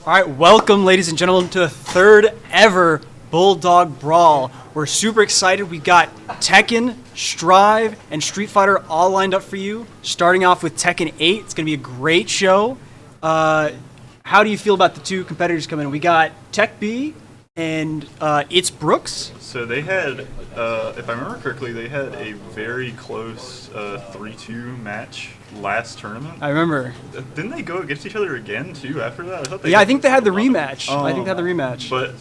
All right, welcome, ladies and gentlemen, to the third ever Bulldog Brawl. We're super excited. We got Tekken, Strive, and Street Fighter all lined up for you. Starting off with Tekken 8. It's going to be a great show. How do you feel about the two competitors coming in? We got Tech B and It's Brooks. So they had, if I remember correctly, they had a very close 3-2 match last tournament. I remember. Didn't they go against each other again too after that? I think they had the rematch. But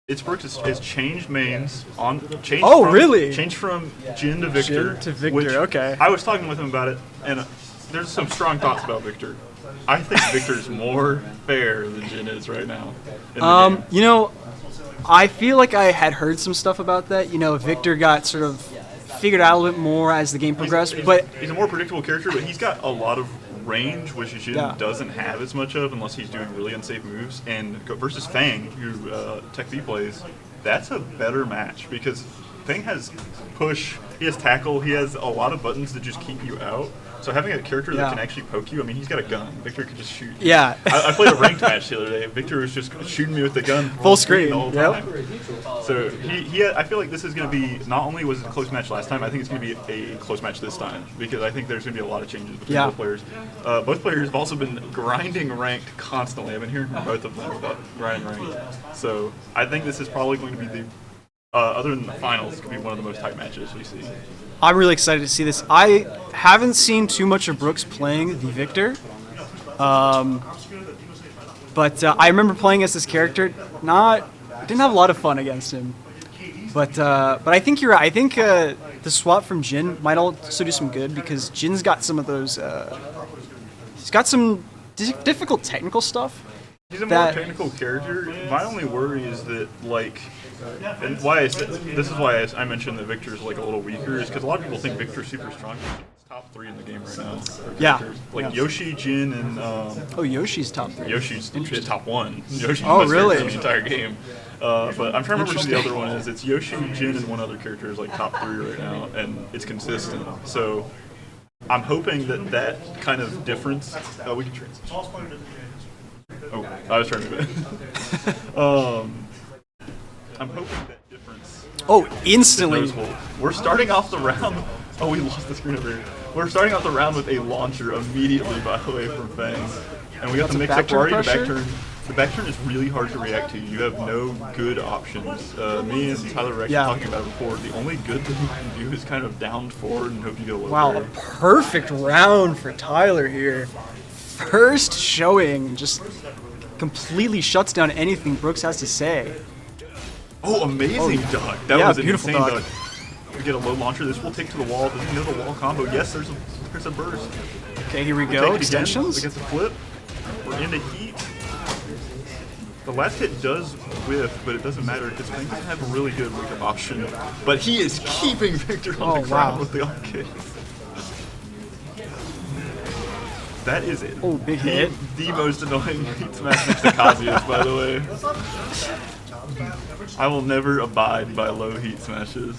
It's Brooks has changed mains changed from Jin to Victor. Okay. I was talking with him about it, and there's some strong thoughts about Victor. I think Victor's more fair than Jin is right now. You know, I feel like I had heard some stuff about that. You know, Victor got sort of figured out a little bit more as the game progressed. But he's a more predictable character, but he's got a lot of range, which Jin doesn't have as much of unless he's doing really unsafe moves. And versus Fang, who Tech B plays, that's a better match because Fang has push, he has tackle, he has a lot of buttons to just keep you out. So having a character that can actually poke you, I mean, he's got a gun. Victor could just shoot. Yeah. I played a ranked match the other day. Victor was just shooting me with the gun full screen the whole time. So I feel like this is going to be, not only was it a close match last time, I think it's going to be a close match this time because I think there's going to be a lot of changes between both players. Both players have also been grinding ranked constantly. I've been hearing from both of them about grinding ranked. So I think this is probably going to be the, other than the finals, it could be one of the most tight matches we see. I'm really excited to see this. I haven't seen too much of Brooks playing the Victor, but I remember playing as this character. Didn't have a lot of fun against him, but I think you're right. I think the swap from Jin might also do some good because Jin's got some of those. He's got some difficult technical stuff. He's a more technical character. My only worry is that, like, and this is why I mentioned that Victor's like a little weaker, is because a lot of people think Victor's super strong. He's top 3 in the game right now. Like Yoshi, Jin, and Yoshi's top 3. Yoshi's top 1. Yoshi's really? In the entire game. But I'm trying to remember who the other one is. It's Yoshi, Jin, and one other character is like top 3 right now, and it's consistent. So I'm hoping that kind of difference. We can transition. Oh, I was trying to do it. I'm hoping that difference. Oh, instantly. We're starting off the round. Oh, we lost the screen over here. We're starting off the round with a launcher immediately, by the way, from Fang. And we got the mix up already. The back turn. The back turn is really hard to react to. You have no good options. Me and Tyler were actually talking about it before. The only good thing you can do is kind of down forward and hope you get a low a perfect round for Tyler here. First showing, just completely shuts down anything Brooks has to say. Oh, amazing duck. That was an beautiful insane duck. We get a low launcher. This will take to the wall. Doesn't he know the wall combo? Yes, there's a burst. Okay, here we go. Extensions. Against the flip. We're into heat. The last hit does whiff, but it doesn't matter because Fang doesn't have a really good wake up option. But he is keeping Victor on the ground with the off kick. That is it. Oh, big hit. The most annoying heat smash next to Kazuya's, by the way. I will never abide by low heat smashes.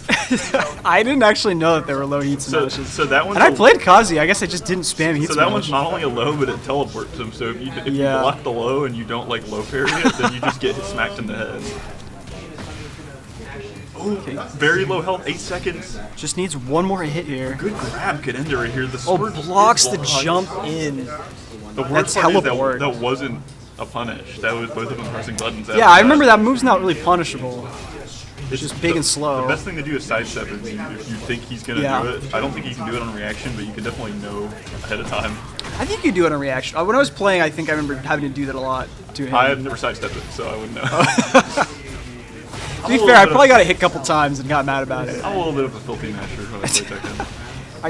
I didn't actually know that there were low heat smashes. So that one. And I played Kazuya. I guess I just didn't spam heat smash. So that one's not only a low, but it teleports him. So if you block the low and you don't like low parry it, then you just get smacked in the head. Okay. Very low health, 8 seconds. Just needs one more hit here. Good grab could end it right here. The blocks the jump in. The worst part is that wasn't a punish. That was both of them pressing buttons. Yeah, I remember that move's not really punishable. It's just big and slow. The best thing to do is sidestep it if you think he's going to do it. I don't think you can do it on reaction, but you can definitely know ahead of time. I think you do it on reaction. When I was playing, I think I remember having to do that a lot to him. I have never sidestepped it, so I wouldn't know. To be fair, I probably got it hit a couple times and got mad about it. I'm a little bit of a filthy masher when I play Tekken.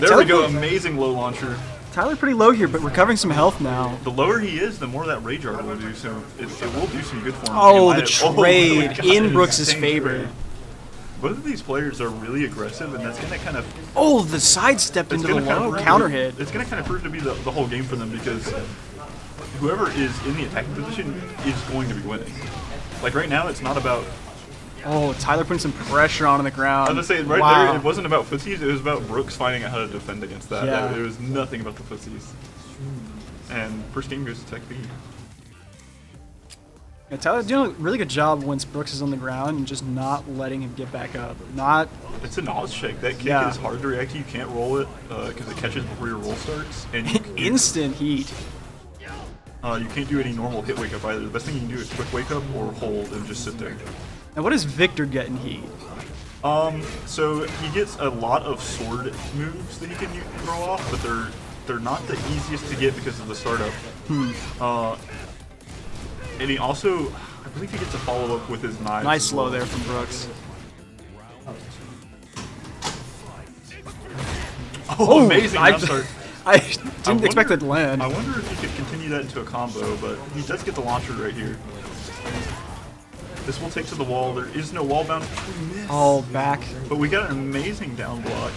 There we go, amazing low launcher. Tyler pretty low here, but recovering some health now. The lower he is, the more that Rage Art will do, so it will do some good for him. Oh, the trade in Brooks' favor. Both of these players are really aggressive, and that's going to kind of... Oh, the sidestep into the low counter hit. It's going to kind of prove to be the whole game for them because whoever is in the attacking position is going to be winning. Like right now, it's not about... Oh, Tyler putting some pressure on the ground. I was going to say, right there, it wasn't about footsies, it was about Brooks finding out how to defend against that. Yeah. It was nothing about the footsies. And first game goes to Tech B. Yeah, Tyler's doing a really good job once Brooks is on the ground and just not letting him get back up. It's a knowledge check. That kick is hard to react to. You can't roll it because it catches before your roll starts. And instant heat. You can't do any normal hit wake up either. The best thing you can do is quick wake up or hold and just sit there. Now, what does Victor get in heat? So he gets a lot of sword moves that he can throw off, but they're not the easiest to get because of the startup. And he also, I believe he gets a follow up with his knives. Nice slow there from Brooks. Oh, amazing jump start. I didn't expect that to land. I wonder if he could continue that into a combo, but he does get the launcher right here. This will take to the wall. There is no wall bounce. Oh, back. But we got an amazing down block.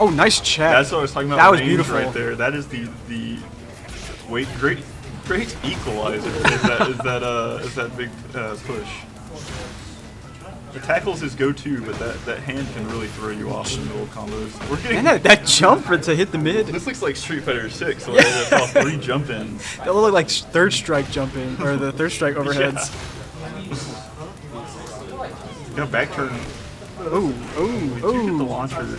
Oh, nice check. That's what I was talking about. That was beautiful right there. That is the great equalizer. is that big push. The tackle's his go-to, but that hand can really throw you off in the middle of combos. We're getting that jump to hit the mid. This looks like Street Fighter 6. So yeah. 3 jump ins. That look like third strike jumping or the third strike overheads. Yeah, back turn. Ooh. Get the launcher.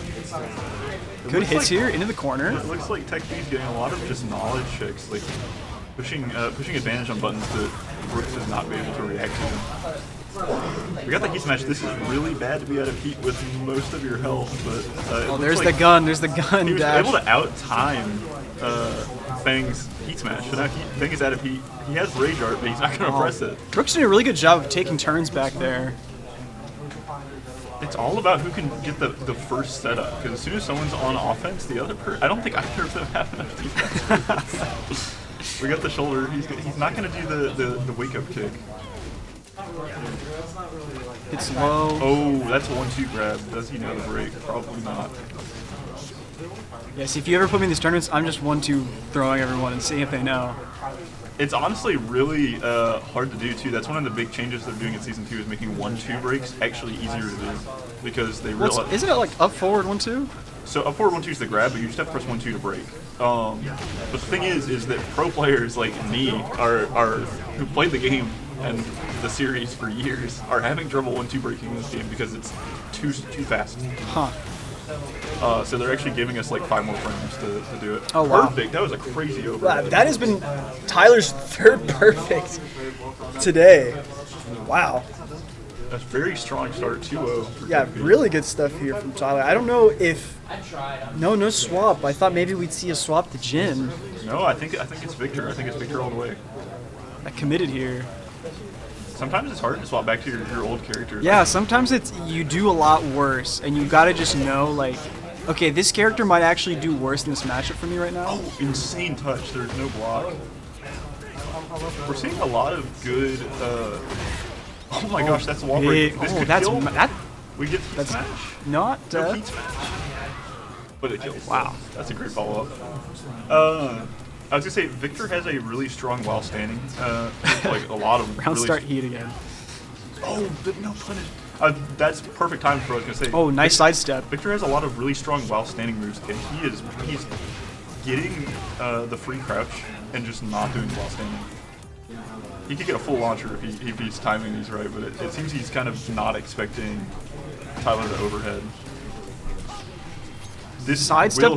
Good hits here into the corner. It looks like Tech B's getting a lot of just knowledge checks, like pushing advantage on buttons that Brooks does not be able to react to. We got the heat smash. This is really bad to be out of heat with most of your health, but there's like the gun. There's the gun. He was able to out-time Fang's heat smash. So now Fang is out of heat. He has rage art, but he's not going to press it. Brooks did a really good job of taking turns back there. It's all about who can get the first setup, because as soon as someone's on offense, the other person, I don't think either of them have enough defense. We got the shoulder. He's not going to do the wake-up kick. It's low. Oh, that's a 1-2 grab. Does he know the break? Probably not. Yes, if you ever put me in these tournaments, I'm just 1-2 throwing everyone and seeing if they know. It's honestly really hard to do too. That's one of the big changes they're doing in Season 2 is making 1-2 breaks actually easier to do, because they realize. Isn't it like up forward 1-2? So up forward 1-2 is the grab, but you just have to press 1-2 to break. But the thing is that pro players like me are who played the game and the series for years are having trouble 1-2 breaking in this game because it's too fast. Huh. So they're actually giving us like 5 more frames to do it. Oh, wow. Perfect. That was a crazy overhead. That has been Tyler's third perfect today. Wow. That's a very strong start, 2-0. Yeah, really good stuff here from Tyler. I don't know if... No swap. I thought maybe we'd see a swap to Jin. No, I think it's Victor. I think it's Victor all the way. I committed here. Sometimes it's hard to swap back to your old character. Yeah, sometimes you do a lot worse, and you gotta just know, like, okay, this character might actually do worse in this matchup for me right now. Oh, insane touch. There's no block. We're seeing a lot of good. Oh my gosh, that's a wall break. This could kill. We get heat smash. Not no heat smash. But it kills. Wow, that's a great follow up. I was gonna say Victor has a really strong while standing, like a lot of round really start heat again. Oh, no punish. That's perfect time for what I was gonna say. Oh, nice sidestep. Victor has a lot of really strong while standing moves, and he's getting the free crouch and just not doing while standing. He could get a full launcher if he's timing these right, but it seems he's kind of not expecting Tyler to overhead. This sidestep.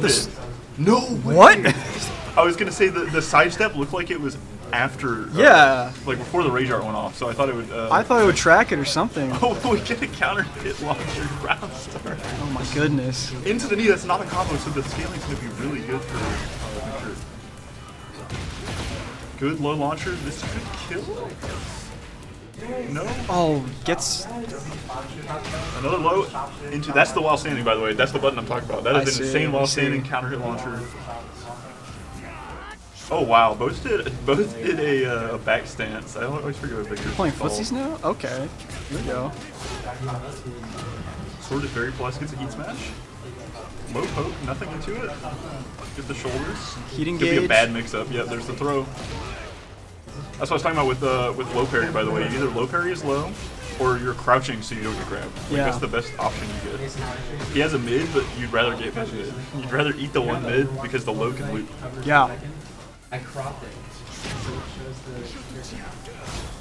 No way. What? I was gonna say the sidestep looked like it was after. Like before the rage art went off. So I thought it would. I thought it would track it or something. Oh, we get a counter hit launcher round start. Oh my goodness. Into the knee. That's not a combo, so the scaling's gonna be really good for Victor. Good low launcher. This could kill. No. Oh, gets another low into. That's the while standing, by the way. That's the button I'm talking about. That is an insane while standing counter hit launcher. Oh wow, both did a back stance. I always forget what Victor's playing called. footsies now? Okay, here we go. Sword is very plus, gets a heat smash. Low poke, nothing into it. Get the shoulders. Heat engage. Could be a bad mix-up. Yeah, there's the throw. That's what I was talking about with low parry, by the way. Either low parry is low, or you're crouching so you don't get grabbed. Like, that's the best option you get. He has a mid, but you'd rather get mid. You'd rather eat the one mid because the low can loop. Yeah. I cropped it.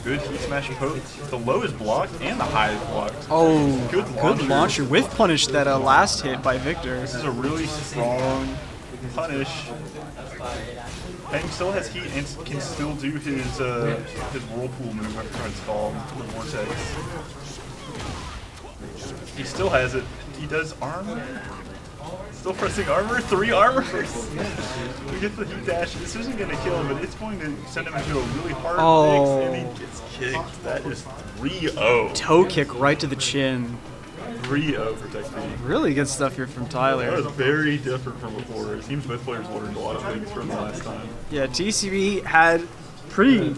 Good heat smash poke. The low is blocked and the high is blocked. Oh, Good good launcher. Whiff punish that last hit by Victor. This is a really strong punish. And still has heat and can still do his whirlpool move, I forgot what it's called, the vortex. He still has it. He does armor. Still pressing armor. 3 armors. We get the heat dash. This isn't going to kill him, but it's going to send him into a really hard mix, and he gets kicked. That is 3-0. Toe kick right to the chin. 3-0 for Tekken. Really good stuff here from Tyler. That was very different from before. It seems both players learned a lot of things from the last time. Yeah, TCB had pretty,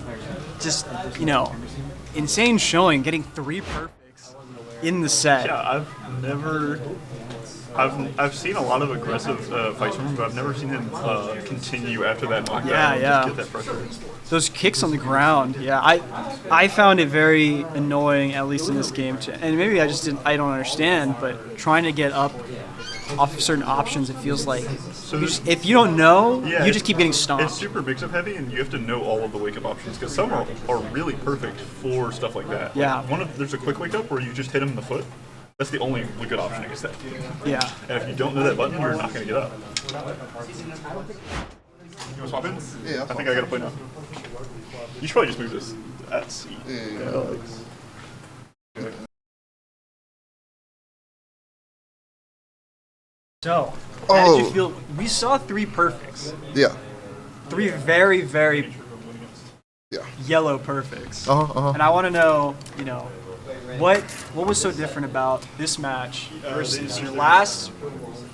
just, you know, insane showing, getting 3 perfects in the set. Yeah, I've seen a lot of aggressive fights from him, but I've never seen him continue after that knockdown. Yeah. Just get that pressure. Those kicks on the ground, yeah, I found it very annoying, at least in this game, and maybe I don't understand, but trying to get up off of certain options, it feels like if you don't know, you just keep getting stomped. It's super mix-up heavy, and you have to know all of the wake-up options, because some are really perfect for stuff like that. Yeah. Like there's a quick wake-up where you just hit him in the foot. That's the only good option against that. Yeah. And if you don't know that button, you're not going to get up. You want to swap in? Yeah. I think I got to play now. You should probably just move this at C. Yeah. So, how did you feel? We saw 3 perfects. Yeah. 3 very, very Yeah. yellow perfects. Uh-huh. And I want to know, you know, what was so different about this match versus your last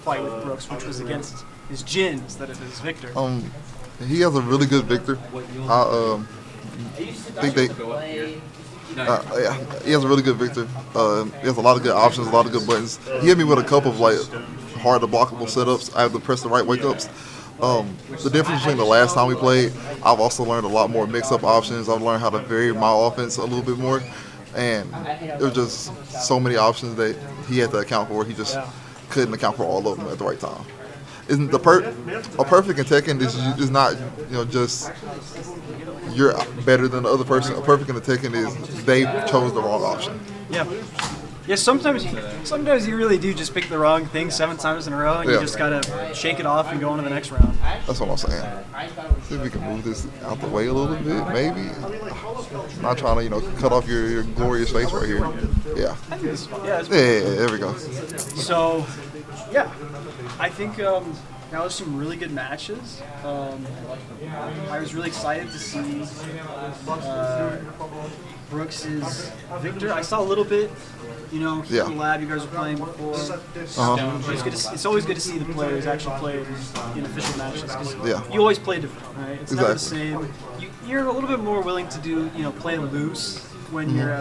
fight with Brooks, which was against his Jin instead of his Victor? He has a really good Victor. I think he has a really good Victor. He has a lot of good options, a lot of good buttons. He hit me with a couple of like hard to blockable setups. I have to press the right wake ups. The difference between the last time we played, I've also learned a lot more mix-up options. I've learned how to vary my offense a little bit more. And there was just so many options that he had to account for. He just couldn't account for all of them at the right time. Isn't a perfect in Tekken is not just you're better than the other person. A perfect in the Tekken is they chose the wrong option. Yeah. Yeah, sometimes you really do just pick the wrong thing 7 times in a row, and you just gotta shake it off and go on to the next round. That's what I'm saying. See if we can move this out the way a little bit, maybe. I'm not trying to, cut off your glorious face right here. Yeah. Yeah, there we go. So, yeah, I think that was some really good matches. I was really excited to see Brooks's Victor. I saw a little bit. Here in the lab, you guys were playing before. It's always good to see the players actually play in official matches, because you always play different, right? It's never the same. You're a little bit more willing to do, play loose when you're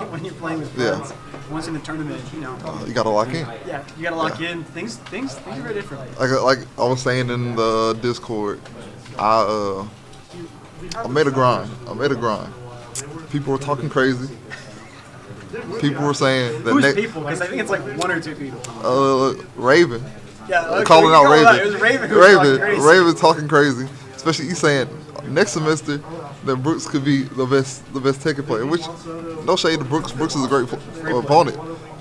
when you're playing with friends. Once in the tournament, you gotta lock in. Yeah, you gotta lock in. Things are very different. Like I was saying in the Discord, I made a grind. People were talking crazy. People were saying that. Who's people? Because I think it's like 1 or 2 people. Raven. Yeah, calling out Raven. It was Raven who was talking crazy. Raven talking crazy. Especially he's saying next semester that Brooks could be the best Tekken player. Which, no shade to Brooks. Brooks is a great opponent,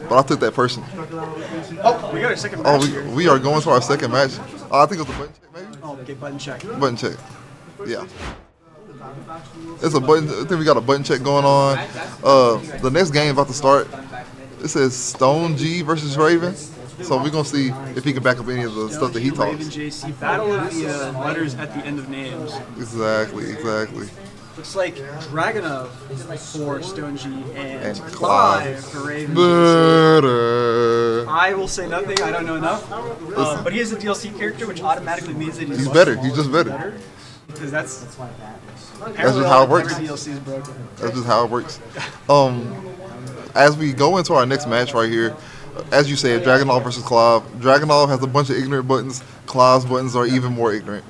but I took that personally. Oh, we got our second match. We are going to our second match. I think it was a button check, maybe. Oh, okay, button check. Button check. Yeah. It's a button. I think we got a button check going on. The next game about to start. It says Stone G versus Raven. So we're gonna see if he can back up any of the stuff that he talks. Raven JC, battle of the letters at the end of names. Exactly. Looks like Dragunov for Stone G and Clive for Raven. I will say nothing. I don't know enough. But he is a DLC character, which automatically means that he's better. He's just better. Because that's just how it works. Every DLC is broken. That's just how it works. As we go into our next match right here, as you said, Dragunov versus Clive. Dragunov has a bunch of ignorant buttons. Clive's buttons are even more ignorant.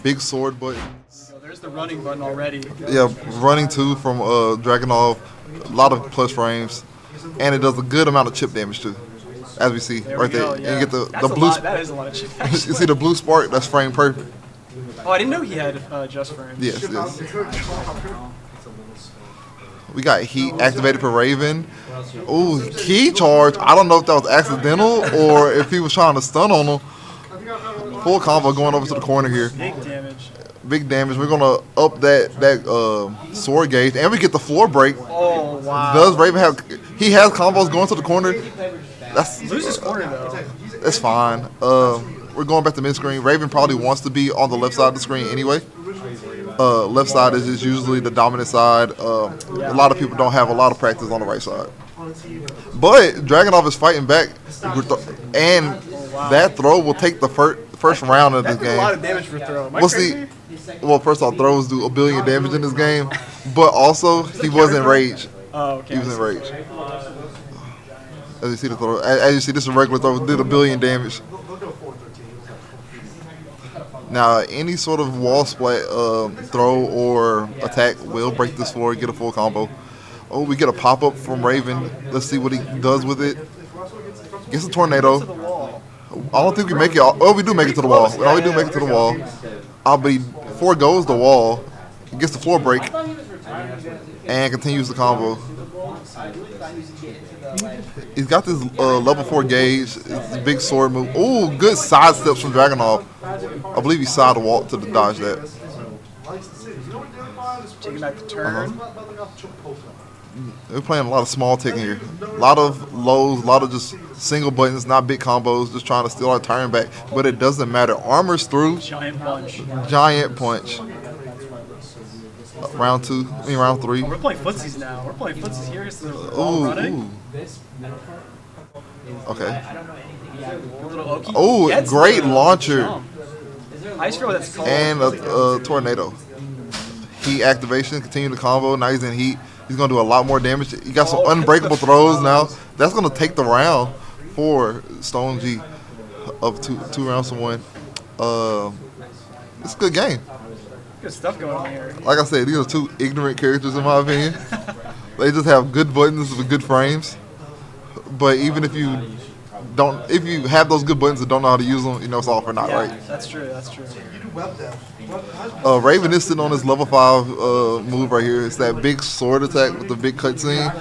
Big sword buttons. There's the running button already. Yeah, running too from Dragunov. A lot of plus frames, and it does a good amount of chip damage too, as we see right there. Yeah. And you get the blue. That is a lot of chip. You see the blue spark? That's frame perfect. Oh, I didn't know he had just frames. Yes. We got heat activated for Raven. Ooh, key charge. I don't know if that was accidental or if he was trying to stun on him. Full combo going over to the corner here. Big damage. Big damage. We're gonna up that sword gauge, and we get the floor break. Oh wow! Does Raven have? He has combos going to the corner. That's Loses corner though. That's fine. We're going back to mid screen. Raven probably wants to be on the left side of the screen anyway. Left side is usually the dominant side. A lot of people don't have a lot of practice on the right side. But Dragunov is fighting back, and that throw will take the first round of this game. A lot of damage for throw. We'll see. Well, first off, throws do 1 billion damage in this game, but also he was in rage. Oh, okay. He was in rage. As you see the throw, as you see, this is a regular throw. Did 1 billion damage. Now, any sort of wall splat throw or attack will break this floor, get a full combo. Oh, we get a pop-up from Raven. Let's see what he does with it. Gets a tornado. I don't think we make it. Oh, we do make it to the wall. We do make it to the wall. But before it goes the wall, he gets the floor break and continues the combo. He's got this level 4 gauge. It's a big sword move. Ooh, good side steps from Dragunov. I believe he side walked to dodge that. Taking back the turn. We're playing a lot of small Tekken here. A lot of lows, a lot of just single buttons, not big combos, just trying to steal our turn back. But it doesn't matter. Armor's through. Giant punch. Giant punch. Round 2, round 3. Oh, we're playing footsies now. We're playing footsies here. So they're all running. Okay. Oh, great launcher. I just forgot what that's called. And a tornado. Heat activation, continue the combo. Now he's in heat. He's going to do a lot more damage. He got some unbreakable throws now. That's going to take the round for Stone G of two rounds to 1. It's a good game. Good stuff going on here. Like I said, these are 2 ignorant characters in my opinion. They just have good buttons with good frames. But even if you have those good buttons and don't know how to use them, it's all for naught, right? That's true. That's true. Raven is sitting on this level 5 move right here. It's that big sword attack with the big cutscene.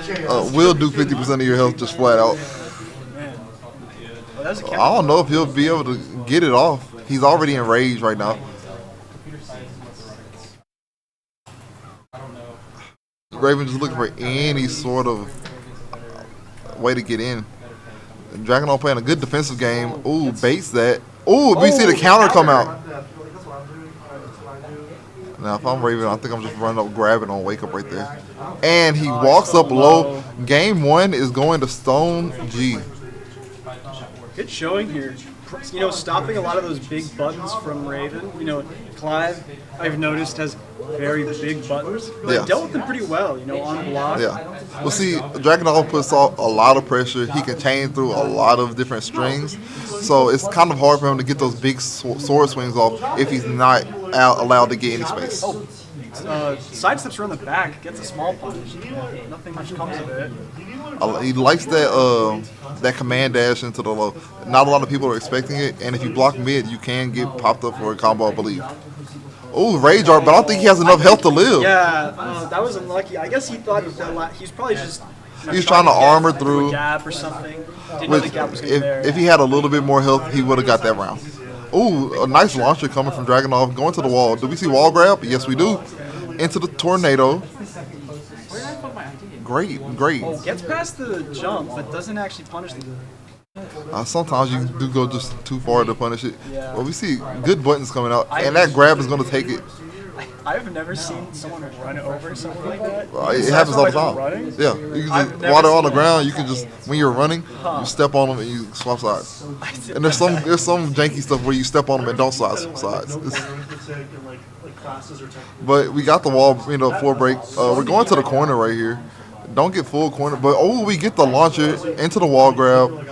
Will do 50% of your health just flat out. Man. Well, I don't know if he'll be able to get it off. He's already in rage right now. Raven just looking for any sort of way to get in. Dragunov playing a good defensive game. Ooh, baits that. Ooh, we see the counter come out. Now, if I'm Raven, I think I'm just running up, grabbing on wake up right there. And he walks up low. Game 1 is going to Stone G. Good showing here. Stopping a lot of those big buttons from Raven. Clive, I've noticed, has very big buttons. But Yeah. dealt with them pretty well, on block. Yeah. Well, see, Dragunov puts out a lot of pressure. He can chain through a lot of different strings. So it's kind of hard for him to get those big sword swings off if he's not allowed to get any space. Side steps around the back, gets a small punish. Nothing much comes of it. He likes that command dash into the low. Not a lot of people are expecting it, and if you block mid, you can get popped up for a combo, I believe. Oh, Rage Art, but I don't think he has enough health to live. Yeah, that was unlucky. I guess he thought he's probably just. He's trying to armor through. A gap or something. Didn't know the gap was going to be there. If he had a little bit more health, he would have got that round. Ooh, a nice launcher coming from Dragunov, going to the wall. Do we see wall grab? Yes, we do. Into the tornado. Great. Oh, gets past the jump, but doesn't actually punish the. Sometimes you do go just too far to punish it. Yeah. Well, we see good buttons coming out, and that grab is going to take it. I've never seen someone run over something like that. It happens all the time. Yeah, you can just, while they're on the ground, you can just, when you're running, you step on them and you swap sides. And there's some janky stuff where you step on them and don't swap sides. But we got the wall, floor break. We're going to the corner right here. Don't get full corner, but we get the launcher into the wall grab.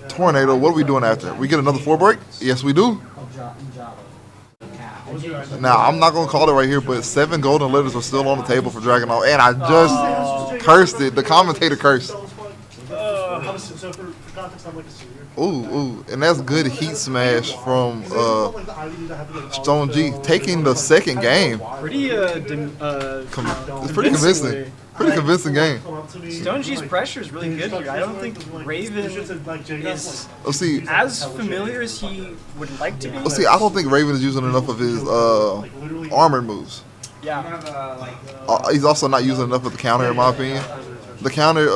Tornado. What are we doing after? We get another floor break? Yes, we do. Now, I'm not going to call it right here, but 7 golden letters are still on the table for Dragunov, and I just cursed it. The commentator cursed. Ooh, and that's good heat smash from Stone G, taking the second game. Pretty It's pretty convincing. Pretty convincing game. Stone G's pressure is really good here. I don't think Raven is See, as familiar as he would like to be. I don't think Raven is using enough of his armored moves. Yeah. He's also not using enough of the counter, in my opinion. The counter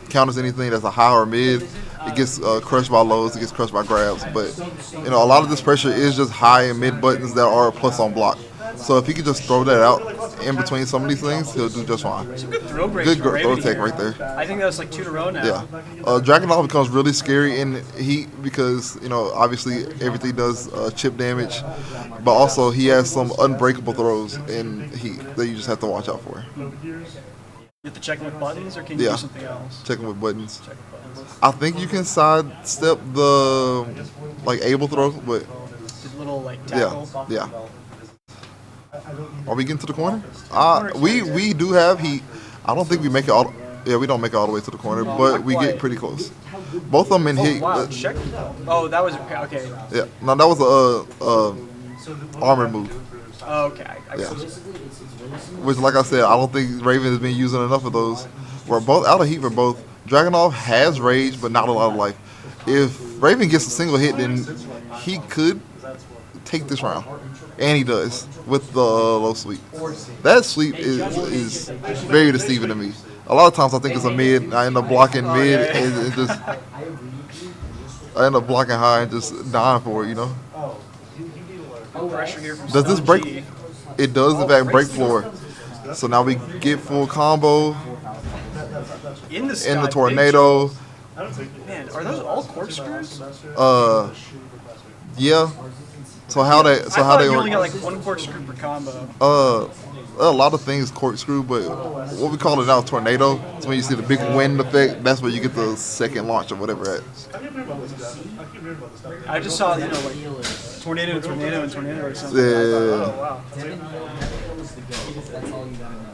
counters anything that's a high or mid. It gets crushed by lows. It gets crushed by grabs. But a lot of this pressure is just high and mid buttons that are plus on block. So if he could just throw that out in between some of these things, he'll do just fine. It's a good throw break. Good throw tech right there. I think that's like 2 in a row now. Yeah. Dragunov becomes really scary in heat because, obviously everything does chip damage, but also he has some unbreakable throws in heat that you just have to watch out for. You have to check with buttons, or can you do something else? Checking with buttons. I think you can sidestep the able throw, but the little tackle. Yeah. Are we getting to the corner? We do have heat. I don't think we make it all. Yeah, we don't make it all the way to the corner, but we get pretty close. Both of them in heat. Wow, check. Oh, that was okay. Yeah, no, that was a armor move. Oh, okay. Which, like I said, I don't think Raven has been using enough of those. We're both out of heat for both. Dragunov has rage, but not a lot of life. If Raven gets a single hit, then he could take this round. And he does with the low sweep. That sweep is very deceiving to me. A lot of times I think it's a mid. I end up blocking mid and just I end up blocking high and just dying for it. Pressure here from Does this Stone break? G. It does in fact break floor. So now we get full combo in the sky, in the tornado. Man, are those all corkscrews? Yeah. So how they you only got like 1 corkscrew per combo. A lot of things corkscrew, but what we call it now tornado. So when you see the big wind effect, that's where you get the second launch or whatever at. I just saw tornado or something. Yeah.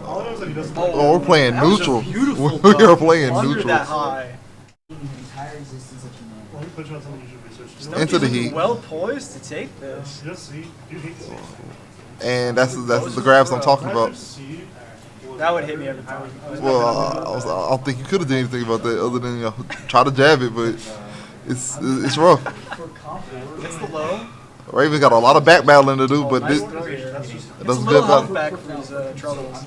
Oh, we're playing that was a neutral. beautiful We are dunk playing under neutral. that high. Into the heat. Well poised to take this. And that's the grabs I'm talking about. That would hit me every time. Well, I don't think you could have done anything about that other than try to jab it, but it's rough. It's the low. Raven got a lot of back battling to do, but it doesn't good battle. Back for his troubles.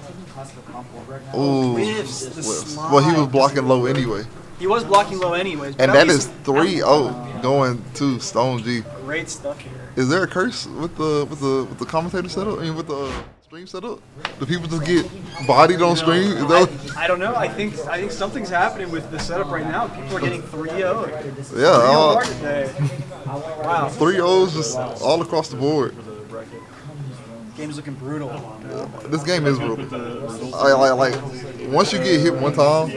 Ooh, Whiffs. well, he was blocking low anyway. He was blocking low anyways. And that is 3-0 going to Stone G. Great stuff here. Is there a curse with the commentator setup? I mean, with the stream setup? Do people just get bodied on stream? Is that I don't know. I think something's happening with the setup right now. People are getting 3-0. Yeah. 3-0 today. Wow. 3-0s just all across the board. Game's looking brutal. This game is brutal. Like once you get hit one time,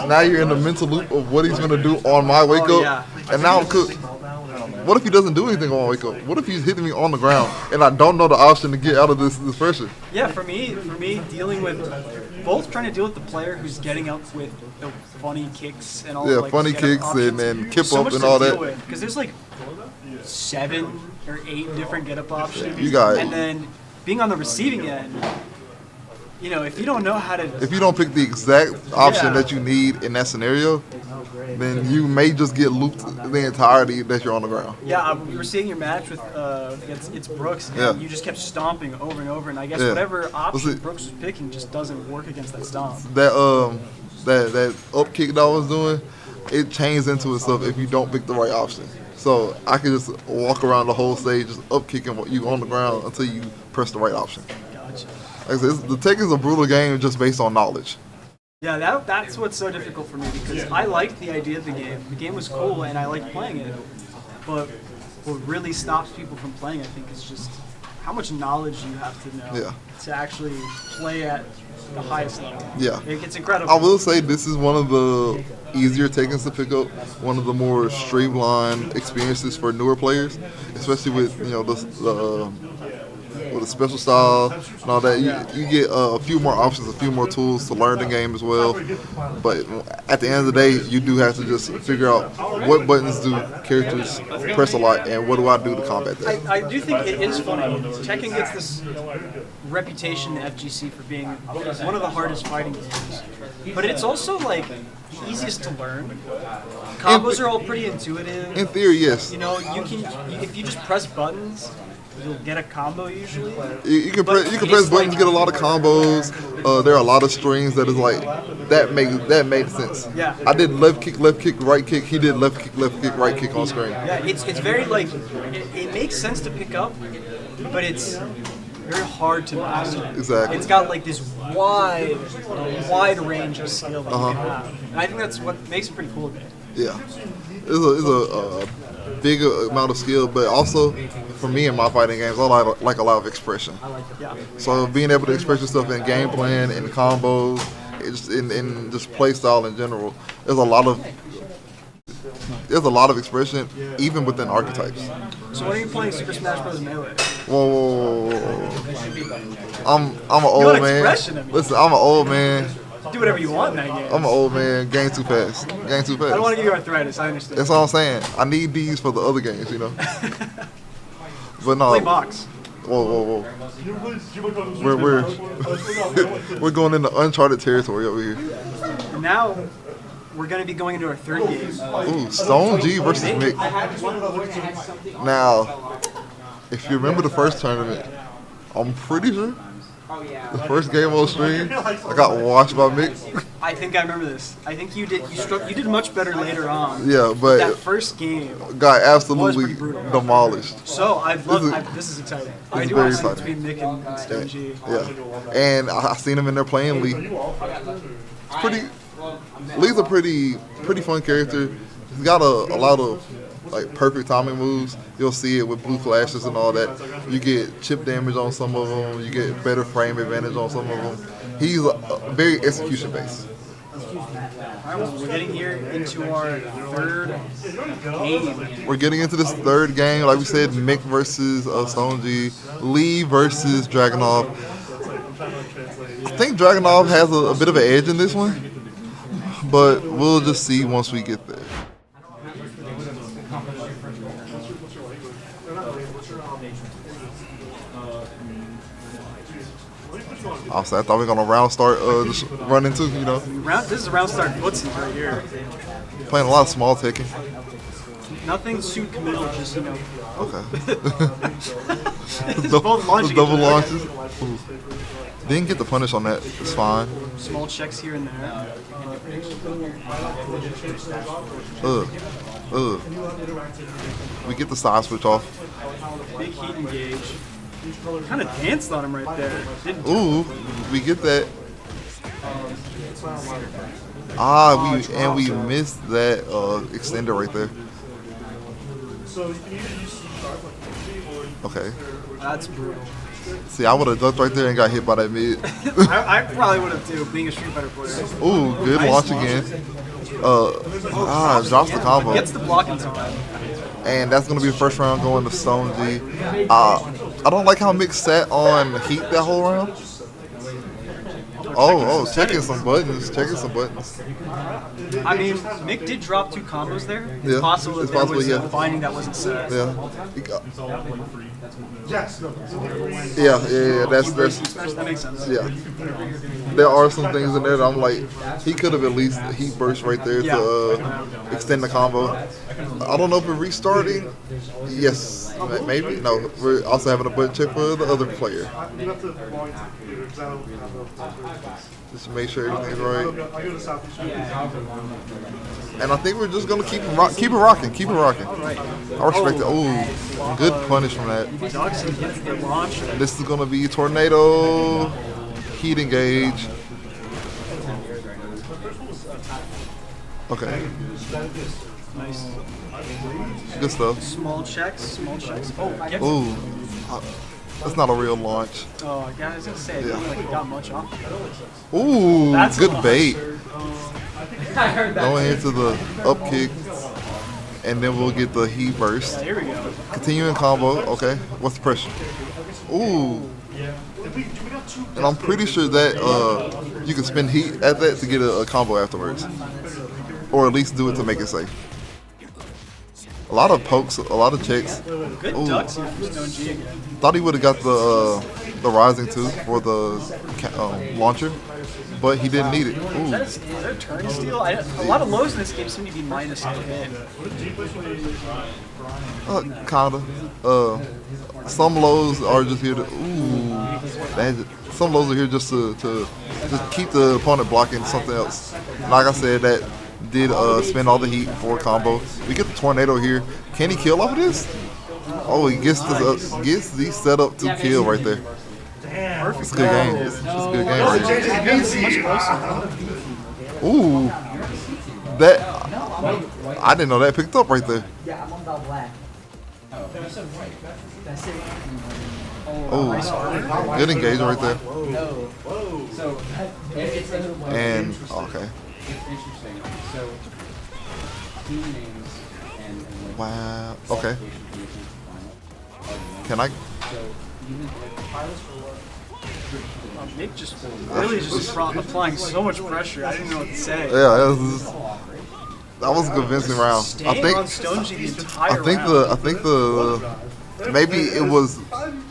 now you're in the mental loop of what he's gonna do on my wake up, and now I'm cooked. What if he doesn't do anything on wake up? What if he's hitting me on the ground and I don't know the option to get out of this pressure? Yeah, for me, dealing with trying to deal with the player who's getting up with the funny kicks and all. Yeah, like, funny kicks and kip up and all that. Because there's like 7 or 8 different get up options. You got it. And then being on the receiving end, if you don't know how to... If you don't pick the exact option that you need in that scenario, then you may just get looped the entirety that you're on the ground. Yeah, we were seeing your match with it's Brooks, and you just kept stomping over and over, and I guess whatever option Brooks was picking just doesn't work against that stomp. That up kick that I was doing, it changes into itself if you don't pick the right option. So I could just walk around the whole stage, just up kicking you on the ground until you press the right option. Gotcha. Like I said, the Tekken is a brutal game just based on knowledge. Yeah, that's what's so difficult for me because I liked the idea of the game. The game was cool and I liked playing it. But what really stops people from playing, I think, is just how much knowledge you have to know to actually play at the highest level. Yeah. It's incredible. I will say this is one of the easier Tekkens to pick up, one of the more streamlined experiences for newer players, especially with with a special style and all that. You get a few more options, a few more tools to learn the game as well. But at the end of the day, you do have to just figure out what buttons do characters press a lot and what do I do to combat that. I do think it is funny. Tekken gets this reputation in FGC for being one of the hardest fighting games, but it's also like the easiest to learn. Combos are all pretty intuitive. In theory, yes. You know, if you just press buttons, you'll get a combo usually. You can press buttons, get a lot of combos. There are a lot of strings that is like that made sense. Yeah. I did left kick, right kick. He did left kick, right kick on screen. Yeah, it's very like it makes sense to pick up, but it's very hard to master. Exactly. It's got like this wide range of skill that you can have, and I think that's what makes it pretty cool to me. Yeah, it's a big amount of skill, but also for me in my fighting games, I like a lot of expression. Yeah. So being able to express yourself in game plan, in combos, in just play style in general, there's a lot of expression even within archetypes. So when are you playing Super Smash Bros. Melee? Whoa. I'm an old man. Listen, I'm an old man. Do whatever you want in that game. I'm an old man. Game too fast. I don't want to give you arthritis. I understand. That's all I'm saying. I need these for the other games, you know. But no. Play box. Whoa. We're going into uncharted territory over here. And now we're going to be going into our third game. Ooh, Stone G versus Mick. Now, if you remember the first tournament, I'm pretty sure the first game on stream, I got washed by Mick. I think I remember this. I think you did. You did much better later on. Yeah, but that first game got absolutely demolished. So this is exciting. I do want to see between Mick and Stone G. Yeah, and I seen him in there playing Lee. Lee's a pretty fun character. He's got a lot of like perfect timing moves. You'll see it with blue flashes and all that. You get chip damage on some of them. You get better frame advantage on some of them. He's very execution based. Alright, well, we're getting here into our third game. We're getting into this third game. Like we said, Mick versus Stone G, Lee versus Dragunov. I think Dragunov has a bit of an edge in this one, but we'll just see once we get there. Also, I thought we were gonna round start just run into, you know. This is a round start footsies right here. Playing a lot of small Tekken. Nothing suit committal, just you know. Okay. Both launching double launches. Ooh. Didn't get the punish on that. It's fine. Small checks here and there. We get the side switch off. Big heat engage. Kind of danced on him right there. Ooh, we get that. We missed that extender right there. Okay. That's brutal. See, I would have ducked right there and got hit by that mid. I probably would have too, being a Street Fighter player. Ooh, good nice launch again. Drops the combo. Gets the blocking time. And that's going to be the first round going to Stone G. I don't like how Mick sat on heat that whole round. Checking some buttons. I mean, Mick did drop 2 combos there. Yeah, It's possible that there was yeah. a binding that wasn't set. Yeah. That makes sense. Yeah. There are some things in there that I'm like, he could have at least heat burst right there to extend the combo. I don't know if we're restarting. Yes, maybe. No, we're also having a button check for the other player. Just to make sure everything's right. And I think we're just gonna keep it rocking. I respect it. Ooh, good punish from that. This is gonna be tornado, heat engage. Okay. Nice. Good stuff. Small checks. Ooh, that's not a real launch. Oh, yeah, I was gonna say, I didn't think it got much off. Ooh, That's good bait. I Going into the up kick, and then we'll get the heat burst. Here we go. Continuing combo. Okay, what's the pressure? Ooh, And I'm pretty sure that you can spend heat at that to get a combo afterwards. Or at least do it to make it safe. A lot of pokes, a lot of checks. Good ducks here from Stone G again. Thought he would have got the rising too for the launcher, but he didn't need it. Ooh. Is that a turn steal? A lot of lows in this game seem to be minus to hit. Kinda. Some lows are just here to. Some lows are here just to just keep the opponent blocking something else. Like I said, that did spend all the heat for a combo. We get the tornado here. Can he kill off of this? Oh, he gets the setup to kill right there. It's a good game. It's a good game right here. Ooh, that I didn't know that picked up right there. Oh, good engage right there. And okay. Wow. Okay. Can I? Nick just really just applying so much pressure. I didn't know what to say. Yeah, that was a convincing round. I think the maybe it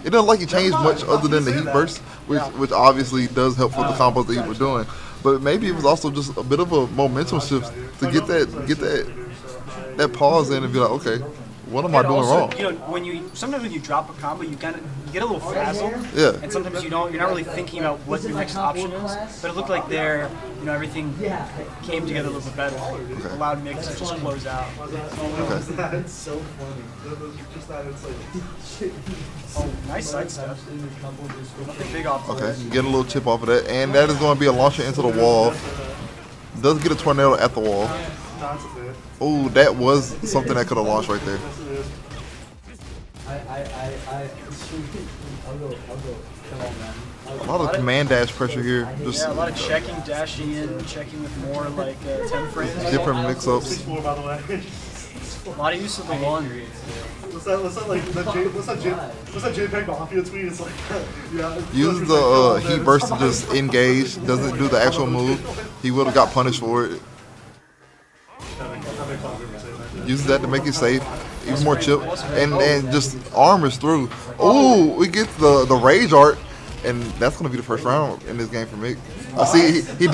didn't like he changed much other than the heat burst, which obviously does help for the combos that he was doing. But maybe it was also just a bit of a momentum shift to get that pause in and be like, okay, what am I doing wrong? You know, sometimes when you drop a combo, you get a little frazzled. Yeah. And sometimes you're not really thinking about what your next option is. But it looked like everything came together a little bit better. Okay. Allowed Mick to just close out. Okay. That's so funny. Oh, nice side step. Nothing big off the Okay, list. get a little chip off of that, and that is going to be a launcher into the wall. Does get a tornado at the wall. Oh, that was something that could have launched right there. A lot of command dash pressure here. Just a lot of checking, dashing in, checking with more like 10 frames. different mix-ups. A lot of use of the one. What's that JPEG Mafia tweet? It's like, yeah. Use the heat burst to just engage. Doesn't do the actual move. He would have got punished for it. Uses that to make it safe. Even more chip. And just armors through. Ooh, we get the rage art. And that's going to be the first round in this game for Mick. I see he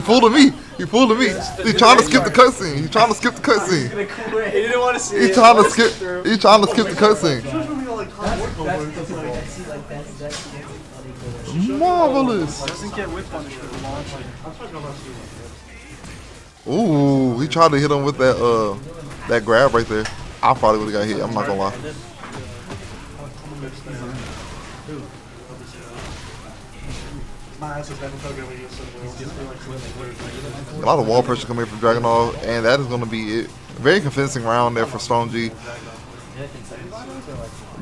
fooled me. He fooled me. He's trying to skip the cutscene. He didn't want to see it. He's trying to skip the cutscene. Marvelous. Doesn't get whip punish for the launch. Ooh, he tried to hit him with that grab right there. I probably would have got hit. I'm not gonna lie. A lot of wall pressure coming from Dragunov, and that is going to be it. Very convincing round there for Stone G.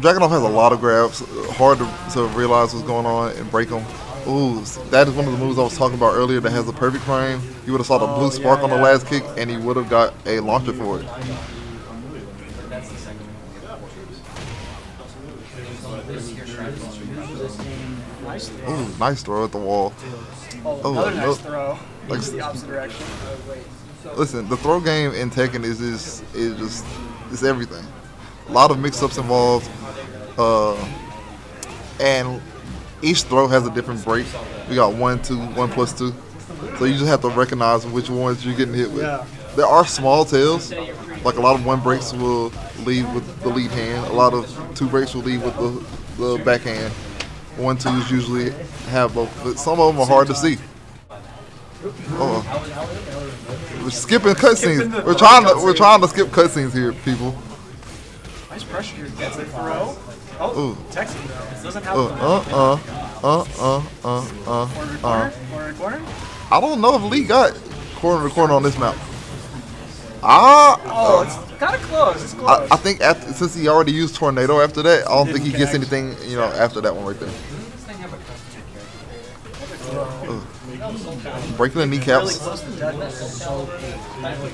Dragunov has a lot of grabs, hard to realize what's going on and break them. Ooh, that is one of the moves I was talking about earlier that has a perfect frame. You would have saw the blue spark on the last kick, and he would have got a launcher for it. Ooh, nice throw at the wall. Another nice throw. Like, the opposite direction. Listen, the throw game in Tekken is everything. A lot of mix-ups involved, and each throw has a different break. We got 1, 2, 1 plus 2. So you just have to recognize which ones you're getting hit with. Yeah. There are small tails. Like a lot of 1 breaks will lead with the lead hand. A lot of 2 breaks will lead with the backhand. 1, 2s usually have both, but some of them are hard to see. We're skipping cutscenes. We're trying to skip cutscenes here, people. Nice pressure here. Gets the throw. Oh, Tekken though. Doesn't have corner. I don't know if Lee got corner to corner on this map. It's kind of close. It's close. I think since he already used Tornado after that, I don't think he gets anything, after that one right there. Breaking the Really kneecaps. close to death.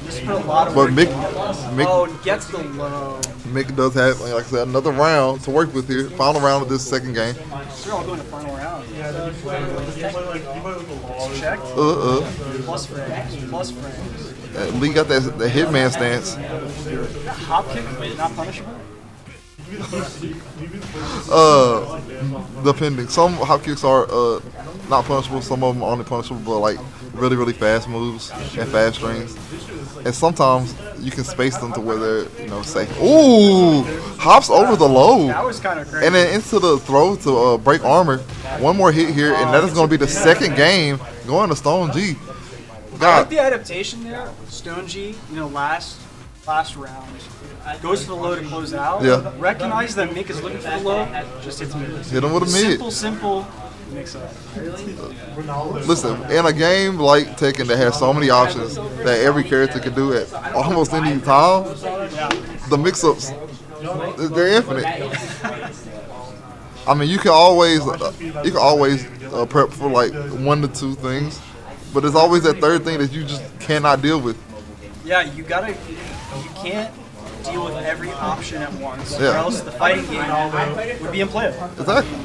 Just put a lot of But work. Oh, and gets the low. Mick does have, like I said, another round to work with here. Final round of this second game. They're all going to final round. Yeah, then you play like the law. Check. Plus frames. Plus frames. Lee got that the hitman stance. Hop kick, not punishable. Depending. Some hop kicks are not punishable. Some of them are only punishable, but like really, really fast moves and fast strings. And sometimes you can space them to where they're, safe. Ooh, hops over the low. That was kind of crazy. And then into the throw to break armor. One more hit here, and that is going to be the second game going to Stone G. I like the adaptation there. Stone G, last round. Goes to the low to close out. Yeah. Recognize that Mick is looking for the low. Just hits mid. Hit him with a mid. Simple mix up. Listen, in a game like Tekken that has so many options that every character can do at almost any time, the mix-ups, they're infinite. I mean, you can always prep for like 1 to 2 things, but there's always that third thing that you just cannot deal with. Yeah, you can't deal with every option at once, or Yeah. else the fighting game would be unplayable. Exactly.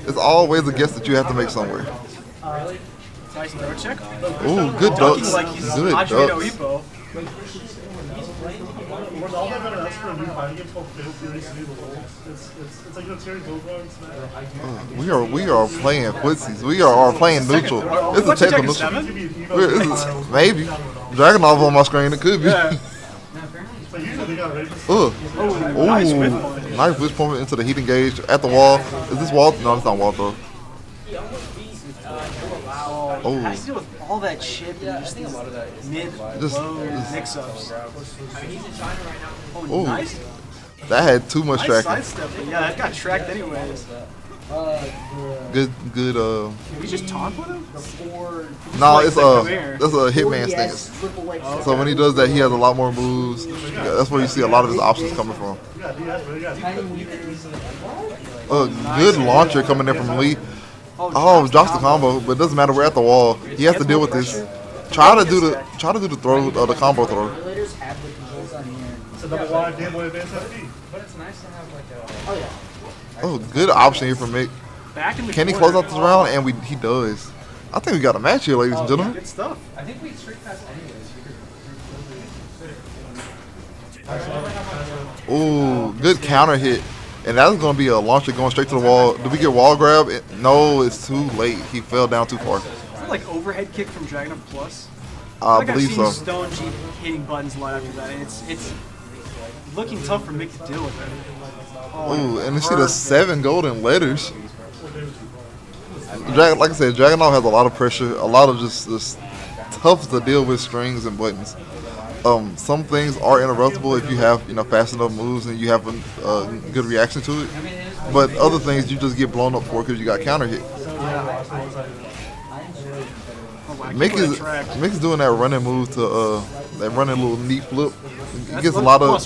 It's always a guess that you have to make somewhere. Nice throw check. Ooh, good Ducking ducks. like he's Good Hajime no ducks. Ippo. Where's all that better? That's for a new fighting game called Fatal Fury City of the Wolves. It's like Terry Bogard and Smash. We are playing footsies. We are playing neutral. It's a What's the technical. Tekken 7? Maybe. Dragonov on my screen. It could be. Yeah. But usually they got rated. Nice whip point. Nice whip point into the heat engage at the wall. Is this wall? No, it's not wall throw. Oh, Has to deal with all that chip and just these mid-low mix-ups. Oh, nice. that had too much Nice tracking. sidestep. But yeah, that got tracked anyways. Good. Did we just taunt with him? No, it's come here. that's a hitman stance. So when he does that, he has a lot more moves. That's where you see a lot of his options coming from. Good launcher coming in from Lee. Oh, drops the combo, but it doesn't matter. We're at the wall. He has to deal with this. Try to do the throw, the combo throw. It's a double wide Game Boy Advance SP. Oh, good option here from Mick. Back in the Can he corner. close out this round? And he does. I think we got a match here, ladies and gentlemen. Good stuff. Ooh, good counter hit. And that's going to be a launcher going straight to the wall. Did we get wall grab? No, it's too late. He fell down too far. Is it like overhead kick from Dragon Plus? I Like believe I've so. seen Stone G hitting buttons a lot after that, and it's looking tough for Mick to deal with it. Oh, Ooh, and you see the 7 golden letters. Like I said, Dragonov has a lot of pressure, a lot of just tough to deal with strings and buttons. Some things are interruptible if you have fast enough moves and you have a good reaction to it. But other things you just get blown up for because you got counter hit. Mick is doing that running move to that running little knee flip. He gets a lot of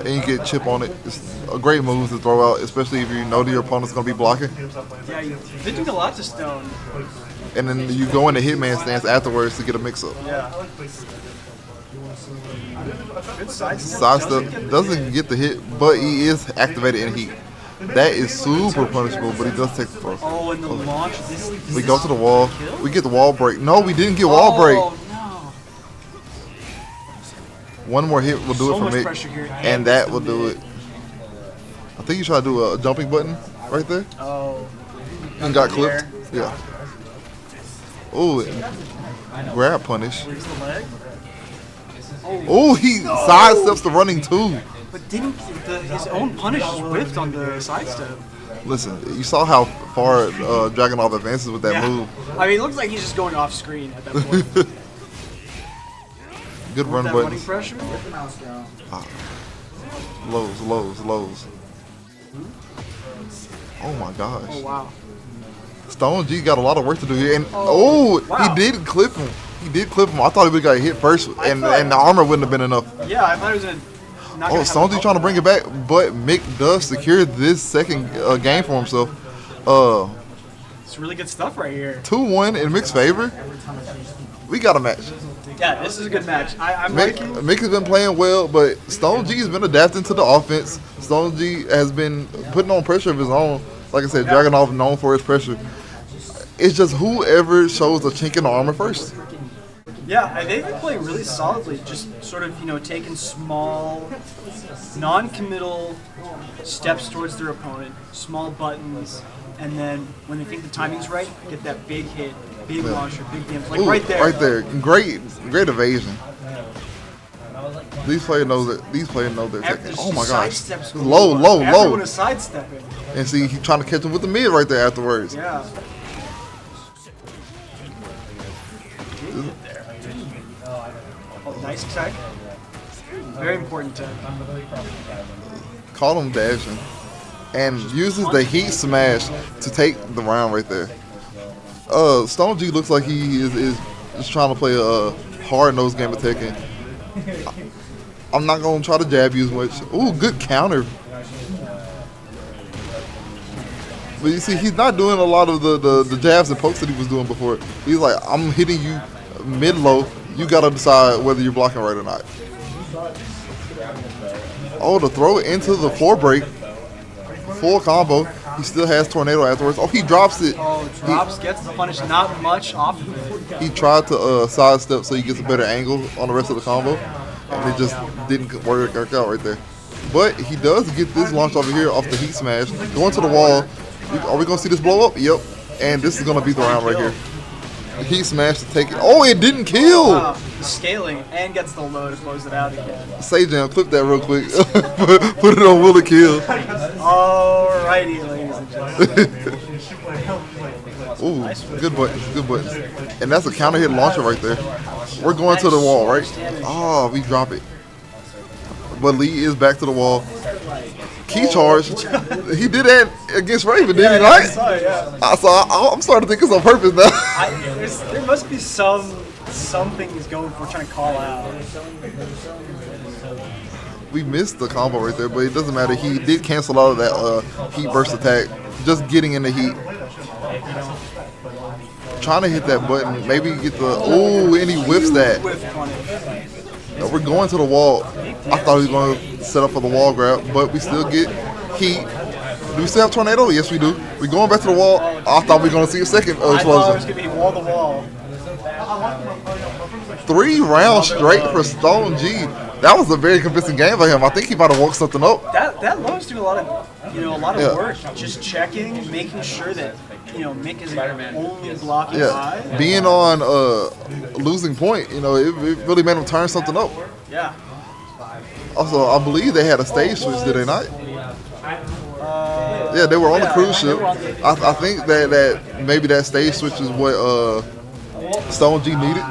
and you get chip on it. It's a great move to throw out, especially if you know that your opponent's gonna be blocking. Yeah, they're doing a lot to Stone. And then you go into hitman stance afterwards to get a mix up. Yeah. Good Sidestep doesn't get the hit, but he is activated in heat. That is super punishable, but he does take the throw. Oh, and the launch. We go to the wall. We get the wall break. No, we didn't get wall break. Oh, no. One more hit will do So it much for pressure Mick, here. and that will do it. I think you try to do a jumping button right there Oh. and got clipped. Yeah. Ooh, grab punish. Where's the leg? Oh, he sidesteps the running too. But didn't his own punish whiffed on the sidestep? Listen, you saw how far Dragonov advances with that move. I mean, it looks like he's just going off screen at that point. Good run That running buttons. pressure. Lows. Oh my gosh. Oh wow. Stone G got a lot of work to do here, and wow. he did clip him. I thought he would got hit first, and the armor wouldn't have been enough. Yeah, I thought he was gonna. Not gonna Stone G trying to bring it back, but Mick does secure this second game for himself. It's really good stuff right here. 2-1 in Mick's favor. We got a match. Yeah, this is a good match. I'm liking. Mick has been playing well, but Stone G has been adapting to the offense. Stone G has been putting on pressure of his own. Like I said, Dragunov known for his pressure. It's just whoever shows a chink in the armor first. Yeah, they've been playing really solidly. Just sort of, taking small, non-committal steps towards their opponent, small buttons, and then when they think the timing's right, get that big hit, big launcher, big damage, like right there. Right there, great evasion. These players know that. These players know their Tekken. Oh my gosh! Low. Everyone is sidestepping. And see, he's trying to catch him with the mid right there afterwards. Yeah. Oh, nice tech. Very important tech. Caught him dashing, and uses the heat smash to take the round right there. Stone G looks like he is trying to play a hard-nosed game of Tekken. I'm not going to try to jab you as much. Ooh, good counter. But you see, he's not doing a lot of the jabs and pokes that he was doing before. He's like, I'm hitting you mid-low. You got to decide whether you're blocking right or not. Oh, the throw into the floor break. Full combo. He still has tornado afterwards. Oh, he drops it. Oh, drops, gets the punish, not much off of it. He tried to sidestep so he gets a better angle on the rest of the combo, and it just didn't work out right there. But he does get this launch over here off the heat smash. Going to the wall. Are we going to see this blow up? Yep. And this is going to be the round right here. Heat smash to take it. Oh, it didn't kill. Wow. Scaling and gets the low to close it out again. Sajam, clip that real quick. Put it on Will It Kill. Alrighty, ladies and gentlemen. Ooh, good buttons. And that's a counter hit launcher right there. We're going to the wall, right? Oh, we drop it. But Lee is back to the wall. Key charge. He did that against Raven, didn't he? Right? I saw it, yeah. I'm starting to think it's on purpose now. There must be something he's going for, trying to call out. We missed the combo right there, but it doesn't matter. He did cancel out of that heat burst attack. Just getting in the heat. Trying to hit that button. Maybe get the... Ooh, and he whiffs that. We're going to the wall. I thought he was going to set up for the wall grab, but we still get heat. Do we still have tornado? Yes, we do. We're going back to the wall. I thought we were going to see a second explosion. I thought it was going to be wall to wall. 3 rounds straight for Stone G. That was a very convincing game for him. I think he might have woke something up. That loves doing a lot of work. Just checking, making sure that Mick isn't only blocking high. Being on losing point, it really made him turn something up. Yeah. Also, I believe they had a stage switch, did they not? Yeah, they were on the cruise ship. I think that maybe that stage switch is what Stone G needed,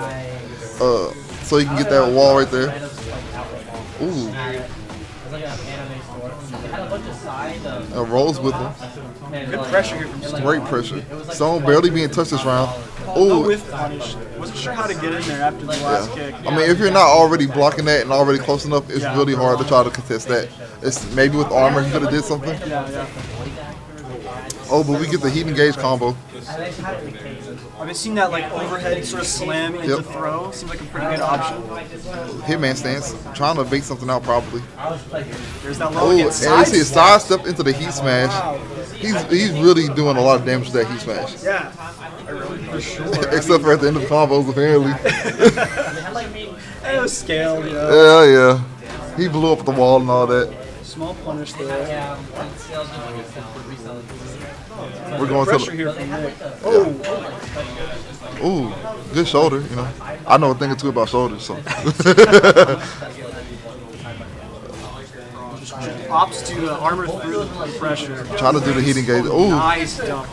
so he can get that wall right there. Ooh. Rolls with him. Good pressure here from Stone. Great pressure. Stone barely being touched this round. No whiff punish. Wasn't sure how to get in there after the last kick. I mean, if you're not already blocking that and already close enough, it's really hard to try to contest that. It's maybe with armor he could have did something. Yeah. Oh, but we get the heat engage combo. I've been seeing that overhead sort of slam into throw. Seems like a pretty good option. Hitman stance, trying to bake something out probably. There's that low and you see a side step into the heat smash. He's really doing a lot of damage to that heat smash. Yeah, for sure. Except for at the end of the combos, apparently. It was scaled, Yeah. He blew up the wall and all that. Small punish there. We're going pressure to here from Nick. Ooh, good shoulder, I know a thing or two about shoulders, so. Ops to armor through the pressure. Trying to do the heat engage. Ooh. Nice dump.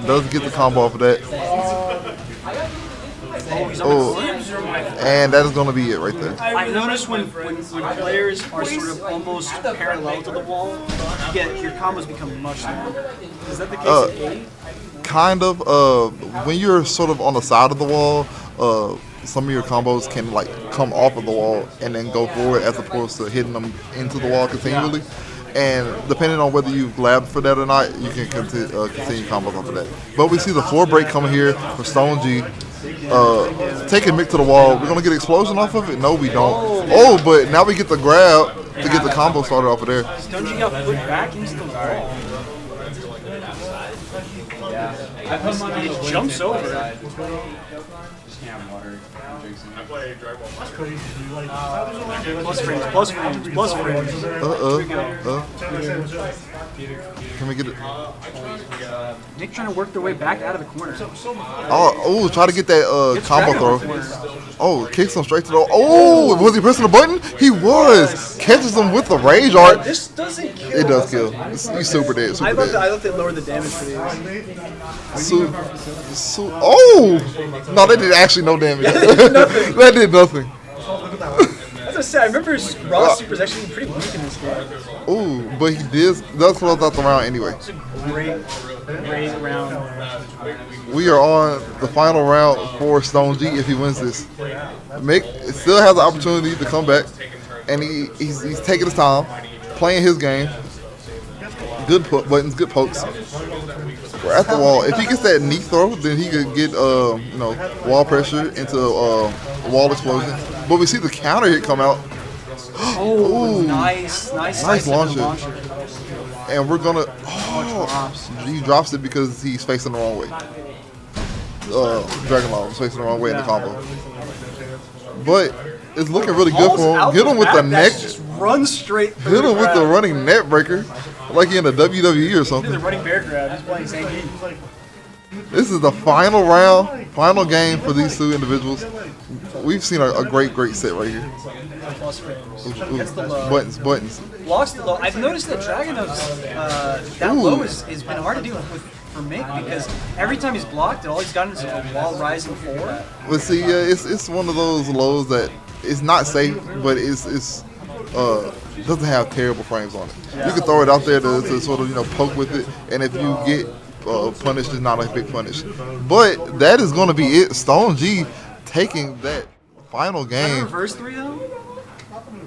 Doesn't get the combo off of that. And that is going to be it right there. I noticed when players are sort of almost parallel to the wall, your combos become much longer. Is that the case in 8? Kind of. When you're sort of on the side of the wall, some of your combos can come off of the wall and then go forward as opposed to hitting them into the wall continually. And depending on whether you've labbed for that or not, you can continue combos off of that. But we see the floor break coming here from Stone G. Taking Mick to the wall. We're going to get explosion off of it? No, we don't. Oh, but now we get the grab to get the combo started off of there. Stone G got put back into the wall. He jumps over. Plus frames. Can we get it? Nick trying to work their way back out of the corner. Oh, try to get that combo throw. Oh, kicks him straight to the. Oh, was he pressing the button? He was. Catches him with the rage art. This doesn't kill. It does kill. He's super dead. I thought they lowered the damage for these. Oh! No, that did actually no damage. That did nothing. As I said, I remember Raw Super's actually pretty weak in this game. Ooh, but he does close out the round anyway. It's a great round. We are on the final round for Stone G if he wins this. Mick still has the opportunity to come back, and he's taking his time, playing his game. Good buttons, good pokes. We're at the wall. If he gets that knee throw, then he could get wall pressure into a wall explosion. But we see the counter hit come out. Oh, nice launcher. And we're gonna. He drops it because he's facing the wrong way. Dragon Law was facing the wrong way in the combo. But it's looking really good for him. Get him with the neck. Just run straight. Hit him with the running net breaker, like he in the WWE or something. The running bear grab. He's playing same. This is the final round, final game for these two individuals. We've seen a great set right here. Buttons. Lost the low. I've noticed that Dragunov's that low has been hard to deal with for Mick because every time he's blocked, all he's gotten is a wall rising forward. But see, it's one of those lows that it's not safe, but it's doesn't have terrible frames on it. Yeah. You can throw it out there to sort of poke with it, and if you get punished, it's not a big punish. But that is going to be it. Stone G taking that final game. Reverse 3 though?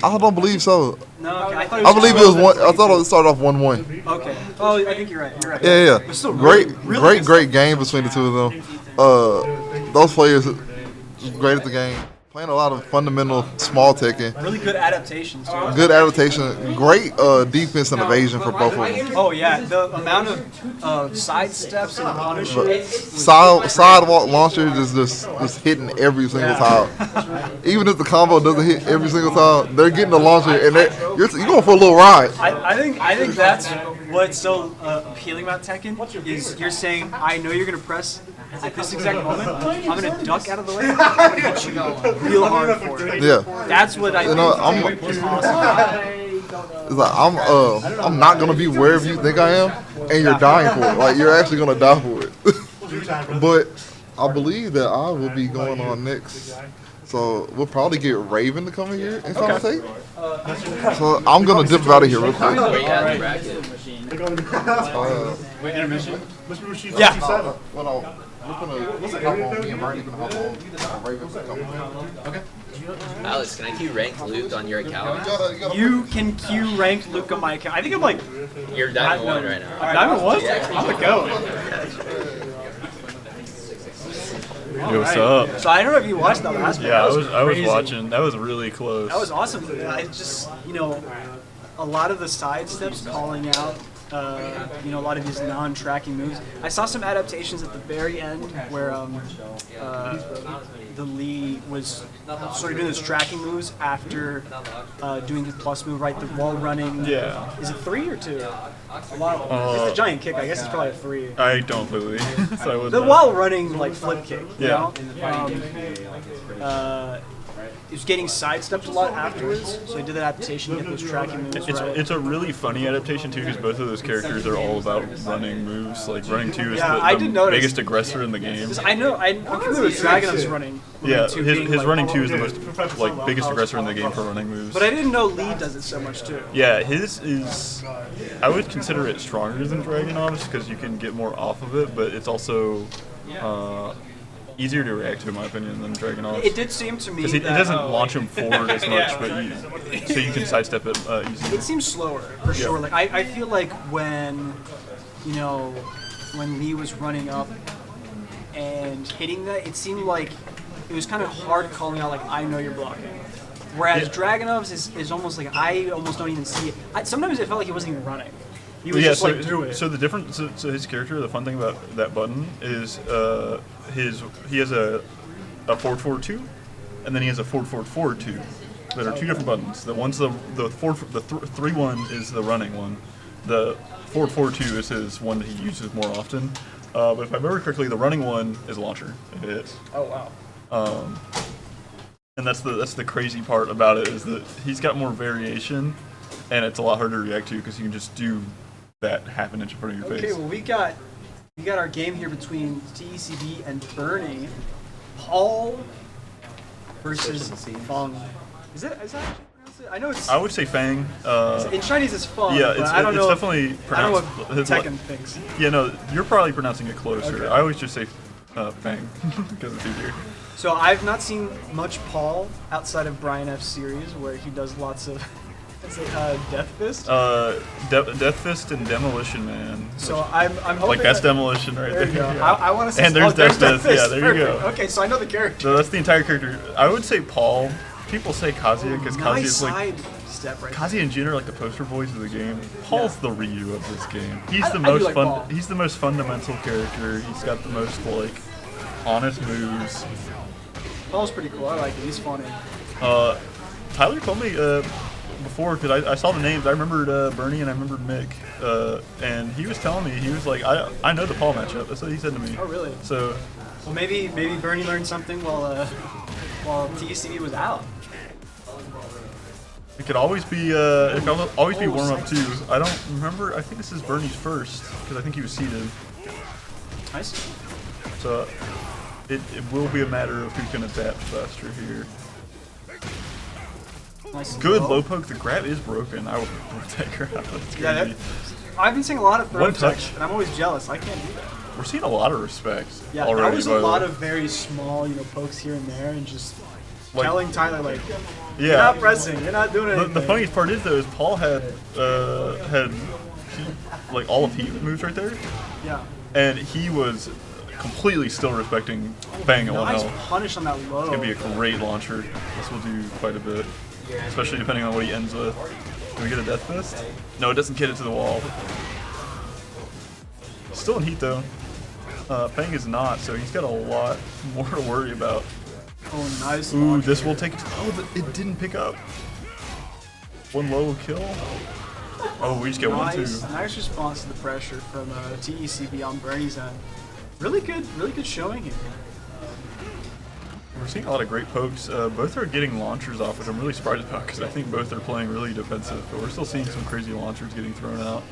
I don't believe so. No, okay. I believe it was one. I thought it started off 1-1. Okay. Oh, I think you're right. Yeah. But still Great game between the two of them. Those players great at the game. Playing a lot of fundamental small Tekken. Really good adaptations too. Good adaptation. Great defense and evasion for both of them. Oh yeah, the amount of side steps and punishes. Sidewalk launcher is just hitting every single time. Even if the combo doesn't hit every single time, they're getting the launcher and you're going for a little ride. I think that's what's so appealing about Tekken is you're saying I know you're gonna press at this exact moment. I'm gonna duck out of the way. I'm gonna hit you real hard for it. Yeah. That's what I think is awesome. It's like I'm not gonna be wherever you think I am, and you're dying for it. Like you're actually gonna die for it. But I believe that I will be going on next. So we'll probably get Raven to come in here and commentate. So I'm gonna dip out of here real quick. Wait, intermission? Yeah. We're gonna hop on. Me and Marty gonna hop on. Raven's coming. Okay. Alex, can I queue ranked Luke on your account? You can queue ranked Luke on my account. I think I'm like. You're Diamond 1 right now. Diamond 1? Yeah. I'm gonna go. Yo, what's up? So I don't know if you watched that last one. Yeah, I was watching. That was really close. That was awesome. I just, a lot of the side steps calling out, a lot of these non-tracking moves. I saw some adaptations at the very end where the Lee was sort of doing those tracking moves after doing his plus move, right? The wall running. Yeah. Is it 3 or 2? It's a giant kick. I guess it's probably a 3. I don't believe. So the wall running like flip kick. Yeah. He was getting sidestepped a lot afterwards, so he did that adaptation, get those tracking moves right. It's a really funny adaptation too, because both of those characters are all about running moves. Like running 2 is the biggest aggressor in the game. I'm familiar with Dragunov's running. Yeah, his running 2 is the most biggest aggressor in the game for running moves. But I didn't know Lee does it so much too. Yeah, his is. I would consider it stronger than Dragunov's because you can get more off of it, but it's also. easier to react to, in my opinion, than Dragunov. It did seem to me Because it that doesn't launch him forward as much, so you can sidestep it easier. it seems slower for sure. Like I feel like when when Lee was running up and hitting that, it seemed like it was kind of hard calling out like I know you're blocking. Whereas Dragunov's is almost like I almost don't even see it. Sometimes it felt like he wasn't even running. He was just like through it. So the difference, so his character, the fun thing about that button is he has a forward forward 2, and then he has a forward forward forward 2. That are two different buttons. The one's the 3-1 is the running one. The forward forward 2 is his one that he uses more often. But if I remember correctly, the running one is a launcher. It is. Oh wow. And that's the crazy part about it is that he's got more variation, and it's a lot harder to react to because you can just do that half an inch in front of your face. Okay, well we got our game here between TECB and Bernie. Paul versus Fung. Is that actually pronounced it? I know it's. I would say Fang. In Chinese it's Fung. Yeah, but I don't know. Definitely pronounced. I don't know what Tekken thinks. Yeah, no, you're probably pronouncing it closer. Okay. I always just say Fang because it's easier. So I've not seen much Paul outside of Brian F's series where he does lots of Death Fist. Death Fist and Demolition Man. So I'm hoping Like that's that, Demolition right there. There you go. Yeah. I want to see. And there's Death Fist. Yeah, there you Perfect. go. Okay, so I know the character. So that's the entire character. I would say Paul. People say Kazuya because Nice Kazuya's like side step right. Kazuya and Jin are like the poster boys of the game. Paul's the Ryu of this game. He's the I do most like fun. Paul. He's the most fundamental character. He's got the most like honest moves. Paul's pretty cool. I like it. He's funny. Tyler told me before because I saw the names. I remembered Bernie and I remembered Mick, and he was telling me he was like I know the Paul matchup. That's what he said to me. Oh really? So Well, maybe Bernie learned something while TCB was out. it could always be warm up too. I don't remember. I think this is Bernie's first because I think he was seeded. Nice. So it will be a matter of who can adapt faster here. Nice. Good low poke. The grab is broken. I would break that grab. That's Yeah, crazy. I've been seeing a lot of throw One tech, touch. and I'm always jealous. I can't do that. We're seeing a lot of respect Yeah, already. that was by a the lot way. of very small, pokes here and there, and just Like- telling Tyler like, Yeah. you're not pressing, you're not doing The, anything. the funniest part is though is Paul had heat, like all of heat moves right there, Yeah. and he was completely still respecting Fang at one Nice health. punish on that low. It's gonna be a great launcher. This will do quite a bit, especially depending on what he ends with. Can we get a Death Fist? No, it doesn't get it to the wall. Still in heat though. Fang is not, so he's got a lot more to worry about. Oh, nice. Ooh, launch this here. will take it. Oh, it didn't pick up. One low kill. Oh, we just get one Nice, too. nice response to the pressure from TECB on Bernie's end. Really good showing here. We're seeing a lot of great pokes. Both are getting launchers off, which I'm really surprised about because I think both are playing really defensive. But we're still seeing some crazy launchers getting thrown out.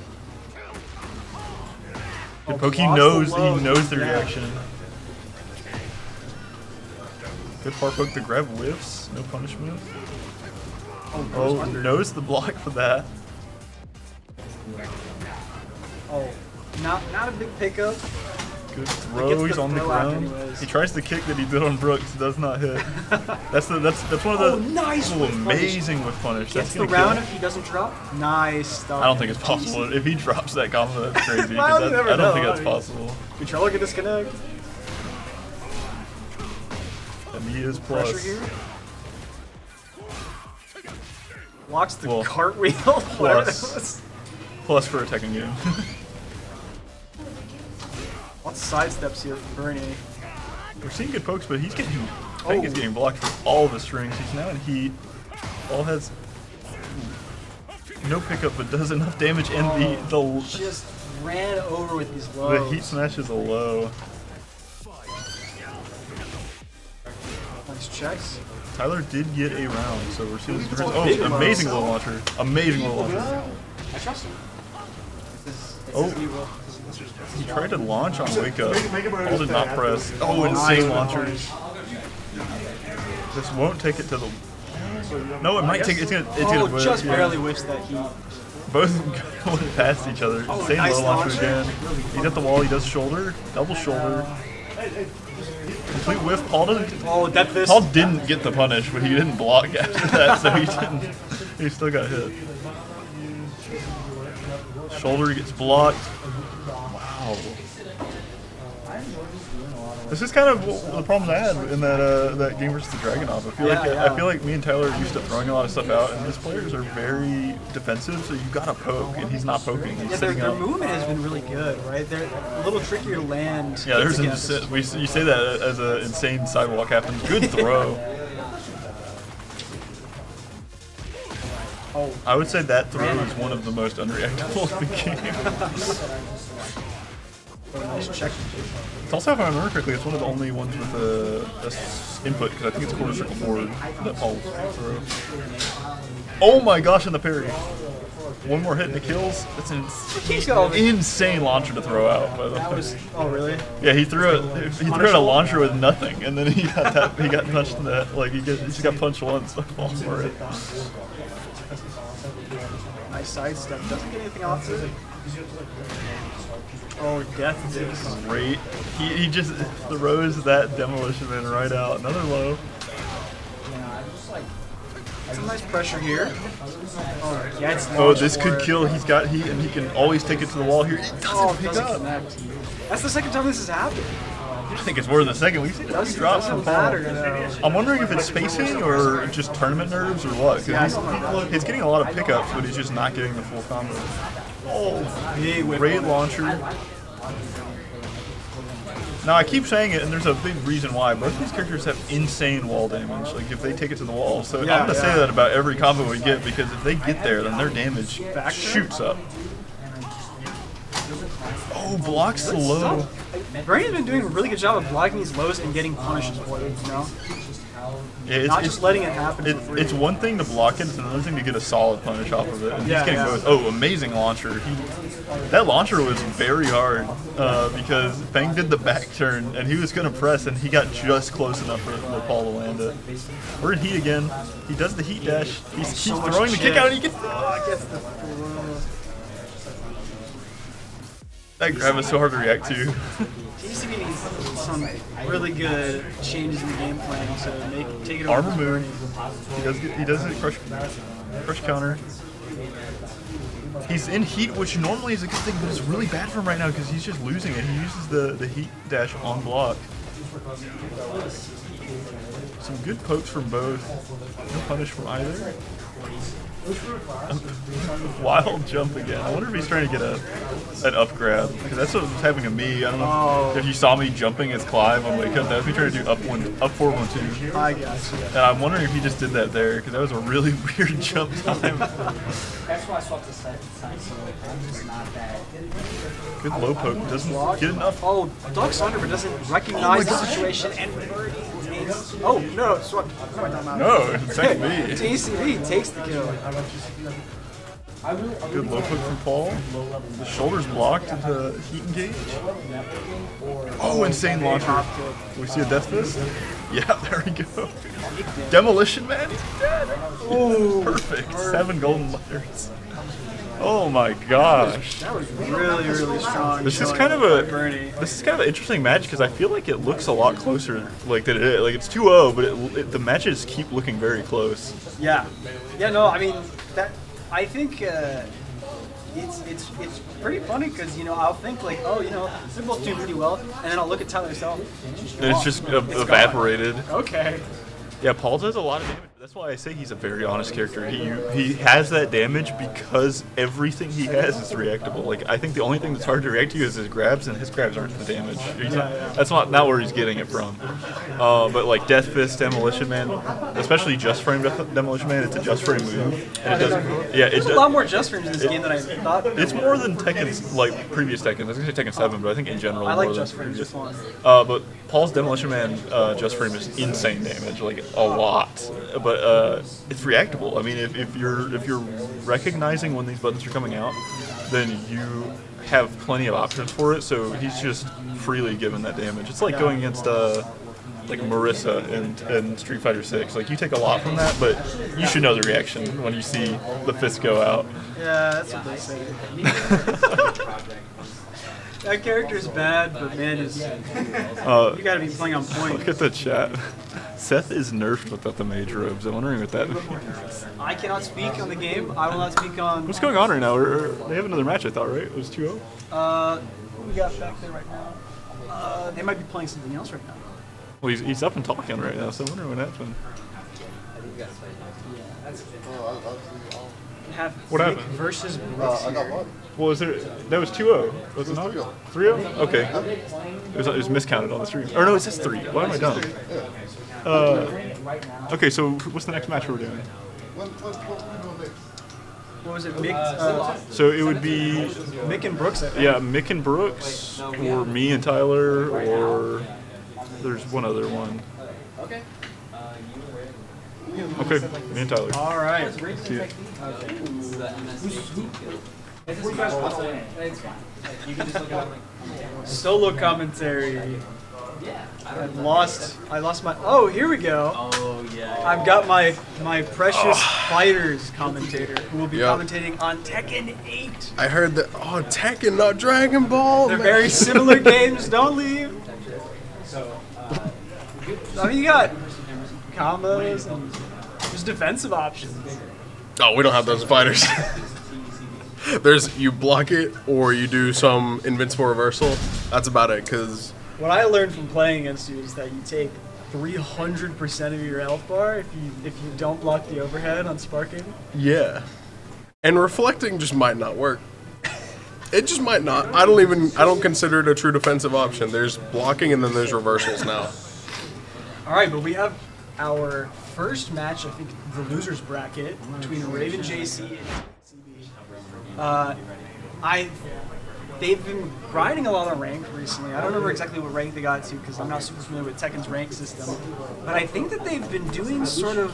Good poke. He blocks the low, knows the yeah. reaction. Good far poke. The grab whiffs. No punishment. Oh, knows the block for that. Oh, not a big pickup. Good Gets throw. the He's on the throw out ground. anyways. He tries the kick that he did on Brooks. Does not hit. That's one of the. Oh, nice Oh, with punish. amazing with punish. Gets That's the gonna kill. round if he doesn't drop. Nice stuff. I don't think it's possible. If he drops that combo, that's crazy. 'cause Well, you never I don't know. think that's I mean- possible. Controller can disconnect. And he is plus. Pressure here. Blocks the Well, cartwheel. Whatever that plus. was. Plus for a Tekken game. Lots of side steps here from Bernie. We're seeing good pokes, but he's getting. Fang is getting blocked for all the strings. He's now in heat. All has no pickup, but does enough damage. And the Just ran over with these lows. heat smash is a low. Nice checks. Tyler did get a round, so we're seeing. Big Oh, low. amazing low launcher! Amazing low launcher. I trust him. Oh, he tried to launch on wake up. Make it All did not press. Oh, insane launcher. This won't take it to the. No, it might take it. It's gonna. Oh, just barely whiffs that heat. Both of them went past each other. Insane nice low launcher launcher. again. He's at the wall. He does shoulder, double shoulder. Complete whiff. Paul doesn't. Oh, that fist. Paul didn't get the punish, but he didn't block after that, so he didn't. He still got hit. Shoulder gets blocked. Wow. This is kind of the problems I had in that game versus the Dragunov. I feel like me and Tyler are used to throwing a lot of stuff out, and his players are very defensive. So you gotta poke, and he's not poking. He's their sitting up. movement has been really good, right? They're a little trickier to land. Yeah, you say that as an insane sidewalk happens. Good throw. Oh. I would say that throw is one of the most unreactable of the game. Nice check. It's also, if I remember correctly, it's one of the only ones with a input, because I think it's quarter circle forward that Paul throw. Oh my gosh, and the parry. One more hit and it kills. It's an insane launcher to throw out, by the way. Oh, really? Yeah, he threw out a launcher with nothing, and then he got punched in the, like, he just got punched once by Paul for it. Nice sidestep. Doesn't get anything off it. Oh, death is great. He just throws that Demolition Man right out. Another low. Some nice pressure here. Oh, yeah, this could kill. He's got heat, and he can always take it to the wall here. He doesn't pick up. Connect. That's the second time this has happened. I think it's more than the second. We've seen a few drops from Paul. I'm wondering if it's spacing or just tournament nerves or what. Because he's getting a lot of pickups, but he's just not getting the full combo. Oh, great launcher. Now, I keep saying it, and there's a big reason why. Both these characters have insane wall damage, like if they take it to the wall. So I'm going to say that about every combo we get, because if they get there, then their damage shoots up. Oh, blocks the low. Brandon's been doing a really good job of blocking these lows and getting punishes for it, you know? Yeah, Not just letting it happen for free. It's one thing to block it, it's another thing to get a solid punish off of it. And he's getting both. Oh, amazing launcher. That launcher was very hard because Feng did the back turn, and he was going to press, and he got just close enough for Paul to land it. We're in heat again. He does the heat dash. He's throwing the kick out, and he gets the... That grab is so hard to react to. TCB needs some really good changes in the game plan to take it over. Armor move. He does it. Crush counter. He's in heat, which normally is a good thing, but it's really bad for him right now because he's just losing it. He uses the heat dash on block. Some good pokes from both. No punish from either. Wild jump again. I wonder if he's trying to get an up grab, because that's what was happening to me. I don't know if you saw me jumping as Clive on Wake Up. That was me trying to do up 4-1-2. I guess. And I'm wondering if he just did that there, because that was a really weird jump time. That's why I swapped the side, so I'm just not that. Good low poke. Doesn't get enough. Oh, ducks under, but doesn't recognize the situation and takes. Oh no, swap. No, it's actually me. TCB takes the kill. Good low poke from Paul. The shoulder's blocked into heat engage. Oh, insane launcher. We see a death fist? Yeah, there we go. Demolition Man, he's dead. Ooh, perfect. 7 golden letters. Oh my gosh. That was really, really strong. This is kind of an interesting match because I feel like it looks a lot closer like than it is. Like it's 2-0, but the matches keep looking very close. Yeah. Yeah. No, I mean that. I think it's pretty funny because I'll think like, oh, they're both doing pretty well, and then I'll look at Tyler myself. And it's just evaporated. Okay. Yeah, Paul does a lot of damage. That's why I say he's a very honest character. He has that damage because everything he has is reactable. Like I think the only thing that's hard to react to is his grabs, and his grabs aren't the damage. That's not where he's getting it from. But like Death Fist, Demolition Man, especially Just Frame Demolition Man, it's a Just Frame move. And it doesn't. Yeah, there's a lot more Just Frames in this game than I thought. It's more than Tekken's, like previous Tekken. I was gonna say Tekken 7, but I think in general. I like more Just Frames just one. But Paul's Demolition Man Just Frame is insane damage, like a lot. But it's reactable. I mean, if you're recognizing when these buttons are coming out, then you have plenty of options for it. So he's just freely given that damage. It's like going against like Marissa in Street Fighter 6. Like you take a lot from that, but you should know the reaction when you see the fist go out. Yeah, that's what they say. That character is bad, but man, is you gotta be playing on point. Look at the chat. Seth is nerfed without the mage robes. I'm wondering what that means. I cannot speak on the game. I will not speak on. What's going on right now? They have another match, I thought, right? It was 2-0? Who we got back there right now? They might be playing something else right now. Well, he's up and talking right now, so I'm wondering what happened. Have What Nick happened? versus Brooks. I got one. Well, was there? That was 2-0. Was it not? 3-0. 3-0? Okay. It was miscounted on the stream. Or no, it says 3. Why am I dumb? Okay, so what's the next match we're doing? What was it? Mick, So it would be, Mick and Brooks. I think. yeah, Mick and Brooks, or me and Tyler, or there's one other one. Okay. Okay, me and Tyler. All right. See ya. Solo commentary. I lost my. Oh, here we go. Oh yeah. I've got my precious fighters commentator who will be Yep. commentating on Tekken 8. I heard that. Oh, Tekken, not Dragon Ball. They're man. very similar games. Don't leave. I mean, you got combos and there's defensive options. Oh, we don't have those fighters. There's you block it or you do some invincible reversal. That's about it. Cause What I learned from playing against you is that you take 300% of your health bar if you don't block the overhead on sparking. yeah, and reflecting just might not work. It just might not. I don't consider it a true defensive option. There's blocking and then there's reversals now. All right, but we have our first match, I think, the losers bracket between Raven JC and CB. They've been grinding a lot on rank recently. I don't remember exactly what rank they got to because I'm not super familiar with Tekken's rank system. But I think that they've been doing sort of,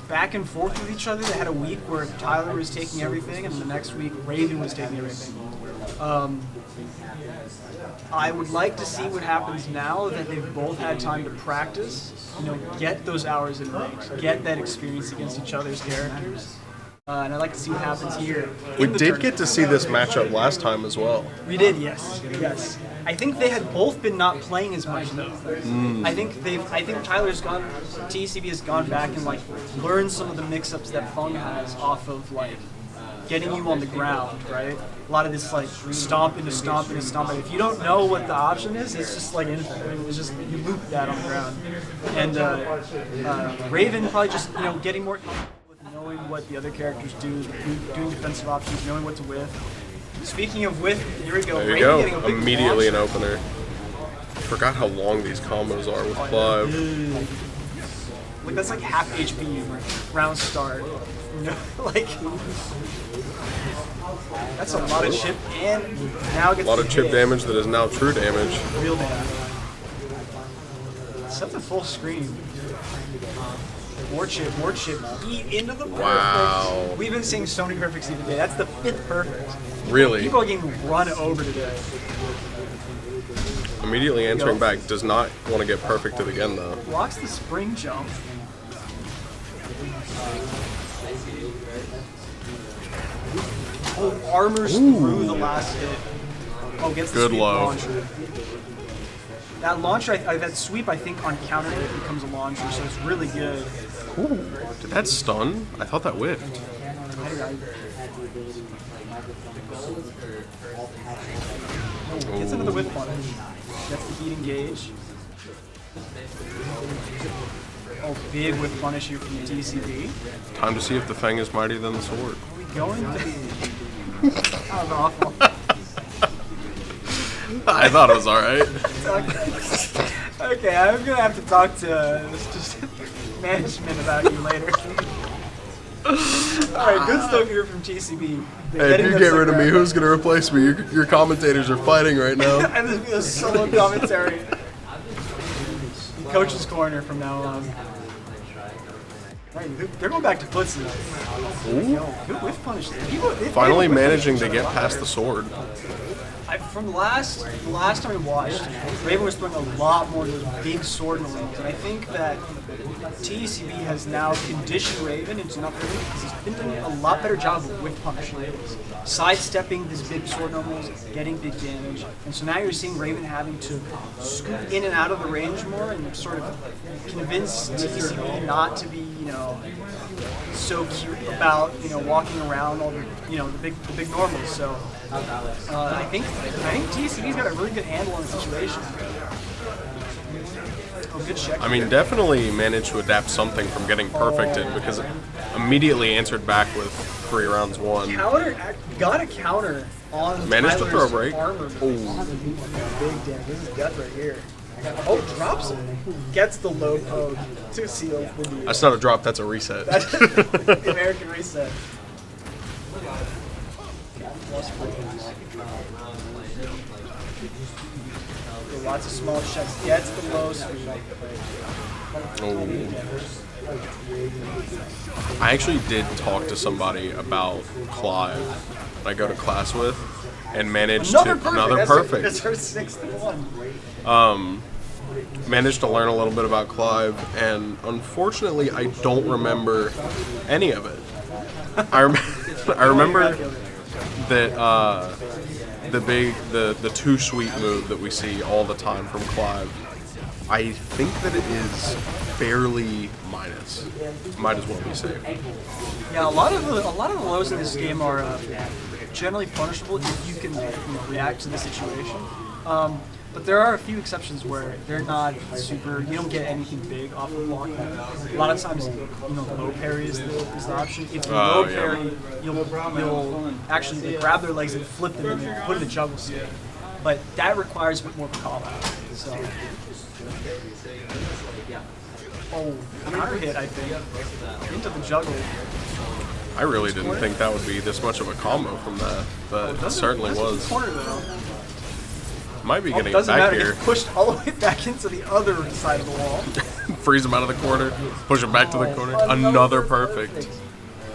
back and forth with each other. They had a week where Tyler was taking everything, and the next week Raven was taking everything. I would like to see what happens now that they've both had time to practice, get those hours in ranks, get that experience against each other's characters. And I'd like to see what happens here. We did get to see this matchup last time as well. We did, yes. I think they had both been not playing as much though. I think Tyler's gone, TCB has gone back and learned some of the mix-ups that Fung has off of getting you on the ground, right? A lot of this stomp into stomp into stomp. And if you don't know what the option is, it's just infinite. It's just you loop that on the ground. And Raven probably just getting more comfortable with knowing what the other characters do, doing defensive options, knowing what to whiff. Speaking of whiff, here we go. There you Raven go. getting a big Immediately an launch. opener. Forgot how long these combos are with Clive. That's like half HP round start. That's a lot of chip, and now gets A lot of the chip hit. damage that is now true damage. Real damage. Set the full screen. More chip, eat into the perfect. Wow. We've been seeing so many perfects today. That's the 5th perfect. Really? People are getting run over today. Immediately answering back. Does not want to get perfected again though. Blocks the spring jump. Oh, armors through the last hit. Oh, gets the Good sweep low. launcher. That launcher, that sweep, I think on counter hit becomes a launcher, so it's really good. Ooh. Did that stun? I thought that whiffed. Gets into the whip punish. Gets the beat engage. Oh, big whip punish here from TCB. Time to see if the Fang is mightier than the sword. Are we going to be... That was awful. I thought it was alright. Okay, I'm gonna have to talk to management about you later. Alright, good stuff here from TCB. Hey, if you get rid of me, who's going to replace me? Your commentators are fighting right now. And there's gonna be a solo commentary. Coach's corner from now on. Right, they're going back to footsie. Good whiff punish. Finally managing to get past the sword. From the last time we watched, Raven was throwing a lot more of those big sword nobles, and I think that TECB has now conditioned Raven into not really, because he's been doing a lot better job of whiff punishing, sidestepping these big sword nobles, getting big damage, and so now you're seeing Raven having to scoop in and out of the range more and sort of convince TECB not to be, you know, so cute about, you know, walking around all the, you know, the big normals. So I think TECB's got a really good handle on the situation. Oh, good check. I mean, definitely managed to adapt something from getting perfected because it immediately answered back with 3 rounds won. Got a counter on Managed to throw a Tyler's break. armor. Big damage. This is gut right here. Oh, drops it. Gets the low poke to seal the deal. That's not a drop, that's a reset. The American reset. Lots of small checks. Gets the low sweep. I actually did talk to somebody about Clive that I go to class with and managed Another another perfect. That's her 6th one. Managed to learn a little bit about Clive, and unfortunately, I don't remember any of it. I remember that the too sweet move that we see all the time from Clive. I think that it is barely minus. Might as well be safe. Yeah, a lot of the lows in this game are generally punishable if you can react to the situation. But there are a few exceptions where they're not super. You don't get anything big off of blocking. A lot of times, low parry is the option. If you low parry, you'll actually grab their legs and flip them and put in the juggle stick. But that requires a bit more of a call out. So. Oh, counter hit, I think. Into the juggle. I really didn't think that would be this much of a combo from that, but it certainly was. Corner, though. Might be getting it doesn't back matter. here. Gets pushed all the way back into the other side of the wall. Freeze him out of the corner, push him back to the corner. Another perfect.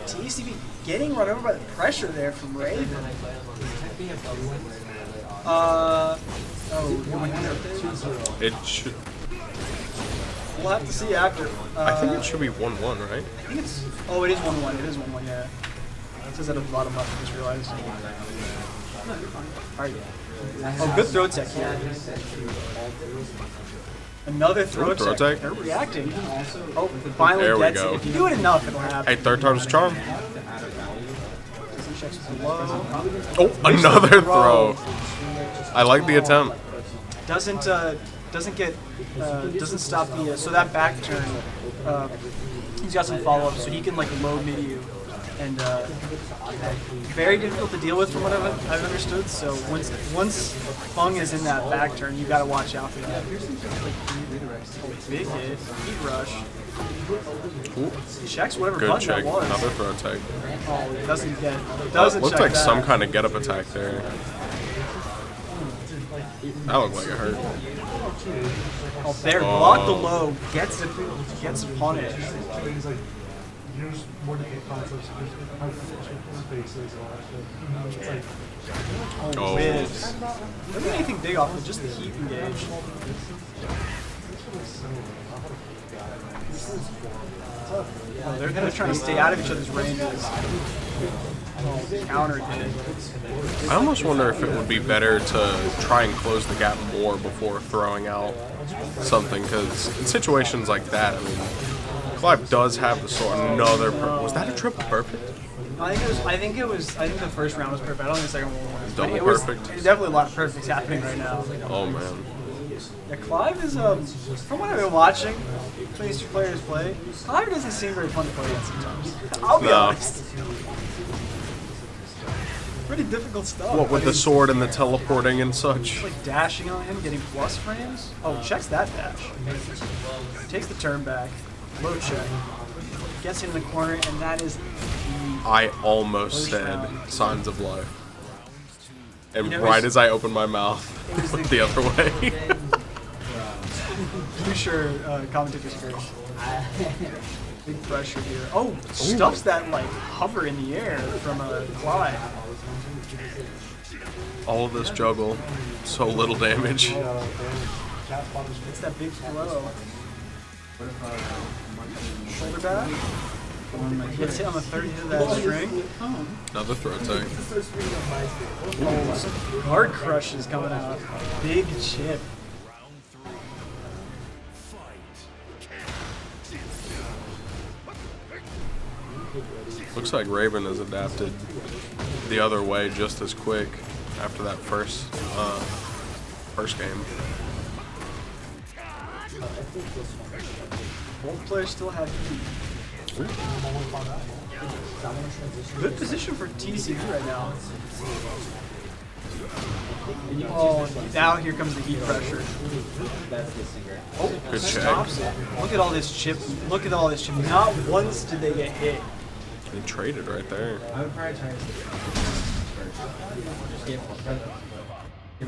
TECB getting run over by the pressure there from Raven. It should. We'll have to see after. I think it should be 1-1, right? I think it's. Oh, it is 1-1. It is 1-1. Yeah. It says that at the bottom left. I just realized. All right. Oh, good throw tech here. Another throw tech. They're reacting. Oh, finally there gets we go. it. If you do it enough, it'll happen. Hey, third time's a charm. Checks below. Oh, another throw. I like the attempt. Doesn't stop the so that back turn. He's got some follow up, so he can like low mid you, and very difficult to deal with from what I've understood. So once Fung is in that back turn, you got to watch out for that. Big hit, heat rush. Ooh. Checks whatever Good button check. that was. Another throw tag. Oh, it doesn't get. Doesn't Looked check like that. some kind of get-up attack there. That looked like it hurt. Oh, there, block the low, gets it punished. Use more different concepts, spaces, all that shit. Oh, whiz. Doesn't get anything big off it, just the heat engage. Oh, they're trying to stay out of each other's ranges. Oh, counter hit. I almost wonder if it would be better to try and close the gap more before throwing out something, because in situations like that, I mean, Clive does have the sword. Another was that a triple perfect? I think the first round was perfect. I don't think the second one was. Double It was perfect. definitely a lot of perfects happening right now. Oh man. Yeah, Clive is from what I've been watching, these two players play, Clive doesn't seem very fun to play against sometimes. I'll be honest. Pretty difficult stuff. What with the sword and the teleporting and such? Like dashing on him, getting plus frames. Oh, checks that dash. Takes the turn back. Low check. Gets him in the corner, and that is. I almost said signs of life. And right as I opened my mouth, it went the other way. You sure commentators first. Big pressure here. Oh, stuffs that like hover in the air from Clive. All of this juggle, so little damage. It's that big throw. Shoulder back. Gets hit on the third hit of that string. Another throw tag. Guard crush is coming out. Big chip. Looks like Raven has adapted the other way just as quick after that first game. Both players still have heat. Good position for TCB right now. Oh, now here comes the heat pressure. Oh, Good check. stops it. Look at all this chip. Look at all this chip. Not once did they get hit. He traded right there. I would prioritize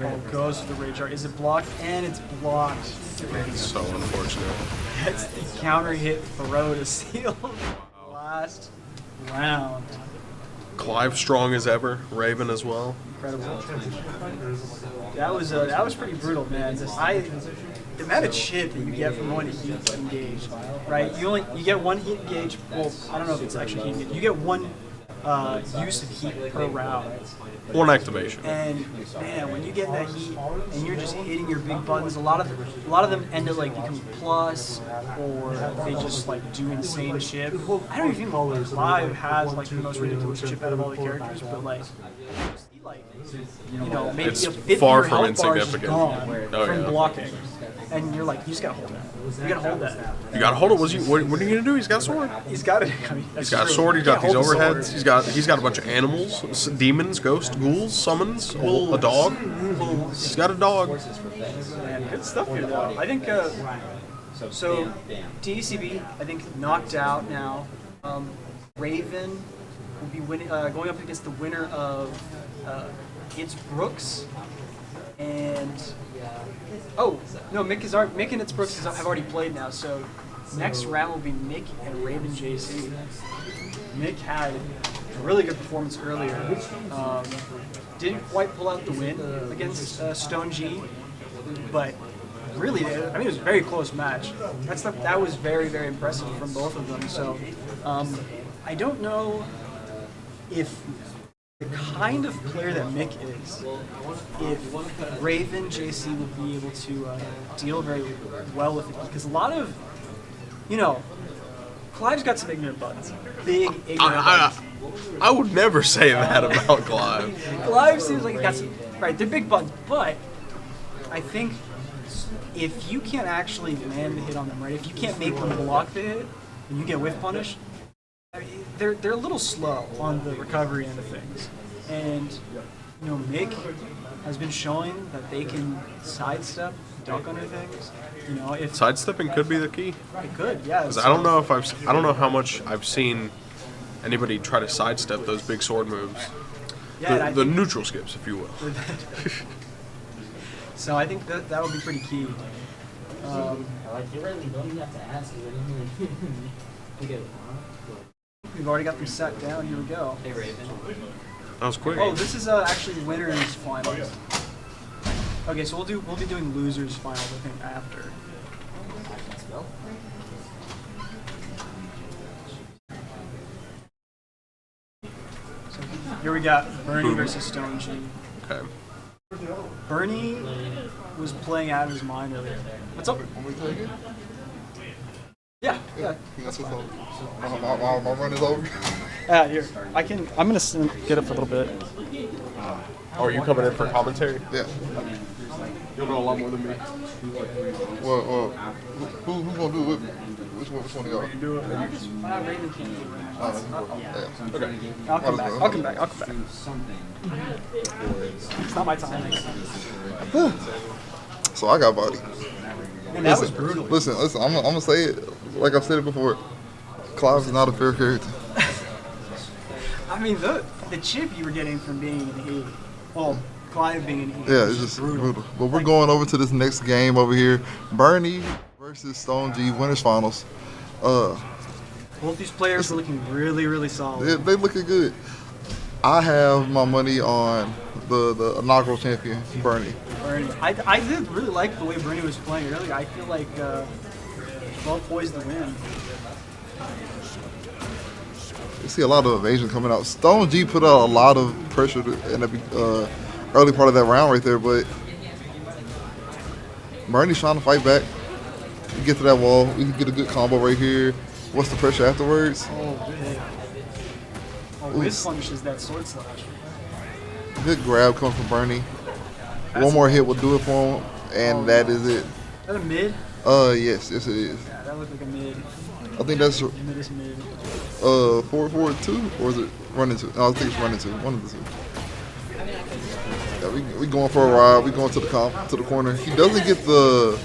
Oh, goes to the rage art. Is it blocked? And it's blocked. So unfortunate. That's the counter hit throw to seal the last round. Clive strong as ever. Raven as well. Incredible. That was pretty brutal, man. The amount of chip that you get from one heat engage, right? You get one heat engage. Well, I don't know if it's actually heat engage. You get one use of heat per round. One activation. And man, when you get that heat and you're just hitting your big buttons, a lot of them end up like becoming plus, or they just like do insane chip. I don't even think Clive has like the most ridiculous chip out of all the characters, but like maybe It's a fifth far of your from health bar is insignificant. gone Oh, from yeah. blocking, and you're like, you just gotta hold that. You gotta hold that. You gotta hold it. What are you gonna do? He's got a sword. He's got it. I mean, He's got a sword. He's got these overheads. He's got a bunch of animals, demons, ghosts, ghouls, summons, a dog. He's got a dog. Man, good stuff here though. I think so. TCB, I think knocked out now. Raven will be winning, going up against the winner of It's Brooks and Mick and It's Brooks have already played now. So next round will be Mick and Raven JC. Mick had a really good performance earlier. Didn't quite pull out the win against Stone G, but really, I mean, it was a very close match. That was very, very impressive from both of them. So I don't know if the kind of player that Mick is, if Raven JC will be able to deal very well with it, because a lot of, Clive's got some ignorant buttons. Big ignorant buttons. I would never say that about Clive. Clive seems like he got some, right, they're big buttons, but I think if you can't actually land the hit on them, right, if you can't make them block the hit, and you get whiff punish, I mean, they're a little slow on the recovery end of things. And, Mick has been showing that they can sidestep, duck under things. If Sidestepping could be the key. it could, yeah. 'Cause I don't know how much I've seen anybody try to sidestep those big sword moves. Yeah, and I The think- neutral skips, if you will. So I think that would be pretty key. you really don't even have to ask. You get We've already got them set down. Here we go. Hey Raven. That was quick. Oh, this is actually winners finals. Okay, so we'll be doing losers finals, I think, after. So here we got Bernie versus Stone G. Okay. Bernie was playing out of his mind earlier. What's up? Yeah. You got some my run is over. Here. I'm gonna get up a little bit. Oh, are you coming in for commentary? Yeah. You'll know a lot more than me. Well, who's gonna do it with me? Which one of y'all? Raven can. Yeah. Okay. I'll come back. It's not my time. So I got body. And that was brutal. Listen. I'm gonna say it like I've said it before. Clive is not a fair character. I mean, the chip you were getting from being an E. Well, Clive being an E. Yeah, was it's just brutal. But we're going over to this next game over here. Bernie versus Stone G winners finals. Both these players were looking really, really solid. They looking good. I have my money on the inaugural champion, Bernie. Bernie. I did really like the way Bernie was playing earlier. I feel like well poised to win. You see a lot of evasion coming out. Stone G put out a lot of pressure in the early part of that round right there, but Bernie's trying to fight back. We get to that wall. We can get a good combo right here. What's the pressure afterwards? Oh, good. Oh, Wiz punishes that sword slash. Good grab coming from Bernie. One more hit will do it for him, and that is it. Is that a mid? Yes, it is. Yeah, that looked like a mid. I think that's Mid is mid. forward 2, or is it running 2? No, I think it's running 2. One of the two. Yeah, we going for a ride. We going to the corner. He doesn't get the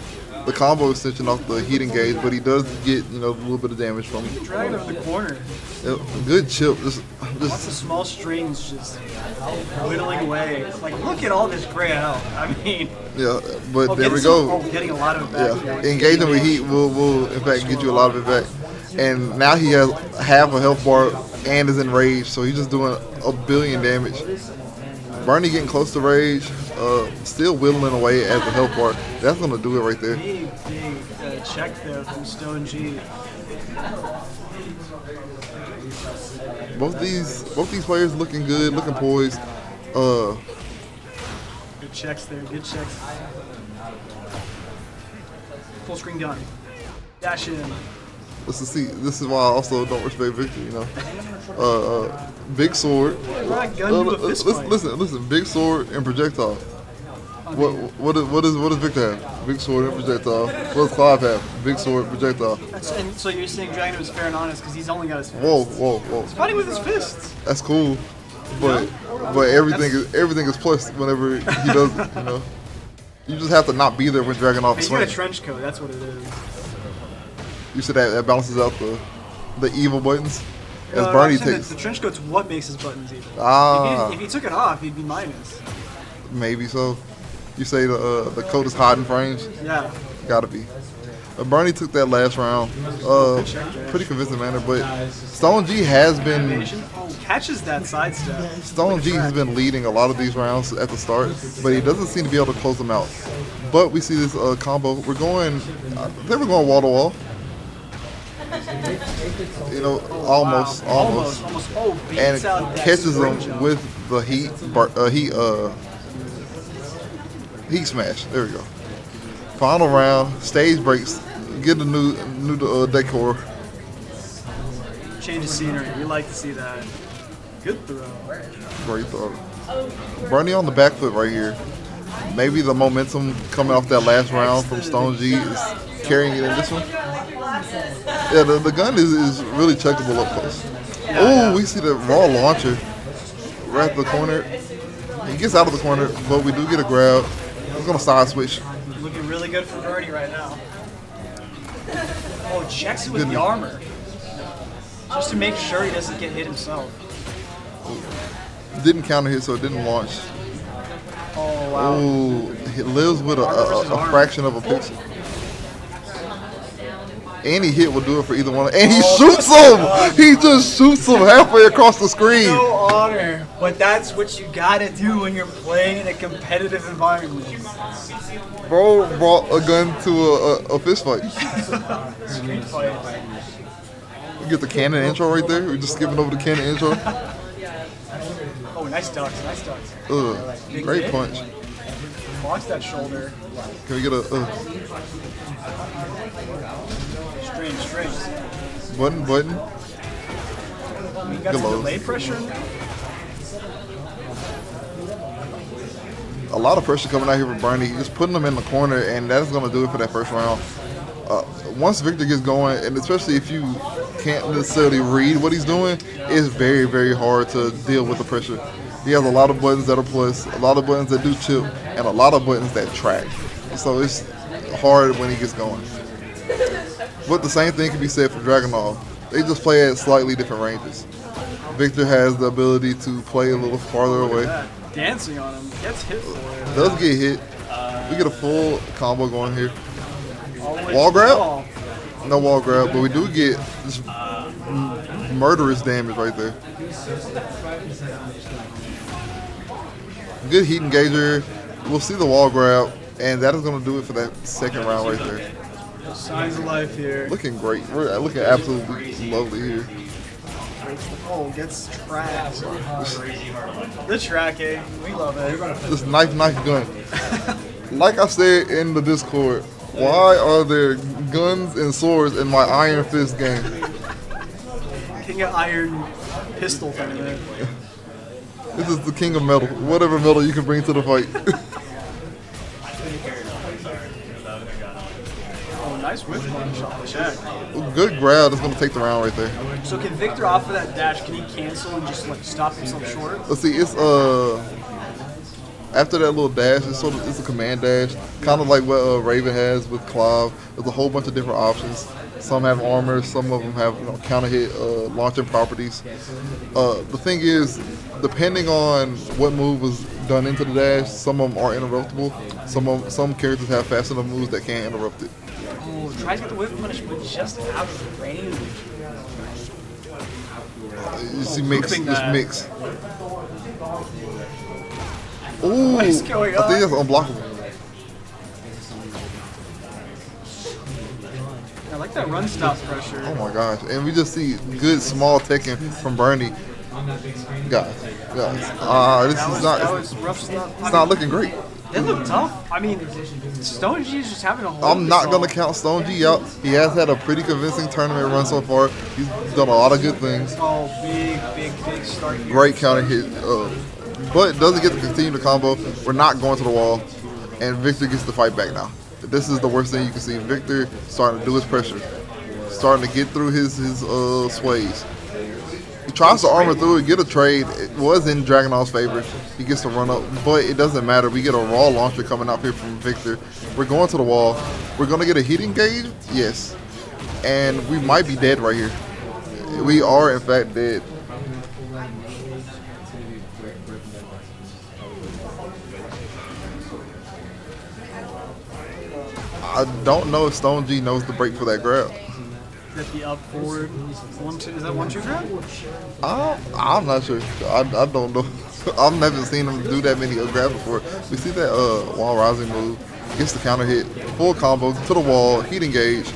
combo extension off the heat engage, but he does get a little bit of damage from it. Dragging over the corner. Yeah, good chip. Lots of small strings just whittling away. Like, look at all this gray out. I mean. Yeah, but there we go. Getting a lot of it back. Yeah, engaging with heat will in fact get you a lot of it back. And now he has half a health bar and is in rage, so he's just doing a billion damage. Bernie getting close to rage, still whittling away at the health bar. That's gonna do it right there. Big check there from Stone G. Both these players looking good, looking poised. Good checks there. Good checks. Full screen gun. Dash in. This is why I also don't respect Victor. Big sword. Listen. Big sword and projectile. What does Victor have? Big sword and projectile. What does Clive have? Big sword, projectile. And so you're saying Dragon was fair and honest because he's only got his fists. Whoa. He's fighting with his fists. That's cool, but everything is plus whenever he does it. You just have to not be there when Dragunov He's got a swings. trench coat. That's what it is. You said that balances out the evil buttons. As No, Bernie I'm saying takes. the trench coat's what makes his buttons evil. Ah. If he took it off, he'd be minus. Maybe so. You say the coat is hiding frames? Yeah. Gotta be. Bernie took that last round. Pretty convincing manner, but Stone G has been Catches that sidestep. Stone G has been leading a lot of these rounds at the start, but he doesn't seem to be able to close them out. But we see this combo. We're going. I think we're going wall to wall. Almost. Oh, And beats out that catches spring him jump. with the heat smash. There we go. Final round, stage breaks, get a new decor. Change of scenery. We like to see that. Good throw. Great throw. Bernie on the back foot right here. Maybe the momentum coming off that last round from Stone G is carrying it in this one. Yeah, the gun is really checkable up close. Oh, we see the raw launcher right at the corner. He gets out of the corner, but we do get a grab. He's gonna side switch. Looking really good for Bernie right now. Oh, checks it with the armor. Just to make sure he doesn't get hit himself. Didn't counter hit, so it didn't launch. Oh, wow. Oh, he lives with a fraction of a pixel. Any hit will do it for either one. And he shoots him! He just shoots him halfway across the screen. No honor, but that's what you gotta do when you're playing in a competitive environment. Bro brought a gun to a fist fight. Street fight. We get the cannon intro right there. We're just skipping over the cannon intro. Oh, nice ducks, nice ducks. Great hit. punch. Blocks that shoulder. Can we get a Strings. button? We got Good some lows. delay pressure in there. A lot of pressure coming out here for Bernie. Just putting him in the corner, and that's going to do it for that first round. Once Victor gets going, and especially if you can't necessarily read what he's doing, it's very, very hard to deal with the pressure. He has a lot of buttons that are plus, a lot of buttons that do chip, and a lot of buttons that track. So it's hard when he gets going. But the same thing can be said for Dragunov. They just play at slightly different ranges. Victor has the ability to play a little farther away. Yeah, dancing on him. Gets hit for it. Does get hit. We get a full combo going here. All the way Wall to the grab? wall. No wall grab, but we do get this murderous damage right there. Good heat engager. We'll see the wall grab, and that is going to do it for that second round right there. Signs of life here. Looking great. We're looking absolutely lovely here. Oh, gets tracked. The tracking. We love it. This knife gun. Like I said in the Discord, why are there guns and swords in my Iron Fist game? King of Iron pistol tournament. This is the king of metal. Whatever metal you can bring to the fight. Oh, nice whip punch off the check. Good grab. That's going to take the round right there. So can Victor off of that dash, can he cancel and just like stop himself short? Let's see. It's after that little dash, it's a command dash, kind of like what Raven has with Clive. There's a whole bunch of different options. Some have armor, some of them have counter hit launching properties. The thing is, depending on what move was done into the dash, some of them are interruptible. Some characters have fast enough moves that can't interrupt it. Oh, tries to get the whip punish, but just out of range. You see, mix, Flipping just that. mix. Ooh, What is going I think on? that's unblockable. I like that run stop pressure. Oh my gosh! And we just see good small Tekken from Bernie. Guys, this is That not. was rough stuff. It's not looking great. They look tough. I mean, Stone G is just having a whole. I'm not gonna count Stone G out. He has had a pretty convincing tournament run so far. He's done a lot of good things. Oh, big start here. Great counter hit, but doesn't get to continue the combo. We're not going to the wall, and Victor gets to fight back now. This is the worst thing you can see. Victor starting to do his pressure, starting to get through his sways. He tries to armor through it, get a trade. It was in Dragunov's favor. He gets to run up, but it doesn't matter. We get a raw launcher coming out here from Victor. We're going to the wall. We're going to get a heat engage, yes, and we might be dead right here. We are, in fact, dead. I don't know if Stone G knows the break for that grab. Get the up forward. 1-2. Is that 1-2 grab? I'm not sure. I don't know. I've never seen him do that many grabs before. We see that wall rising move. Gets the counter hit. Full combo to the wall. Heat engage.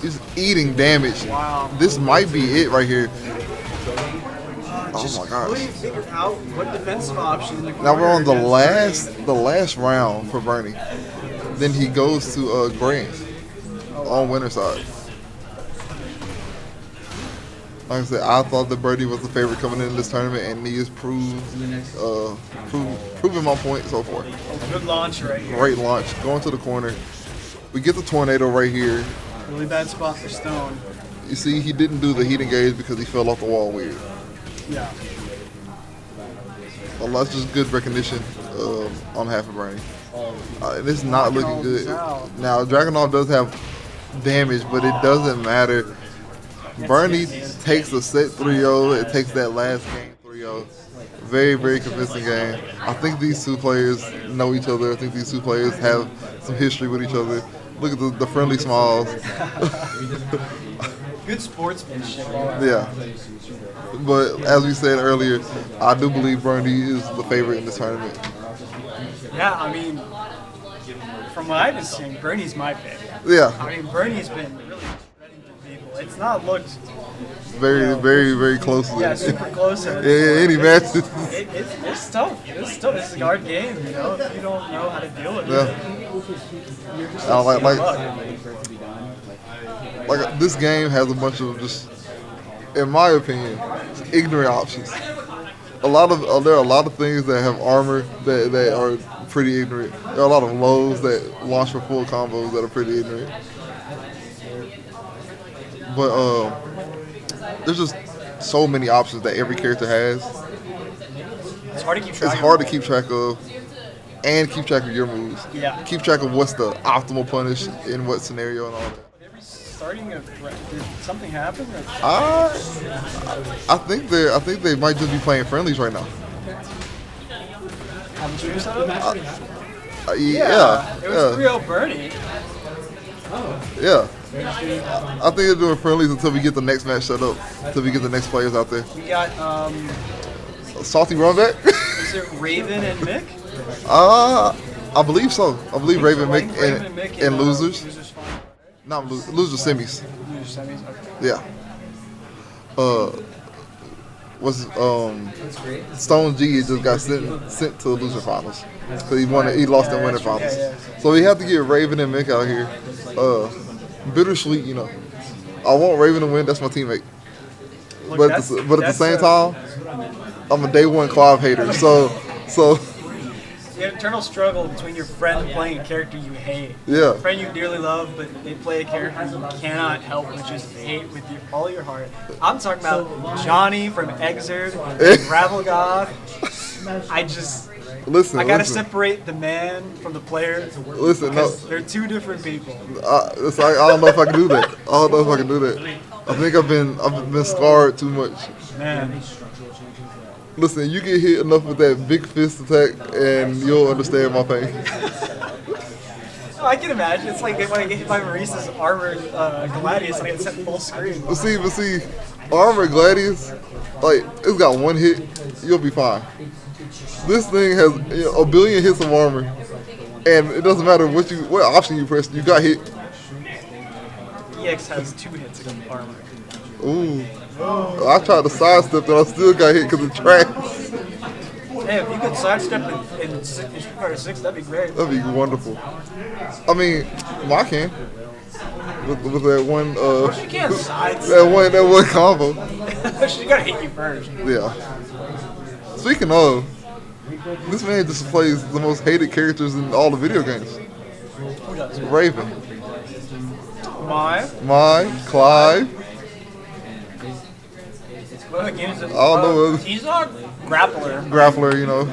He's eating damage. Wow. This might be it right here. Just Oh my gosh. couldn't figure out what defensive option. In the Now we're on the against last round for Bernie. Then he goes to Grant on winner side. Like I said, I thought that Bernie was the favorite coming into this tournament, and he has proven my point so far. Good launch right here. Great launch, going to the corner. We get the tornado right here. Really bad spot for Stone. You see, he didn't do the heat engage because he fell off the wall weird. Yeah. Well, that's just good recognition on behalf of Bernie. This is not looking good. Now, Dragunov does have damage, but it doesn't matter. Bernie takes a set 3-0. It takes that last game 3-0. Very, very convincing game. I think these two players know each other. I think these two players have some history with each other. Look at the friendly smiles. Good sportsmanship. Yeah. But as we said earlier, I do believe Bernie is the favorite in this tournament. Yeah, I mean, from what I've been seeing, Bernie's my pick. Yeah. I mean, Bernie's been really spreading through people. It's not looked Very, very, very closely. super close. Any match. It's tough. It's tough. It's a hard game, you know. If you don't know how to deal with it, you're just Like this game has a bunch of just, in my opinion, ignorant options. There are a lot of things that have armor that are pretty ignorant. There are a lot of lows that launch for full combos that are pretty ignorant. But there's just so many options that every character has. it's hard to keep track. It's hard to keep track of, and keep track of your moves. Yeah. Keep track of what's the optimal punish in what scenario and all that. Did something happen? I think they might just be playing friendlies right now. On the stream setup? Yeah. It was 3-0 Bernie. Yeah. I think they're doing friendlies until we get the next match set up, until we get the next players out there. We got Salty run back? is it Raven and Mick? I believe so. I believe Raven, Mick, Raven and Mick and losers. Losers fine. Not losers semis. Losers semis. Okay. Yeah. Stone G just got sent to the loser finals because he lost in winter finals. So we have to get Raven and Mick out here. Bittersweet, you know. I want Raven to win. That's my teammate. Look, But at the same time, I'm a day one Clive hater. So the internal struggle between your friend playing a character you hate, yeah. a friend you dearly love, but they play a character you cannot help but just hate with all your heart. I'm talking about Johnny from Exerd, Gravel God. I gotta separate the man from the player. Listen, no. They're two different people. It's like, I don't know if I can do that. I think I've been scarred too much. Man. Listen, you get hit enough with that big fist attack, and you'll understand my pain. I can imagine. It's like if I get hit by Maurice's armored Gladius and I get set full screen. But see, Armored Gladius, like, it's got one hit, you'll be fine. This thing has a billion hits of armor, and it doesn't matter what option you press, you got hit. EX has 2 hits of armor. Ooh. I tried to sidestep and I still got hit because of trash. Hey, if you could sidestep in Street Fighter 6, that'd be great. That'd be wonderful. I mean, I can. With that one, You can't sidestep. that one combo. She gotta hit you first. Yeah. Speaking of, this man just plays the most hated characters in all the video games. Who does? Raven. My Clive. What other games? I don't know. He's a grappler. Grappler, you know.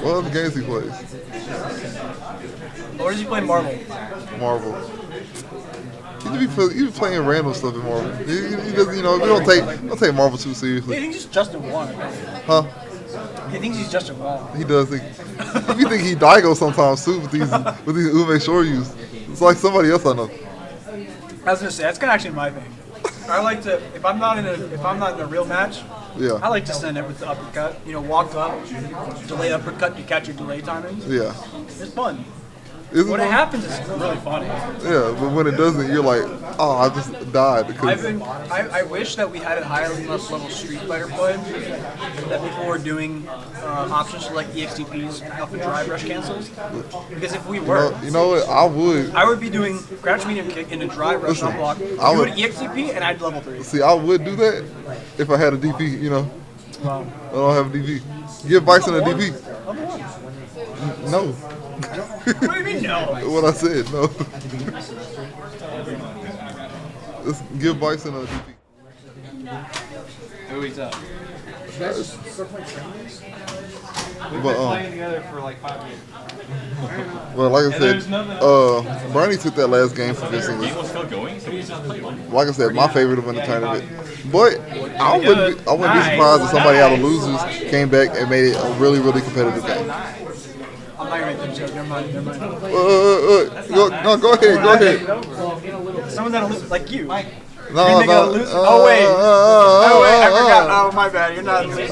What other games he plays? Or does he play Marvel? Marvel. He be playing random stuff in Marvel. He doesn't, you know, we don't take Marvel too seriously. He thinks he's Justin Wong. Huh? He thinks he's Justin Wong. He does think. You think he Daigo sometimes too with these Ume Shoryus. It's like somebody else I know. I was gonna say that's kind of actually my thing. I like to if I'm not in a real match. Yeah. I like to send it with the uppercut. You know, walk up, delay uppercut to catch your delay timings. Yeah. It's fun. When it happens, it's really funny. Yeah, but when it doesn't, you're like, oh, I just died. Because I wish that we had a higher level Street Fighter play. That people were doing options for like EXTPs off the drive rush cancels. Because if we were, you know what, I would be doing crouch medium kick into drive rush on block. I do would an EXTP and I'd level 3. See, I would do that if I had a DP. You know, Wow. I don't have a DP. Give Bison a DP. No. What do you mean no? What I said, no. Let's give Bison a DP. Who is up? But playing together for like 5 years. well, like I said, Bernie took that last game for this. Like I said, my favorite to win the tournament. But I wouldn't be surprised if somebody out of losers came back and made it a really, really competitive game. I'm not gonna make that joke. Never mind. Go ahead. Someone that'll lose, like you. No. Oh wait, I forgot. Oh my bad. You're not losing.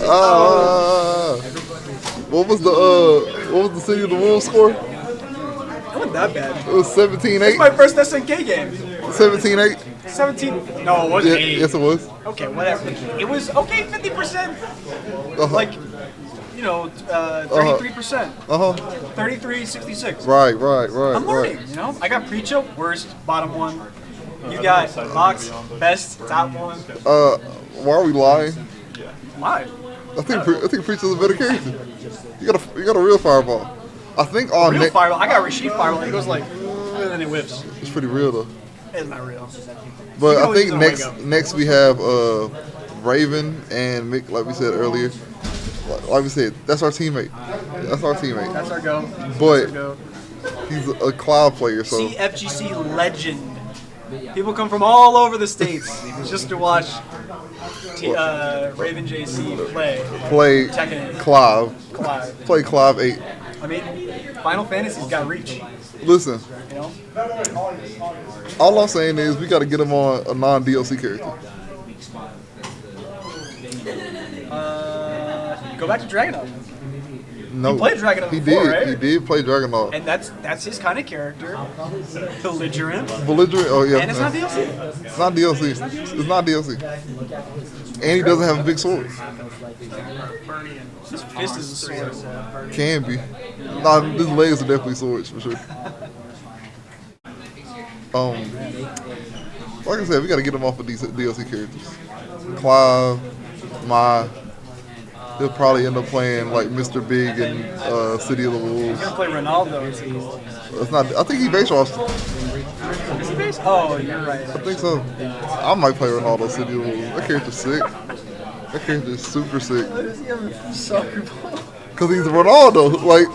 What was the City of the Wolves score? It wasn't that bad. It was 17-8. It's my first SNK game. 17-8. 17. No, it wasn't 8. Yes, it was. Okay, whatever. It was okay. 50%. Like, you know, 33%. 33-66. Right. I'm learning. You know, I got Preacher, worst, bottom one. You got Box, best, top one. Why are we lying? Why? I think Preacher's a better character. You got a real fireball. I think on Real fireball. I got Rashid fireball. It goes like, and then it whips. It's pretty real though. It's not real. But I think next we have Raven and Mick, like we said earlier. Like we said, that's our teammate. That's our go. But he's a cloud player, so. FGC legend. People come from all over the states just to watch Raven JC play Tekken. Clive. Clive. Play Clive 8. I mean, Final Fantasy's got reach. Listen, You know? all I'm saying is we got to get him on a non-DLC character. Go back to Dragunov. No, He played Dragunov He before, did. right? He did play Dragunov. And that's his kind of character. Belligerent. Belligerent. Oh yeah. And it's not DLC. It's not DLC. It's not DLC. And he doesn't have a big sword. His fist is a sword. Can be. Nah, his legs are definitely swords for sure. Like I said, we got to get him off of these DLC characters. Clive, he'll probably end up playing like Mr. Big and City of the Wolves. He's gonna play Ronaldo. It's not. I think he base roster. Is he base? Oh, you're right. I think so. I might play Ronaldo City of the Wolves. That character's sick. That character is super sick. Why does he have a soccer ball? Cause he's Ronaldo. Like,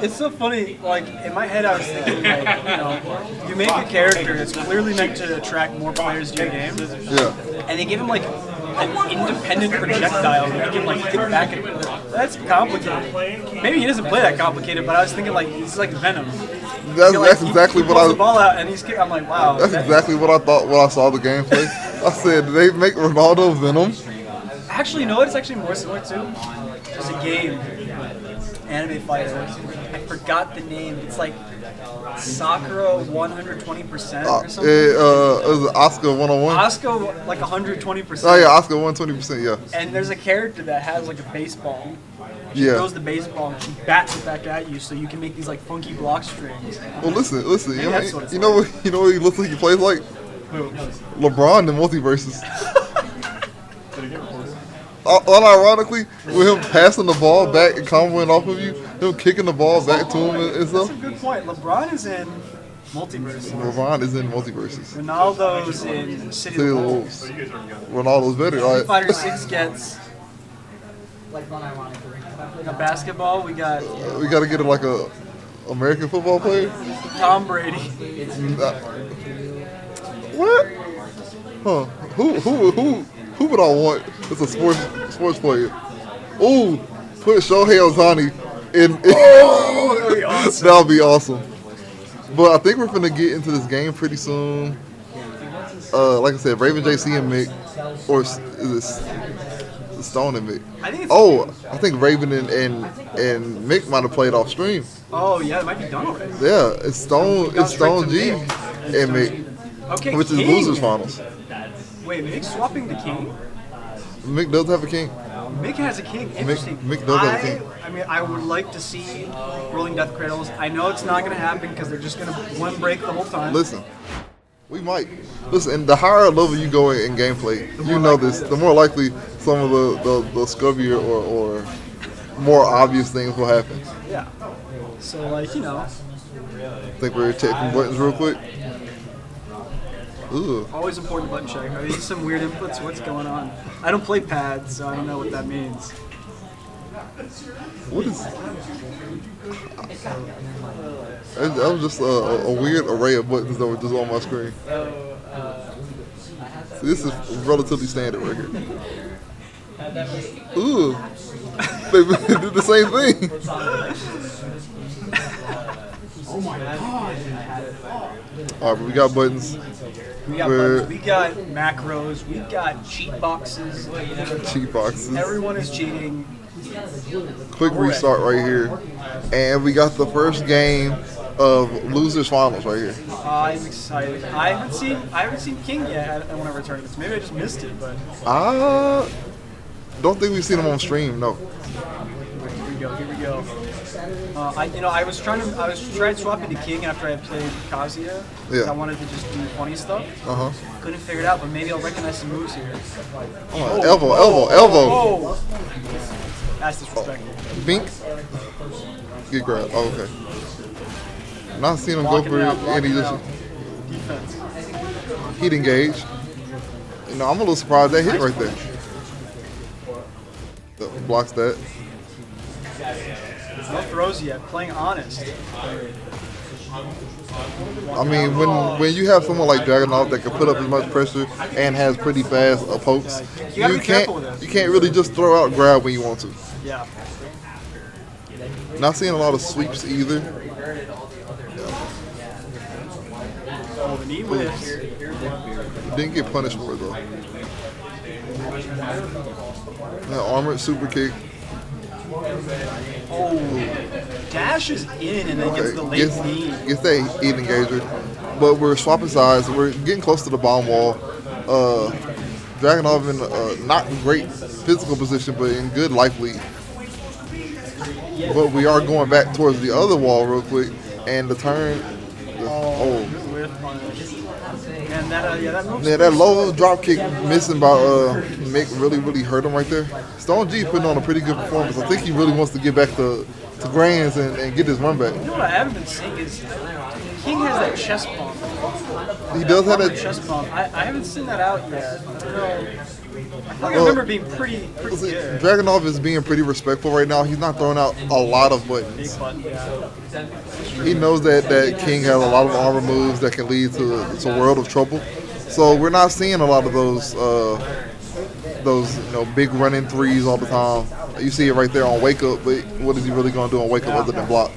It's so funny, like, in my head I was thinking, like, you know, you make a character that's clearly meant to attract more players to your game, yeah. and they give him, like, an independent projectile that he can, like, hit back at. That's complicated. Maybe he doesn't play that complicated, but I was thinking, like, he's like Venom. That's exactly he what pulls the ball out, and he's I'm like, wow. That's exactly what I thought when I saw the gameplay. I said, did they make Ronaldo Venom? Actually, you know what? It's actually more similar to? There's a game, Anime Fighter. I forgot the name. It's like Sakura 120% or something. It was Oscar 101. Oscar like 120%. Oh yeah, Oscar 120%. Yeah. And there's a character that has like a baseball. She Yeah. throws the baseball and she bats it back at you, so you can make these like funky block strings. Well, listen. Maybe that's what it's You know what he looks like he plays like? LeBron in multiverses. Unironically, with him passing the ball back and comboing off of you, him kicking the ball back to him and stuff. That's a good point. LeBron is in Multiverse. LeBron is in multiverses. Ronaldo's in City City of of the the Wolves. Wolves. Ronaldo's better, Street right? Fighter 6 gets a basketball. We got We gotta get him like a American football player. Tom Brady. What? Huh? Who would I want as a sports player? Ooh, put Shohei Ohtani in. Oh, that would be awesome. That would be awesome. But I think we're gonna get into this game pretty soon. Like I said, Raven JC and Mick, or is this Stone and Mick? I think it's I think Raven and Mick might have played off stream. Oh yeah, it might be done already. Yeah, it's Stone G and Mick, Okay, which is King. losers finals. Wait, Mick's swapping the king? Mick does have a king. Mick has a king. Interesting. Mick does have a king. I mean, I would like to see Rolling Death Cradles. I know it's not going to happen because they're just going to one break the whole time. Listen, we might. Listen, and the higher level you go in gameplay, you know this, the more likely some of the scubbier or more obvious things will happen. Yeah. So, like, you know, Think we're checking buttons real quick. Ooh. always important button check. Are these some weird inputs? What's going on? I don't play pads, so I don't know what that means. What is... That was just a weird array of buttons that were just on my screen. See, this is relatively standard right here. Ooh. They did the same thing. Alright, but we got buttons. We got buttons, we got macros, we got cheat boxes. Cheat boxes. Everyone is cheating. Quick restart right here. And we got the first game of losers finals right here. I'm excited. I haven't seen King yet at one of our tournaments. Maybe I just missed it, but Don't think we've seen him on stream, no. here we go. I was trying swapping to King after I played Kazuya. Yeah. I wanted to just do funny stuff. Uh-huh. Couldn't figure it out, but maybe I'll recognize some moves here. Oh, elbow. Oh! That's disrespectful. Bink. Get grabbed. Oh, okay. Not seeing him Blocking go for it out, it, and blocking he it just out. Defense. he'd engage. You know, I'm a little surprised that hit right there. Blocks that. No throws yet. Playing honest. I mean, when you have someone like Dragunov that can put up as much pressure and has pretty fast pokes, You gotta be careful with you this. can't really just throw out grab when you want to. Yeah. Not seeing a lot of sweeps either. but he whiffs. Didn't get punished for it though. That armored super kick. Oh, dashes in and then gets the late knee. Gets that heat engager. But we're swapping sides. We're getting close to the bomb wall. Dragunov in not great physical position, but in good life lead. But we are going back towards the other wall real quick, and the turn. And that that low drop kick missing by Mick really hurt him right there. Stone G putting on a pretty good performance. I think he really wants to get back to Grands and get his run back. You know what I haven't been seeing is King has that chest bump. He does have that chest bump. I haven't seen that out yet. I don't know. I remember being pretty good. Dragunov is being pretty respectful right now. He's not throwing out a lot of buttons. Big button, yeah. He knows that King has a lot of armor moves that can lead to a world of trouble. So we're not seeing a lot of those big running threes all the time. You see it right there on Wake Up, but what is he really going to do on Wake Up other than block?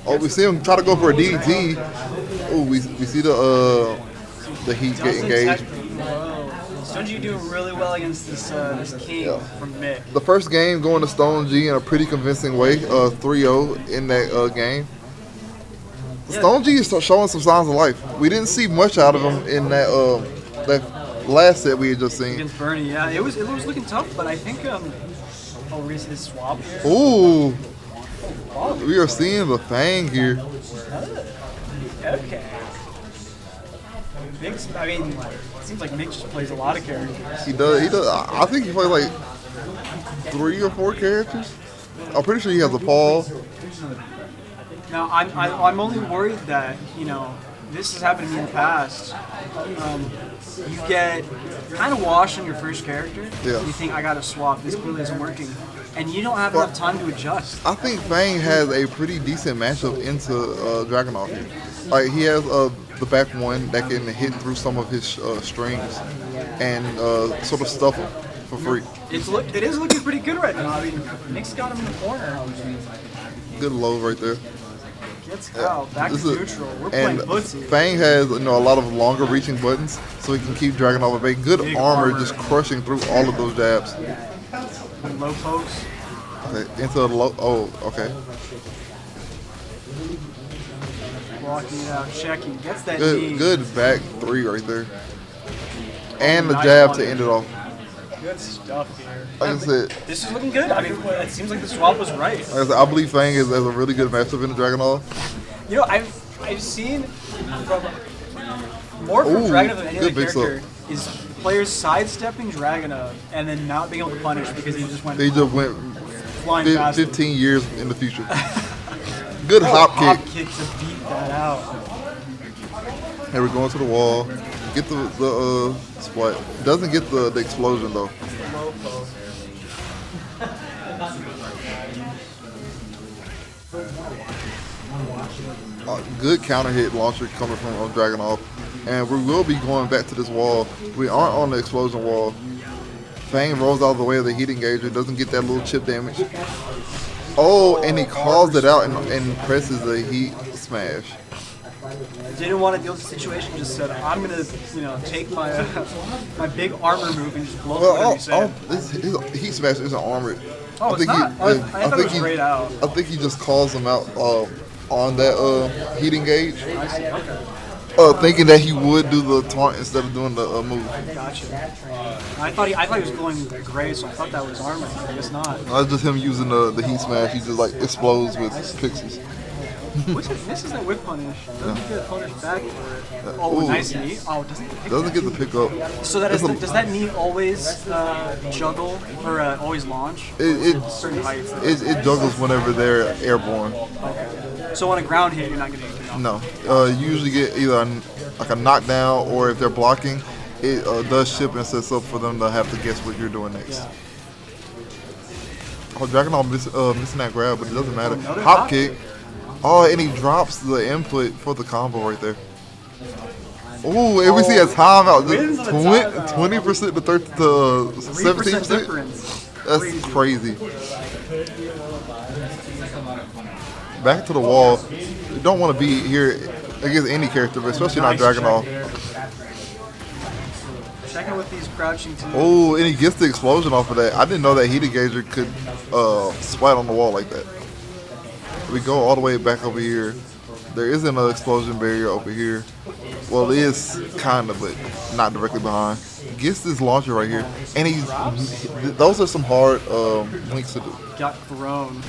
Oh, we see him try to go for a DDT. Oh, we see the heat get engaged. Stone G doing really well against this King from Mick. The first game going to Stone G in a pretty convincing way, 3-0 in that game. Stone G is showing some signs of life. We didn't see much out of him in that last set we had just seen. Against Bernie, yeah. It was looking tough, but I think his swap here. Ooh. We are seeing the Fang here. Okay. Mick's, I mean, it seems like Mick just plays a lot of characters. He does. I think he plays like 3 or 4 characters. I'm pretty sure he has a Paul. Now, I'm only worried that, this has happened to me in the past. You get kind of washed on your first character. Yeah. You think, I got to swap. This clearly isn't working. And you don't have enough time to adjust. I think Fang has a pretty decent matchup into Dragunov here. Like, he has the back one that can hit through some of his strings and sort of stuff him for free. It is looking pretty good right now. I mean, Nick's got him in the corner. Good low right there. Gets out, back to neutral. We're playing footsie. Fang has a lot of longer reaching buttons, so he can keep Dragunov at bay. Good armor, just crushing through all of those jabs. Low post. Okay, into the low. Oh, okay. Blocking it out, checking. Gets that knee. Good back 3 right there. And the jab to end it off. Good stuff here. Like I said, this is looking good. I mean, it seems like the swap was right. Like I said, I believe Fang has a really good matchup in the Dragunov. I've seen more from Dragunov than any other character is players sidestepping Dragunov and then not being able to punish because he just went flying past 15 years in the future. Good hop kick. Hop kick to beat that out. And we're going to the wall. Get the split. Doesn't get the explosion though. Good counter hit launcher coming from Dragunov. And we will be going back to this wall. We aren't on the explosion wall. Fang rolls out of the way of the heat engager. Doesn't get that little chip damage. Oh, and he calls it out and presses the heat smash. Didn't want to deal with the situation. Just said, I'm gonna, take my my big armor move and just blow whatever you say. His heat smash isn't armored. Oh, it's not. I thought it was straight out. I think he just calls him out on that heat engage. I see. Okay. Thinking that he would do the taunt instead of doing the move. Gotcha. I thought he was going gray, so I thought that was armor. I guess not. That's just him using the heat smash. He just like explodes with pixels. This is that whip punish. Doesn't get punished back for it. Oh, Ooh. nice knee. Oh, doesn't get the pick up. So does that knee always juggle or always launch? Certain heights. It juggles whenever they're airborne. Okay. So on a ground hit, you're not getting anything off. No. You usually get either like a knockdown, or if they're blocking, it does ship and sets up for them to have to guess what you're doing next. Yeah. Oh, Dragunov missing that grab, but it doesn't matter. Hop kick. Oh, and he drops the input for the combo right there. Oh, and we see a timeout. 20% to 17%. That's crazy. Back to the wall. We don't want to be here against any character, but especially Nice not Dragon check Ball. there. Checking with these crouching too. Oh, and he gets the explosion off of that. I didn't know that heat engager could splat on the wall like that. We go all the way back over here. There isn't an explosion barrier over here. Well, it is kind of, but not directly behind. Gets this launcher right here, and those are some hard links to do. Got thrown.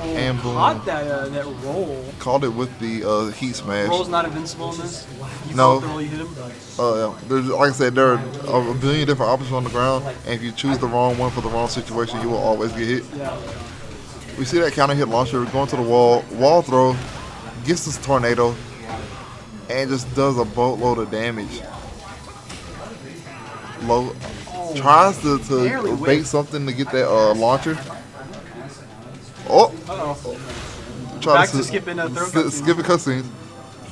And boom. Caught that roll. Called it with the heat smash. Roll's not invincible in this. You No. felt the roll, you hit him. Yeah. There's, like I said, there are a billion different options on the ground, and if you choose the wrong one for the wrong situation, you will always get hit. Yeah. We see that counter hit launcher going to the wall throw, gets this tornado, and just does a boatload of damage. Tries to barely bait whiffed. something to get that launcher. Oh, Uh-oh. try Back to skipping throw cutscenes. skipping cutscenes.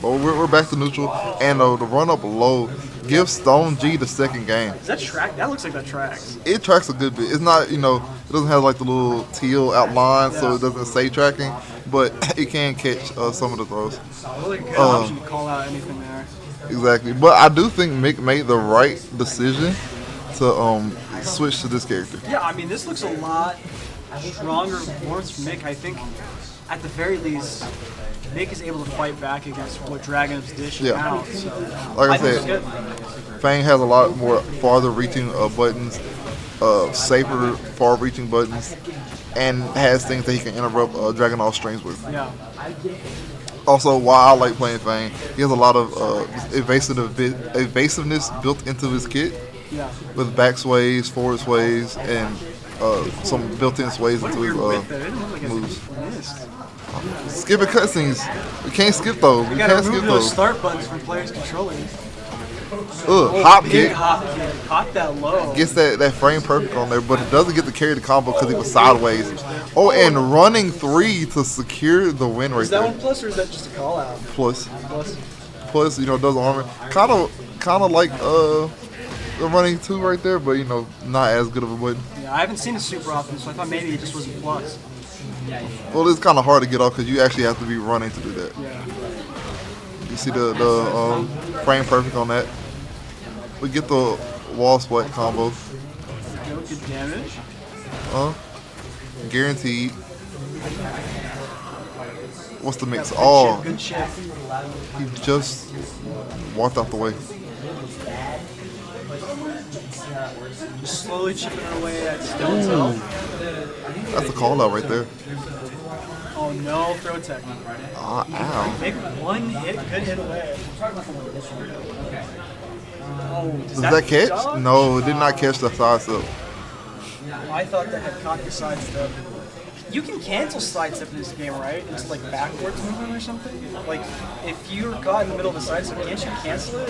But we're back to neutral, and the run up low gives Stone G the second game. Is that track? That looks like that tracks. It tracks a good bit. It's not, it doesn't have like the little teal outline, so it doesn't say tracking, but it can catch some of the throws. Really good option to call out anything there. Exactly. But I do think Mick made the right decision to switch to this character. Yeah, I mean, this looks a lot stronger performance from Mick. I think, at the very least, Mick is able to fight back against what Dragon's dishing Yeah. out. So, Like I think it's said, good. Fang has a lot more farther reaching buttons, safer far reaching buttons, and has things that he can interrupt Dragon Ball strings with. Yeah. Also, why I like playing Fang, he has a lot of evasiveness built into his kit, Yeah. with back sways, forward sways, and some built-in sways What a into weird his whip there. It didn't look like moves. it missed. Skipping cutscenes. We can't skip those. We You gotta can't remove skip those those. start buttons from players' controllers. Hop Big kick. hop kick. Caught that low. Gets that frame perfect on there, but it doesn't get to carry the combo because he was sideways. Oh, and running 3 to secure the win right Is that there. one plus or is that just a call out? Plus, Plus. does armor. Kind of like the running 2 right there, but not as good of a button. Yeah, I haven't seen it super often, so I thought maybe it just wasn't plus. Well, it's kind of hard to get off because you actually have to be running to do that. Yeah. You see the frame perfect on that. We get the wall split combo. Good damage. Guaranteed. What's the mix? Good Oh, chip, good chip. he just walked out the way. Just slowly chipping away at Stone's health. That's a call out right there. Oh no, throw tech. Ow. Make one hit, good hit away. Oh, Does that catch? dodge? No, it did not catch the side step. I thought that had caught the sidestep. You can cancel sidestep in this game, right? It's like backwards movement or something? Like, if you're caught in the middle of a sidestep, can't you cancel it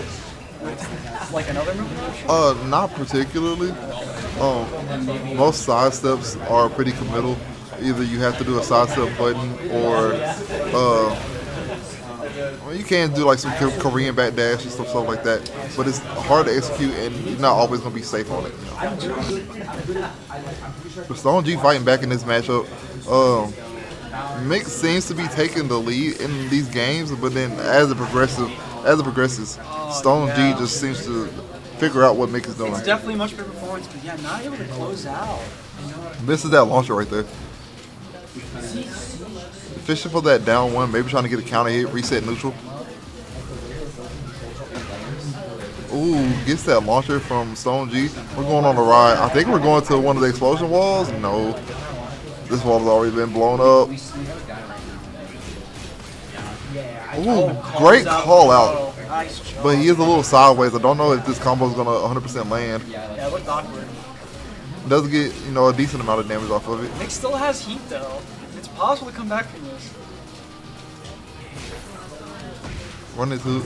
with like another movement? Not particularly. Most side steps are pretty committal. Either you have to do a side step button or well, you can do like some Korean backdash and stuff like that, but it's hard to execute and you're not always going to be safe on it. But Stone G fighting back in this matchup. Mick seems to be taking the lead in these games, but then as it progresses, Stone G just seems to figure out what Mick is doing. It's definitely a much better performance, but yeah, not able to close out. Misses that launcher right there. Fishing for that down one, maybe trying to get a counter hit, reset neutral. Ooh, gets that launcher from Stone G. We're going on a ride. I think we're going to one of the explosion walls. No. This wall has already been blown up. Ooh, great call out. Nice job. But he is a little sideways. I don't know if this combo is going to 100% land. Yeah, it looked awkward. Does get, a decent amount of damage off of it. Nick still has heat though. It's possible to come back from this. Run into.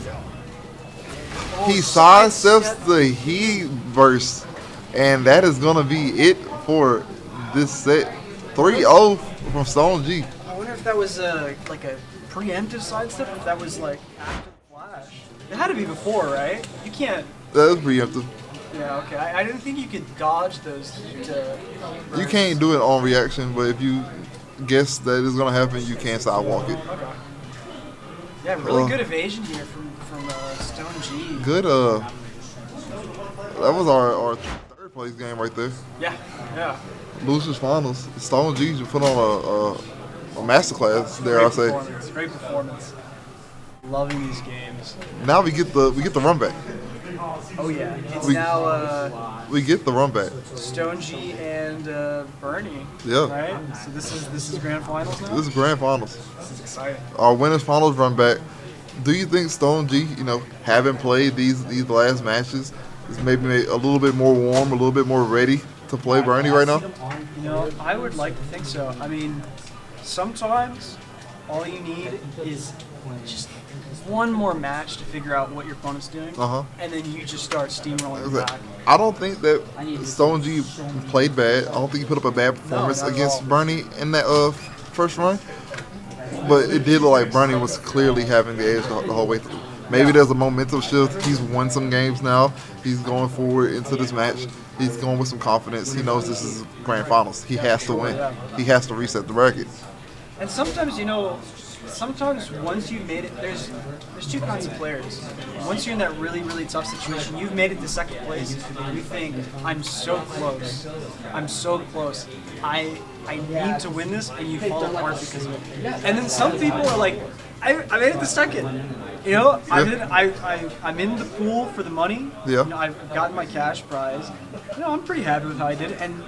He sidesteps the heat burst, and that is gonna be it for this set. 3-0 from Stone G. I wonder if that was like a preemptive sidestep, or if that was like after the flash. It had to be before, right? You can't. That is preemptive. Yeah, okay. I didn't think you could dodge those. You can't do it on reaction, but if you guess that is going to happen, you can sidewalk it. Okay. Yeah, really good evasion here from Stone G. Good. That was our third place game right there. Yeah. Losers finals. Stone G just put on a masterclass there. I say. Great performance. Loving these games. Now we get the run back. Oh yeah, it's now We get the run back. Stone G and Bernie. Yeah. Right. So this is grand finals now. This is grand finals. This is exciting. Our winners finals run back. Do you think Stone G, having played these last matches, is maybe a little bit more warm, a little bit more ready to play Bernie right now? I would like to think so. I mean, sometimes all you need is just one more match to figure out what your opponent's doing, and then you just start steamrolling back. I don't think that Stone G played bad. I don't think he put up a bad performance against Bernie in that first run. But it did look like Bernie was clearly having the edge the whole way through. Maybe there's a momentum shift. He's won some games now. He's going forward into this match. He's going with some confidence. He knows this is grand finals. He has to win. He has to reset the record. And sometimes, once you've made it, there's two kinds of players. Once you're in that really, really tough situation, you've made it to second place, you think, I'm so close. I need to win this, and you fall apart because of it. And then some people are like, I made it to second. I'm in the pool for the money. Yeah. I've gotten my cash prize. I'm pretty happy with how I did it, and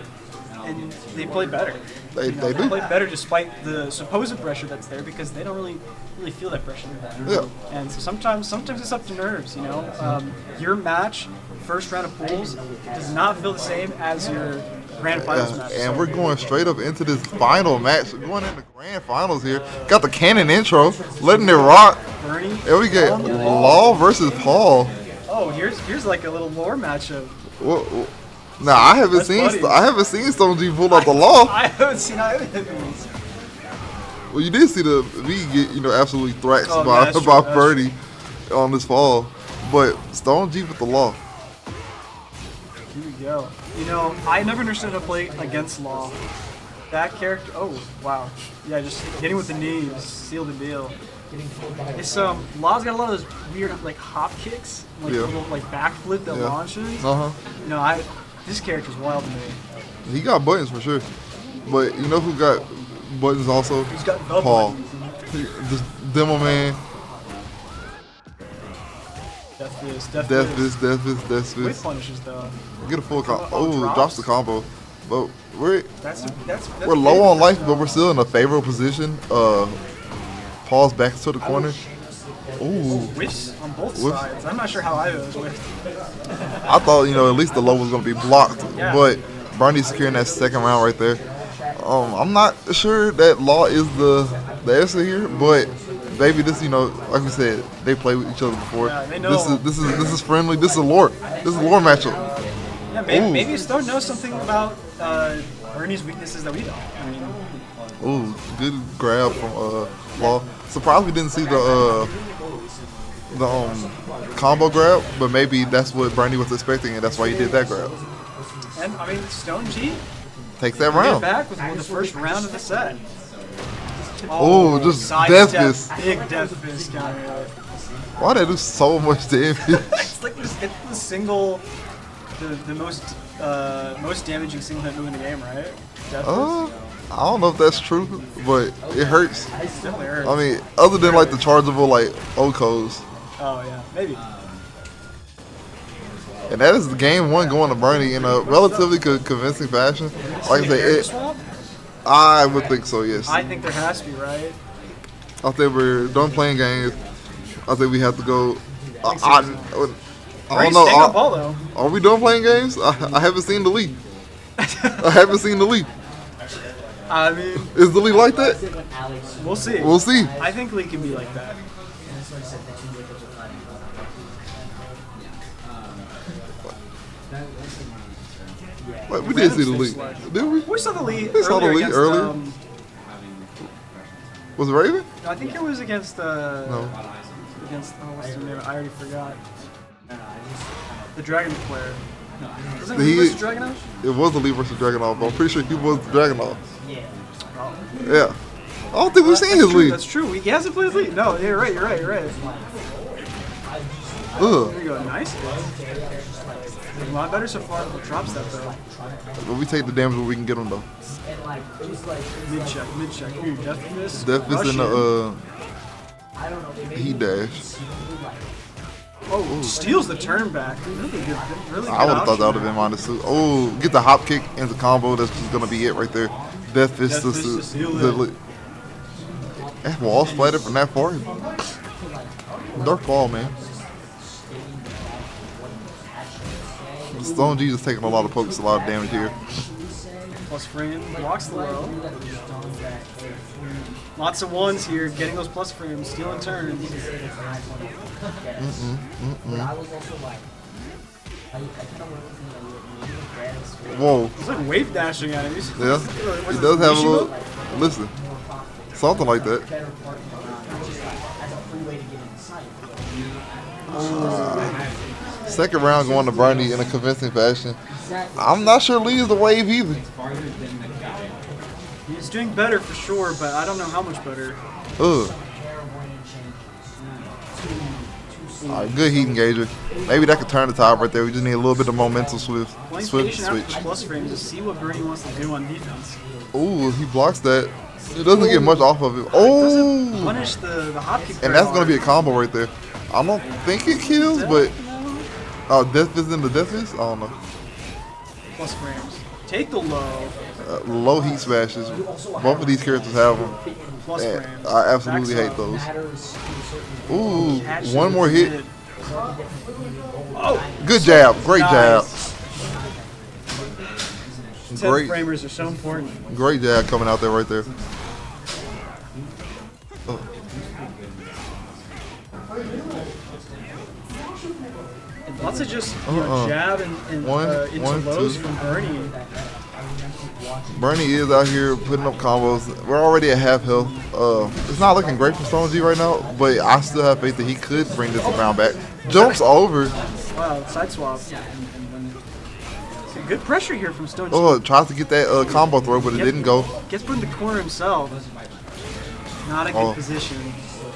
they play better. They do. They play better despite the supposed pressure that's there because they don't really feel that pressure. Yeah. And so sometimes it's up to nerves. Your match, first round of pools, does not feel the same as your grand finals match. And we're going straight up into this final match. We're going into grand finals here. Got the cannon intro, letting it rock. Bernie. And we get Law versus Paul. Oh, here's like a little lore matchup. Now I haven't seen Stone G pull out the Law. I haven't seen either of these. Well, you did see the V get absolutely thrashed by Bernie on this fall, but Stone G with the Law. Here we go. I never understood how to play against Law. That character. Oh wow. Yeah, just hitting with the knees, seal the deal. It's Law's got a lot of those weird hop kicks, little backflip that launches. This character's wild to me. He got buttons for sure, but you know who got buttons also? He's got the Paul. buttons. This demo man. Death fist. Weight punishes though. Get a full combo. Oh, drops the combo. But we're That's low on life, but we're still in a favorable position. Paul's back to the corner. Ooh. Whiffs on both sides. I'm not sure how I was whiffed. I thought, at least the low was going to be blocked. Yeah. But Bernie's securing that second round right there. I'm not sure that Law is the answer here, but maybe this, like we said, they played with each other before. Yeah, they know. This is friendly. This is a lore. This is a lore matchup. Yeah, maybe Stone knows something about Bernie's weaknesses that we don't. Ooh, good grab from Law. Surprised we didn't see the combo grab, but maybe that's what Bernie was expecting, and that's why he did that grab. And Stone G takes that round. Back with the first round of the set. Oh, just death fist. Big death fist counter. Why they do so much damage? It's like it's the single, the most damaging single hit move in the game, right? Death fist. I don't know if that's true, but it hurts. It definitely hurts. I mean, other than the chargeable Okos. Oh yeah, maybe. And that is the game one going to Bernie in a relatively convincing fashion. Like I said, I would think so, yes. I think there has to be, right? I think we're done playing games. I think we have to go. I don't know. Are we done playing games? I haven't seen the league. I haven't seen the league. I mean, is the league like that? We'll see. We'll see. I think league can be like that. Wait, we did see the league, did we? We saw the league. We saw the league earlier. Was it Raven? No, I think it was against against what's his name? I already forgot. The Dragon player. Wasn't it versus Dragunov? It was the league versus Dragunov, but I'm pretty sure he was the Dragunov. Yeah. I don't think we've seen his lead. That's true. He hasn't played his lead. No, you're right. You're right. Ugh. There you go. Nice. A lot better so far. Drop step though. But we take the damage where we can get him though. Mid check. Ooh, death miss. Death is in the heat dash. Oh, steals the turn back. Really good. Really good. I would have thought that would option. have been -2. Oh, get the hop kick into combo. That's just gonna be it right there. Death fist Death fist to seal it. That wall splattered from that far. Dark wall, man. Stone G is taking a lot of pokes, a lot of damage here. Plus frame, blocks the low. Lots of ones here, getting those plus frames, stealing turns. Whoa. He's like wave dashing at him. Yeah, he does have a little. Listen, something like that. Second round going to Bernie in a convincing fashion. I'm not sure Lee is the wave either. He's doing better for sure, but I don't know how much better. Ugh. Alright, good heat engager. Maybe that could turn the tide right there. We just need a little bit of momentum switch. Plus frames to see what Bernie wants to do on defense. Ooh, he blocks that. It doesn't get much off of it. Oh! Punish the hop kick. And that's going to be a combo right there. I don't think it kills, but... Oh, Death Fist into Death Fist? I don't know. Plus frames. Take the low. Low heat smashes. Both of these characters have them. Plus frames. I absolutely hate those. Ooh, one more hit. Oh, Good jab. Great jab. 10 framers are so important. Great jab coming out there right there. Lots of just jab and into lows from Bernie. Bernie is out here putting up combos. We're already at half health. It's not looking great for Stone G right now, but I still have faith that he could bring this round back. Jumps over. Wow, side swap. Good pressure here from Stone G. Oh, tries to get that combo throw, but it didn't go. Gets put in the corner himself. Not a good position.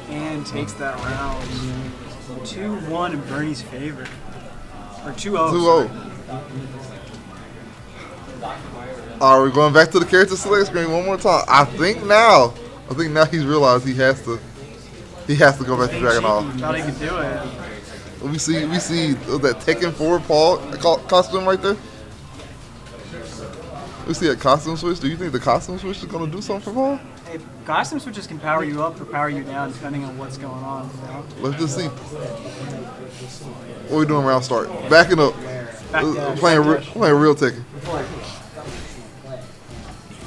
And takes that round. 2-1 in Bernie's favor. Or 2-0. 2-0. All right, we're going back to the character select screen one more time. I think now he's realized he has to go back to Dragunov. Thought he could do it. We see that Tekken 4 Paul costume right there. We see a costume switch. Do you think the costume switch is going to do something for Paul? Hey, costume switches can power you up or power you down depending on what's going on. You know? Let's just see. What are we doing round start? Backing up. Playing real Tekken.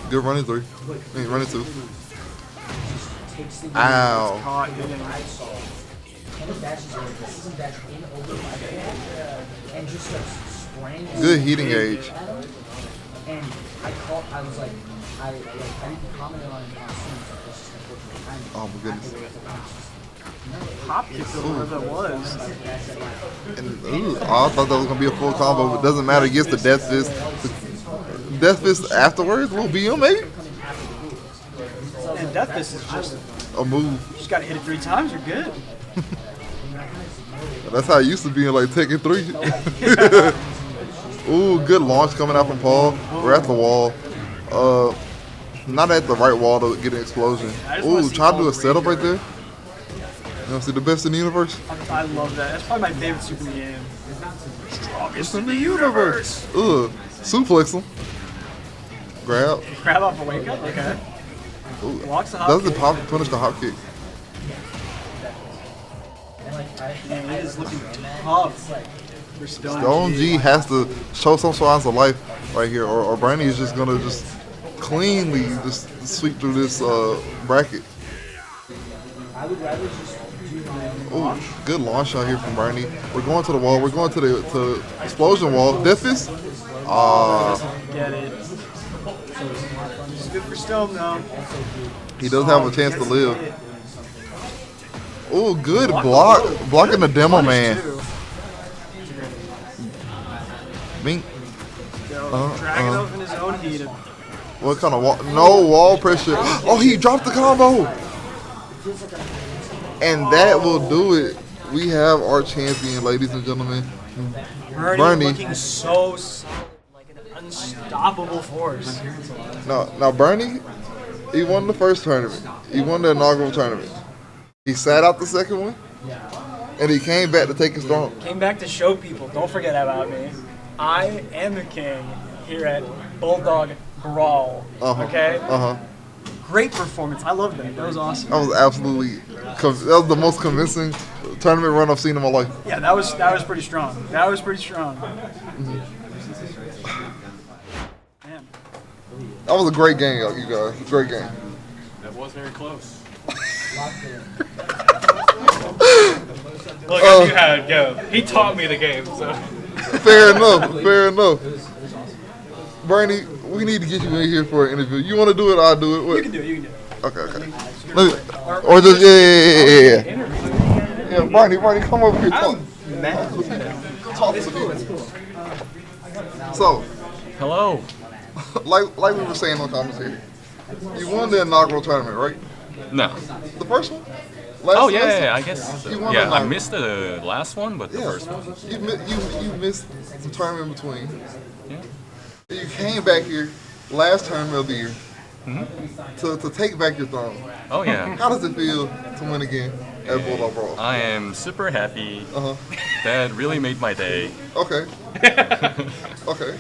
Good running 3. Running 2. Ow. Good heat engage. And I was like, I didn't comment on it on Zoom. Oh my goodness. Pop kick or whatever that was. And, I thought that was going to be a full combo, but it doesn't matter. He gets the Death Fist. Death Fist afterwards, a little BM maybe? And Death Fist is just a move. You just got to hit it 3 times, you're good. That's how it used to be in like Tekken 3. Ooh, good launch coming out from Paul. We're at the wall. Not at the right wall to get an explosion. Ooh, try to do a setup right there. You want to see the best in the universe? I love that. That's probably my favorite super in the game. Strongest in the universe. Ugh. Suplex him. Grab. Grab off a wake up? Okay. Ooh. Walks the hop Doesn't kick. punish the hop kick. Man, it is looking tough for Stone G has to show some signs of life right here, or Bernie is just gonna just cleanly just sweep through this bracket. Oh, good launch shot here from Bernie. We're going to the wall. We're going to the explosion wall. Death Fist. Get it. It's good for Stone though. He does have a chance to live. Oh, good block. Blocking the demo man. Bink. Dragunov in his own heat. What kind of wall? No wall pressure. Oh, he dropped the combo. And that will do it. We have our champion, ladies and gentlemen. Bernie looking so solid, like an unstoppable force. Now Bernie, he won the first tournament. He won the inaugural tournament. He sat out the second one, and he came back to take his throne. Came back to show people, don't forget about me. I am the king here at Bulldog Brawl. Okay? Great performance. I loved that. That was awesome. That was absolutely, that was the most convincing tournament run I've seen in my life. Yeah, that was pretty strong. That was pretty strong. Man. That was a great game, you guys. Great game. That was very close. Look, I knew how it'd go. He taught me the game, so. Fair enough. Fair enough. Bernie, we need to get you in here for an interview. You want to do it? I'll do it. What? You can do it. You can do it. Okay. Or just yeah. Yeah, Bernie, come over here. Talk to me. So, Hello. like we were saying on commentary, you won the inaugural tournament, right? No. The first one? Oh yeah, I guess. So. You won Yeah, the I missed the last one, but the first one. You missed some tournament in between. Yeah. You came back here last tournament of the year to take back your throne. Oh yeah. How does it feel to win again at Bulldog Brawl? I am super happy. That really made my day. Okay. Okay.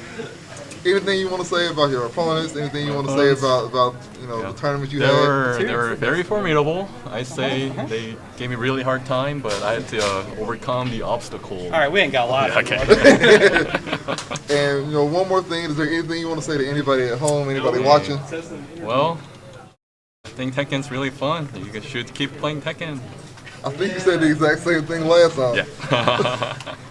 Anything you want to say about your opponents? Anything you want to say about the tournament you had? They were very formidable. I say they gave me a really hard time, but I had to overcome the obstacle. All right, we ain't got a lot. Okay. And one more thing. Is there anything you want to say to anybody at home? Anybody watching? Well, I think Tekken's really fun. You guys should keep playing Tekken. I think you said the exact same thing last time. Yeah.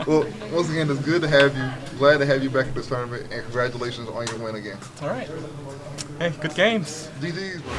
Well, once again, it's good to have you. Glad to have you back at this tournament, and congratulations on your win again. All right. Hey, good games. GG's, bro.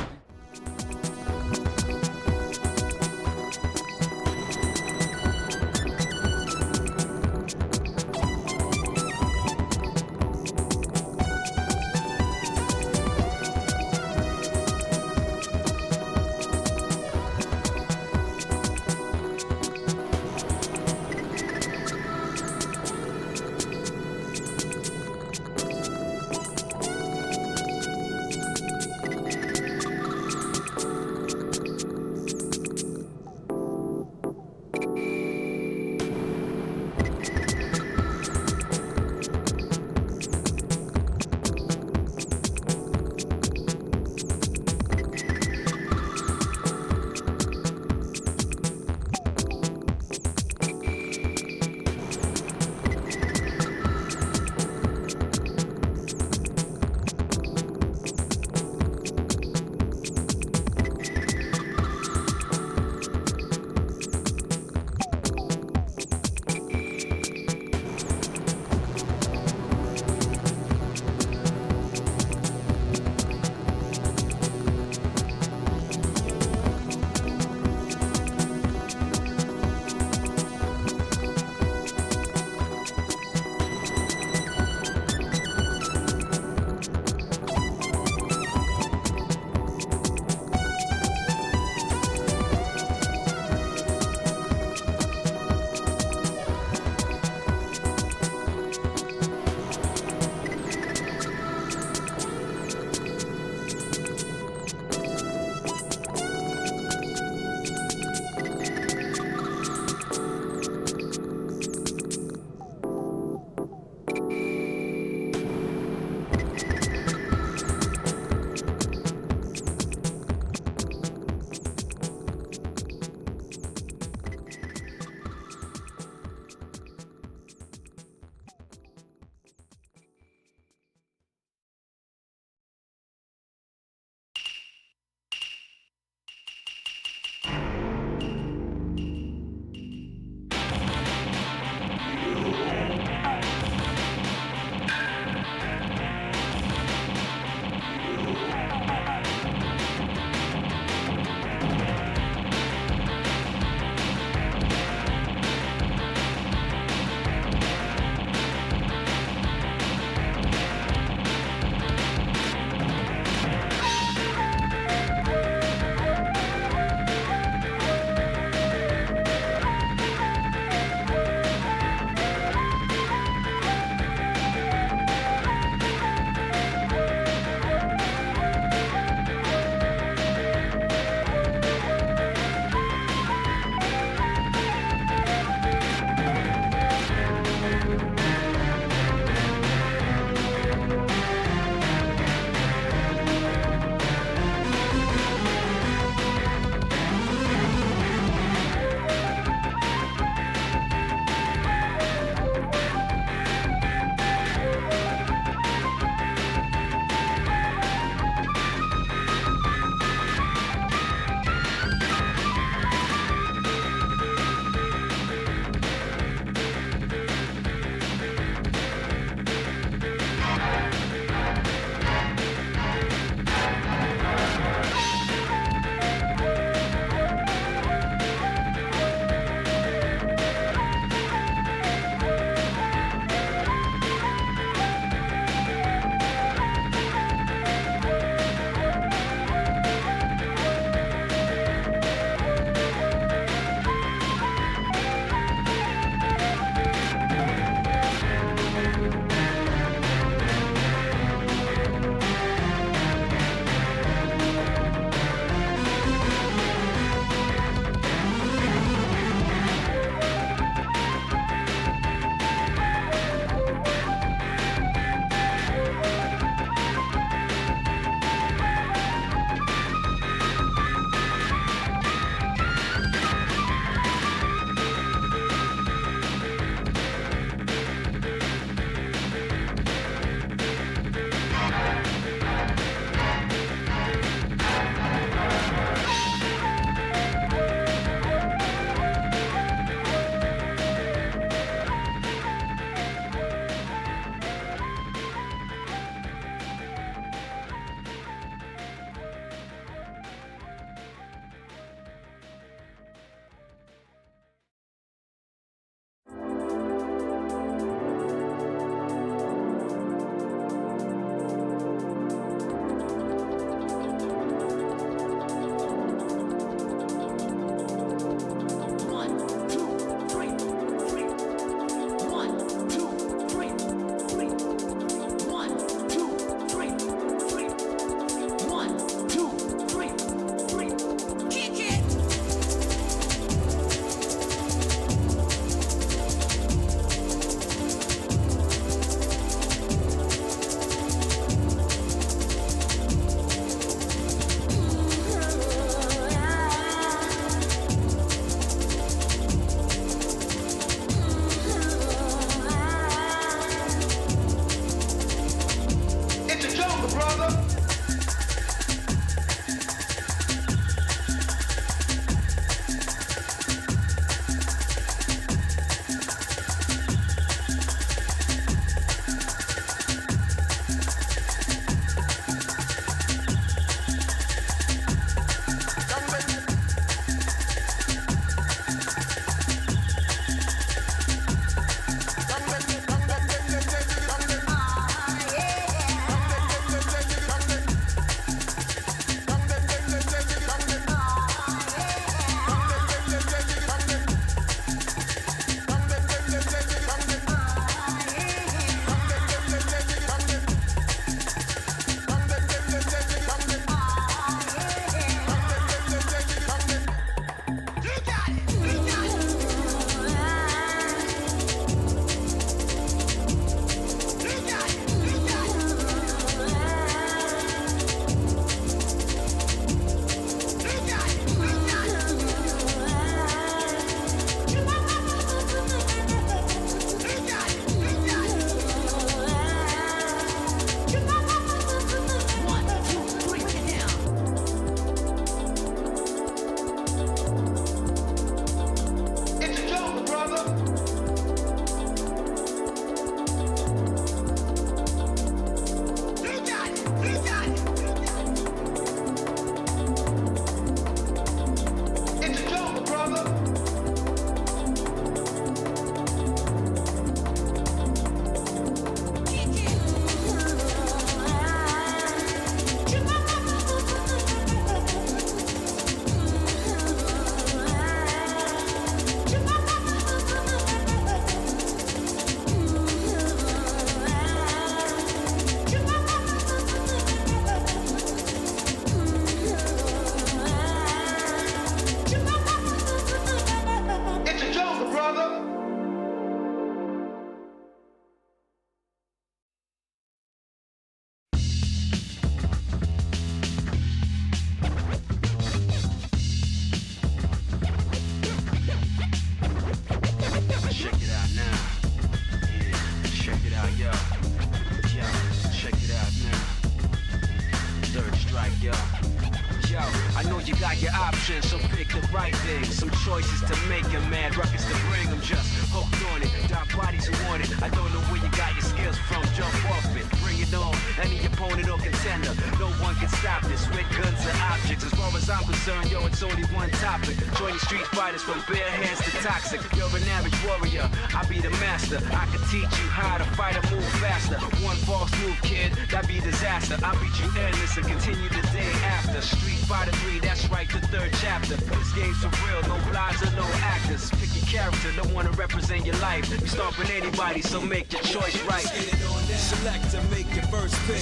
the right thing. Some choices to make them mad, ruckus to bring them just hooked on it. Dark bodies who want it. I don't know where you got your skills from. Jump off it, bring it on. Any opponent or contender, no one can stop this with guns or objects. As far as I'm concerned, yo, it's only one topic. Joining street fighters from bare hands to toxic. You're an average warrior, I be the master. I can teach you how to fight and move faster. One false move, kid, that be disaster. I'll beat you endless and continue the day after. Street Fighter 3, that's right, the third chapter. This game's for real, no lies or no actors. Pick your character, don't wanna represent your life. You stomping anybody, so make your choice right. Select to make your first pick.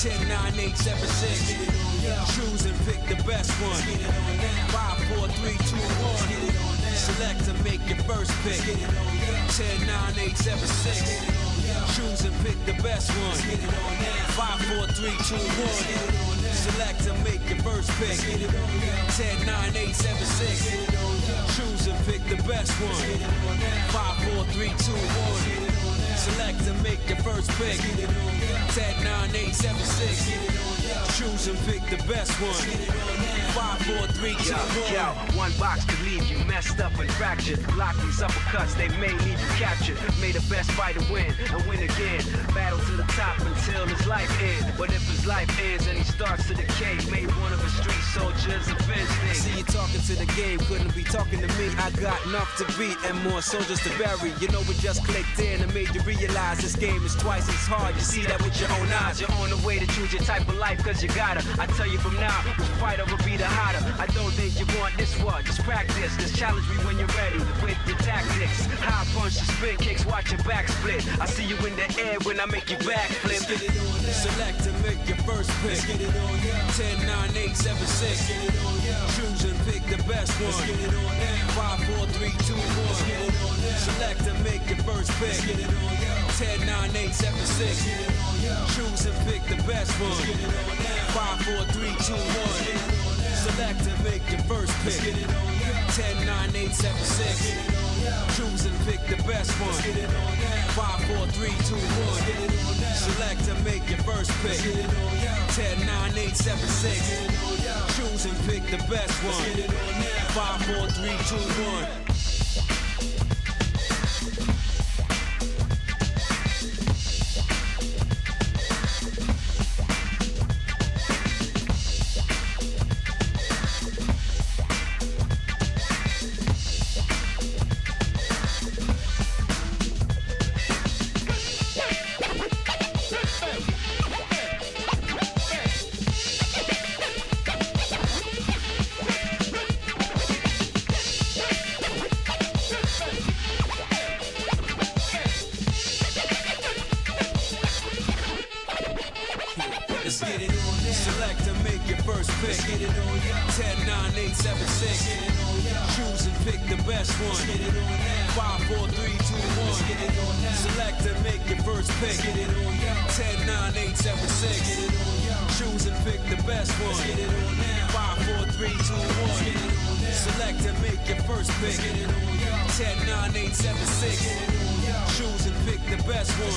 10, 9, 8, 7, 6. Choose and pick the best one. 5, 4, 3, 2, 1. Select to make your first pick. 10, 9, 8, 7, 6. Choose and pick the best one. 5, 4, 3, 2, 1. Select to make your first pick. 10, 9, 8, 7, 6. Choose and pick the best one. 5, 4, 3, 2, 1. Select to make your first pick. 10, 9, 8, 7, 6. Choose and pick the best one. 5, 4, 3, 2, 1. Yo, one box could leave you messed up and fractured. Block these uppercuts, they may leave you captured. May the best fighter win and win again. Battle to the top until his life ends. But if his life ends and he starts to decay, made one of his street soldiers avenge things. See you talking to the game, couldn't be talking to me. I got enough to beat and more soldiers to bury. You know it just clicked in and made you realize this game is twice as hard. You see that with your own eyes. You're on the way to choose your type of life, cause you gotta. I tell you from now, which fighter will be the hotter. I don't think you want this one, just practice. Just challenge me when you're ready with your tactics. High punch, the spin kicks, watch your back split. I see you in the air when I make you backflip. Select to make your first pick. 10, 9, 8, 7, 6. Choose and pick the best one. 5, 4, 3, 2, 1. Select to make your first pick. 10, 9, 8, 7, 6. Choose and pick the best one. 5, 4, 3, 2, 1. Select to make your first pick. 10, 9, 8, 7, 6. Choose and pick the best one. 5, 4, 3, 2, 1. Select to make your first pick. 10, 9, 8, 7, 6. Choose and pick the best one. 5, 4, 3, 2, 1. Select to make your first pick. 10, 9, 8, 7, 6. Choose and pick the best one. 5, 4, 3, 2, 1. Select to make your first pick. 10, 9, 8, 7, 6. Choose and pick the best one. 5, 4, 3, 2, 1. Select to make your first pick. 10, 9, 8, 7, 6. Choose and pick the best one.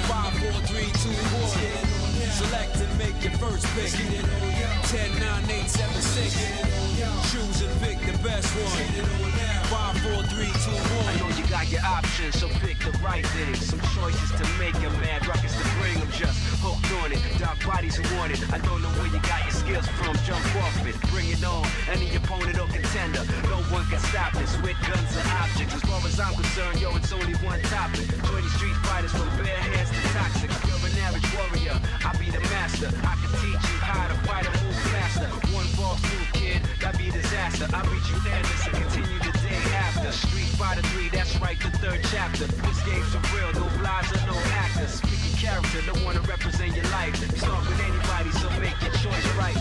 5, 4, 3, 2, 1. Select and make your first pick. 10, 9, 8, 7, 6. Choose and pick the best one. 5, 4, 3, 2, 1. I know you got your options, so pick the right thing. Some choices to make them mad, ruckus to bring them just hooked on it. Dark bodies who want it. I don't know where you got your skills from. Jump off it, bring it on. Any opponent or contender, no one can stop this with guns or objects. As far as I'm concerned, yo, it's only one topic. 20 street fighters from bare hands to toxic. You're an average warrior, I be the master. I can teach you how to fight and move faster. One false move, kid, that be disaster. I beat you endless and continue the day after. Street Fighter 3, that's right, the third chapter. This game's for real, no lies or no actors. Pick your character, don't wanna represent your life. Start with anybody, so make your choice right.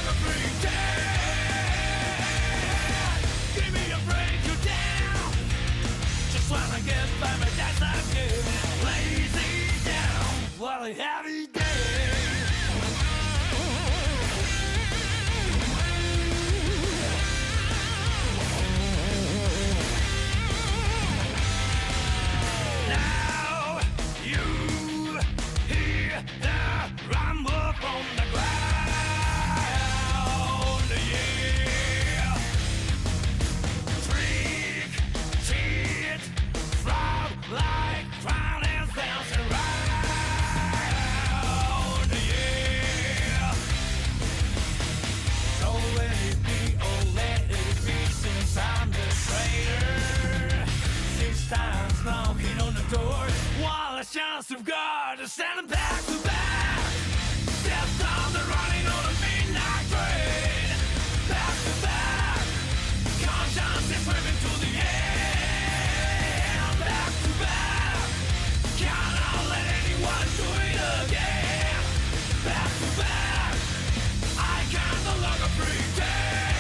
longer pretend. Give me a break, you're down. Just wanna get by my dad's again. Lazy down, what a heavy day. Now you hear the rumble from the ground, yeah. Trick, cheat, fraud, like crown is bouncing round, yeah. So let it be, oh let it be, since I'm the traitor. 6 times knocking on the door, while a chance of God is standing back to back. Death down the running on a midnight train. Back to back, conscience is swimming to the end. Back to back, cannot let anyone do it again. Back to back, I can no longer pretend.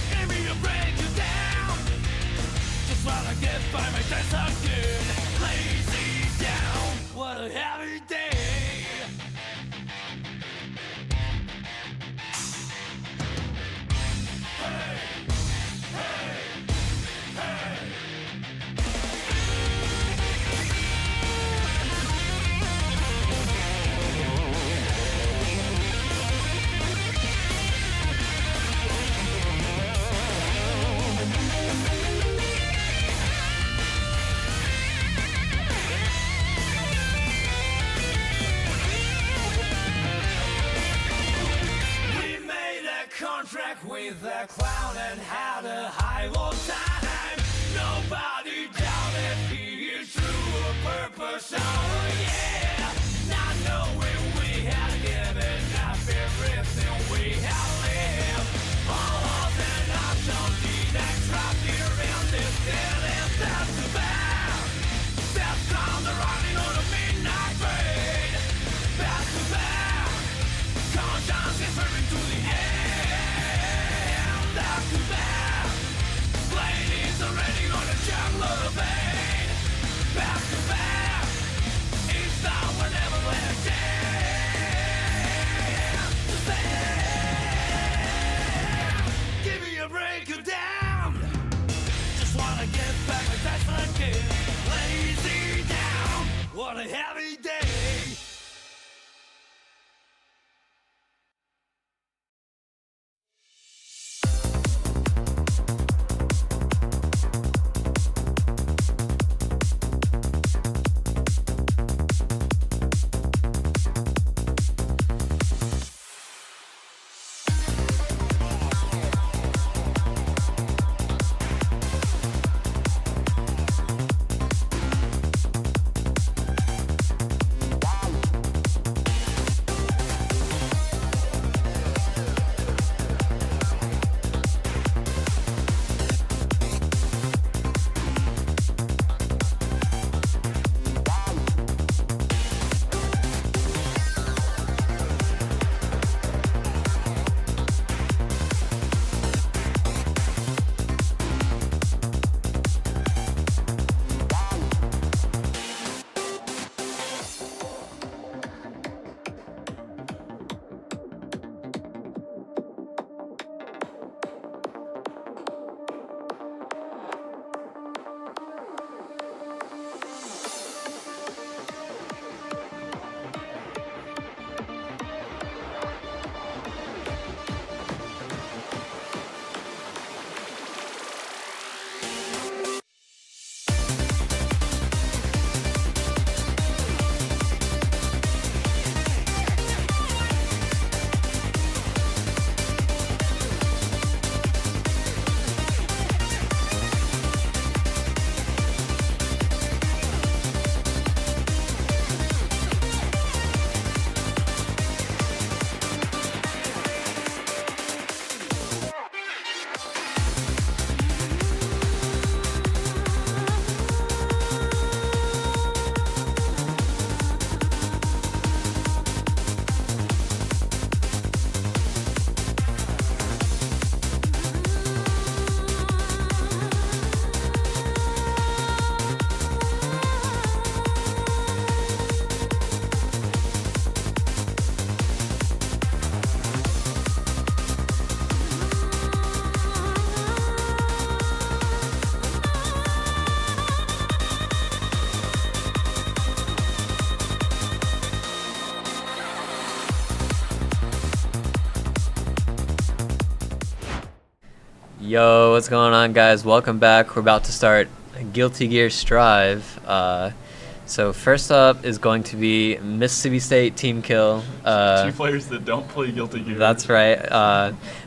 Give me a break, you down. Just wanna get by my desk again. Lazy down, what a heavy day. We made a contract with the clown and had a high old time. Nobody doubted he is true of purpose, oh yeah. Not knowing we had given up everything we had lived. All of an option, the next drop here in this dead end. Back to back, death down the running on a midnight train. Back to back, conscience is swimming to the end. Back to back, blade is already on a juggler of pain. Back to back, it's not Yo, what's going on, guys? Welcome back. We're about to start Guilty Gear Strive. So first up is going to be Mississippi State Team Kill. Two players that don't play Guilty Gear. That's right.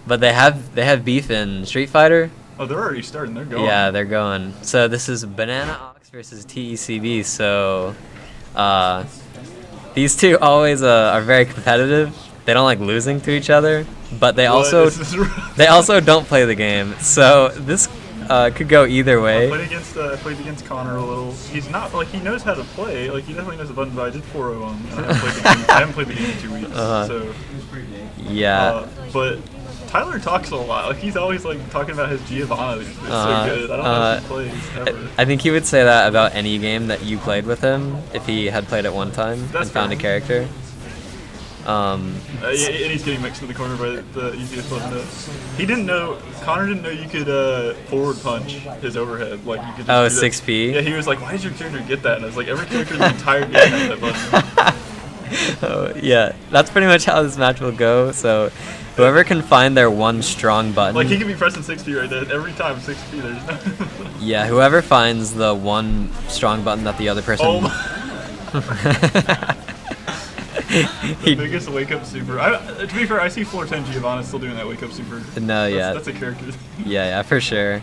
But they have beef in Street Fighter. Oh, they're already starting. They're going. Yeah, they're going. So this is Banana Ox versus TECB. So these two always are very competitive. They don't like losing to each other, but they also don't play the game. So this could go either way. I played against Connor a little. He's not like he knows how to play. Like he definitely knows the buttons. But I did 4-0 him, and I haven't played the game in 2 weeks. So yeah. But Tyler talks a lot. Like he's always like talking about his Giovanna. It's so good. I don't know if he plays ever. I think he would say that about any game that you played with him if he had played it one time and found a character. And he's getting mixed in the corner by the easiest button. He didn't know. Connor didn't know you could forward punch his overhead. Like you could. Just 6P. Yeah, he was like, "Why did your character get that?" And I was like, "Every character in the entire game has that button." Yeah, that's pretty much how this match will go. So, whoever can find their one strong button. Like he could be pressing 6P right there every time. 6P. There's no. Yeah, whoever finds the one strong button that the other person. The biggest wake-up super. To be fair, I see floor 10 Giovanna still doing that wake-up super. No, that's a character. Yeah, for sure.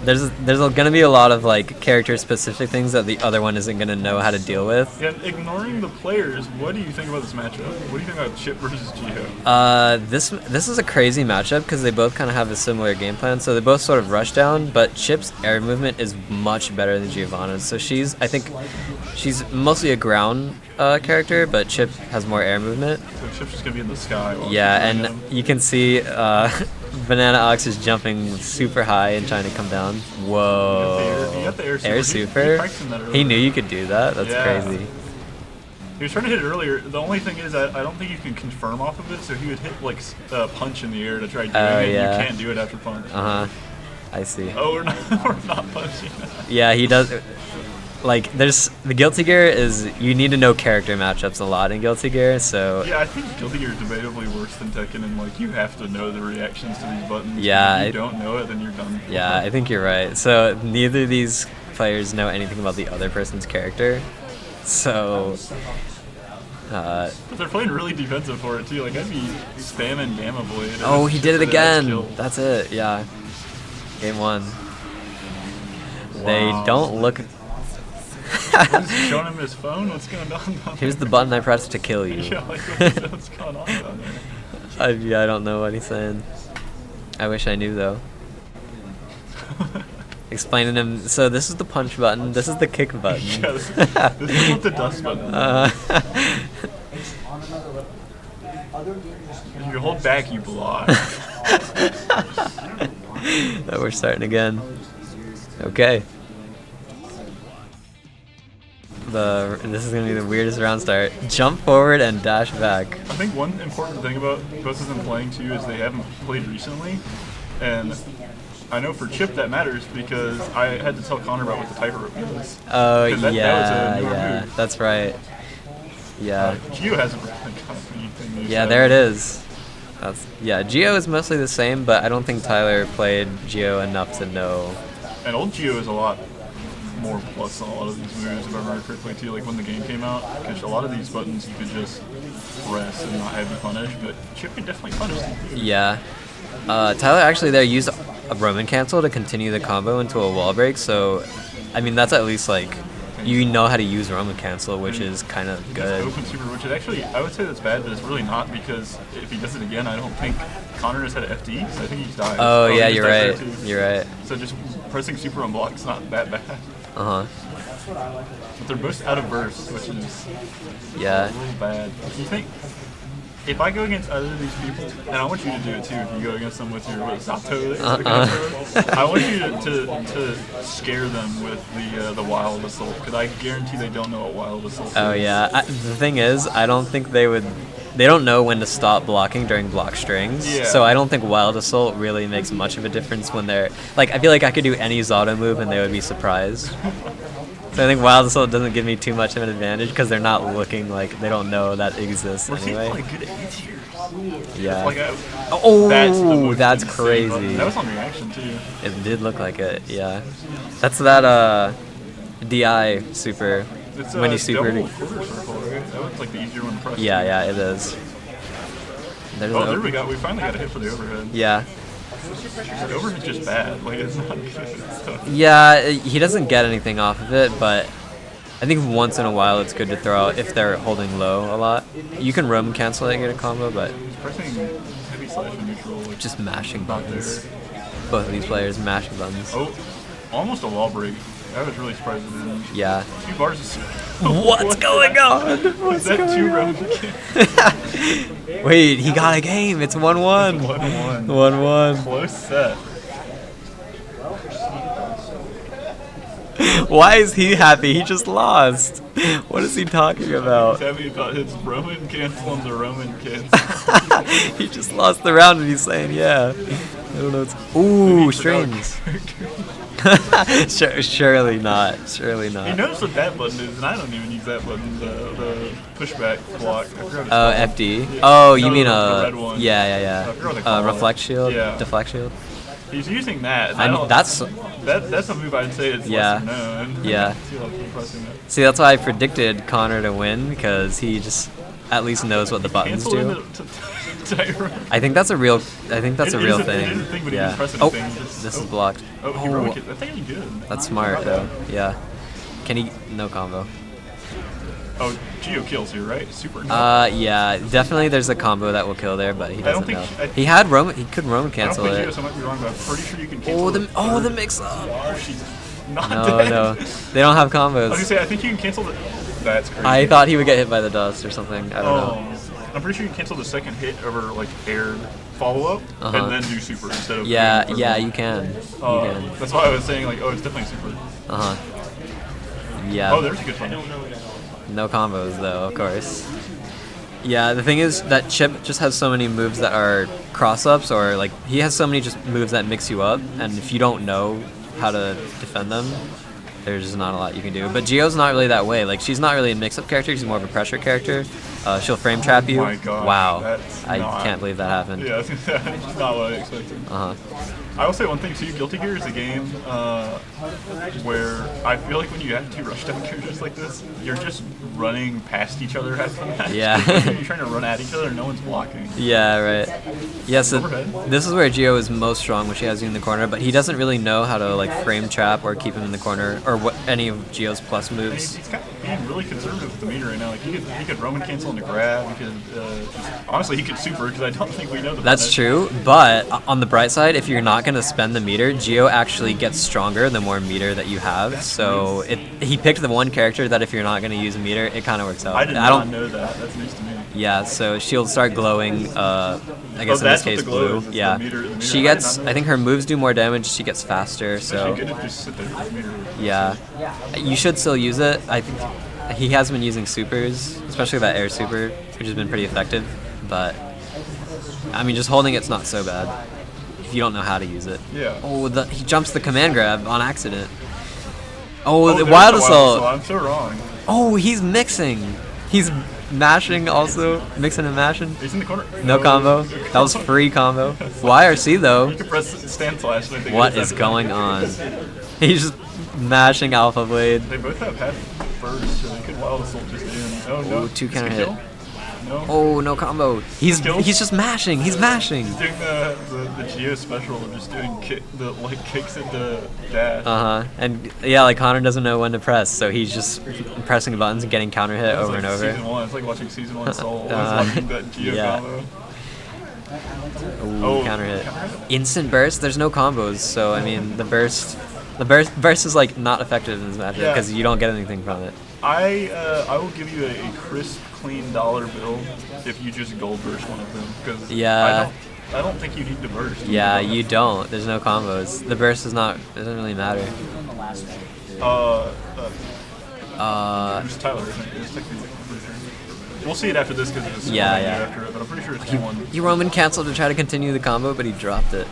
There's gonna be a lot of like character-specific things that the other one isn't gonna know how to deal with. Yeah, ignoring the players, what do you think about this matchup? What do you think about Chip versus Geo? This is a crazy matchup because they both kind of have a similar game plan. So they both sort of rush down, but Chip's air movement is much better than Giovanna's. So I think she's mostly a ground character, but Chip has more air movement. So Chip's just gonna be in the sky. Yeah, and you can see Banana Ox is jumping super high and trying to come down. Whoa! He got the air super. Air super. He knew you could do that. That's crazy. He was trying to hit it earlier. The only thing is, I don't think you can confirm off of it. So he would hit like punch in the air to try doing it. Yeah. You can't do it after punch. I see. Oh, we're not punching. Yeah, he does. Like, there's the Guilty Gear is you need to know character matchups a lot in Guilty Gear, so. Yeah, I think Guilty Gear is debatably worse than Tekken, and like you have to know the reactions to these buttons. Yeah. If you don't know it, then you're done. Yeah, I think you're right. So neither of these players know anything about the other person's character, so. But they're playing really defensive for it too. Like I'd be spamming Gamma Blade. Oh, he did it again. That's it. Yeah. Game 1. Wow. They don't look. He's showing him his phone. What's going on? Here's the button I pressed to kill you. Yeah, like what's going on down there? I don't know what he's saying. I wish I knew though. Explaining him. So this is the punch button. This is the kick button. Yeah, this is what the dust button. If you hold back, you block. We're starting again. Okay. This is gonna be the weirdest round start. Jump forward and dash back. I think one important thing about both of them playing too is they haven't played recently, and I know for Chip that matters because I had to tell Connor about what the tightrope is. Oh that was a newer move. That's right. Yeah. Geo hasn't really got anything new. Yeah, there it is. Geo is mostly the same, but I don't think Tyler played Geo enough to know. And old Geo is a lot more plus on a lot of these moves, if I remember correctly, too. Like when the game came out, because a lot of these buttons you could just press and not have you punish, but Chip could definitely punish them. Yeah. Tyler actually there used a Roman cancel to continue the combo into a wall break, so I mean that's at least like you know how to use Roman cancel, which is kind of good. Open super, which is actually I would say that's bad, but it's really not because if he does it again, I don't think Connor has had an FD, so I think he's died. Oh yeah, you're right. You're right. So just pressing super on block's not that bad. But they're both out of burst, which is a little bad. You think if I go against either of these people, and I want you to do it too, if you go against them with your Zato, I want you to scare them with the Wild Assault, because I guarantee they don't know what Wild Assault is. Oh yeah, the thing is, I don't think they would. They don't know when to stop blocking during block strings, so I don't think Wild Assault really makes much of a difference when they're like. I feel like I could do any Zato move and they would be surprised. So I think Wild Assault doesn't give me too much of an advantage because they're not looking like they don't know that exists anyway. Like good A tiers. Yeah. Like that's crazy. That was on reaction too. It did look like it. Yeah. That's that DI super. It's when you super. double quarter circle, right? That was like the easier one to press. Yeah, it is. There's there we go. We finally got a hit for the overhead. Yeah. The overhead's just bad. Like it's not good. Yeah, he doesn't get anything off of it, but I think once in a while it's good to throw out if they're holding low a lot. You can roam cancel it and get a combo, but Pressing heavy slash and neutral. Like, just mashing buttons. Both of these players mashing buttons. Oh, almost a wall break. I was really surprised at him. Yeah. 2 bars is. What's going on? Is that 2 rounds? Wait, he got a game. It's 1-1. 1-1. 1-1. Close set. Why is he happy? He just lost. What is he talking about? He's happy about his Roman cancel and the Roman cancel. He just lost the round and he's saying, yeah. I don't know. Ooh, strings. Surely not. Surely not. He knows what that button is, and I don't even use that button. The pushback block. Oh, FD. Oh, you mean the red one. yeah. Reflect shield. Yeah. Deflect shield. He's using that. That's a move I'd say is lesser known. Yeah. See, that's why I predicted Connor to win because he just at least knows what the buttons do. I think that's a real. I think that's a real thing. It is a thing, but yeah. He didn't press Oh, anything, this is blocked. Oh, heroic. That's actually good. That's smart though. Yeah. Can he? No combo. Oh, Geo kills here, right? Super. Yeah, definitely. There's a combo that will kill there, but he doesn't know. He had Roman. He could Roman cancel it. I might be wrong, but I'm pretty sure you can cancel the mix up. Oh, she's not dead. No, they don't have combos. I was gonna say, I think you can cancel the. That's crazy. I thought he would get hit by the dust or something. I don't know. I'm pretty sure you can cancel the second hit over like aired follow-up and then do super instead of. Yeah, you can. That's why I was saying like, it's definitely super. Yeah. Oh, there's a good one. No combos though, of course. Yeah, the thing is that Chip just has so many moves that are cross-ups, or like he has so many just moves that mix you up, and if you don't know how to defend them, there's just not a lot you can do. But Geo's not really that way. Like she's not really a mix-up character. She's more of a pressure character. She'll frame trap you. Oh my God, wow, I can't believe that happened. Yeah, that's not what I expected. I will say one thing too. Guilty Gear is a game where I feel like when you have 2 rushdown characters like this, you're just running past each other half the match. Yeah. You're trying to run at each other and no one's blocking. Yeah, right. Yeah, so this is where Geo is most strong when she has you in the corner, but he doesn't really know how to like frame trap or keep him in the corner or what any of Geo's plus moves. He's kind of being really conservative with the meter right now. Like he could Roman cancel into grab. He could honestly he could super because I don't think we know the. That's true, but on the bright side, if you're not gonna spend the meter, Geo actually gets stronger the more meter that you have. That's so he picked the one character that if you're not gonna use a meter, it kind of works out. I don't know that. That's news to me. Yeah, so she'll start glowing. I guess in this case blue. Yeah, the meter. She gets. I think her moves do more damage. She gets faster. So yeah, you should still use it. I think he has been using supers, especially that air super, which has been pretty effective. But I mean, just holding it's not so bad if you don't know how to use it. Yeah. Oh, he jumps the command grab on accident. Oh, the Wild Assault. I'm so wrong. Oh, he's mixing. He's mashing also. Mixing and mashing. He's in the corner. No combo. That was free combo. YRC though. You can press stand slash. What is going on? He's just mashing Alpha Blade. They both have had first, so they could Wild Assault just in. Oh no. Ooh, 2 counter hit. No. Oh, no combo. He's just mashing. He's mashing. He's doing the Geo special of just doing kicks into dash. And yeah, like Connor doesn't know when to press, so he's just pressing buttons and getting counter hit over like and over. Season 1. It's like watching season 1 Soul. Watching that Geo combo. Ooh, counter hit. Instant burst. There's no combos, so I mean the burst is like not effective in this matchup because you don't get anything from it. I will give you a crisp, clean dollar bill if you just gold burst one of them because I don't think you need to burst. Yeah, you don't. There's no combos. The burst doesn't really matter. Who's Tyler? Isn't it? We'll see it after this because it's after it, but I'm pretty sure it's 2-1. He Roman canceled to try to continue the combo, but he dropped it.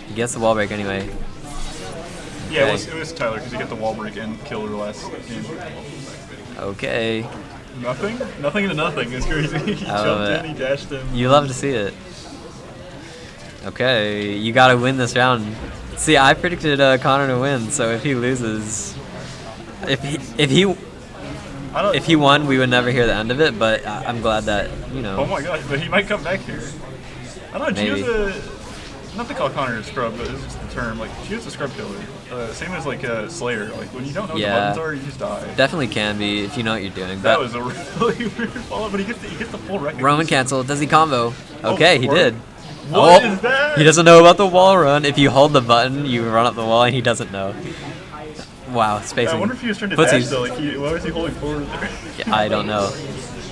He gets the wall break anyway. Yeah, it was Tyler because he got the wall break and killer last game. Okay. Nothing? Nothing into nothing. It's crazy. He jumped in, he dashed in. You love to see it. Okay, you gotta win this round. See, I predicted Connor to win, so if he loses, if he won, we would never hear the end of it. But I'm glad that Oh my gosh, but he might come back here. I don't know. Gio's not to call Connor a scrub, but it's just the term. Like Gio's a scrub killer. Same as like Slayer. Like when you don't know what the buttons are, you just die. Definitely can be if you know what you're doing. That was a really weird follow, but he gets the full record. Roman cancel. Does he combo? Okay, he did. What is that? He doesn't know about the wall run. If you hold the button, you run up the wall, and he doesn't know. Wow, spacing. I wonder if he was trying to dash though. Like, why was he holding forward there? Yeah, I don't know.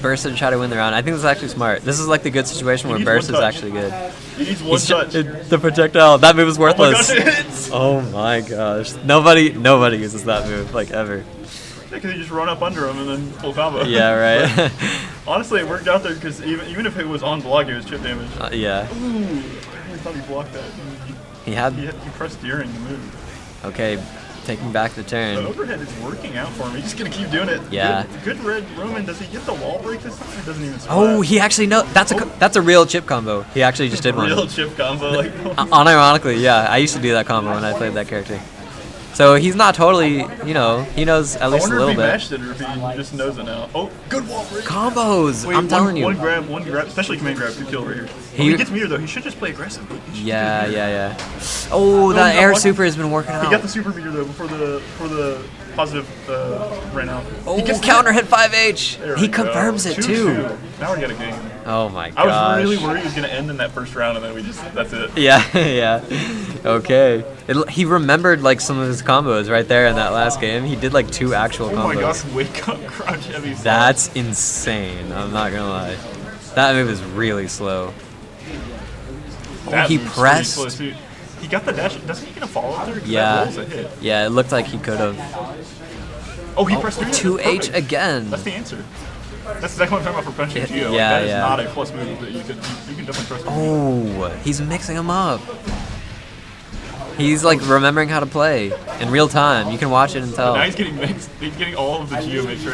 Burst to try to win the round. I think this is actually smart. This is like the good situation where Burst is actually good. He needs one touch. The projectile. That move is worthless. Oh my gosh, it hits! Oh my gosh. Nobody uses that move, like, ever. Yeah, because you just run up under him and then full combo. Yeah, right. Honestly, it worked out there because even if it was on block, it was chip damage. Yeah. Ooh, I thought he blocked that. He pressed during the move. Okay, taking back the turn. The overhead is working out for him. He's just gonna keep doing it. Yeah. Good red Roman. Does he get the wall break this time? It doesn't even splash. Oh, he actually that's a real chip combo. He actually just did one. Real chip combo. Like. Unironically, yeah. I used to do that combo when I played that character. So he's not totally, he knows at least a little bit. I wonder if he mashed it or if he just knows it now. Oh, good wall break. Combos, Wait, I'm telling you. One grab, especially command grab, good kill right here. He gets meter though, he should just play aggressive. Yeah. Oh, that air super has been working out. He got the super meter though before the positive ran out. Oh, he counter hit 5H. He confirms it too. Now we got a game. Oh my gosh. I was really worried it was going to end in that first round and then that's it. Yeah. Okay. He remembered like some of his combos right there in that last game. He did like 2 actual combos. Oh my gosh, wake up, crouch heavy. That's insane. I'm not going to lie. That move is really slow. He pressed. He got the dash. Doesn't he get a follow up there? Yeah. That rolls a hit. Yeah, it looked like he could have. Oh, he pressed 2H again. That's the answer. That's exactly what I'm talking about for punching Gio. Yeah, that is not a plus move that you can definitely press. Oh, he's mixing them up. He's like remembering how to play in real time. You can watch it and tell. Now he's getting mixed. He's getting all of the Gio mixed.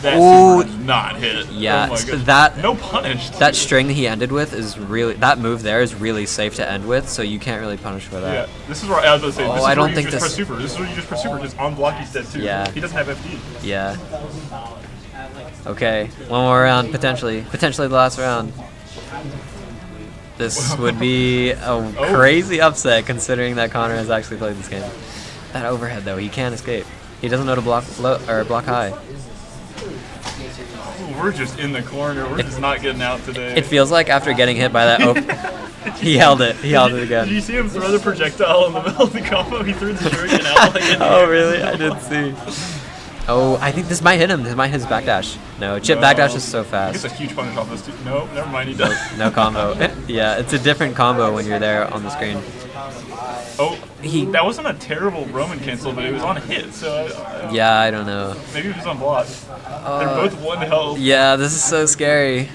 That super did not hit. Yeah, oh that no punish. That string that he ended with is really move there is really safe to end with, so you can't really punish for that. Yeah, this is where I was going to say. Oh, this is I don't where think you just press super. This is where you just press super because on block he's dead too. Yeah. He doesn't have FD. Yeah. Okay, one more round potentially the last round. This would be a crazy upset considering that Connor has actually played this game. That overhead though, he can't escape. He doesn't know to block low or block high. Ooh, we're just in the corner. We're just not getting out today. It feels like after getting hit by that he held it. He held it again. Did you see him throw the projectile in the middle of the combo? He threw the shuriken out like Oh really? I didn't see. Oh, I think this might hit him. This might hit his backdash. No, chip backdash is so fast. He gets a huge punish off this too. No, never mind, he does. No combo. Yeah, it's a different combo when you're there on the screen. Oh, that wasn't a terrible Roman cancel, but it was on hit, so... yeah, I don't know. Maybe it was on block. They're both 1 health. Yeah, this is so scary.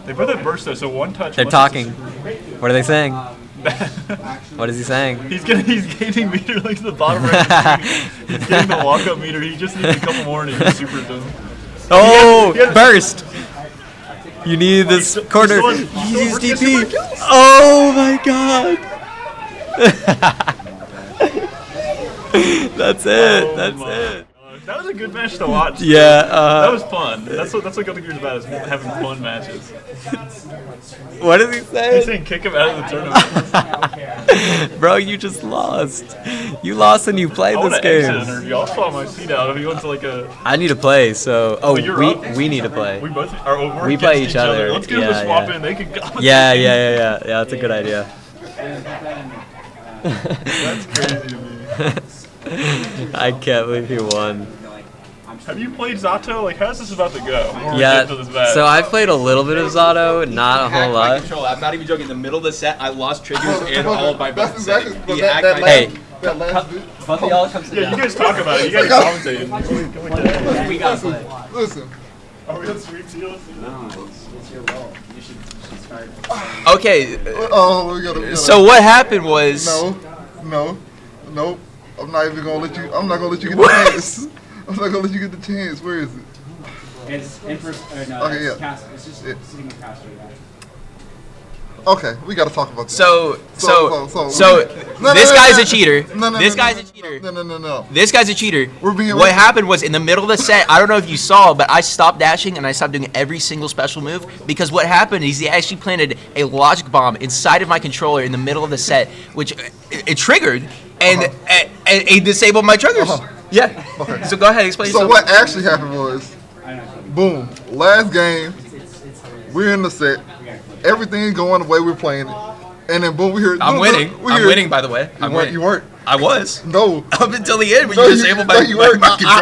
They both have burst though, so 1 touch... They're talking. What are they saying? What is he saying? He's gaining meter like to the bottom right. He's getting the walk-up meter. He just needs a couple more and he just super them. Oh, burst! You need this corner. Use DP. Oh my god! That's it. That's it. That was a good match to watch. Yeah. That was fun. That's what Guilty Gear is about, is having fun matches. What is he saying? He's saying kick him out of the tournament. Bro, you just lost. You lost and you played this game. Y'all saw my seat out. If you went to like a... I need to play, so... Oh, we need to play. We both are. We play each other. Let's get them to swap in. They can go. Yeah, that's a good idea. That's crazy to me. I can't believe he won. Have you played Zato? Like, how's this about to go? Yeah, so I've played a little bit of Zato, not a whole lot. I'm not even joking. In the middle of the set, I lost triggers and all of my buttons. Hey. Both of y'all come sit down. You guys talk about it. You guys commentate. We got to play. Listen. Are we on sweep deals? No, it's your role. You should start. Okay. We gotta, so what happened was... No. I'm not even gonna let you. I'm not gonna let you get the chance. I'm not gonna let you get the chance. Where is it? It's in first. No, Okay, it's yeah. cast. It's just sitting in caster. Okay, we gotta talk about this. So No, this no, guy's no, a cheater. No, This guy's a cheater. No. This guy's a cheater. being What happened was in the middle of the set, I don't know if you saw, but I stopped dashing and I stopped doing every single special move because what happened is he actually planted a logic bomb inside of my controller in the middle of the set, which it triggered and it disabled my triggers. Yeah. Okay. So go ahead, explain. So what actually happened was, boom, last game, we're in the set, everything's going the way we're playing it, and then boom, we hear. I'm winning. I'm winning, by the way. I'm winning. You weren't. I was. No. Up until the end when you disabled my controller.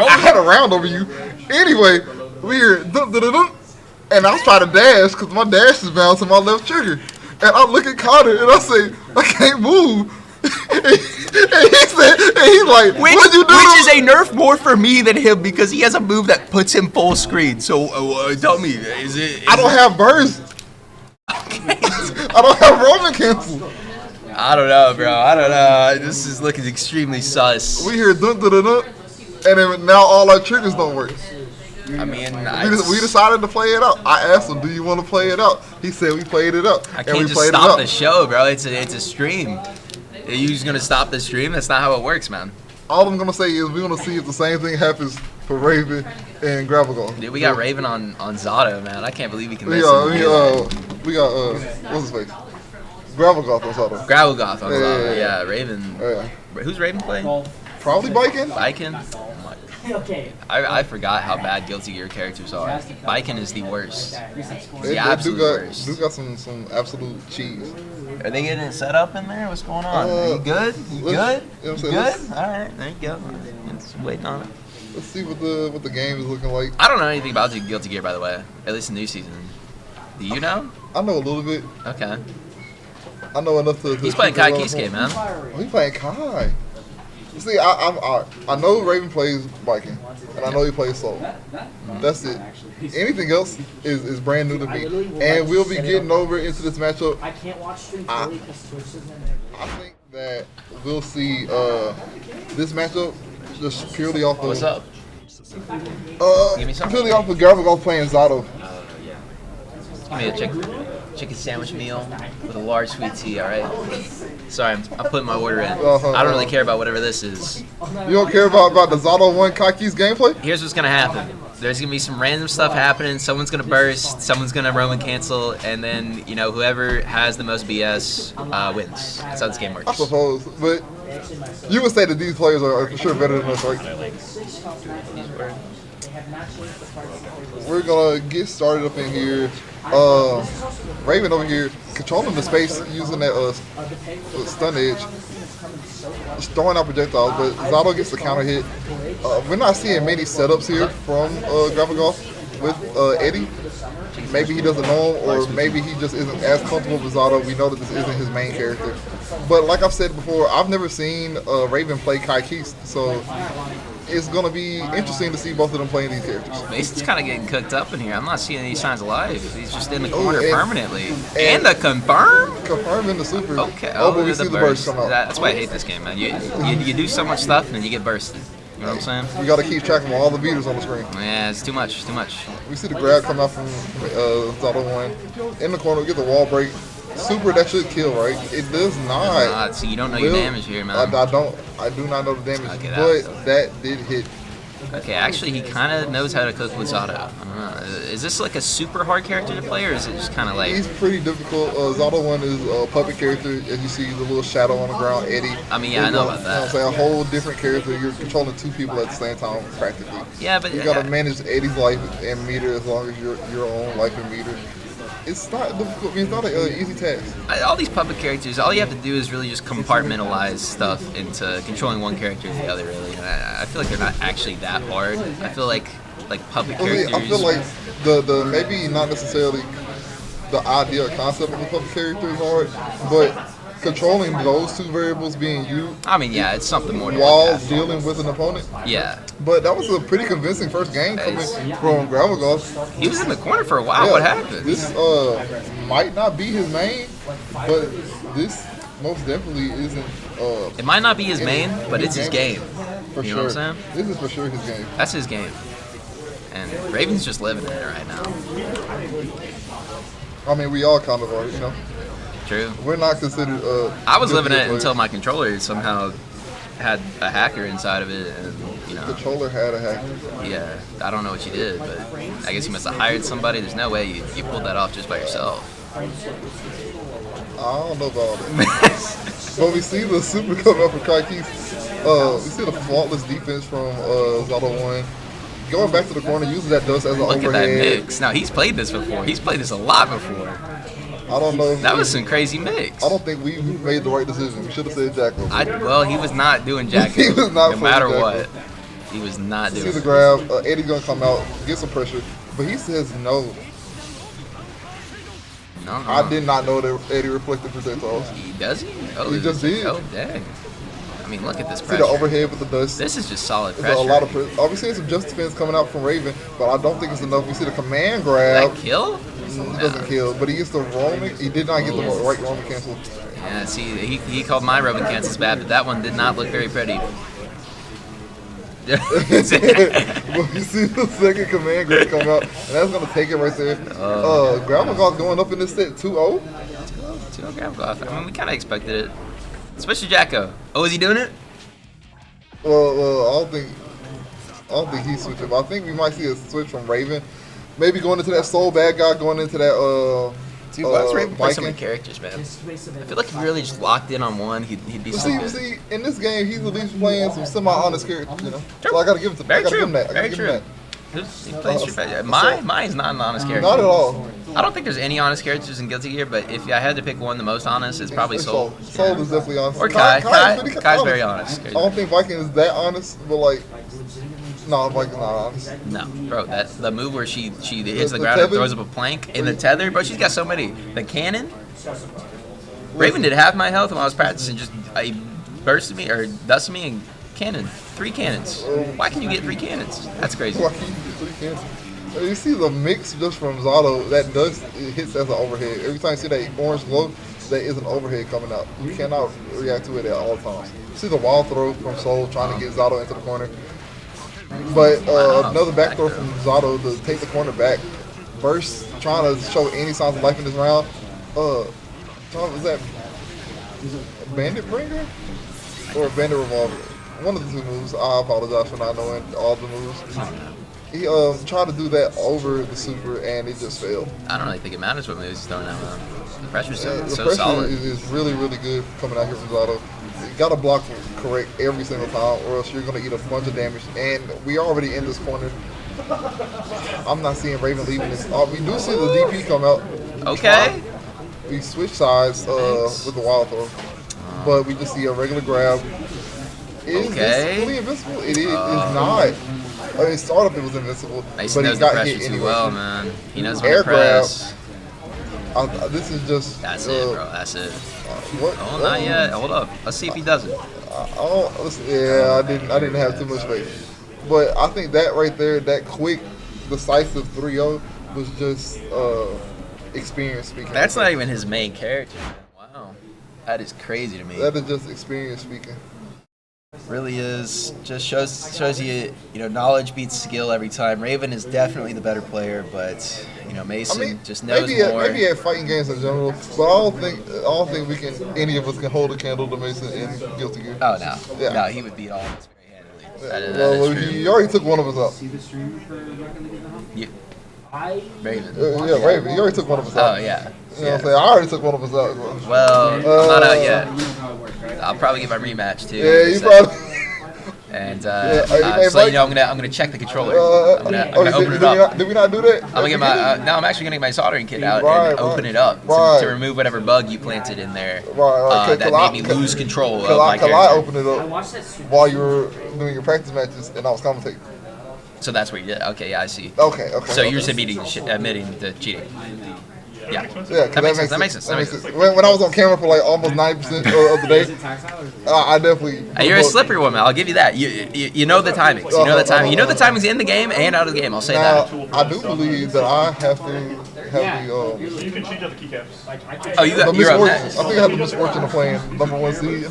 I had a round over you. Anyway, we hear dun, dun, dun, dun, and I was trying to dash because my dash is bouncing my left trigger, and I look at Connor and I say, I can't move. and he's like, what'd you do? Which is a nerf more for me than him because he has a move that puts him full screen. So tell me, I don't have burst. I don't have Roman cancel. I don't know, bro. I don't know. This is looking extremely sus. We hear dun dun dun dun, and then now all our triggers don't work. I mean, we decided to play it out. I asked him, "Do you want to play it out?" He said, "We played it out." I can't just stop the show, bro. It's a stream. Are you just gonna stop the stream? That's not how it works, man. All I'm gonna say is we're gonna see if the same thing happens for Raven and Gravigon. Dude, we got Raven on Zato, man. I can't believe he can miss we got what's his face? Gravigoth on Zato. Gravigoth on Zato. Yeah, Raven. Yeah. Who's Raven playing? Probably Biken. Biken. Okay. I forgot how bad Guilty Gear characters are. Biken is the worst. They got some absolute cheese. Are they getting it set up in there? What's going on? Are you good? You good? You know good? All right, there you go. Just waiting on it. Let's see what the game is looking like. I don't know anything about Guilty Gear, by the way. At least in new season. Do you know? I know a little bit. Okay. I know enough to. He's playing Kai Kisuke, man. Oh, he's playing Kai. See, I know Raven plays Viking, and I know he plays Soul. That's it. Anything else is brand new to me, and we'll be getting over into this matchup. I can't watch stream fully because Twitch isn't there. I think that we'll see this matchup just purely off of. What's up? Give me something. Purely off of Gravigon playing Zato. Give me a chicken sandwich meal with a large sweet tea, alright? Sorry, I'm putting my order in. I don't really care about whatever this is. You don't care about the Zato 1 Kaki's gameplay? Here's what's going to happen. There's going to be some random stuff happening. Someone's going to burst. Someone's going to Roman cancel. And then, you know, whoever has the most BS wins. That's how this game works. I suppose. But you would say that these players are for sure better than us, right? We're going to get started up in here. Raven over here controlling the space using that stun edge, just throwing out projectiles, but Zato gets the counter hit. We're not seeing many setups here from Gravigon with Eddie. Maybe he doesn't know him, or maybe he just isn't as comfortable with Zato. We know that this isn't his main character. But like I've said before, I've never seen Raven play Kai Keese, so it's going to be interesting to see both of them playing these characters. Mason's kind of getting cooked up in here. I'm not seeing any signs of life. He's just in the corner permanently. And the confirm? Confirm in the super. Okay. But we see the burst come out. That's why I hate this game, man. You do so much stuff and then you get bursted. You know what I'm saying? We got to keep track of all the beaters on the screen. Yeah, it's too much, too much. We see the grab come out from Zato 1. In the corner, we get the wall break. Super, that should kill, right? It does not. See, you don't know your damage here, man. I do not know the damage, okay, but that did hit. Okay, actually, he kind of knows how to cook with Zato. I don't know. Is this like a super hard character to play, or is it just kind of like... He's pretty difficult. Zato 1 is a puppet character. As you see, the little shadow on the ground, Eddie. I mean, yeah, I know about that. You know what I'm saying? A whole different character. You're controlling two people at the same time, practically. Yeah, but... You got to manage Eddie's life and meter as long as your own life and meter. It's not difficult. I mean, it's not an easy task. All these puppet characters, all you have to do is really just compartmentalize stuff into controlling one character or the other, really. And I feel like they're not actually that hard. I feel like puppet characters... I feel like the maybe not necessarily the idea or concept of the puppet character is hard, but controlling those two variables being you... I mean, yeah, it's something more than while dealing with an opponent. Yeah. But that was a pretty convincing first game coming from Gravigon. He was in the corner for a while. Yeah, what happened? This might not be his main, but this most definitely isn't It might not be his main, but it's his game. For You sure. know what I'm saying? This is for sure his game. That's his game. And Raven's just living in it right now. I mean, we all kind of are, you know. True. We're not considered. I was living it players. until my controller somehow had a hacker inside of it, and you know. The controller had a hacker. Yeah, I don't know what you did, but I guess you must have hired somebody. There's no way you pulled that off just by yourself. I don't know about all that. But we see the super come up for Crikey. We see the flawless defense from Zato 1. Going back to the corner, using that dust as an overhead. Look at that mix. Now, he's played this before. He's played this a lot before. I don't know. That was some crazy mix. I don't think we made the right decision. We should have said Jacko. Well, he was not doing Jacko. He was not no matter Jacko. what. He was not doing See the it. grab. Eddie's going to come out, get some pressure. But he says no. No. I did not know that Eddie reflected projectiles. Does he? Oh, He just did. Oh, dang. I mean, look at this See pressure. the overhead with the dust. This is just solid There's pressure. a lot of pressure. Oh, we see some just defense coming out from Raven, but I don't think it's enough. We see the command grab. That kill? He doesn't kill, but he gets the roaming. He did not get the right roaming cancel. Yeah, see, he called my Roman cancels bad, but that one did not look very pretty. But you see the second command grab come out, and that's going to take it right there. Gravelgolf going up in this set 2-0. 2-0 Gravelgolf. I mean, we kind of expected it. Especially Jacko. Oh, is he doing it? Well, I don't think he's switching. But I think we might see a switch from Raven. Maybe going into that Soul Bad Guy, going into that Dude, why does Raven play so many Viking. characters, man? I feel like if he really just locked in on one, he'd be so good. See, in this game, he's at least playing some semi-honest characters, you know? So I gotta give it to Very I gotta true. give him that. I gotta Very give true. him that. He plays Street Fighter. Mine's not an honest character. Not at all. I don't think there's any honest characters in Guilty Gear, but if I had to pick one, the most honest is probably Soul. Soul is definitely honest. Or Kai. Kai's pretty Kai's very honest. I don't think Viking is that honest, but like, no, Viking's not honest. No, bro, that's the move where she hits the The ground and tether? throws up a plank in the tether, bro. She's got so many. The cannon. Raven did half my health when I was practicing. Just he bursted me or dusted me and cannon. 3 cannons. Why can you get 3 cannons? That's crazy. Why can you get 3 cannons? You see the mix just from Zato, that dust it hits as an overhead. Every time you see that orange glow, there is an overhead coming out. You cannot react to it at all times. You see the wall throw from Soul trying to get Zato into the corner. But another back throw from Zato to take the corner back. Burst trying to show any signs of life in this round. Was that Bandit Bringer or Bandit Revolver? One of the 2 moves. I apologize for not knowing all the moves. He tried to do that over the super and it just failed. I don't really think it matters what moves he's throwing out, man. The pressure's so, The so pressure solid. is really, really good coming out here from Zato. You got to block correct every single time or else you're going to eat a bunch of damage. And we already in this corner. I'm not seeing Raven leaving this. We do see the DP come out. Okay. We switch sides with the wild throw. But we just see a regular grab. Is this fully invincible? It is not. I mean, startup it was invincible, Mason but knows he got the pressure hit too anyway. well, man. He knows when Air to press. grab. This is just. That's it, bro. That's it. What? Oh, not yet. Hold up. Let's see if he does it. I didn't have too much faith, but I think that right there, that quick, decisive 3-0 was just experience speaking. That's not even his main character, man. Wow. That is crazy to me. That is just experience speaking. Really is. Just shows you, knowledge beats skill every time. Raven is definitely the better player, but Mason just knows more. Maybe at fighting games in general, but I don't think any of us can hold a candle to Mason in Guilty Gear. Oh no, Yeah. no, he would beat all of us very handily. That is true. You already took one of us out. Raven. Yeah, Raven. You already took one of us out. Oh yeah. You know what I'm saying? I already took one of us out. Well, I'm not out yet. I'll probably get my rematch too. Yeah, you probably. And hey, so I'm gonna check the controller. I'm gonna open it up. Did we not do that? I'm gonna get my I'm actually gonna get my soldering kit out and open it up to remove whatever bug you planted in there that made me lose control of my character. I opened it up while you were doing your practice matches and I was commentating. So that's what you did. Okay, yeah, I see. Okay. So you're just admitting the cheating. Yeah, that makes sense. That makes sense. When I was on camera for like almost 90% of the day, I definitely. You're a slippery woman. I'll give you that. You know the timings. You know the timing. You know the timings in the game and out of the game. I'll say that. I do believe that I have to have the. You can change out the keycaps. Oh, you're up next. I think I had the misfortune of playing #1 seed.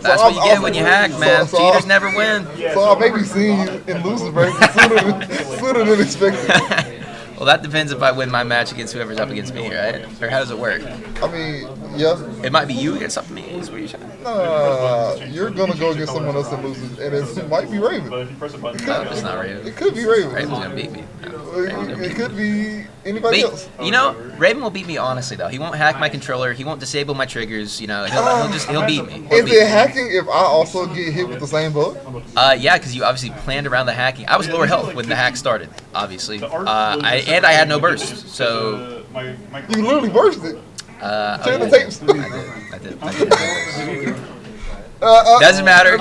That's what you get when you hack, man. Cheaters never win. So I may be seeing you in losers break sooner than expected. Well, that depends if I win my match against whoever's up against me, right? Or how does it work? I mean, yeah. It might be you against me. Is what you're saying? Nah, you're gonna go against someone else and lose, and it might be Raven. No, it's not Raven. It could be Raven. Raven's gonna beat me. It could be anybody else. You know, Raven will beat me honestly though. He won't hack my controller. He won't disable my triggers. You know, he'll beat me. Is it hacking if I also get hit with the same bug? Yeah, because you obviously planned around the hacking. I was lower health when the hack started, obviously. I had no burst, so. You literally burst it. Turn the tapes. I did. Doesn't matter. It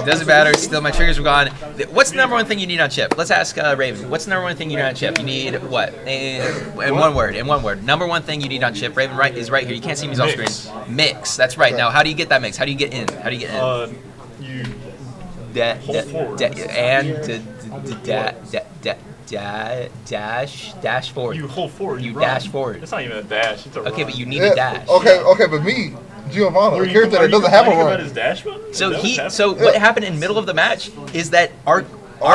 doesn't matter. Still, my triggers were gone. What's the number one thing you need on chip? Let's ask Raven. What's the number one thing you need on chip? You need what? In one word. In one word. Number one thing you need on chip. Raven is right here. You can't see me off screen. Mix. That's right. Now, how do you get that mix? How do you get in? How do you get in? You dash forward. You hold forward. You dash forward. It's not even a dash. It's a okay, run. but you need a dash. Okay, but me, Giovanna, a character that doesn't have a run. His dash button? So what happened in the middle of the match is that our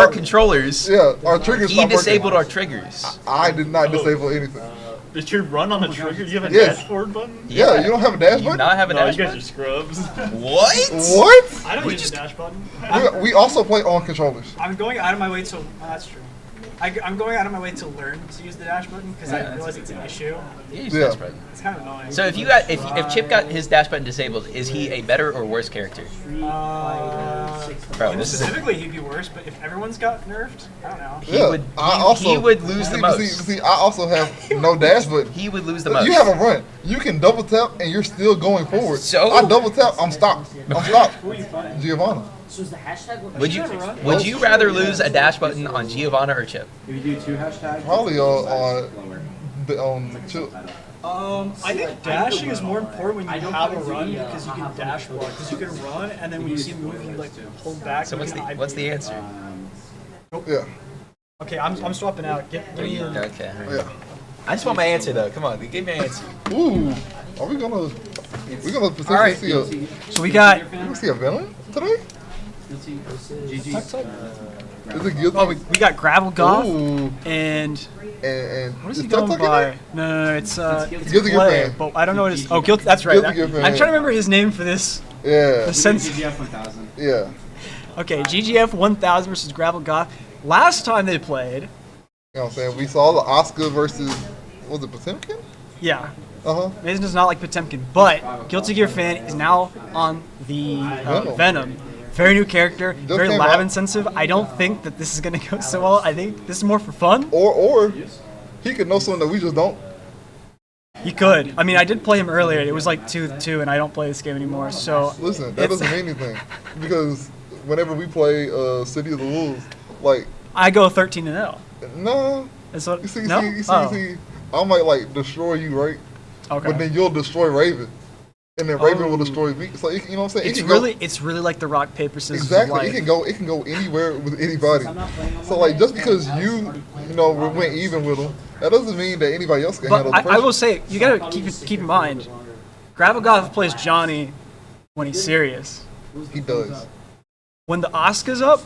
controllers. Yeah, our triggers. He disabled our triggers. I did not disable anything. Did you run on a trigger? You have a Yes. dashboard button? Yeah, you don't have a dash button? Do not have a dash you button? guys are scrubs. What? What? I don't use a dash button. We also play on controllers. I'm going out of my way to. Oh, that's true. I'm going out of my way to learn to use the dash button because I realize it's an issue. Use the dash button. It's kind of annoying. So if Chip got his dash button disabled, is he a better or worse character? Bro, this specifically, he'd be worse. But if everyone's got nerfed, I don't know. He would lose the most. See, I also have no dash button. He would lose the most. You have a run. You can double tap and you're still going forward. So I double tap, I'm stopped. Giovanna. So is the hashtag? Would you rather lose a dash button on Giovanna or Chip? If you do 2 hashtags. Probably on Chip. I think dashing is more important when you have a run because you can dash block. Because you can run and then when you see a move, you like pull back. So what's the answer? Yeah. Okay, I'm swapping out. Give me a... Okay. Yeah. I just want my answer though. Come on, give me an answer. Ooh, are we gonna potentially see a? So we got. We see a villain today. GG. Is it guilty? Oh, we got Gravel Goth Ooh. and what is he going by? No, it's Guilty Gear Play, Fan. but I don't know what his. Oh, Guilty. That's right. Guilty Gear Fan. I'm trying to remember his name for this. Yeah. The sense. GGF 1000. Yeah. Okay, GGF 1000 versus Gravel Goth. Last time they played. You know what I'm saying? We saw the Oscar versus, was it Potemkin? Yeah. Uh-huh. Mason does not like Potemkin, but Guilty Gear Fan is now on the Venom. Very new character, very lab intensive. I don't think that this is going to go so well. I think this is more for fun. Or he could know something that we just don't. He could. I mean, I did play him earlier. It was like 2-2, and I don't play this game anymore. So listen, that doesn't mean anything because whenever we play City of the Wolves, like I go 13-0. No. That's what. You see, no? you see, I might like destroy you, right? Okay. But then you'll destroy Raven, and then Raven will destroy me. So you know what I'm saying? It's really like the rock paper scissors. Exactly. It can go anywhere with anybody. So like just because you went even with them, that doesn't mean that anybody else can handle the pressure. I will say you gotta keep in mind, Gravelgoth plays Johnny when he's serious. He does. When the Oscar's up,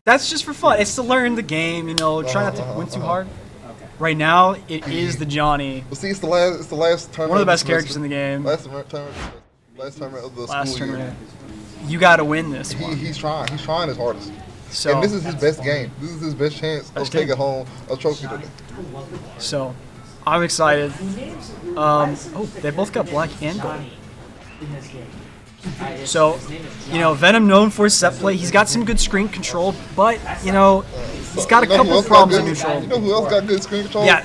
that's just for fun. It's to learn the game, try not to win too hard. Right now, it is the Johnny. Well, see, it's the last tournament. One of the best characters in the game. Last tournament of the school year. You got to win this one. He's trying. He's trying his hardest. So, and this is his best game. This is his best chance of taking home a trophy today. So, I'm excited. They both got black and gold. So, Venom known for his set play. He's got some good screen control, but he's got a couple of problems in neutral. You know who else got good screen control? Yeah.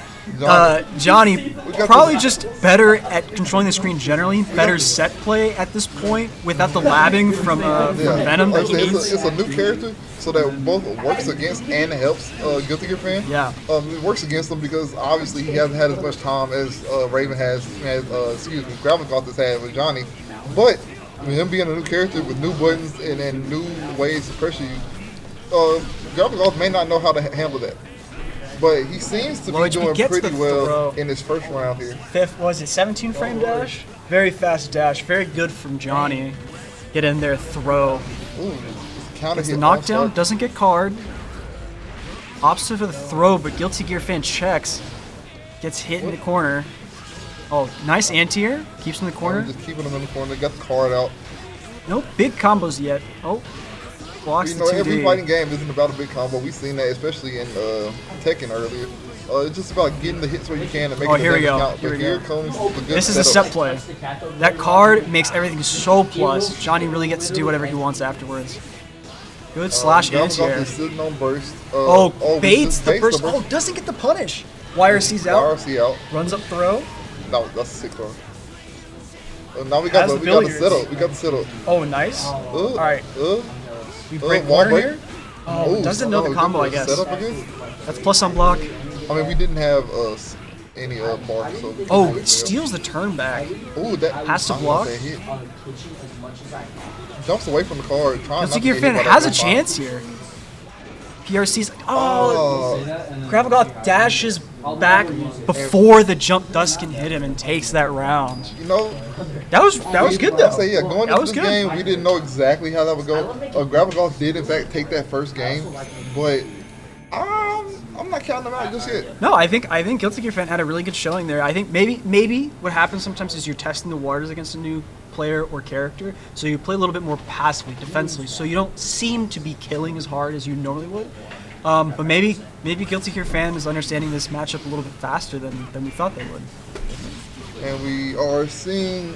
Johnny probably just better at controlling the screen generally, better set play at this point without the labbing from Venom that he needs. It's a new character, so that both works against and helps Guilty Gear Fan. Yeah. It works against him because obviously he hasn't had as much time as Raven Gravelgoth has had with Johnny, but with him being a new character with new buttons and new ways to pressure you, Gravelgoth may not know how to handle that. But he seems to be Lloyd doing gets pretty the well throw. in his first round here. Fifth, was it 17 frame dash? Very fast dash. Very good from Johnny. Get in there, throw. Ooh, counter Gets hit. the knockdown, doesn't get card. Opts for the throw, but Guilty Gear fan checks. Gets hit in the corner. Oh, nice anti-air. Keeps him in the corner. Just keeping him in the corner. Got the card out. No big combos yet. Oh, blocks You the know, 2D. every fighting game isn't about a big combo. We've seen that, especially in Tekken earlier. It's just about getting the hits where you can and making the here we damage go. count. Here But we here go. comes the good This is a setup. set play. That card makes everything so plus. Johnny really gets to do whatever he wants afterwards. Good slash anti-air. is sitting on burst. Baits the baits burst. Oh, doesn't get the punish. YRC's out. YRC out. Runs up throw. No, that's a sick throw. Now we got the setup. We got the setup. Oh, nice. All right. We break wall corner break. here. Oh, doesn't know the combo, I guess. Setup, I guess. That's plus on block. I mean, we didn't have any marks. So Oh, it steals the turn back. Ooh, that has to block. Jumps away from the card. Guilty Gear fan has a chance here. PRC's like, Gravigoth dashes back before the jump dust can hit him and takes that round. You know, that was good though. Going that into was this good. game, we didn't know exactly how that would go. Gravigoth did in fact take that first game, but I'm not counting them out just yet. No, I think Guilty Gear fan had a really good showing there. I think maybe what happens sometimes is you're testing the waters against a new player or character, so you play a little bit more passively, defensively, so you don't seem to be killing as hard as you normally would. But maybe Guilty Gear fan is understanding this matchup a little bit faster than we thought they would. And we are seeing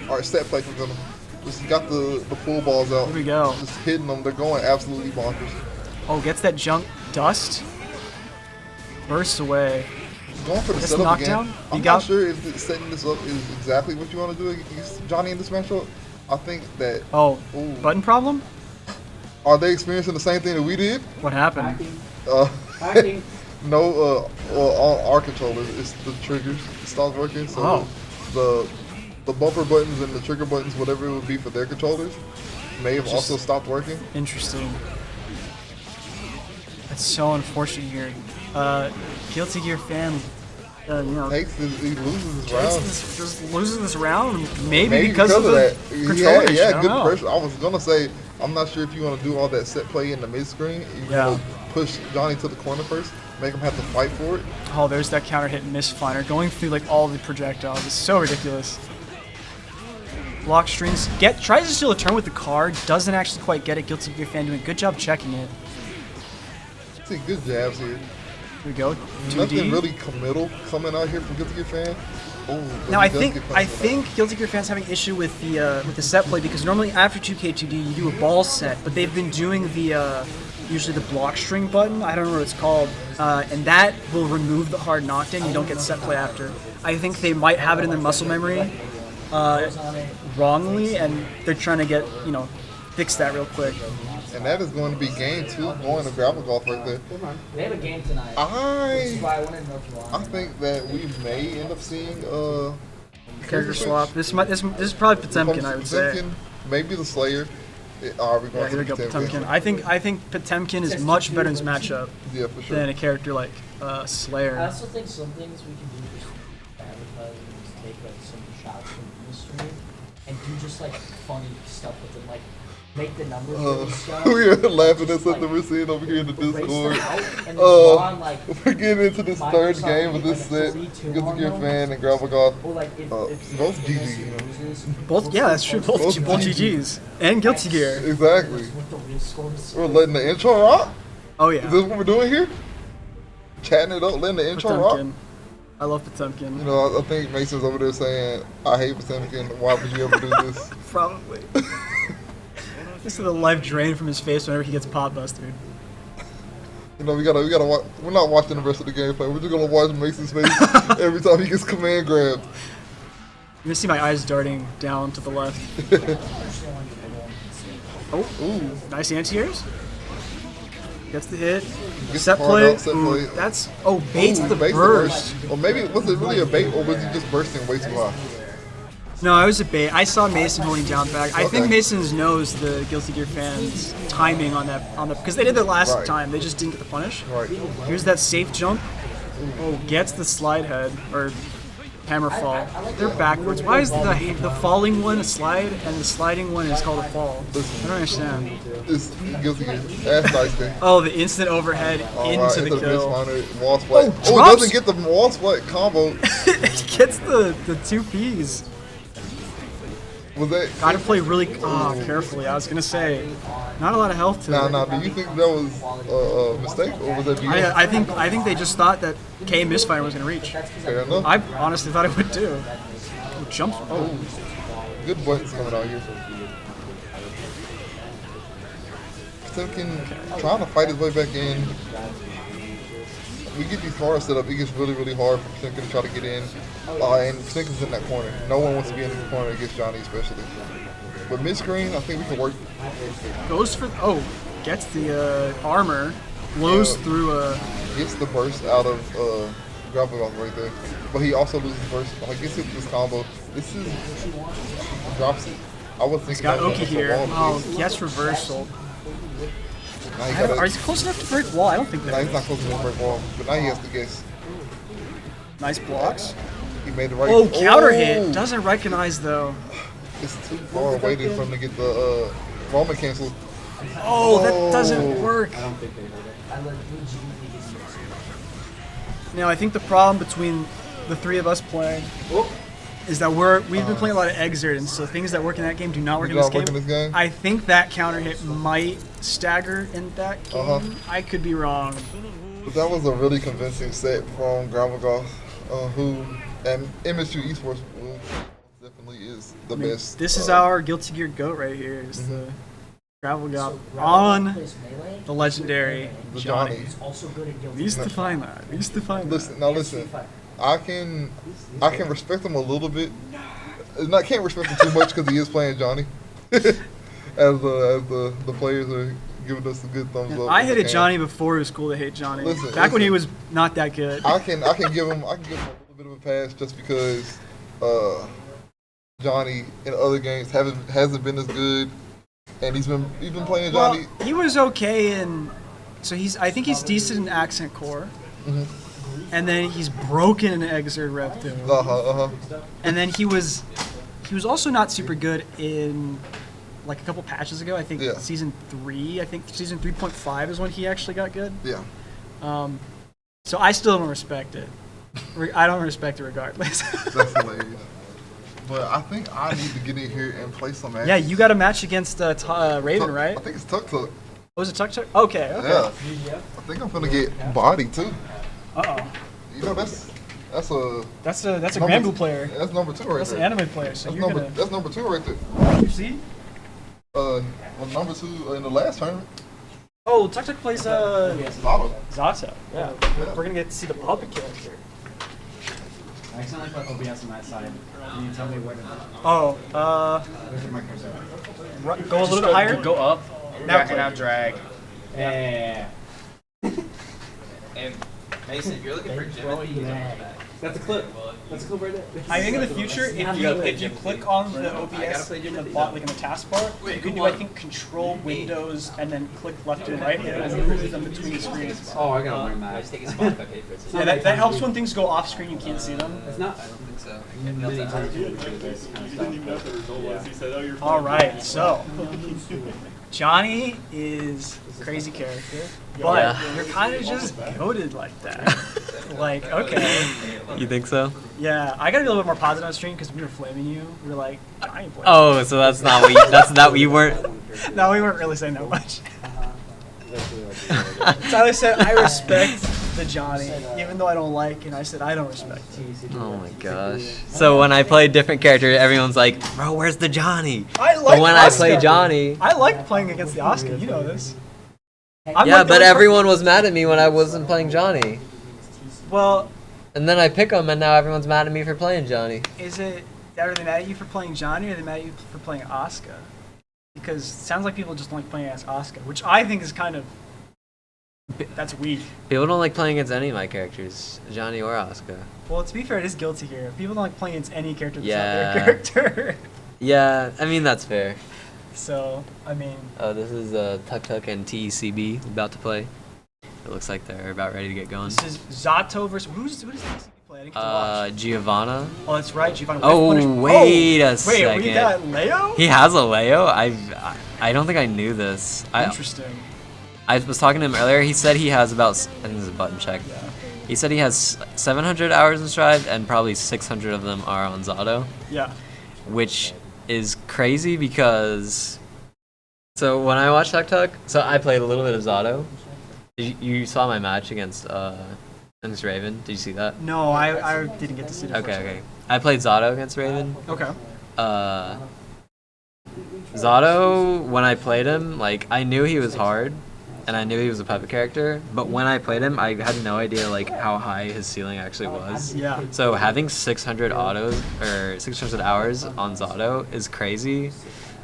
our set play from them. Just got the pool balls out. Here we go. Just hitting them. They're going absolutely bonkers. Oh, gets that junk dust. Bursts away. Going for the Gets setup knockdown. again. I'm not sure if setting this up is exactly what you want to do against Johnny in this matchup. I think that... button problem? Are they experiencing the same thing that we did? What happened? No, on our controllers, it's the triggers. It stops working, so the bumper buttons and the trigger buttons, whatever it would be for their controllers, may have also stopped working. Interesting. That's so unfortunate here. Guilty Gear fan, he loses this round. Just loses this round, maybe because of that. controller issue. Yeah, good pressure. I was gonna say, I'm not sure if you want to do all that set play in the mid screen. You want to push Johnny to the corner first, make him have to fight for it. Oh, there's that counter hit miss finder going through like all the projectiles. It's so ridiculous. Block strings. Tries to steal a turn with the card. Doesn't actually quite get it. Guilty Gear fan doing a good job checking it. See, good jabs here. Here we go. 2D. Nothing really committal coming out here from Guilty Gear fan. Now I think Guilty Gear fans having issue with the set play because normally after 2K2D you do a ball set, but they've been doing the usually the block string button. I don't know what it's called, and that will remove the hard knockdown. You don't get set play after. I think they might have it in their muscle memory wrongly, and they're trying to fix that real quick. And that is going to be game 2 going to Gravigoth right there. They have a game tonight. I think that we may end up seeing character swap. This is probably Potemkin, I would say. Maybe the Slayer. Here we go, Potemkin. I think Potemkin is much better in this matchup than a character like Slayer. I also think some things we can do just advertise and just take like some shots from the stream and do just like funny stuff with it, like make the numbers really stuff. We are laughing at something we're seeing over here in the Discord. We're getting into this third game of this set. Guilty Gear fan and Gravigoth. Both GG. Both, yeah, that's true. Both GGs and Guilty Gear. Exactly. We're letting the intro rock. Oh yeah. Is this what we're doing here? Chatting it up, letting the intro rock. I love Potemkin. You know, I think Mason's over there saying, "I hate Potemkin. Why would you ever do this?" Probably. This is the life drain from his face whenever he gets pot busted. You know, we gotta watch. We're not watching the rest of the gameplay. We're just gonna watch Mason's face every time he gets command grabbed. You're gonna see my eyes darting down to the left. Ooh, nice anti-airs. Gets the hit. Set play. That's baits the burst. Or maybe was it really a bait, or was he just bursting way too high? No, I was a bait. I saw Mason holding down back. I think Mason knows the Guilty Gear fans' timing on that because they did that last time. They just didn't get the punish. Right. Here's that safe jump. Oh, gets the slide head or hammer fall. They're backwards. Why is the falling one a slide and the sliding one is called a fall? I don't understand. It's Guilty Gear. That's nice thing. Oh, the instant overhead into the kill. Wall split. Oh, doesn't get the wall split combo. It gets the 2 Ps. Was that? Gotta play really carefully. I was gonna say, not a lot of health to it. Nah. Do you think that was a mistake, or was that? I think they just thought that K Misfire was gonna reach. Fair enough. I honestly thought it would too. Oh, jumps. Oh, good buttons coming out here. Tekken trying to fight his way back in. We get these cars set up, it gets really hard for Tekken to try to get in. And Tekken's in that corner. No one wants to be in the corner against Johnny, especially. But mid-screen, I think we can work. Goes for gets the armor, blows through gets the burst out of gravel off right there. But he also loses burst. Like gets hit with this combo. This is drops it. I was thinking. He's got Oki here. Oh, gets reversal. Are you close enough to break wall? I don't think that. No, he's not close enough to break wall. But now he has to guess. Nice blocks. He made the right. Oh, counter hit. Doesn't recognize though. It's too far away for him to get the Roman canceled. Oh, that doesn't work. I don't think they heard it. Now, I think the problem between the three of us playing is that we've been playing a lot of Exert, and so things that work in that game do not work in this game. I think that counter hit might stagger in that game. I could be wrong. But that was a really convincing set from Gravelgoth, and MSU Esports definitely is the best. This is our Guilty Gear GOAT right here. Is the Gravelgoth on the legendary Johnny. Needs to find that. Listen. I can respect him a little bit. I can't respect him too much because he is playing Johnny. as the players are giving us a good thumbs up. I hated Johnny before it was cool to hate Johnny. Back when he was not that good. I can give him a little bit of a pass just because Johnny in other games hasn't been as good, and he's been playing Johnny. Well, he was okay so I think he's decent in Accent Core. And then he's broken in Exert Rev 2. And then he was also not super good in like a couple patches ago. I think season 3. I think season 3.5 is when he actually got good. Yeah. So I still don't respect it. I don't respect it regardless. That's hilarious. But I think I need to get in here and play some matches. Yeah, you got a match against Raven, right? I think it's Tuk Tuk. Was it Tuk Tuk? Okay. Yeah. I think I'm gonna get body too. You know that's a Granblue player. That's number 2 right there. That's an anime player. So that's number 2 right there. You see? Number 2 in the last tournament. Oh, Tuk Tuk plays Zato. Yeah. We're gonna get to see the puppet character. I accidentally put OBS on that side. Can you tell me where to? Where's my cursor? Go a little bit higher. Go up. Now drag. Yeah. And Mason, if you're looking for Jimothy, that's a clip. That's a clip right there. I think in the future, if you click on the OBS in the in the taskbar, you can do Control Windows and then click left and right, and it will move them between the screens. Oh, I gotta learn that. I just take a spot if I pay for it. Yeah, that helps when things go off screen. You can't see them. It's not. I don't think so. Many times you do this kind of stuff. Even know what the result was. He said, "Oh, you're." All right, so Johnny is a crazy character, but you're kind of just goated like that. Like, okay. You think so? Yeah, I gotta be a little bit more positive on stream because we were flaming you. We were like, Johnny plays. Oh, so that's not what you weren't. No, we weren't really saying that much. Tyler said, I respect the Johnny, even though I don't like, and I said, I don't respect him. Oh my gosh. So when I play different characters, everyone's like, bro, where's the Johnny? I like but when I play Johnny. I like playing against the Oscar, you know this. Yeah, but everyone was mad at me when I wasn't playing Johnny. Well. And then I pick him, and now everyone's mad at me for playing Johnny. Are they mad at you for playing Johnny, or are they mad at you for playing Oscar? Because it sounds like people just don't like playing as Oscar, which I think is kind of That's weak. People don't like playing against any of my characters, Johnny or Asuka. Well, to be fair, it is guilty here. People don't like playing against any character that's Yeah. not their character. Yeah, I mean, that's fair. So, I mean... Oh, this is Tuk Tuk and TECB about to play. It looks like they're about ready to get going. This is Zato versus... Who does TECB play? I didn't get to watch. Giovanna. Oh, that's right, Giovanna. Oh, wait a second. Wait, we got Leo? He has a Leo? I don't think I knew this. Interesting. I was talking to him earlier. He said he has about... I think this is a button check. Yeah. He said he has 700 hours in Strive, and probably 600 of them are on Zato. Yeah. Which is crazy because... So when I watched Tuk Tuk, so I played a little bit of Zato. You saw my match against Raven. Did you see that? No, I didn't get to see the first Okay. I played Zato against Raven. Okay. Zato, when I played him, like, I knew he was hard, and I knew he was a puppet character, but when I played him, I had no idea, like, how high his ceiling actually was. Yeah. So having 600 autos, or 600 hours on Zato is crazy.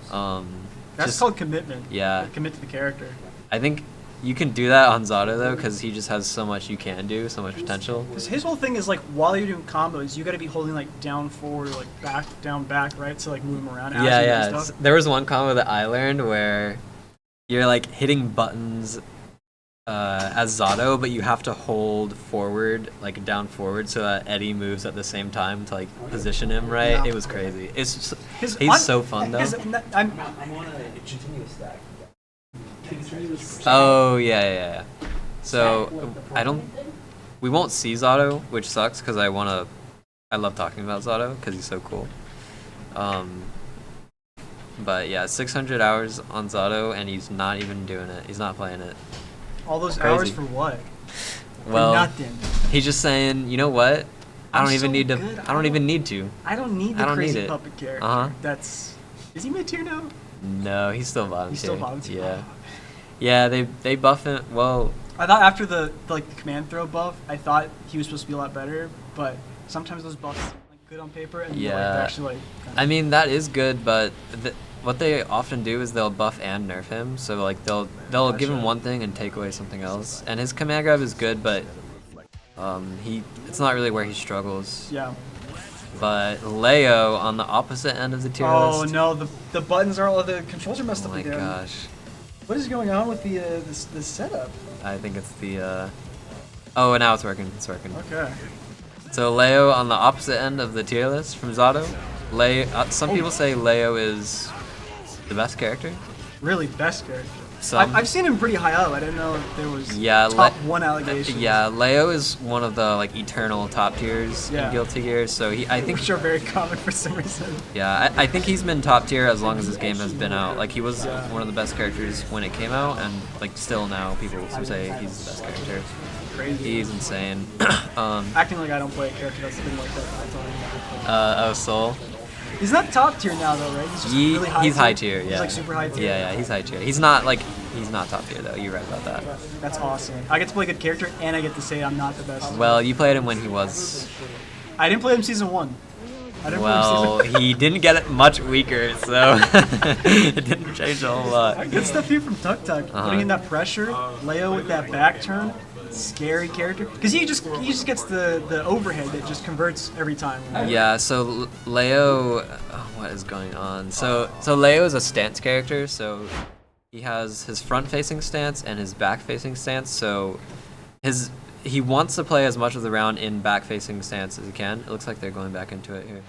That's called commitment. Yeah. Commit to the character. I think you can do that on Zato, though, because he just has so much you can do, so much potential. Because his whole thing is, like, while you're doing combos, you got to be holding, like, down forward or, like, back, down, back, right? To, like, move him around. As you do stuff. There was one combo that I learned where you're, like, hitting buttons as Zato, but you have to hold forward, like, down forward, so that Eddie moves at the same time to, like, position him right. Yeah. It was crazy. He's so fun, though. Oh, yeah. So, we won't see Zato, which sucks, because I love talking about Zato, because he's so cool. But yeah, 600 hours on Zato, and he's not even doing it. He's not playing it. All those hours for what? Well, for nothing. He's just saying, you know what? I don't even need to. I don't even need to. I don't need the crazy puppet character. Is he mid tier now? No, he's still bottom tier. He's still bottom tier. Yeah. Yeah, they buff him. Well, I thought after the command throw buff, I thought he was supposed to be a lot better, but sometimes those buffs seem like good on paper, and they're actually like. I mean, that is good, but what they often do is they'll buff and nerf him. So like they'll give him one thing and take away something else. And his command grab is good, but it's not really where he struggles. Yeah. But Leo on the opposite end of the tier list. Oh no, the buttons are all the controls are messed up again. Oh my gosh. What is going on with the setup? I think it's the oh, now it's working. It's working. Okay. So Leo on the opposite end of the tier list from Zato. Some people say Leo is the best character. Really, best character. I've seen him pretty high up. I didn't know if there was top one allegation. Yeah, Leo is one of the like eternal top tiers in Guilty Gear. So I think which are very common for some reason. Yeah, I think he's been top tier as long as this game has been out. Like he was one of the best characters when it came out, and like still now people say he's the best character. Crazy. He's insane. Acting like I don't play a character that's been like that all the time. Soul. He's not top tier now though, right? He's just really high he's tier. high tier, yeah. He's like super high tier. Yeah, he's high tier. He's not top tier though. You're right about that. That's awesome. I get to play a good character and I get to say I'm not the best. Well, you played him when he was. I didn't play him season 1. He didn't get it much weaker, so it didn't change a whole lot. Good stuff here from Tuk Tuk. Putting in that pressure, Leo with that back turn. Scary character because he just gets the overhead that just converts every time. Yeah, so Leo, what is going on? So Leo is a stance character, so he has his front facing stance and his back facing stance. So he wants to play as much of the round in back facing stance as he can. It looks like they're going back into it here.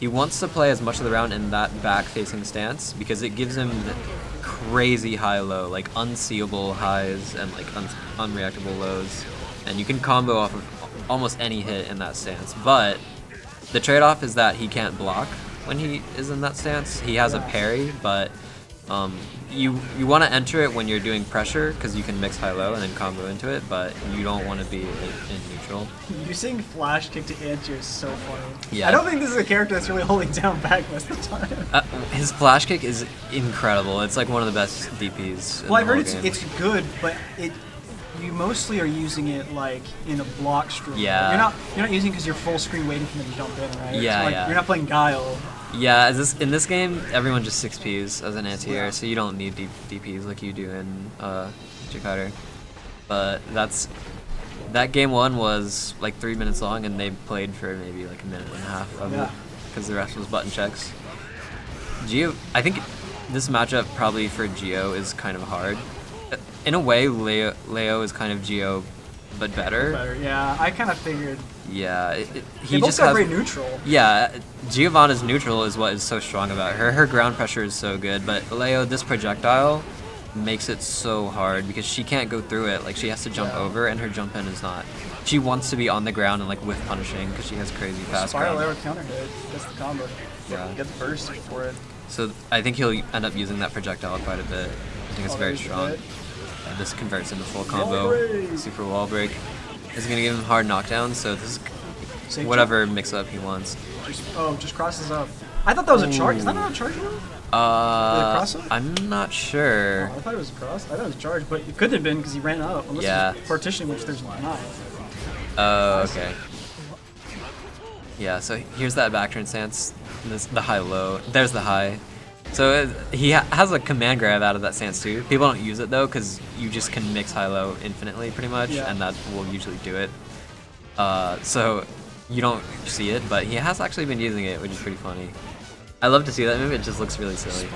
He wants to play as much of the round in that back facing stance because it gives him crazy high-low, like unseeable highs and like unreactable lows, and you can combo off of almost any hit in that stance. But the trade-off is that he can't block when he is in that stance. He has a parry, but you want to enter it when you're doing pressure because you can mix high-low and then combo into it, but you don't want to be in neutral. Using flash kick to anti is so funny. Yeah. I don't think this is a character that's really holding down back most of the time. His flash kick is incredible. It's like one of the best DPs. Well, I've heard it's good, but you mostly are using it like in a block stream. Yeah. You're not using it because you're full screen waiting for them to jump in, right? Yeah, so, like, yeah. You're not playing Guile. Yeah, in this game, everyone just 6Ps as an anti-air, so you don't need DPs like you do in Street Fighter. But that game 1 was like 3 minutes long, and they played for maybe like a minute and a half of it, because the rest was button checks. Geo, I think this matchup probably for Geo is kind of hard. In a way, Leo is kind of Geo, but better. Yeah, I kind of figured. Yeah, He just has very neutral. Yeah, Giovanna's neutral is what is so strong about her. Her ground pressure is so good, but Leo, this projectile makes it so hard because she can't go through it. Like, she has to jump over, and her jump in is not. She wants to be on the ground and like whiff punishing because she has crazy fast Spiral ground. arrow counter hit. That's the combo. Yeah. Get the burst for it. So I think he'll end up using that projectile quite a bit. I think it's very strong. And this converts into full combo. Super wall break. This is gonna give him hard knockdown, so this is whatever mix up he wants. Just crosses up. I thought that was a charge. Is that not a charge move? I'm not sure. I thought it was a cross. I thought it was a charge, but it couldn't have been because he ran up. Unless it was partition, which there's not. Oh, okay. Yeah, so here's that back turn stance. The high-low. There's the high. So he has a command grab out of that stance too. People don't use it though because you just can mix high-low infinitely pretty much, and that will usually do it. So you don't see it, but he has actually been using it, which is pretty funny. I love to see that move. It just looks really silly.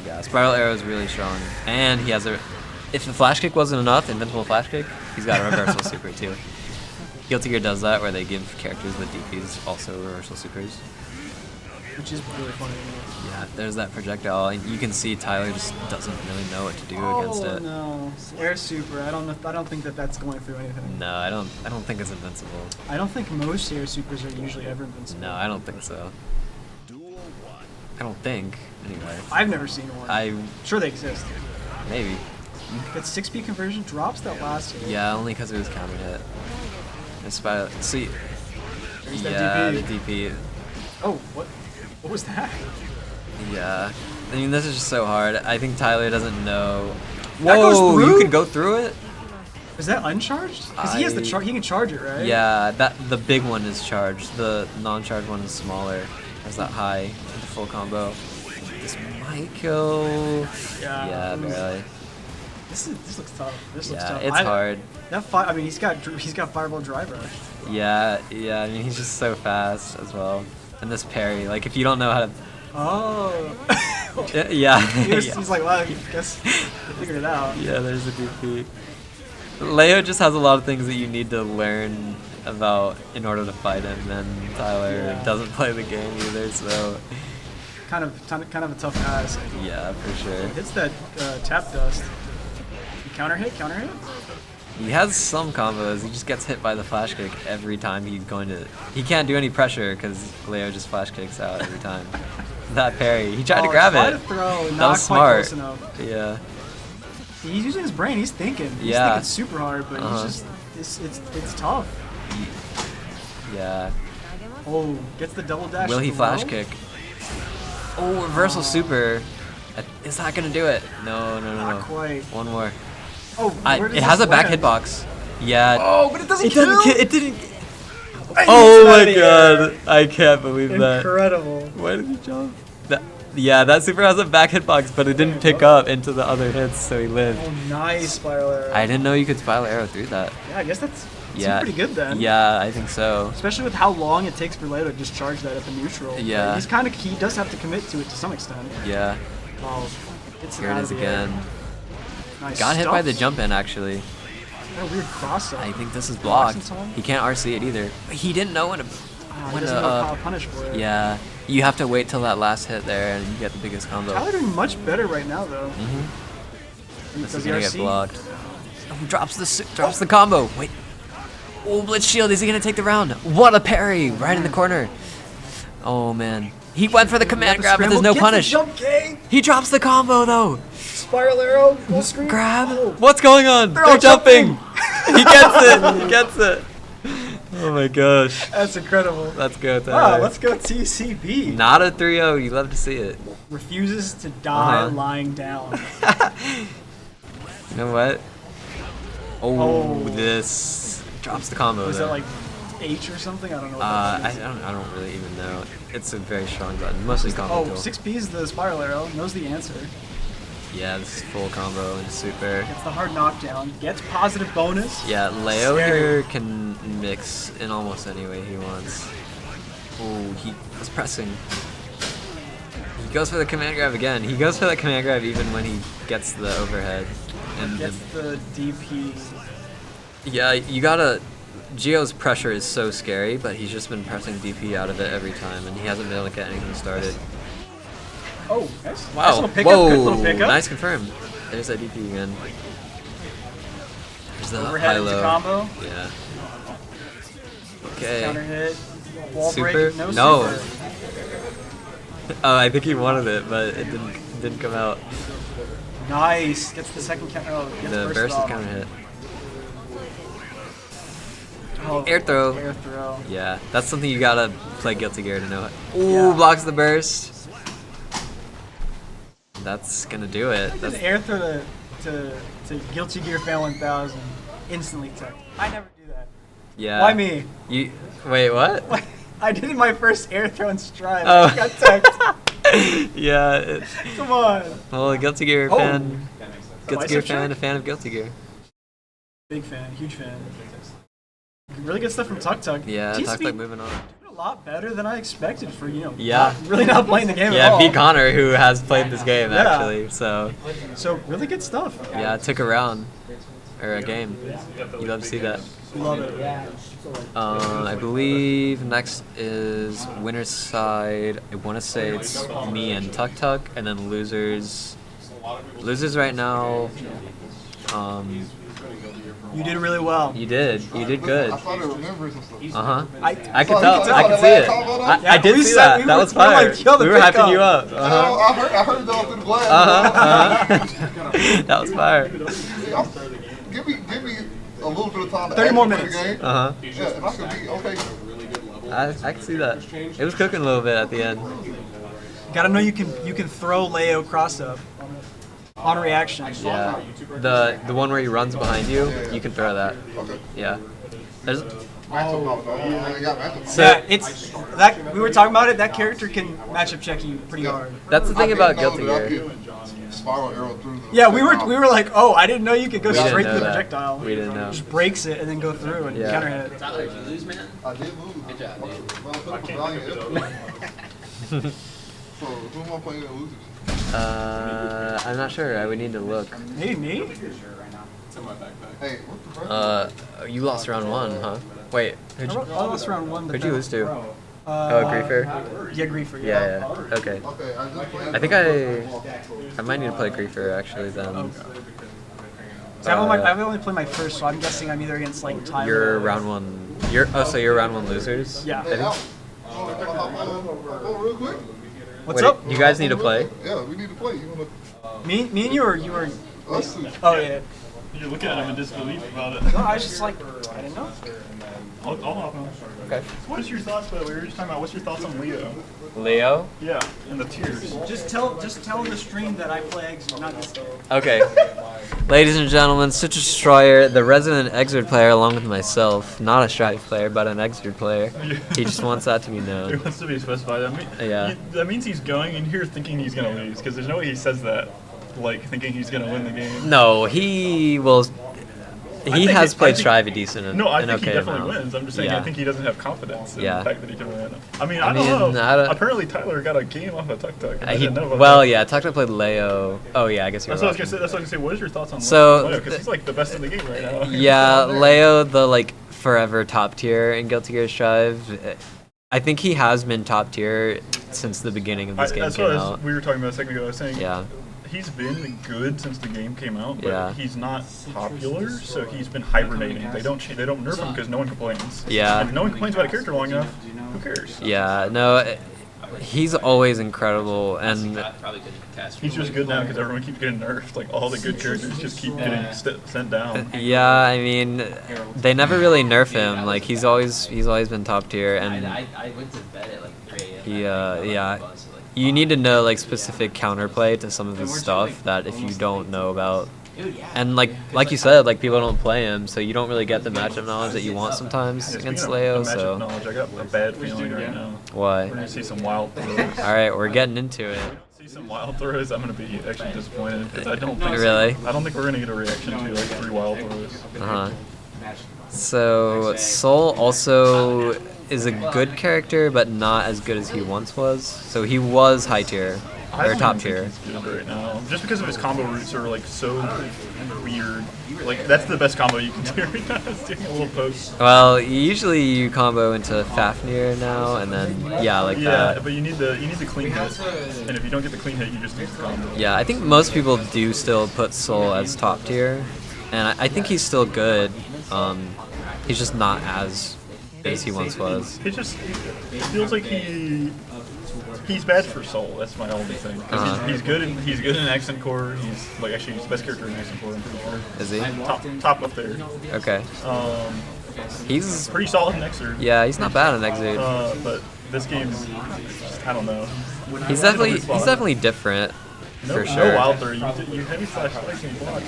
Yeah, Spiral Arrow is really strong, and he has a. If the flash kick wasn't enough, invincible flash kick, he's got a reversal super too. Guilty Gear does that, where they give characters with DPs also reversal supers. Which is really funny. Yeah, there's that projectile, and you can see Tyler just doesn't really know what to do against it. Oh no, air super. I don't think that's going through anything. No, I don't think it's invincible. I don't think most air supers are usually ever invincible. No, I don't think so. I don't think, anyway. I've never seen one. I'm sure they exist. Maybe. That 6P conversion drops that last hit. Yeah, only because it was counter hit. See, there's yeah, that DP. the DP. Oh, what was that? Yeah, I mean this is just so hard. I think Tyler doesn't know. That goes Whoa, through? you can go through it? Is that uncharged? Because he has the he can charge it, right? Yeah, the big one is charged. The non-charged one is smaller. Has that high into full combo. This might kill. Yeah, barely. This looks tough. This looks Yeah, tough. it's hard. I mean, he's got Fireball Drive Rush. Yeah. I mean, he's just so fast as well. And this parry, like if you don't know how to. Oh. Yeah. He's like, well, I guess I figured it out. Yeah, there's a DP. Leo just has a lot of things that you need to learn about in order to fight him, and Tyler doesn't play the game either, so. Kind of a tough ass. Yeah, for sure. It hits that tap dust. Counter hit. He has some combos. He just gets hit by the flash kick every time he's going to. He can't do any pressure because Leo just flash kicks out every time. That parry. He tried to grab it. Throw, that was smart. Close enough. Yeah. He's using his brain. He's thinking. He's thinking super hard, but he's just it's tough. Yeah. Oh, gets the double dash. Will he flash kick? Oh, reversal super. Is that gonna do it? No. Not quite. One more. Oh, it has a back hitbox. Yeah. Oh, but it doesn't It didn't. Oh my god! I can't believe that. Incredible. Why did he jump? That super has a back hitbox, but it didn't pick up into the other hits, so he lived. Oh, nice spiral arrow. I didn't know you could spiral arrow through that. Yeah, I guess that's pretty good then. Yeah, I think so. Especially with how long it takes for Leo to just charge that at the neutral. Yeah. Like, he does have to commit to it to some extent. Yeah. Oh, here it is again. Nice Got hit by the jump in actually. What a weird cross up. I think this is blocked. He can't RC it either. He didn't know when to. He doesn't know how to punish for it. Yeah. You have to wait till that last hit there and you get the biggest combo. Tyler doing much better right now though. This is gonna get blocked. Oh, drops the combo. Wait. Oh, Blitz Shield. Is he gonna take the round? What a parry! Right in the corner. Oh man. He went for the command grab, but there's no punish. He drops the combo though. Spiral arrow, full screen. Grab. Oh. What's going on? They're jumping. He gets it. Oh my gosh. That's incredible. Let's go, Tyler. Wow, let's go TCB. Not a 3-0. You love to see it. Refuses to die lying down. You know what? Oh, this drops the combo. Was that like H or something? I don't know. What I don't really even know. It's a very strong button. Mostly combo. 6P is the spiral arrow. Knows the answer. Yeah, this is full combo and super. Gets the hard knockdown. Gets positive bonus. Yeah, Leo Scary. here can mix in almost any way he wants. Ooh, he was pressing. He goes for the command grab again. He goes for that command grab even when he gets the overhead. And Gets the DP. yeah, you gotta. Gio's pressure is so scary, but he's just been pressing DP out of it every time, and he hasn't been able to get anything started. Oh, nice. Nice Wow. little pickup. Good little Whoa. pickup. Nice confirm. There's that DP again. There's the Overhead into high-low. combo. Yeah. Okay. Counter hit. Wall Super? break. No. No. Super. Oh, I think he wanted it, but it didn't come out. Nice. Gets the second counter. Oh, gets The burst burst off. counter hit. Oh, Air throw. Air throw. Yeah, that's something you gotta play Guilty Gear to know. Ooh, Yeah. blocks the burst. That's gonna do it. Just That's, air throw to Guilty Gear Fan 1000. Instantly tech. I never do that. yeah. Why me? You wait, what? I did my first air throw in Strive. Oh. I got teched. Yeah. Come on. Well, Guilty Gear Oh. fan. Guilty Gear Bicep fan, check? a fan of Guilty Gear. Big fan. Huge fan. Really good stuff from Tuk Tuk. Yeah, Seems Tuk to be Tuk moving on. doing a lot better than I expected for, Yeah. really not playing the game at Yeah, all. beat Connor, who has played this game Yeah. actually. So So really good stuff. yeah, it took a round or a game. You love to see that. We love it. I believe next is winner's side. I want to say it's me and Tuk Tuk, and then losers. Losers right now. You did really well. You did good. I started remembering some stuff. I can tell. I can see it. I did we see said- that. we That were- was we were fire. like, yo, the We were hyping pickup. you up. I heard that through the glass. That was fire. Give me a little bit of time to 30 more actually play the minutes. game. Yeah, if I could be okay. I can see that. It was cooking a little bit at the end. Gotta know you can throw Leo cross up on reaction. Yeah. The one where he runs behind you, you can throw that. Yeah. There's, So Yeah, it's that we were talking about it. That character can matchup check you pretty hard. that's the thing about Guilty Gear. Spiral arrow through the Yeah, we were like, oh, I didn't know you could go We didn't straight know through the that. projectile. We didn't know. Just breaks it and then go through and Yeah. counter hit. Tyler, did you lose, man? I did lose. Good job, dude. Well, I put up a valiant effort. So who am I playing in losers? I'm not sure. I would need to look. Maybe me? Hey, what the fuck? You lost round one, huh? Wait, I lost round one. But who'd you then- lose to? Uh, Griefer? Yeah, Griefer. Yeah. Okay. Okay, I just played. I think I might need to play Griefer actually then. So I've only played my first, so I'm guessing I'm either against like Tyler. You're round one. So you're round one losers. Yeah. I think. Oh, real quick. What's Wait, up? You guys need to play. Yeah, we need to play. You wanna? Me and you, or you were? Us two. Oh yeah. You're looking at him in disbelief about it. No, I was just like, I didn't know. I'll hop on. Okay. What's your thoughts, by the way? We were just talking about what's your thoughts on Leo? Leo. Yeah, and the tiers. Just tell the stream that I play Exit, not this game. Okay. Ladies and gentlemen, Citrus Destroyer, the resident Exert player, along with myself, not a Strive player, but an Exert player. He just wants that to be He known. wants to be specified. Yeah. That means he's going in here thinking he's gonna lose, because there's no way he says that, like thinking he's gonna win the game. No, he will. He has played Strive a decent. No, I an think okay he definitely amount. wins. I'm just saying Yeah. I think he doesn't have confidence in Yeah. the fact that he can win. I mean, I I don't mean, know. Apparently Tyler got a game off of Tuk Tuk. I didn't know about Well, that. yeah, Tuk Tuk played Leo. Oh yeah, I guess you're That's what I was right. gonna say. That's what I was gonna say. What is your thoughts on So, Leo? Because he's like the best in the game right now. Yeah, Leo, the like forever top tier in Guilty Gear Strive. I think he has been top tier since the beginning of this game That's came what out. we were talking about a second ago. I was saying Yeah. he's been good since the game came out, but Yeah. he's not popular, so he's been hibernating. They don't nerf him because no one complains. Yeah. If no one complains about a character long enough, who cares? Yeah, no, he's always incredible, and He's just good now because everyone keeps getting nerfed. Like all the good characters just keep getting sent down. yeah, I mean, they never really nerf him. Like he's always been top tier, and I went to bed at like 3 a.m. he yeah. You need to know like specific counterplay to some of his stuff that if you don't know about, and like you said, like people don't play him, so you don't really get the matchup knowledge that you want sometimes Yeah, against speaking Leo. of matchup So knowledge, I got a bad feeling right now. why? We're gonna see some wild things. All right, we're getting into it. See some wild throws, I'm gonna be actually disappointed because I don't think Really? I don't think we're gonna get a reaction to like 3 wild throws. So Soul also is a good character, but not as good as he once was. So he was high tier or top tier. He's good right now, just because of his combo routes are like so weird. Like that's the best combo you can do right now. Is doing a little poke. Well, usually you combo into Fafnir now, and then like that. Yeah, but you need the clean hit, and if you don't get the clean hit, you just use the combo. Yeah, I think most people do still put Soul as top tier, and I think he's still good. He's just not as good as he once was. It feels like he's bad for Soul. That's my only thing. He's good in Accent Core. He's like actually he's the best character in Accent Core. I'm pretty sure. Is he? Top up there. Okay. He's pretty solid in Exert. Yeah, he's not bad in Exert. But this game, I don't know. He's definitely different. For sure. No wild throw. You heavy flash spikes and blocks.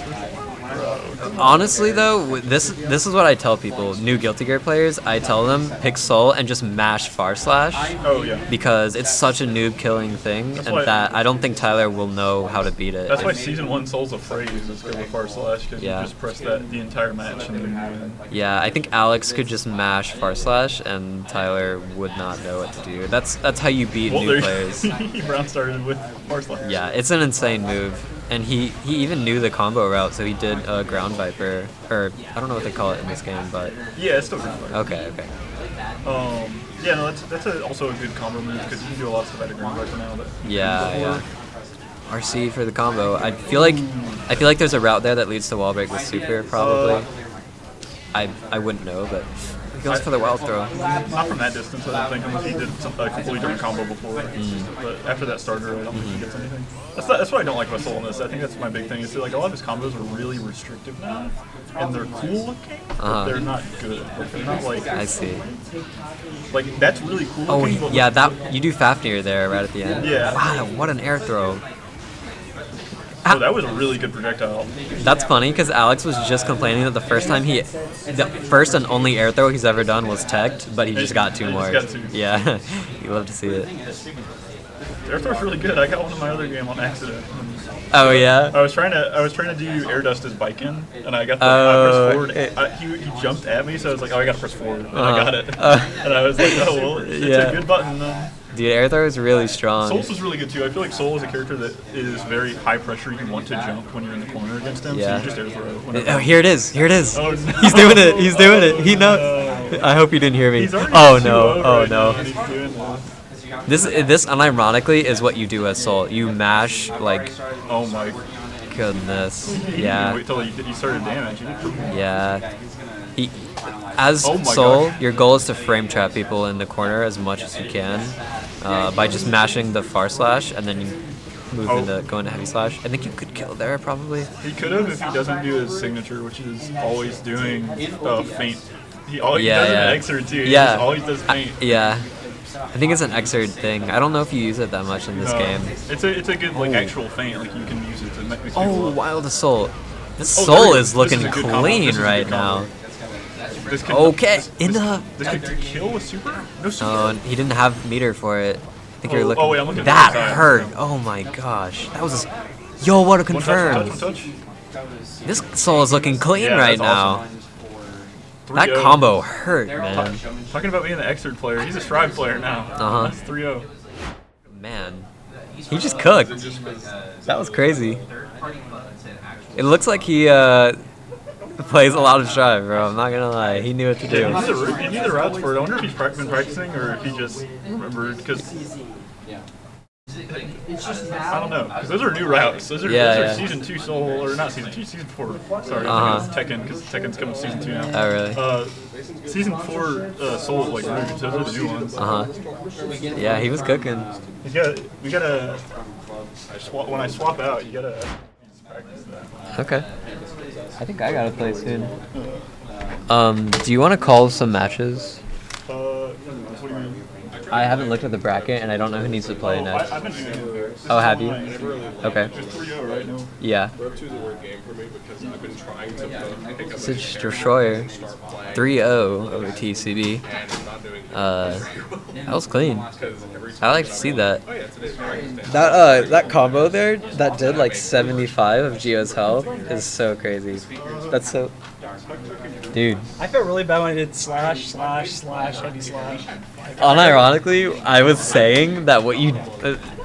Honestly, though, this is what I tell people. New Guilty Gear players, I tell them pick Soul and just mash Far Slash. Oh yeah. Because it's such a noob killing thing, that I don't think Tyler will know how to beat it. That's why Season 1 Soul's a phrase is good with Far Slash because you just press that the entire match and then you win. Yeah, I think Alex could just mash Far Slash and Tyler would not know what to do. That's how you beat new players. Brown started with Far Slash. Yeah, it's an insane move. And he even knew the combo route, so he did Ground Viper, or I don't know what they call it in this game, but... Yeah, it's still Ground Viper. Okay. Yeah, no, that's also a good combo move, because you can do a lot of stuff out of Ground Viper now. Yeah. RC for the combo. I feel like there's a route there that leads to wall break with super, probably. I wouldn't know, but... He goes for the wild throw. Not from that distance, I don't think, unless he did a completely different combo before. But after that starter, I don't think he gets anything. That's what I don't like about Soul in this. I think that's my big thing. Is that, like, a lot of his combos are really restrictive now, and they're cool looking, but they're not good. Like, they're not like... I see. Like, that's really cool looking. Oh, yeah, that you do Fafnir there right at the end. Yeah. Wow, what an air throw. Oh, that was a really good projectile. That's funny because Alex was just complaining that the first and only air throw he's ever done was teched, but he just got 2 more. Yeah, you love to see it. The air throw's really good. I got one in my other game on accident. Oh yeah. I was trying to do air dust as bike in, and I got the I pressed forward. He jumped at me, so I was like, oh, I gotta press forward, and I got it. And I was like, oh well, it's a good button. Dude, air throw is really strong. Soul's was really good too. I feel like Soul is a character that is very high pressure. You want to jump when you're in the corner against him, so you just air throw. Oh, here it is. Here it is. Oh, no. He's doing it. He's doing it. He knows. I hope you didn't hear me. Oh no. Oh no. This unironically is what you do as Soul. You mash like. Oh my goodness. Yeah. Wait till you started damage. Yeah. As Soul, your goal is to frame trap people in the corner as much as you can by just mashing the Far Slash, and then you move into go into Heavy Slash. I think you could kill there probably. He could have if he doesn't do his signature, which is always doing feint. He always does an Xer too. He just always does feint. I think it's an Xer thing. I don't know if you use it that much in this game. It's a good like actual feint. Like you can use it to make people. Oh, Wild Assault. This Soul is looking clean right now. This could kill with super? No super. Oh, he didn't have meter for it. I think you're looking. Oh wait, I'm looking. That hurt. Oh my gosh. That was. Yo, what a confirm. This Soul is looking clean right now. That combo hurt, man. Talking about being an Xrd player, he's a Strive player now. That's 3-0. Man, he just cooked. That was crazy. It looks like he plays a lot of Strive, bro. I'm not gonna lie. He knew what to do. He knew the routes for it. I wonder if he's been practicing or if he just remembered, because I don't know. Because those are new routes. Those are Season 2 Soul, or not Season 2, Season 4. Sorry, it's Tekken, because Tekken's coming to Season 2 now. Oh, really? Season 4 Soul is like new, so those are the new ones. Yeah, he was cooking. We gotta, when I swap out, you gotta practice that. Okay. I think I gotta play soon. Do you want to call some matches? What do you mean? I haven't looked at the bracket, and I don't know who needs to play next. I've been doing Oh, have you? Okay. It's 3-0 right now. Yeah. Rev 2 is a weird game for me because I've been trying to pick up Sitch Destroyer. 3-0 over TCB. That was clean. I like to see that. That combo there that did like 75 of Geo's health is so crazy. That's so... Dude. I felt really bad when I did slash, slash, slash, heavy slash. Unironically, I was saying that what you...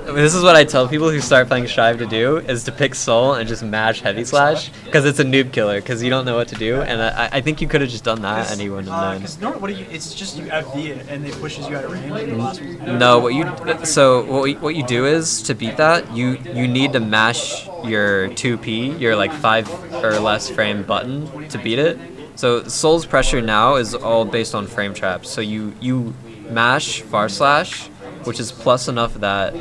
this is what I tell people who start playing Strive to do, is to pick Soul and just mash heavy slash, because it's a noob killer, because you don't know what to do, and I think you could have just done that and you wouldn't have known. Because normally, it's just you FD it and it pushes you out of range. No, what you do is, to beat that, you need to mash your 2P, your like 5 or less frame button to beat it. So Soul's pressure now is all based on frame traps. So you mash far slash, which is plus enough that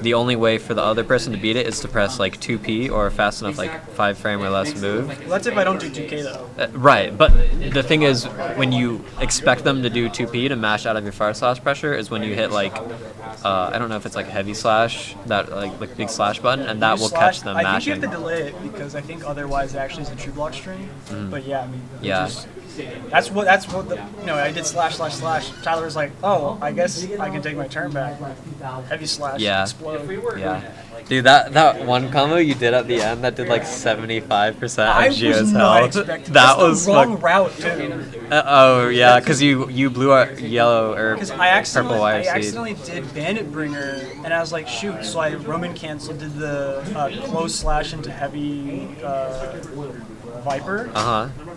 the only way for the other person to beat it is to press like 2P or fast enough like 5 frame or less move. Well, that's if I don't do 2K though. Right, but the thing is, when you expect them to do 2P to mash out of your far slash pressure is when you hit like, I don't know if it's like a heavy slash, that like big slash button, and that will catch them mashing. I think you have to delay it because I think otherwise it actually is a true block string. But yeah, I mean, that's what I did slash slash slash. Tyler was like, oh, I guess I can take my turn back. Heavy slash. Explode. Yeah. Dude, that one combo you did at the end that did like 75% of Geo's health. That was the wrong route too. Oh yeah, because you blew out yellow or purple wire seed. I accidentally did Bandit Bringer, and I was like, shoot. So I Roman canceled, did the close slash into heavy Viper.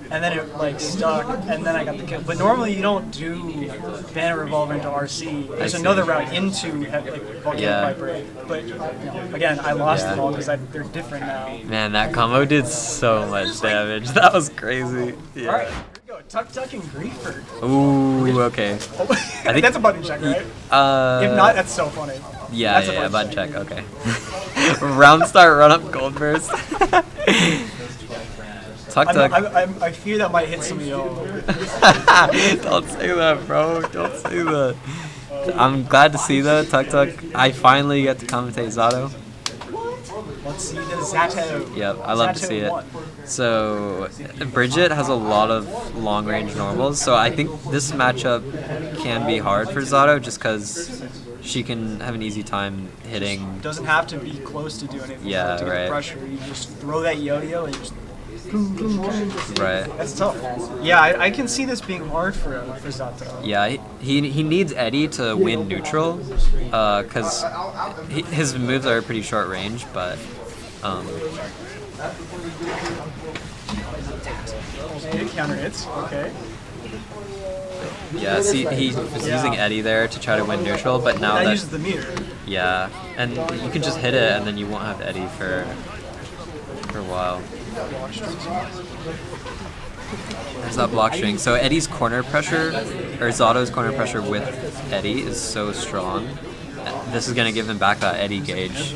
And then it like stuck, and then I got the kill. But normally you don't do Bandit Revolver into RC. There's another route into Volcanic Viper. But again, I lost them all because they're different now. Man, that combo did so much damage. That was crazy. Yeah. All right, here we go. Tuck and Grieford. Ooh, okay. I think that's a button check, right? If not, that's so funny. Yeah, button check. Okay. Round start, run up, gold burst. I fear that might hit some of y'all. Don't say that, bro. Don't say that. I'm glad to see that, Tuck. I finally get to commentate Zato. Let's see the Zato. Yep, I love to see it. So, Bridget has a lot of long-range normals, so I think this matchup can be hard for Zato just because she can have an easy time hitting. Doesn't have to be close to do anything. Yeah, to get the pressure. You just throw that yo-yo and just... Right. That's tough. Yeah, I can see this being hard for Zato. Yeah, he needs Eddie to win neutral, because his moves are pretty short range, but counter hits. Okay. Yeah, see, he was using Eddie there to try to win neutral, but now that uses the meter. Yeah, and you can just hit it, and then you won't have Eddie for a while. There's that block string. So Eddie's corner pressure, or Zato's corner pressure with Eddie is so strong. This is going to give him back that Eddie gauge.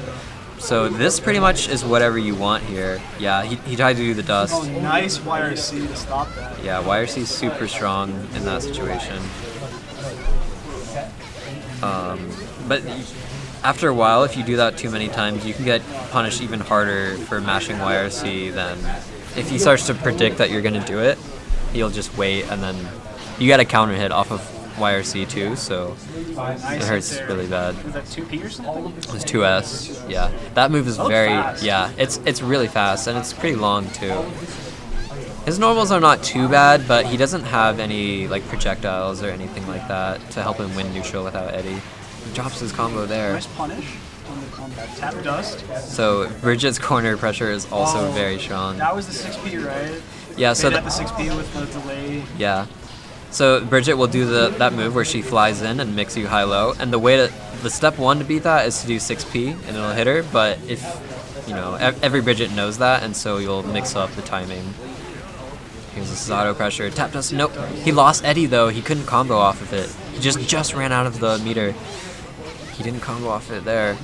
So this pretty much is whatever you want here. Yeah, he tried to do the dust. Oh, nice YRC to stop that. Yeah, YRC is super strong in that situation. But after a while, if you do that too many times, you can get punished even harder for mashing YRC than if he starts to predict that you're going to do it, he'll just wait, and then you get a counter hit off of YRC too, so it hurts really bad. Was that 2P or something? It's 2S, yeah. That move is very, yeah, it's really fast, and it's pretty long too. His normals are not too bad, but he doesn't have any like projectiles or anything like that to help him win neutral without Eddie. He drops his combo there. Nice punish on the combat. Tap dust. So Bridget's corner pressure is also very strong. That was the 6P, right? Yeah, so the 6P with the delay. Yeah. So Bridget will do that move where she flies in and mix you high-low, and the step one to beat that is to do 6P, and it'll hit her, but if, every Bridget knows that, and so you'll mix up the timing. Here's the Zato pressure. Tap dust. Nope. He lost Eddie, though. He couldn't combo off of it. He just ran out of the meter. He didn't combo off it there.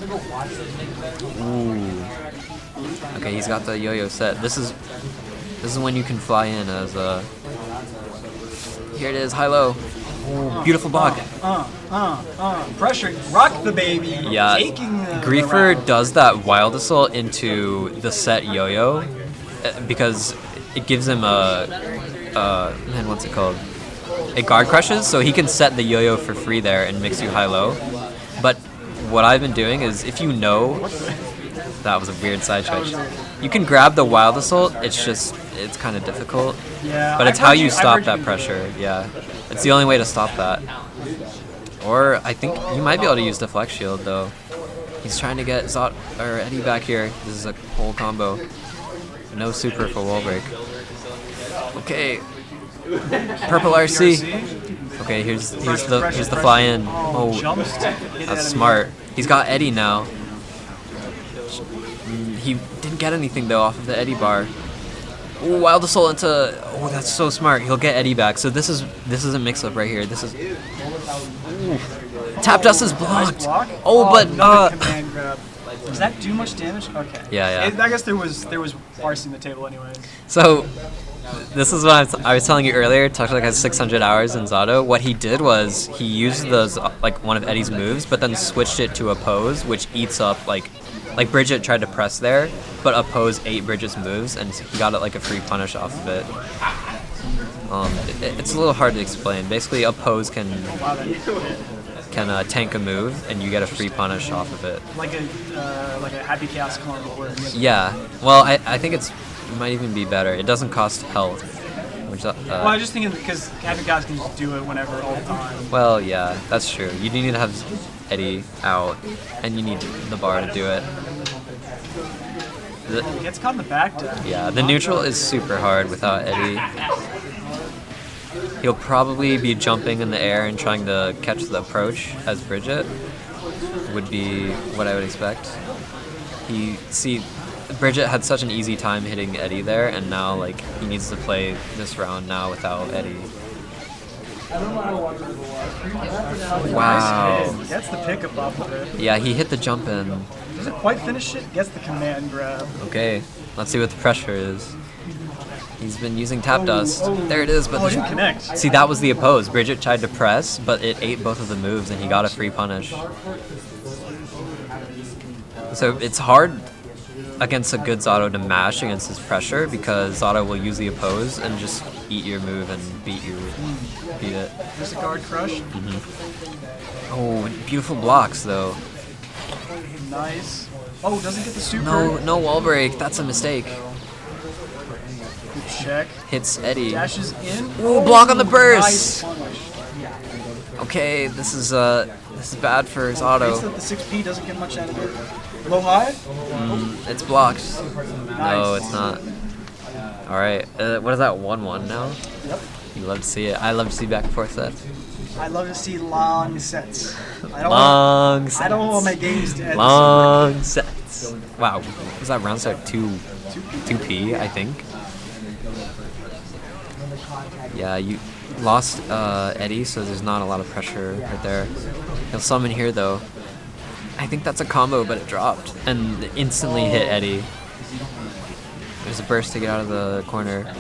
Ooh. Okay, he's got the yo-yo set. This is when you can fly in as a... Here it is, high-low. Beautiful block. Pressure. Rock the baby. Yeah, Taking the Griefer round. does that Wild Assault into the set yo-yo because it gives him man, what's it called? It guard crushes, so he can set the yo-yo for free there and mix you high-low. But what I've been doing is, if you know, that was a weird side switch. You can grab the Wild Assault. It's kind of difficult. Yeah, But it's I've how heard you I've stop heard that you- pressure. Yeah, it's the only way to stop that. Or I think you might be able to use Deflect Shield though. He's trying to get Zot or Eddie back here. This is a whole combo. No super for wall break. Okay. Purple RC. Okay, here's the fly in. Oh, that's smart. He's got Eddie now. He didn't get anything though off of the Eddie bar. Ooh, Wild Assault into. Oh, that's so smart. He'll get Eddie back. So this is a mix-up right here. This is. Ooh. Tap Dust is blocked. Oh, but Command grab. Does that do much damage? Okay. Yeah. I guess there was RC in the table anyways. So, this is what I was telling you earlier. Tuck has 600 hours in Zato. What he did was he used one of Eddie's moves, but then switched it to Oppose, which eats up like Bridget tried to press there, but Oppose ate Bridget's moves, and he got a free punish off of it. It's a little hard to explain. Basically, Oppose can tank a move, and you get a free punish off of it. Like a Happy Chaos combo. Yeah. Well, I think it might even be better. It doesn't cost health. Which, well, I was just thinking because Happy Chaos can just do it whenever, all the time. Well, yeah, that's true. You need to have Eddie out, and you need the bar to do it. He gets caught in the back deck. Yeah, the neutral is super hard without Eddie. He'll probably be jumping in the air and trying to catch the approach as Bridget, would be what I would expect. Bridget had such an easy time hitting Eddie there, and now he needs to play this round now without Eddie. Wow. Gets the pickup off of it. Yeah, he hit the jump in. Doesn't quite finish it. Gets the command grab. Okay, let's see what the pressure is. He's been using Tap Dust. There it is, but it didn't connect. See, that was the oppose. Bridget tried to press, but it ate both of the moves, and he got a free punish. So it's hard against a good Zato to mash against his pressure because Zato will use the oppose and just eat your move and beat it. There's a guard crush. Oh, beautiful blocks though. Nice. Oh, doesn't get the super. No wall break. That's a mistake. Good check. Hits Eddie. Dashes in. Ooh, block on the burst. Nice punish. Okay, this is bad for Zato. The 6P doesn't get much out of it. Low high? It's blocked. No, it's not. Alright, what is that, 1-1 now? Yep. You love to see it. I love to see back and forth sets. I love to see long sets. I don't want my games to end. Long sets. Wow, was that round start 2P, I think? Yeah, you lost Eddie, so there's not a lot of pressure right there. He'll summon here though. I think that's a combo, but it dropped and instantly hit Eddie. There's a burst to get out of the corner.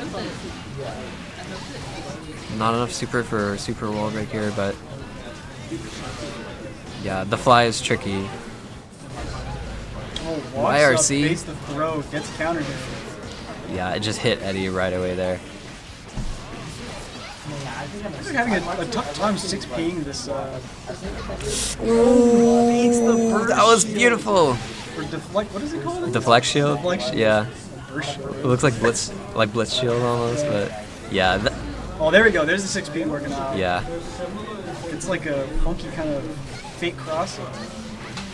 Not enough super for super wall break here, but yeah, the fly is tricky. YRC. Face the throw, gets countered. Yeah, it just hit Eddie right away there. I'm having a tough time 6Ping this. Ooh, that was beautiful. For deflect, what is it called? Deflect shield? Deflect shield. Yeah. Burst shield. It looks like blitz shield almost, but yeah. Oh, there we go. There's the 6P working out. Yeah. It's like a funky kind of fake cross.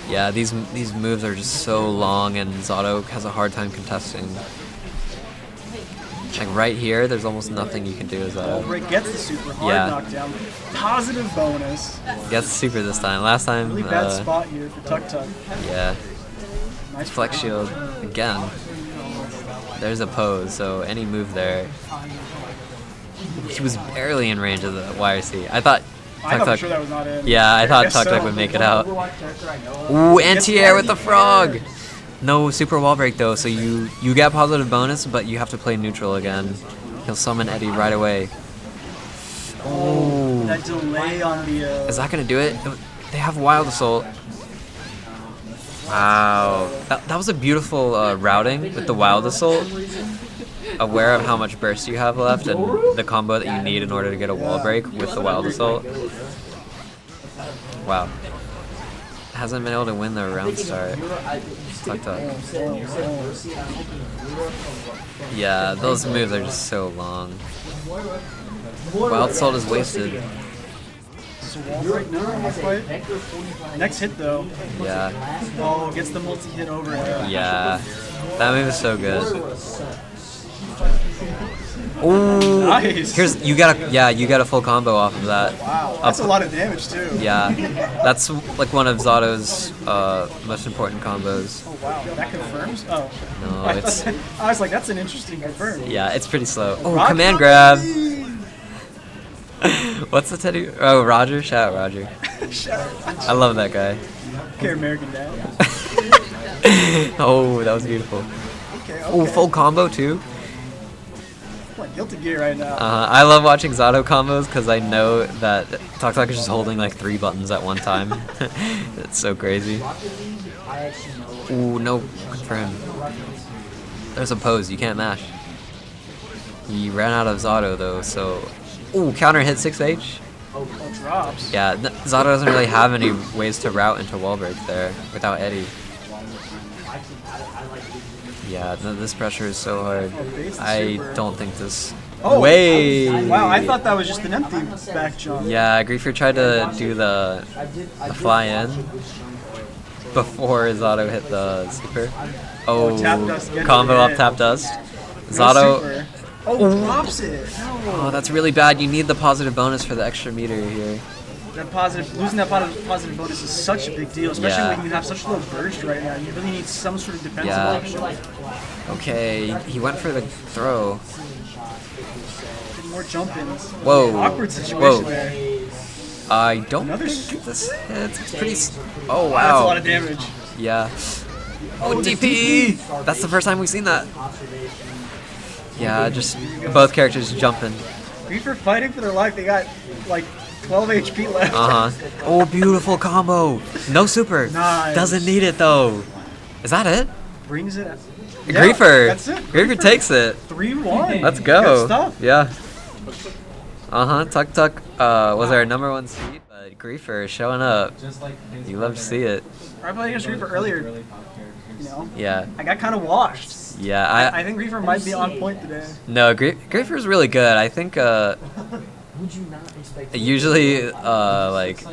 Yeah, these moves are just so long, and Zato has a hard time contesting. Like right here, there's almost nothing you can do as Zato. Rick gets the super hard knockdown. Positive bonus. Gets the super this time. Last time. Really bad spot here for Tuk Tuk. Yeah. Nice Flex shield again. There's a pose, so any move there. He was barely in range of the YRC. I thought Tuk Tuk. Sure that was not in. Yeah, I thought Tuk Tuk would make it out. Ooh, anti-air with the frog. No super wall break though, so you get positive bonus, but you have to play neutral again. He'll summon Eddie right away. Oh. That delay on the. Is that gonna do it? They have Wild Assault. Wow. That was a beautiful routing with the Wild Assault. Aware of how much burst you have left and the combo that you need in order to get a wall break with the Wild Assault. Wow. Hasn't been able to win the round start. Tucked up. Yeah, those moves are just so long. Wild Assault is wasted. Next hit though. Yeah. Oh, gets the multi-hit over it. Yeah. That move is so good. Ooh. Nice. You got a full combo off of that. Wow. That's a lot of damage too. Yeah. That's like one of Zato's most important combos. Oh wow, that confirms? Oh. No, I it's was like, that's an interesting confirm. yeah, it's pretty slow. Oh, command grab. What's the Teddy? Oh, Roger. Shout out Roger. I love that guy. Okay, American Dad. Oh, that was beautiful. Okay. Oh, full combo too. Playing Guilty Gear right now. I love watching Zato combos because I know that Tok is just holding like 3 buttons at one time. It's so crazy. Ooh, no confirm. There's a pose, you can't mash. He ran out of Zato though, so... Ooh, counter hit 6H. Oh, drops. Yeah, Zato doesn't really have any ways to route into wall break there without Eddie. Yeah, this pressure is so hard. I don't think this... Oh, way! Wow, I thought that was just an empty back jump. Yeah, Griefer tried to do the fly in before Zato hit the super. Oh, combo up tap dust. Zato... Oh, drops it! No. Oh, that's really bad. You need the positive bonus for the extra meter here. Losing that positive bonus is such a big deal, especially when you have such low burst right now. You really need some sort of defensive option. Okay, he went for the throw. More jump-ins. Whoa. Awkward situation there. I don't think this hits. It's pretty... Oh, wow. That's a lot of damage. Yeah. Oh, DP! That's the first time we've seen that. Yeah, just both characters jumping. Griefer fighting for their life. They got, like, 12 HP left. Oh, beautiful combo. No super. Nice. Doesn't need it, though. Is that it? Brings it. Yeah, Griefer. That's it. Griefer takes it. 3-1. Let's go. Good stuff. Yeah. Tuck was our #1 seed, but Griefer is showing up. You love to see it. I played against Griefer earlier. You know? Yeah. I got kind of washed. Yeah, I think Griefer might be on point today. No, Griefer's really good. I think usually like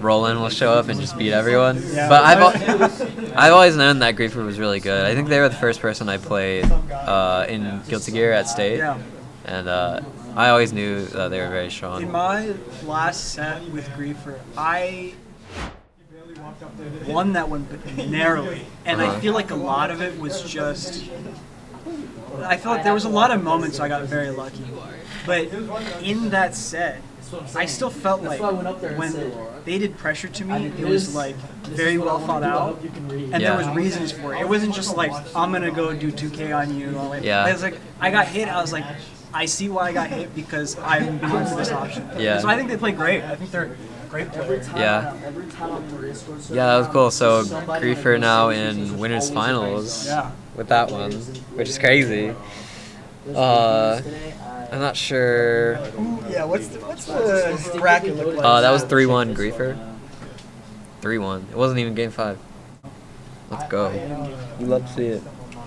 Roland will show up and just beat everyone. Yeah. But I've always known that Griefer was really good. I think they were the first person I played in Guilty Gear at State. Yeah. And I always knew that they were very strong. In my last set with Griefer, I won that one narrowly, and I feel like a lot of it was just... I feel like there was a lot of moments I got very lucky, but in that set, I still felt like when they did pressure to me, it was like very well thought out, and there was reasons for it. It wasn't just like, I'm gonna go do 2K on you. Yeah. It was like, I got hit, I was like, I see why I got hit because I'm being for this option. Yeah. So I think they play great. I think they're great players. Yeah. Yeah, that was cool. So Griefer now in winners finals with that one, which is crazy. I'm not sure. Yeah, what's the bracket look like? That was 3-1 Griefer. 3-1. It wasn't even game 5. Let's go. You love to see it.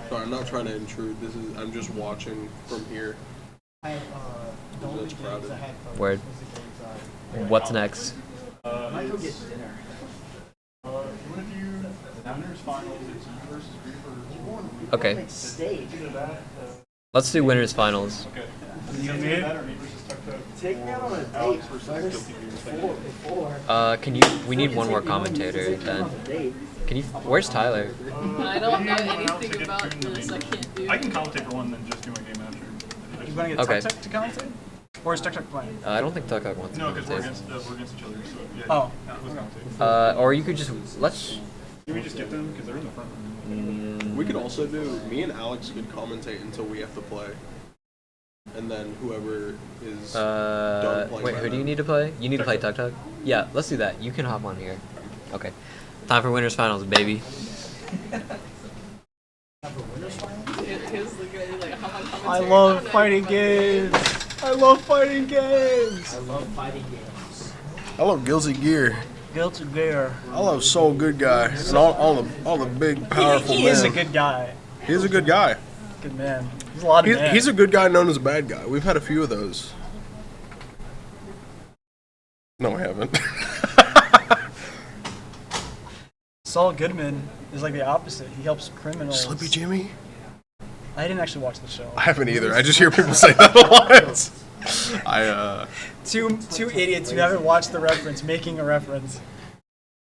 Sorry, I'm not trying to intrude. I'm just watching from here. It's crowded. Word. What's next? Might go get dinner. Okay. Let's do winners finals. Take me out on a date. We need one more commentator then. Where's Tyler? I don't know anything about this. I can't do. I can commentate for one, then just do my game after. You want to get Okay. Tuck to commentate? Or is Tuck playing? I don't think Tuck wants to No, because we're commentate. against each other. So yeah. Oh. Or you could just let's. Can we just get them because they're in the front room? We could also do. Me and Alex could commentate until we have to play. and then whoever is done playing. Wait, who do you need to play? You need to play Tug Tug? Yeah, let's do that. You can hop on here. Okay. Time for winners finals, baby. I love fighting games. I love fighting games. I love fighting games. I love Guilty Gear. Guilty Gear. I love Soul Good Guy. And all the big, powerful He men. is a good guy. He's a good guy. Good man. He's a lot of men. He's a good guy known as a bad guy. We've had a few of those. No, I haven't. Saul Goodman is like the opposite. He helps criminals. Slippy Jimmy? I didn't actually watch the show. I haven't either. I just hear people say that a lot. Two idiots who haven't watched the reference making a reference.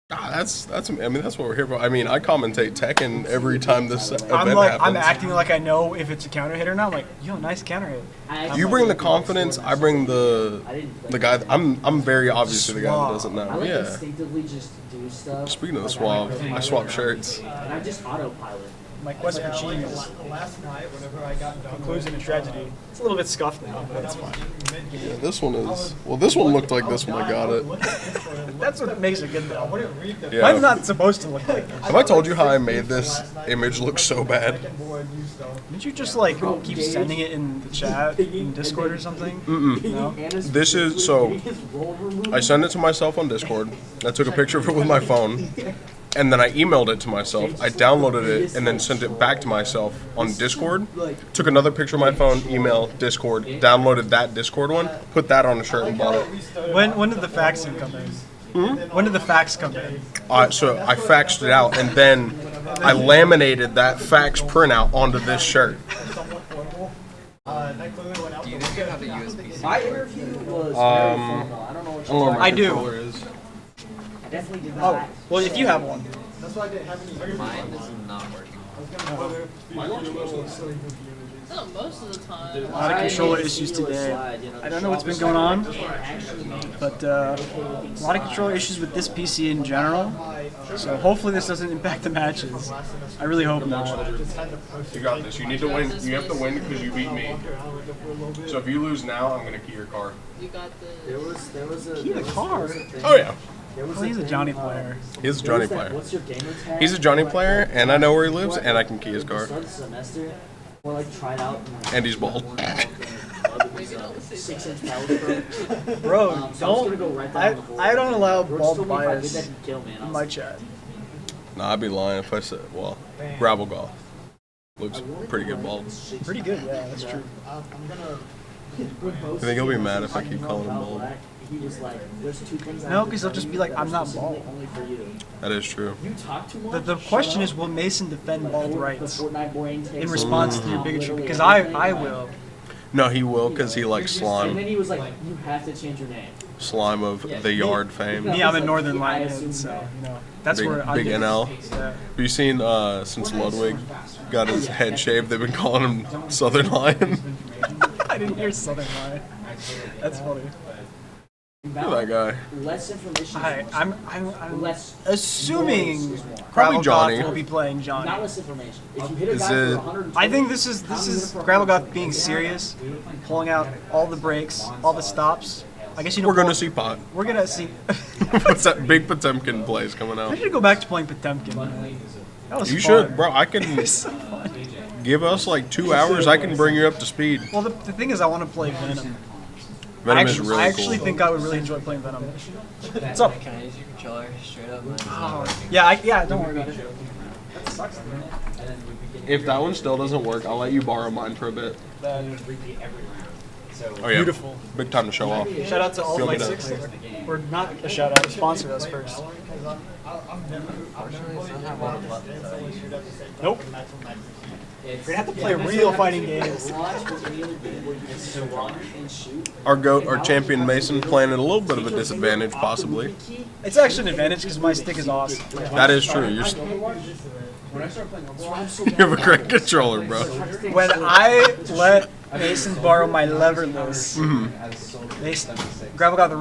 That's I mean that's what we're here for. I mean I commentate Tekken every time this event happens. I'm acting like I know if it's a counter hit or not. I'm like, yo, nice counter hit. You bring the confidence. I bring the guy. I'm very obviously the guy that doesn't know. I like Yeah. instinctively just do stuff. Speaking of the swap, I swap shirts. And I just autopilot. My quest for genius. Conclusion and tragedy. It's a little bit scuffed now, but it's fine. Yeah, this one is. Well, this one looked like this when I got it. That's what makes it good though. Yeah. Mine's not supposed to look like this. Have I told you how I made this image look so bad? Didn't you just like keep sending it in the chat, in Discord or something? No? This is so. I sent it to myself on Discord. I took a picture of it with my phone, and then I emailed it to myself. I downloaded it and then sent it back to myself on Discord. Took another picture of my phone, email, Discord, downloaded that Discord one, put that on a shirt and bought it. When did the fax come in? When did the fax come in? So I faxed it out, and then I laminated that fax printout onto this shirt. Do you think you have a USB-C? My interview was I very formal. I don't know what don't know where my I do. controller is. I definitely did Oh, not. well, if you have one. Mine is not working. No, most of the time. A lot of controller issues today. I don't know what's been going on, but a lot of controller issues with this PC in general. So hopefully this doesn't impact the matches. I really hope not. You got this. You need to win. You have to win because you beat me. So if you lose now, I'm gonna key your car. You got the. There was a Key the car? Oh yeah. Well, he's a Johnny player. He's a Johnny player. What's your gamer tag? He's a Johnny player, and I know where he lives, and I can key his car. Start the semester, or like try it out. And he's bald. 6-inch caliper. Bro, I don't allow bald That bias can kill me. in my chat. Nah, I'd be lying if I said, well, Gravel Golf looks pretty good bald. Pretty good, yeah, that's true. You think he'll be mad if I keep calling him bald? He was like, "There's two things." No, because they'll just be like, I'm not bald. Only for you. That is true. You talk too much. The question is, will Mason defend bald rights in in response to your bigotry? Because I will. No, he will because he likes And then slime. he was like, "You have to change your name." Slime of the yard fame. Me, I'm a Northern Lionhead, so you know that's Big, where I big get NL. Yeah. Have you seen since Ludwig got his head shaved, they've been calling him Southern Lion? I didn't hear Southern Lion. That's funny. Look at that guy. Less information. I'm less assuming Probably Johnny. Gravelgoth will be playing Johnny. Not less information. If you hit a Is guy for it- 120, I think this is Gravelgoth being serious, pulling out all the breaks, all the stops. I guess you know We're gonna see pot. We're gonna see. What's that big Potemkin plays coming I out? should go back to playing Potemkin. That was You fun. should, bro. I can It was so fun. give us like 2 hours. I can bring you up to speed. Well, the thing is, I want to play Venom. Venom is really I actually cool. think I would really enjoy playing Venom. What's up? Can I use your controller straight up? Yeah, don't worry about it. That sucks, man. If that one still doesn't work, I'll let you borrow mine for a bit. Oh yeah, Beautiful. Big time to show off. Shout out to All Feel me Fight to- 6. Or not a shout out, sponsor us first. Nope. We're gonna have to play real fighting games. Our GOAT, our champion Mason, playing at a little bit of a disadvantage, possibly. It's actually an advantage because my stick is awesome. That is true. You have a great controller, bro. When I let Mason borrow my leverless, Gravelgoth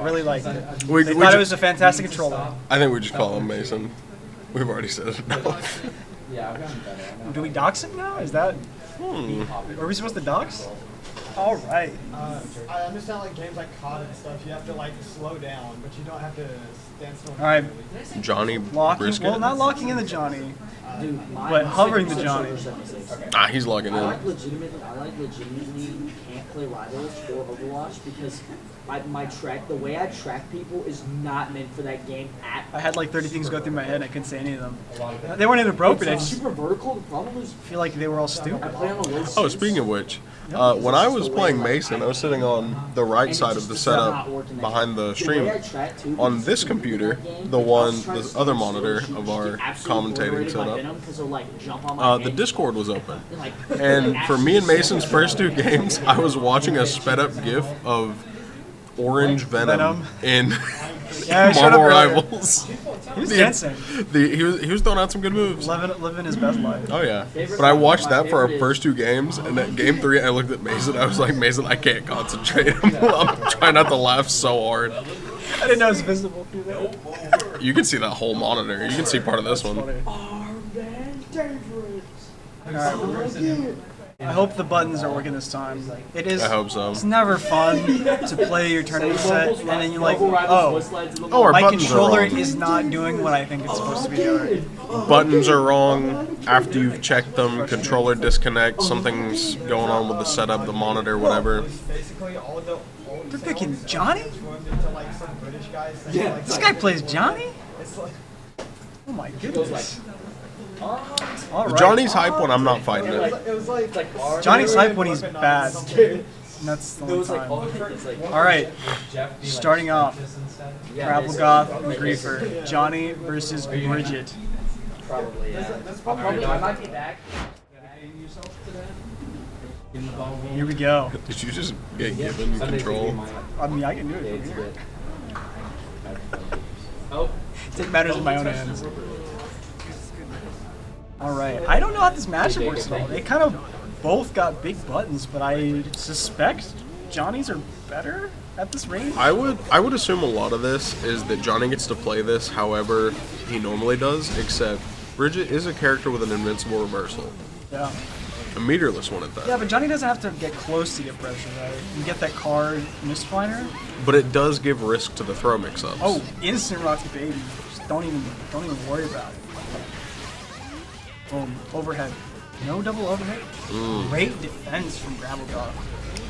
really liked it. We They thought ju- it was a fantastic controller. I think we just call him Mason. We've already said it enough. Do we dox him now? Is that? Are we supposed to dox? All right. I understand like games like COD and stuff, you have to like slow down, but you don't have to stand still. All right. Johnny Locking, Brisket? well, not locking in the Johnny, Dude, but hovering the Johnny. Ah, he's logging I in. legitimately can't play Rivals or Overwatch because my track, the way I track people is not meant for that game at I had like 30 things go through my head and I couldn't say any of them. They weren't inappropriate. I It's just super vertical. The problem is feel like they were all stupid. I play on a low Oh, speaking of which, when I was playing Mason, I was sitting on the right side of the setup behind the stream. On this computer, the other monitor of our commentating setup, the Discord was open. And for me and Mason's first 2 games, I was watching a sped up GIF of Orange Venom in Marvel Rivals. He was dancing. He was throwing out some good moves. Living his best life. Oh yeah. But I watched that for our first 2 games, and at game 3, I looked at Mason. I was like, Mason, I can't concentrate. I'm trying not to laugh so hard. I didn't know it was visible through there. You can see that whole monitor. You can see part of this one. I hope the buttons are working this time. It is. I hope so. It's never fun to play your tournament set and then you're like, Oh, our my buttons controller are wrong. is not doing what I think it's supposed to be doing. Buttons are wrong. After you've checked them, controller disconnect. Something's going on with the setup, the monitor, whatever. They're picking Johnny? This guy plays Johnny? Oh my goodness. All right. Johnny's hype when I'm not fighting it. Johnny's hype when he's bad. And that's the only time. All right. Starting off, Grapplegoth and Griefer. Johnny versus Bridget. Probably, I might be back. Here we go. Did you just get given control? I mean, I can do it from here. Take matters in my own hands. All right. I don't know how this matchup works at all. They kind of both got big buttons, but I suspect Johnny's are better at this range. I would assume a lot of this is that Johnny gets to play this however he normally does, except Bridget is a character with an invincible reversal. Yeah. A meterless one at that. Yeah, but Johnny doesn't have to get close to get pressure, right? You get that card misfiner. But it does give risk to the throw mix-ups. Oh, instant rocket baby. Just don't even worry about it. Boom, overhead. No double overhead. Great defense from Grapplegoth.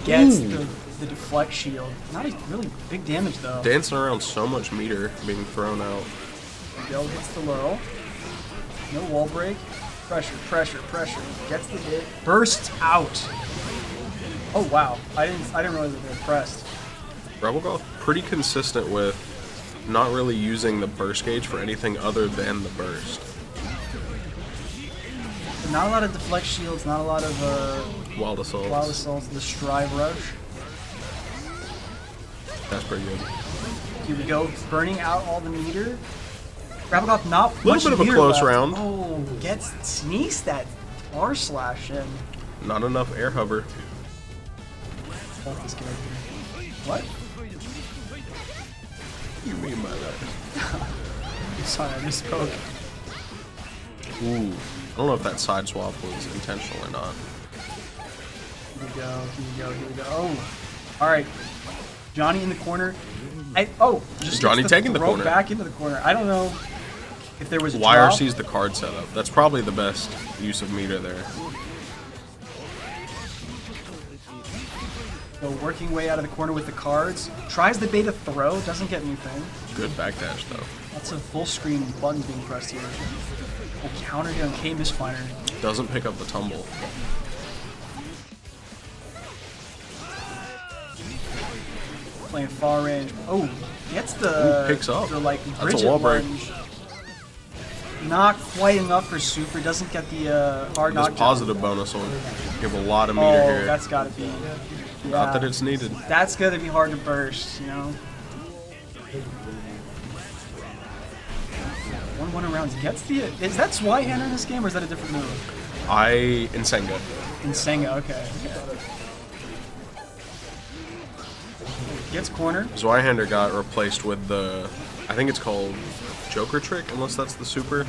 Gets the deflect shield. Not a really big damage though. Dancing around so much meter being thrown out. Miguel hits the low. No wall break. Pressure, pressure, pressure. Gets the hit. Bursts out. Oh wow. I didn't realize that they were pressed. Grapplegoth pretty consistent with not really using the burst gauge for anything other than the burst. Not a lot of deflect shields, not a lot of Wild assaults. Wild assaults, the strive rush. That's pretty good. Here we go, burning out all the meter. Grapplegoth not a little bit of a close left. round. Oh, sneaks that R slash in. Not enough air hover. What? What do you mean by that? I'm sorry, I misspoke. Ooh. I don't know if that side swap was intentional or not. Here we go, here we go, here we go. Oh, all right. Johnny in the corner. Just Johnny taking the throw corner. Back into the corner. I don't know if there was a YRC's the card setup. That's probably the best use of meter there. So working way out of the corner with the cards. Tries the beta throw, doesn't get anything. Good backdash though. That's a full screen button being pressed here. A counter hit on K misfiner. Doesn't pick up the tumble. Playing far range. Oh, gets the picks up. The, like, That's a wall break. lunge. Not quite enough for super. Doesn't get the hard knockdown. This positive bonus will give a lot of meter here. That's gotta be. Not that it's needed. That's gonna be hard to burst, you know. 1-1 rounds. Gets the. Is that Zweihander in this game, or is that a different move? In Senga. In Senga, okay. Gets corner. Zweihander got replaced with the, I think it's called Joker Trick, unless that's the super.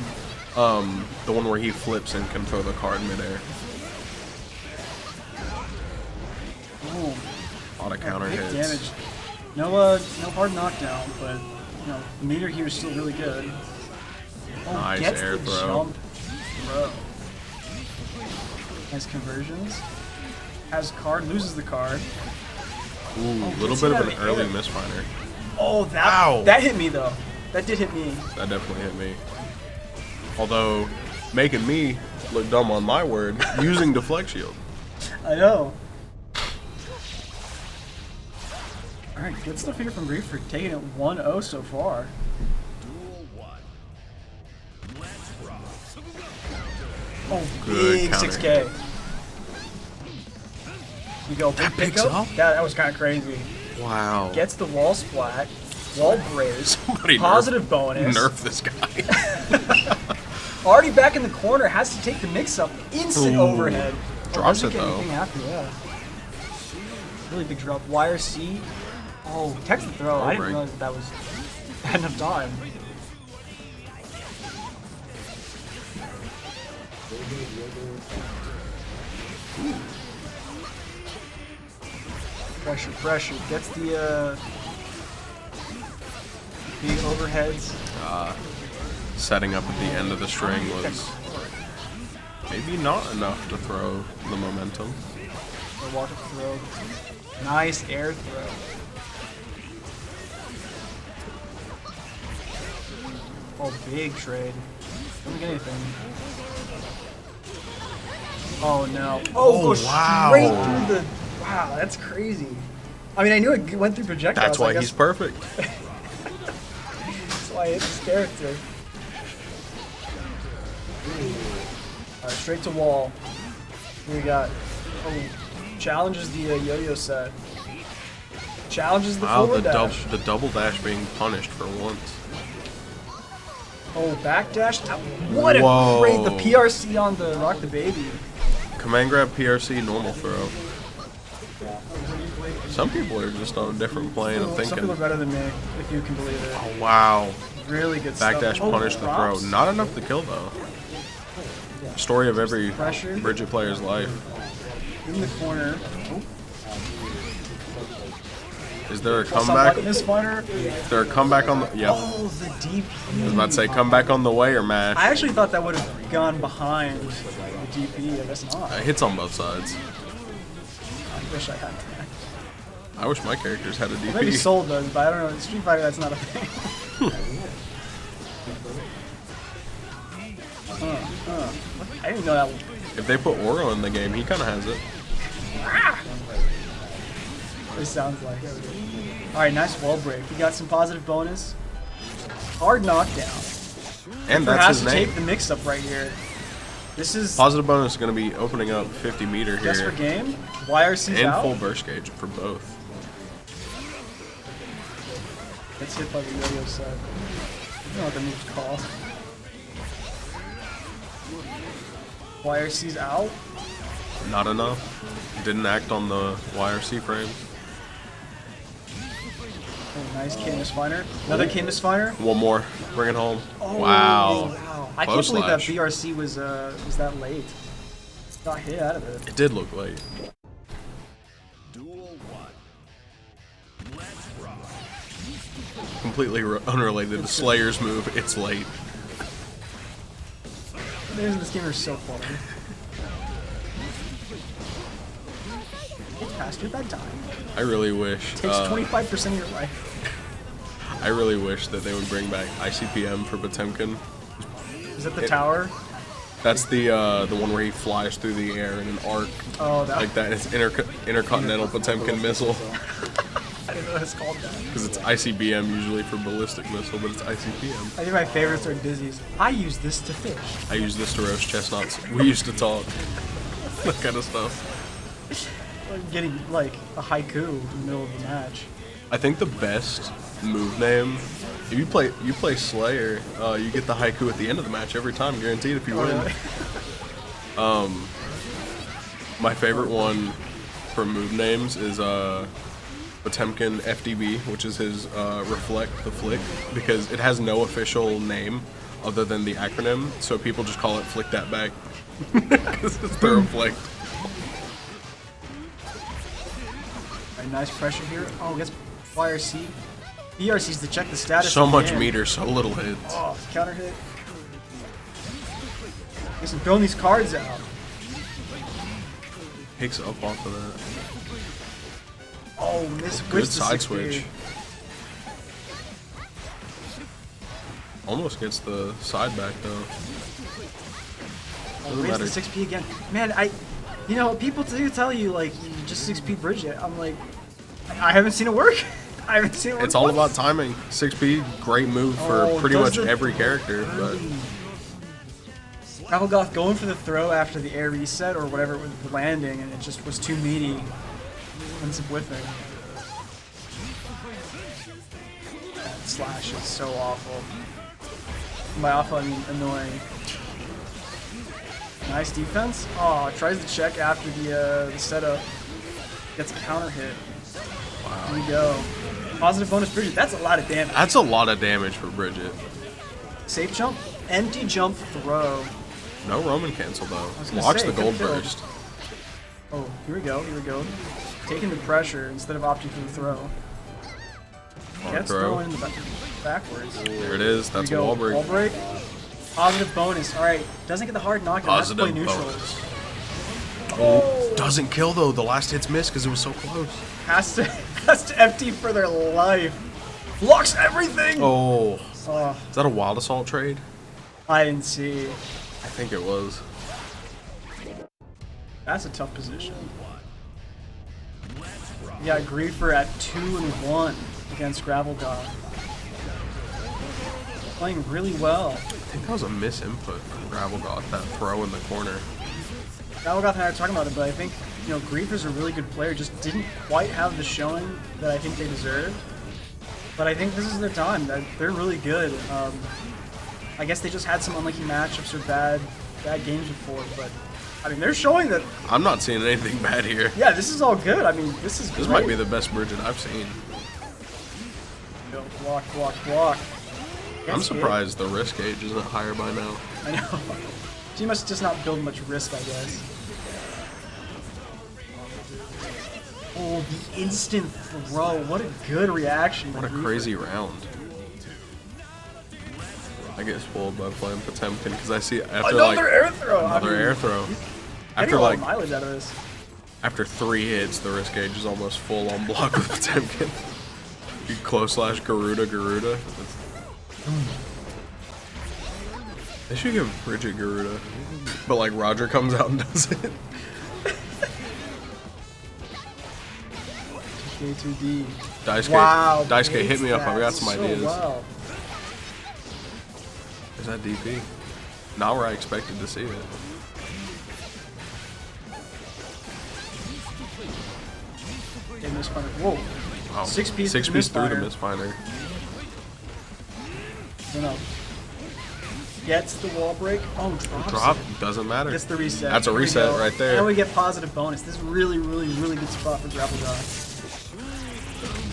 The one where he flips and can throw the card midair. Ooh. A lot of counter Big hits. damage. No hard knockdown, but the meter here is still really good. Oh, Nice gets air the throw. jump throw. Nice conversions. Has card, loses the card. Ooh, a little gets bit hit of out an of the early air. misfire. Oh, Wow. that hit me though. That did hit me. That definitely hit me. Although, making me look dumb on my word, using deflect shield. I know. Alright, good stuff here from Griefer, taking it 1-0 so far. Oh, Good big counter 6K. You go, big picks pickup? up? That was kind of crazy. Wow. Gets the wall splat, wall break, Somebody positive bonus. Nerf this guy. Already back in the corner, has to take the mix-up. Instant Ooh. overhead. Drops Doesn't it, get though. anything after, yeah. Really big drop. Wire C. Oh, text the throw. I didn't Break. realize that was had enough time. Pressure. Gets the big overheads. Setting up at the end of the string was maybe not enough to throw the momentum. Or walk up throw. Nice air throw. Oh, big trade. Don't get anything. Oh no. Oh, goes wow. straight through the. Wow, that's crazy. I mean, I knew it went through projectiles. That's why I guess. he's perfect. That's why I hit this character. Alright, straight to wall. Here we got. Oh, challenges the yo-yo set. Challenges the Wow, forward dash. the double dash being punished for once. Oh, backdash. What a Whoa. great. The PRC on the Rock the Baby. Command grab PRC normal throw. Some people are just on a different plane of Some people thinking. are better than me, if you can believe it. Oh, wow. Really good Backdash stuff. punished the props. throw. Not enough to kill though. Story of every Pressure. Bridget player's life. In the corner. Is there a Somewhat comeback? misfire. Is there a comeback on the? Yep. Oh, the DP. I was about to say comeback on the way or mash. I actually thought that would have gone behind the DP. I guess not. It hits on both sides. I wish I had that. I wish my characters had a Well, maybe DP. Soul does, but I don't know. In Street Fighter, that's not a thing. I didn't know that. If they put Oro in the game, he kind of has it. It sounds like it. Alright, nice wall break. We got some positive bonus. Hard knockdown. And Griefer that's has his to name. take the mix up right here. This is Positive bonus is going to be opening up 50 meter here. just for game. YRC's And out. full burst gauge for both. Gets hit by the yo-yo set. I don't know what the move's called. YRC's out. Not enough. Didn't act on the YRC frames. Oh, nice K misfire. Another K misfire. One more. Bring it home. Oh, Wow. I can't Close believe that slash. BRC was that late. Got hit out of it. It did look late. Completely unrelated to Slayer's move. It's late. Players in this game are so funny. It's past your bedtime. I really wish. Takes 25% of your life. I really wish that they would bring back ICPM for Potemkin. Is that the tower? That's the one where he flies through the air in an arc. Oh, that. Like that. It's intercontinental Potemkin missile. I didn't know it's called that. Because it's ICBM usually for ballistic missile, but it's ICPM. I think my favorites are Dizzy's. I use this to fish. I use this to roast chestnuts. We used to talk. That kind of stuff. Like getting like a haiku in the middle of the match. I think the best move name, if you play Slayer, you get the haiku at the end of the match every time, guaranteed if you win. Really? My favorite one for move names is Potemkin FDB, which is his Reflect the Flick, because it has no official name other than the acronym, so people just call it Flick That Back. Because it's the Reflect. Alright, nice pressure here. Oh, gets YRC. BRC's to check the status. So of the much game. meter, so little hits. Oh, counter hit. He's throwing these cards out. Picks up off of that. Oh, miss. Good side switch. Almost gets the side back though. Oh, raise the 6P again. Man, you know, people do tell you like you just 6P bridge it. I'm like, I haven't seen it work. I haven't seen it work. It's all once. about timing. 6P, great move for pretty much every character, but Gravelgoth going for the throw after the air reset or whatever with the landing, and it just was too meaty. Ends up whiffing. That slash is so awful. By awful, I mean annoying. Nice defense. Oh, tries to check after the setup. Gets a counter hit. Wow. Here we go. Positive bonus Bridget. That's a lot of damage. That's a lot of damage for Bridget. Safe jump, empty jump, throw. No Roman cancel though. Watch Watch the gold burst. Oh, here we go. Here we go. Taking the pressure instead of opting for the throw. Gets throwing in the backwards. There it is. That's a wall break. Wall break. Positive bonus. All right. Doesn't get the hard knockdown. Has to play neutral. Bonus. Oh, doesn't kill though. The last hit's missed because it was so close. Has to empty for their life. Blocks everything. Oh. Is that a Wild Assault trade? I didn't see. I think it was. That's a tough position. You got Griefer at 2-1 against Gravelgoth. Playing really well. I think that was a misinput from Gravelgoth, that throw in the corner. Gravelgoth and I were talking about it, but I think, you know, Griefer's a really good player, just didn't quite have the showing that I think they deserved. But I think this is their time. They're really good. I guess they just had some unlucky matchups or bad games before, but I mean, they're showing that. I'm not seeing anything bad here. Yeah, this is all good. I mean, this is This great. might be the best Bridget I've seen. Go, block, block, block. I'm surprised the risk gauge isn't higher by now. I know. She must just not build much risk, I guess. Oh, the instant throw. What a good reaction. What a crazy round. I get spoiled by playing Potemkin because I see after another air throw. Another air throw. After like mileage out of this. After 3 hits, the risk gauge is almost full on block with Potemkin. You close slash Garuda. They should give Bridget Garuda, but like Roger comes out and does it. K2D. Daisuke, wow, Daisuke, hit me up. I've got some ideas. Well. Is that DP? Not where I expected to see it. Whoa. Wow. 6 pieces. 6 pieces through the misfinder. No. Gets the wall break. Oh, drops it. Doesn't matter. Gets the reset. That's a reset right there. And we get positive bonus. This is really good spot for Gravelgoth.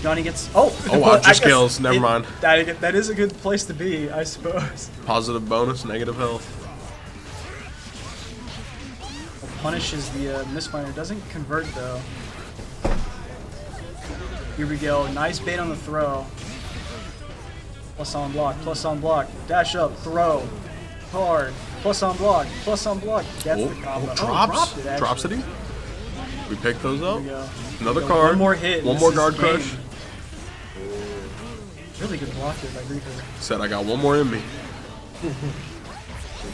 Johnny gets. Oh! Oh, just kills. Never mind. That is a good place to be, I suppose. Positive bonus, negative health. Punishes the misfinder. Doesn't convert though. Here we go. Nice bait on the throw. Plus on block. Plus on block. Dash up. Throw. Hard. Plus on block. Plus on block. That's the combo. Drops. Dropped it, Drops it. We pick those up. Here we go. Another card. One more hit. One more guard crush. Really good block there by Griefer. Said I got one more in me.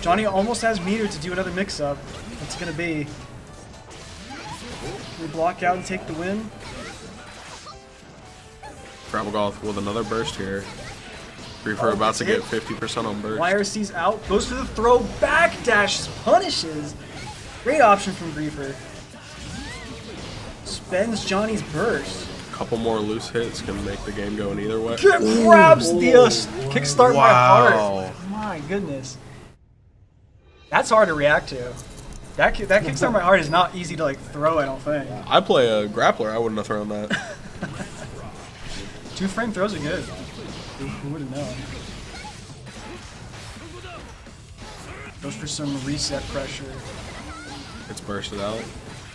Johnny almost has meter to do another mix-up. What's it gonna be? We block out and take the win. Gravelgoth with another burst here. Griefer about to get 50% on burst. YRC's out. Goes for the throw. Back dashes. Punishes. Great option from Griefer. Spends Johnny's burst. Couple more loose hits can make the game go in either way. Grabs the kickstart my heart. My goodness. That's hard to react to. That kickstart my heart is not easy to like throw, I don't think. I play a grappler. I wouldn't have thrown that. 2-frame throws are good. Who would have known? Goes for some reset pressure. It's bursted out.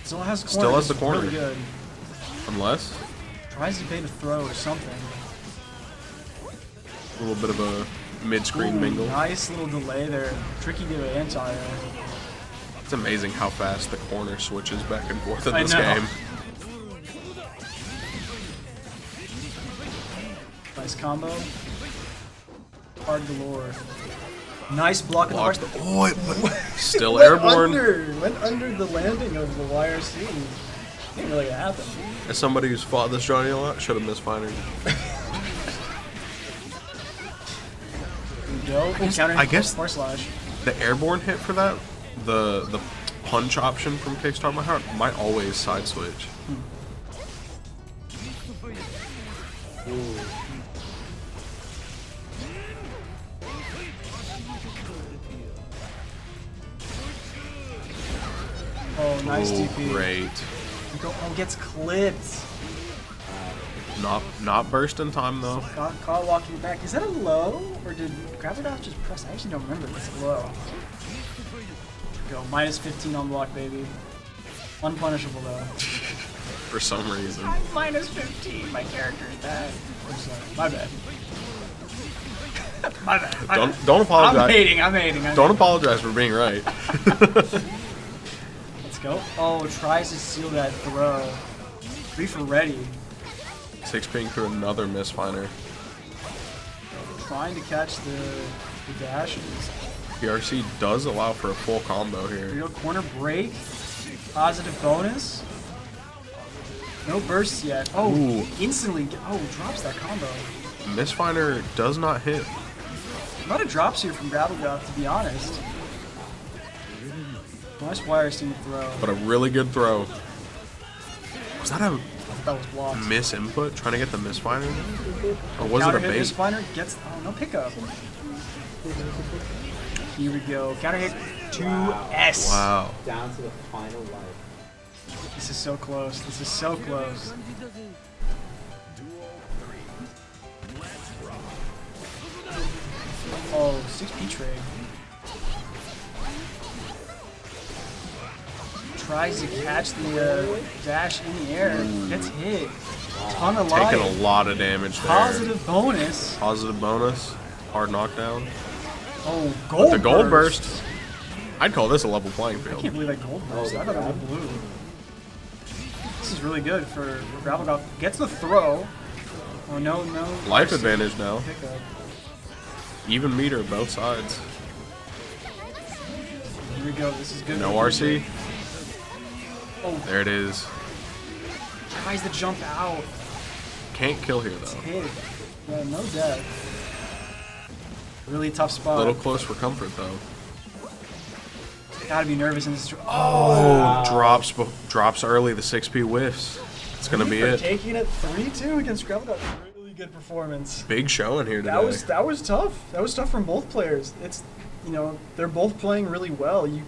Still has corner. Still has the corner. Really good. Unless Tries to bait a throw or something. A little bit of a mid-screen mingle. Nice little delay there. Tricky to anti. It's amazing how fast the corner switches back and forth in I this know. game. Nice combo. Hard galore. Nice block of the Blocks heart. oh, it still Went airborne. Went under the landing of the YRC. Didn't really happen. As somebody who's fought this Johnny a lot, should have missed fighting. I guess force slash. The airborne hit for that, the punch option from Kickstart My Heart might always side switch. Oh, nice DP. Great. Oh, gets clipped. Not burst in time though. Caught walking back. Is that a low? Or did Gravitas just press? I actually don't remember if it's a low. Go, minus 15 on block, baby. Unpunishable though. For some reason. Minus 15. My character's bad. I'm sorry. My bad. My bad. Don't apologize. I'm hating. Don't apologize for being right. Let's go. Oh, tries to seal that throw. 3 for ready. 6 ping through another misfinder. Trying to catch the dashes. PRC does allow for a full combo here. Real corner break. Positive bonus. No bursts yet. Oh, Ooh. instantly. Oh, drops that combo. Misfinder does not hit. A lot of drops here from Gravelgov, to be honest. Nice wire steam throw. But a really good throw. Was that a That was blocked. miss input? Trying to get the misfinder? Or was Counter it a hit bait? Misfinder gets. Oh, no pickup. Here we go. Counter hit 2S. Wow. Down to the final life. This is so close. This is so close. Oh, 6P trade. Tries to catch the dash in the air. Gets hit. Ton of life. Taking a lot of damage there. Positive bonus. Positive bonus. Hard knockdown. Oh, gold But the gold burst. burst. I'd call this a level playing I field. can't believe that gold burst. I thought it was blue. This is really good for Gravelgov. Gets the throw. Oh, no. Life advantage now. Pickup. Even meter both sides. Here we go. This is good. No RC. Oh. There it is. Tries to jump out. Can't kill here It's though. hit. Yeah, no death. Really tough A spot. little close for comfort though. Gotta be nervous in this. Oh, drops early. The 6P whiffs. It's gonna be it. Taking it 3-2 against Gravelgov. Really good performance. Big showing here today. That was tough. That was tough from both players. It's they're both playing really well. You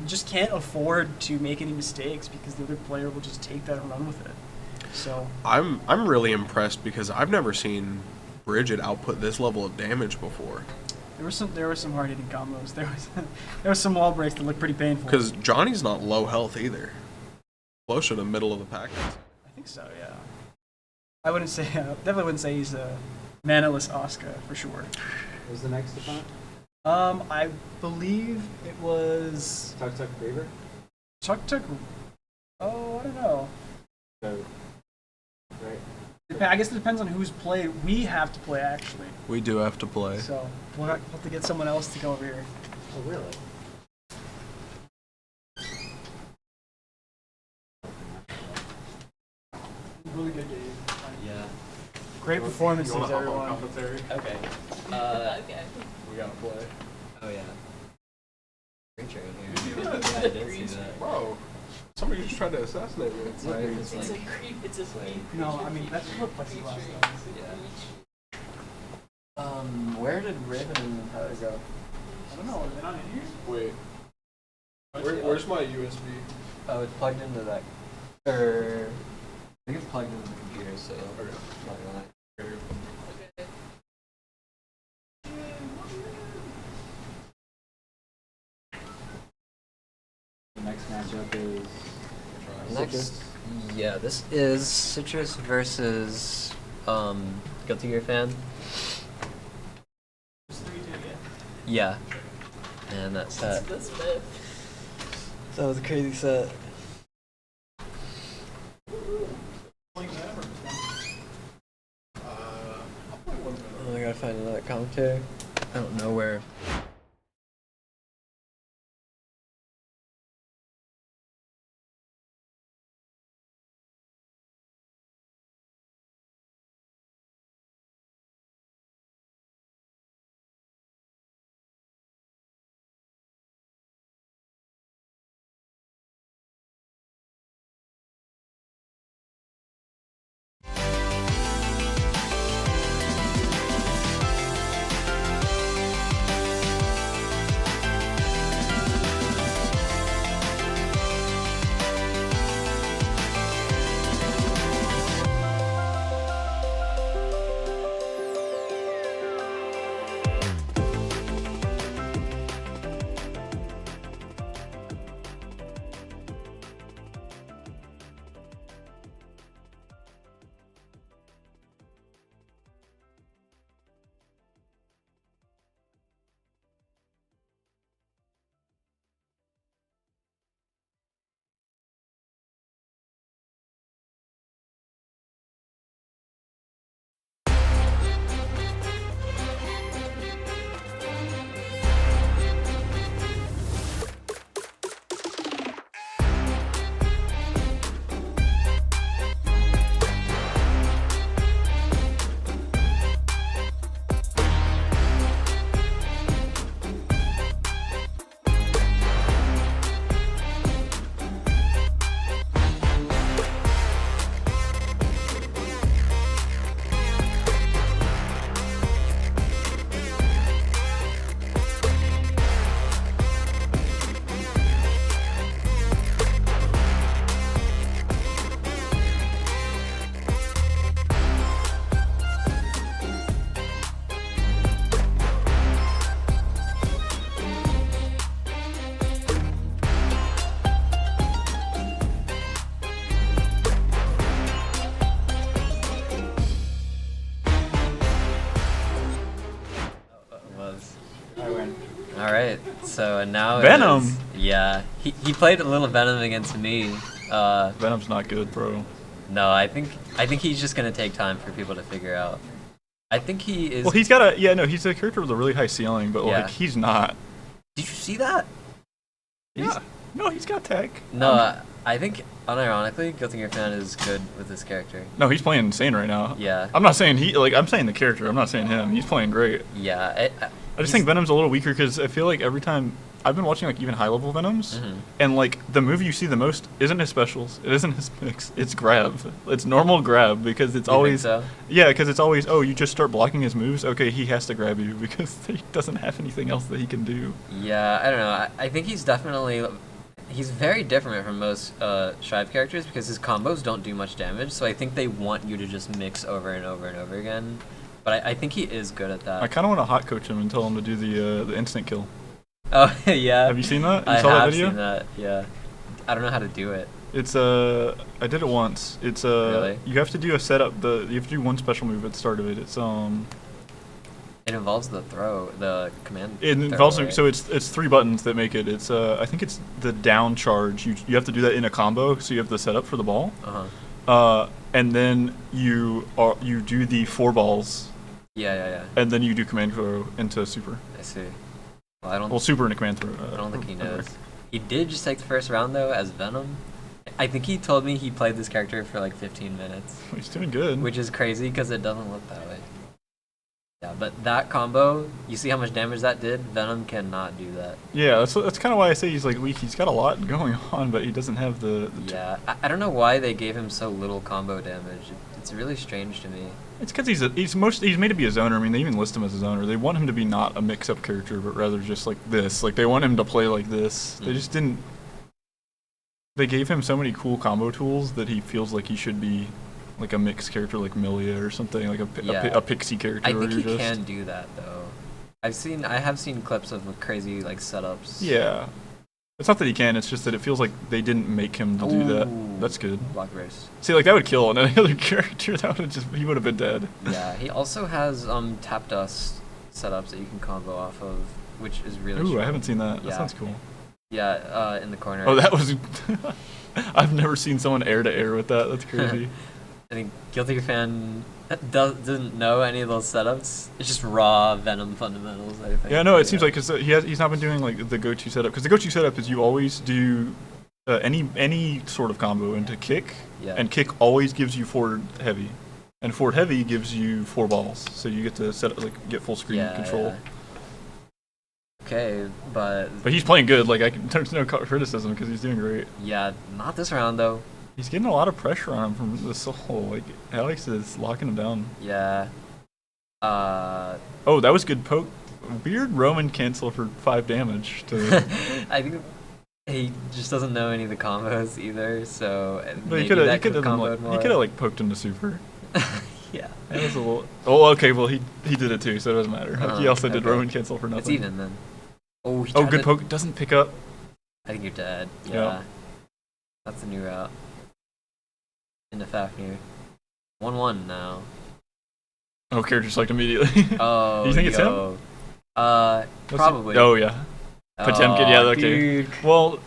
just can't afford to make any mistakes because the other player will just take that and run with it. So I'm really impressed because I've never seen Bridget output this level of damage before. there were some hard hitting combos. There was some wall breaks that looked pretty painful. Because Johnny's not low health either. Close to the middle of the pack. I think so, yeah. I wouldn't say definitely wouldn't say he's a manaless Oscar for sure. Was the next opponent? I believe it was Tuk Fever? Tuk. Oh, I don't know. So, right. I guess it depends on who's played. We have to play actually. We do have to play. So we'll have to get someone else to go over here. Oh, really? Really good game. Yeah. Great performances, everyone. Okay. Okay. We gotta play. Oh yeah. Green train here. Yeah, I did see that. Bro, somebody just tried to assassinate me. Sorry, It's a creep. It's a sweet. No, I mean that's what plexiglass does. Yeah. Where did Raven and Tyler go? I don't know. Are they not in here? Wait. Where's my USB? Oh, it's plugged into that. Or I think it's plugged into the computer, so not gonna. The next matchup is Next Yeah, this is Citrus versus Guilty Gear Fan. Yeah. And that set. That was a crazy set. I gotta find another commentary. I don't know where. Alright, so now Venom? Yeah, he played a little Venom against me. Venom's not good, bro. No, I think he's just gonna take time for people to figure out. I think he is. Well, he's got he's a character with a really high ceiling, but Yeah. like he's not. Did you see that? Yeah. No, he's got tech. No, I think unironically, Guilty Gear Fan is good with this character. No, he's playing insane right now. Yeah. I'm not saying I'm saying the character. I'm not saying him. He's playing great. Yeah. I just think Venom's a little weaker because I feel like every time I've been watching like even high level Venoms, and like the move you see the most isn't his specials, it isn't his mix, it's grab. It's normal grab because it's always yeah, because it's always you just start blocking his moves. Okay, he has to grab you because he doesn't have anything else that he can do. Yeah, I don't know. I think he's very different from most Strive characters because his combos don't do much damage. So I think they want you to just mix over and over and over again. But I think he is good at that. I kind of want to hot coach him and tell him to do the instant kill. Oh yeah. Have you seen that? I saw have that video? seen that. Yeah. I don't know how to do it. It's I did it once. It's Really? you have to do a setup. You have to do one special move at the start of it. It's It involves the command. It involves throw, right? so it's 3 buttons that make it. It's I think it's the down charge. You have to do that in a combo. So you have the setup for the ball. And then you do the 4 balls. Yeah. And then you do command throw into super. I see. Well, I don't. Well, super into command throw. I don't think he knows. He did just take the first round though as Venom. I think he told me he played this character for like 15 minutes. He's doing good. Which is crazy because it doesn't look that way. Yeah, but that combo, you see how much damage that did? Venom cannot do that. Yeah, that's kind of why I say he's like weak. He's got a lot going on, but he doesn't have the yeah, I don't know why they gave him so little combo damage. It's really strange to me. It's because he's made to be a zoner. I mean, they even list him as a zoner. They want him to be not a mix-up character, but rather just like this. Like they want him to play like this. They just didn't. They gave him so many cool combo tools that he feels like he should be like a mixed character like Milia or something, like a pixie character. I think he can do that though. I have seen clips of crazy like setups. Yeah. It's not that he can. It's just that it feels like they didn't make him to do that. That's good. Block race. See, like that would kill any other character. That would he would have been dead. Yeah, he also has tap dust setups that you can combo off of, which is really. Ooh, strong. I haven't seen that. Yeah. That sounds cool. Yeah, in the corner. Oh, that was. I've never seen someone air to air with that. That's crazy. I think Guilty Gear fan doesn't know any of those setups. It's just raw Venom fundamentals, I think. Yeah, no, it seems like because he's not been doing like the go-to setup. Because the go-to setup is you always do any sort of combo into kick, and kick always gives you forward heavy, and forward heavy gives you 4 balls. So you get to get full screen control. Yeah. Okay, but he's playing good. Like there's no criticism because he's doing great. Yeah, not this round though. He's getting a lot of pressure on him from the soul. Like Alex is locking him down. Yeah. Oh, that was good poke. Weird Roman cancel for 5 damage. To I think he just doesn't know any of the combos either. So but maybe he that could have more. like poked him to super. Yeah. That was a little. Oh, okay. Well, he did it too, so it doesn't matter. Like, he also did Roman cancel for nothing. It's even then. Oh, good poke. Doesn't pick up. I think you're dead. Yeah. That's a new route. Into Fafnir. 1-1 now. Oh, character select immediately. Oh, you think it's him? Probably. Oh yeah. Potemkin. Yeah. Okay. Dude. Well,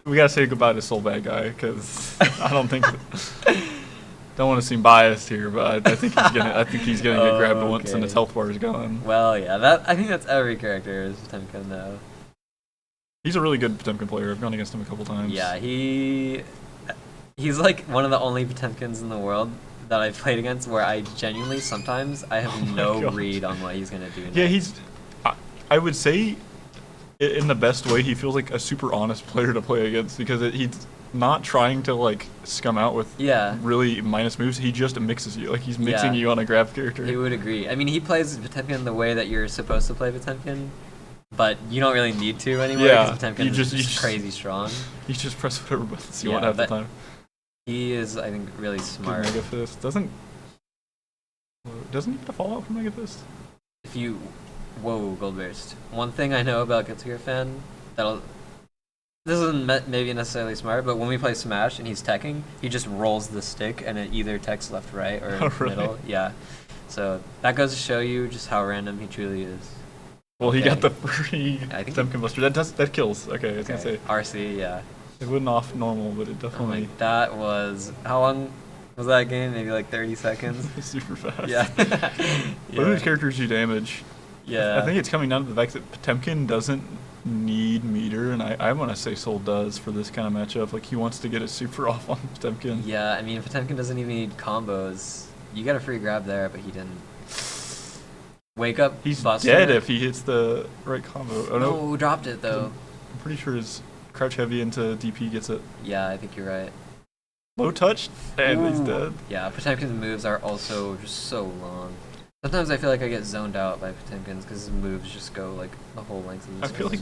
we gotta say goodbye to Soul Bad Guy because I don't think. Don't want to seem biased here, but I think he's gonna get grabbed once and his health bar is gone. Well, yeah. I think that's every character is Potemkin though. He's a really good Potemkin player. I've gone against him a couple times. Yeah, he's like one of the only Potemkins in the world that I've played against where I genuinely sometimes I have no read on what he's gonna do next. Yeah, I would say in the best way, he feels like a super honest player to play against because he's not trying to like scum out with really minus moves. He just mixes you. Like he's mixing you on a grab character. He would agree. I mean, he plays Potemkin the way that you're supposed to play Potemkin, but you don't really need to anymore because Potemkin is just crazy strong. You just press whatever buttons you want half the time. He is, I think, really smart. Mega Fist doesn't he get to fall out from Mega Fist? If you, Gold Burst. One thing I know about Guilty Gear fan this isn't maybe necessarily smart, but when we play Smash and he's teching, he just rolls the stick and it either techs left, right, or middle. Yeah. So that goes to show you just how random he truly is. Well, he got the free Potemkin Buster. That kills. Okay, I was gonna say. RC, yeah. It wouldn't off normal, but it definitely. That was how long was that game? Maybe like 30 seconds. Super fast. Yeah. What do these characters do damage? Yeah. I think it's coming down to the fact that Potemkin doesn't need meter, and I want to say Soul does for this kind of matchup. Like he wants to get a super off on Potemkin. Yeah, I mean Potemkin doesn't even need combos. You got a free grab there, but he didn't. Wake up. He's Buster. dead if he hits the right combo. Oh no, dropped it though. I'm pretty sure his crouch heavy into DP gets it. Yeah, I think you're right. Low touch, and he's dead. Yeah, Potemkin's moves are also just so long. Sometimes I feel like I get zoned out by Potemkins because his moves just go like the whole length of the I feel like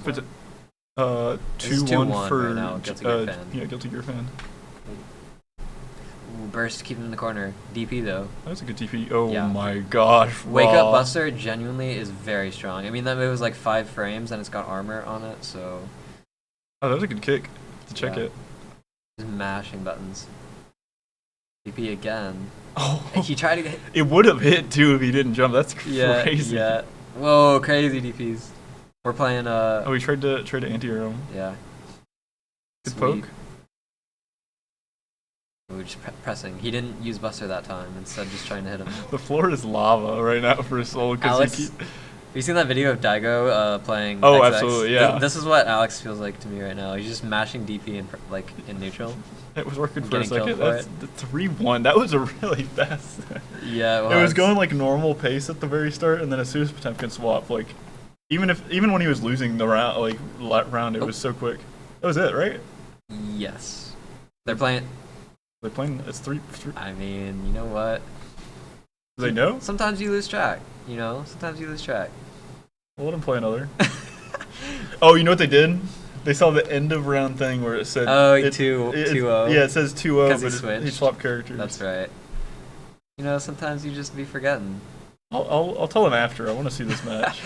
2-1 for right now, Guilty Gear fan. Yeah, Guilty Gear fan. Ooh, burst, keep him in the corner. DP though. That was a good DP. Oh my gosh. Wake Up Buster genuinely is very strong. I mean that move was like 5 frames and it's got armor on it, so. Oh, that was a good kick to check it. Just mashing buttons. DP again. Oh, he tried to get. It would have hit too if he didn't jump. That's crazy. Yeah. Whoa, crazy DPs. We're playing. Oh, we tried to anti-air him. Yeah. Good poke. We were just pressing. He didn't use Buster that time. Instead, just trying to hit him. The floor is lava right now for Soul. Alex, have you seen that video of Daigo playing? Oh, XX? absolutely, yeah. This is what Alex feels like to me right now. He's just mashing DP in neutral. It was working for a second. That's the 3-1. That was a really fast. Yeah, it was going like normal pace at the very start, and then as soon as Potemkin swapped, like even when he was losing the round, it was so quick. That was it, right? Yes. They're playing. It's 3. I mean, you know what? Do they know? Sometimes you lose track. Sometimes you lose track. We'll let them play another. Oh, you know what they did? They saw the end of round thing where it said 2-0. Yeah, it says 2-0, but he swapped characters. That's right. Sometimes you just be forgetting. I'll tell him after. I want to see this match.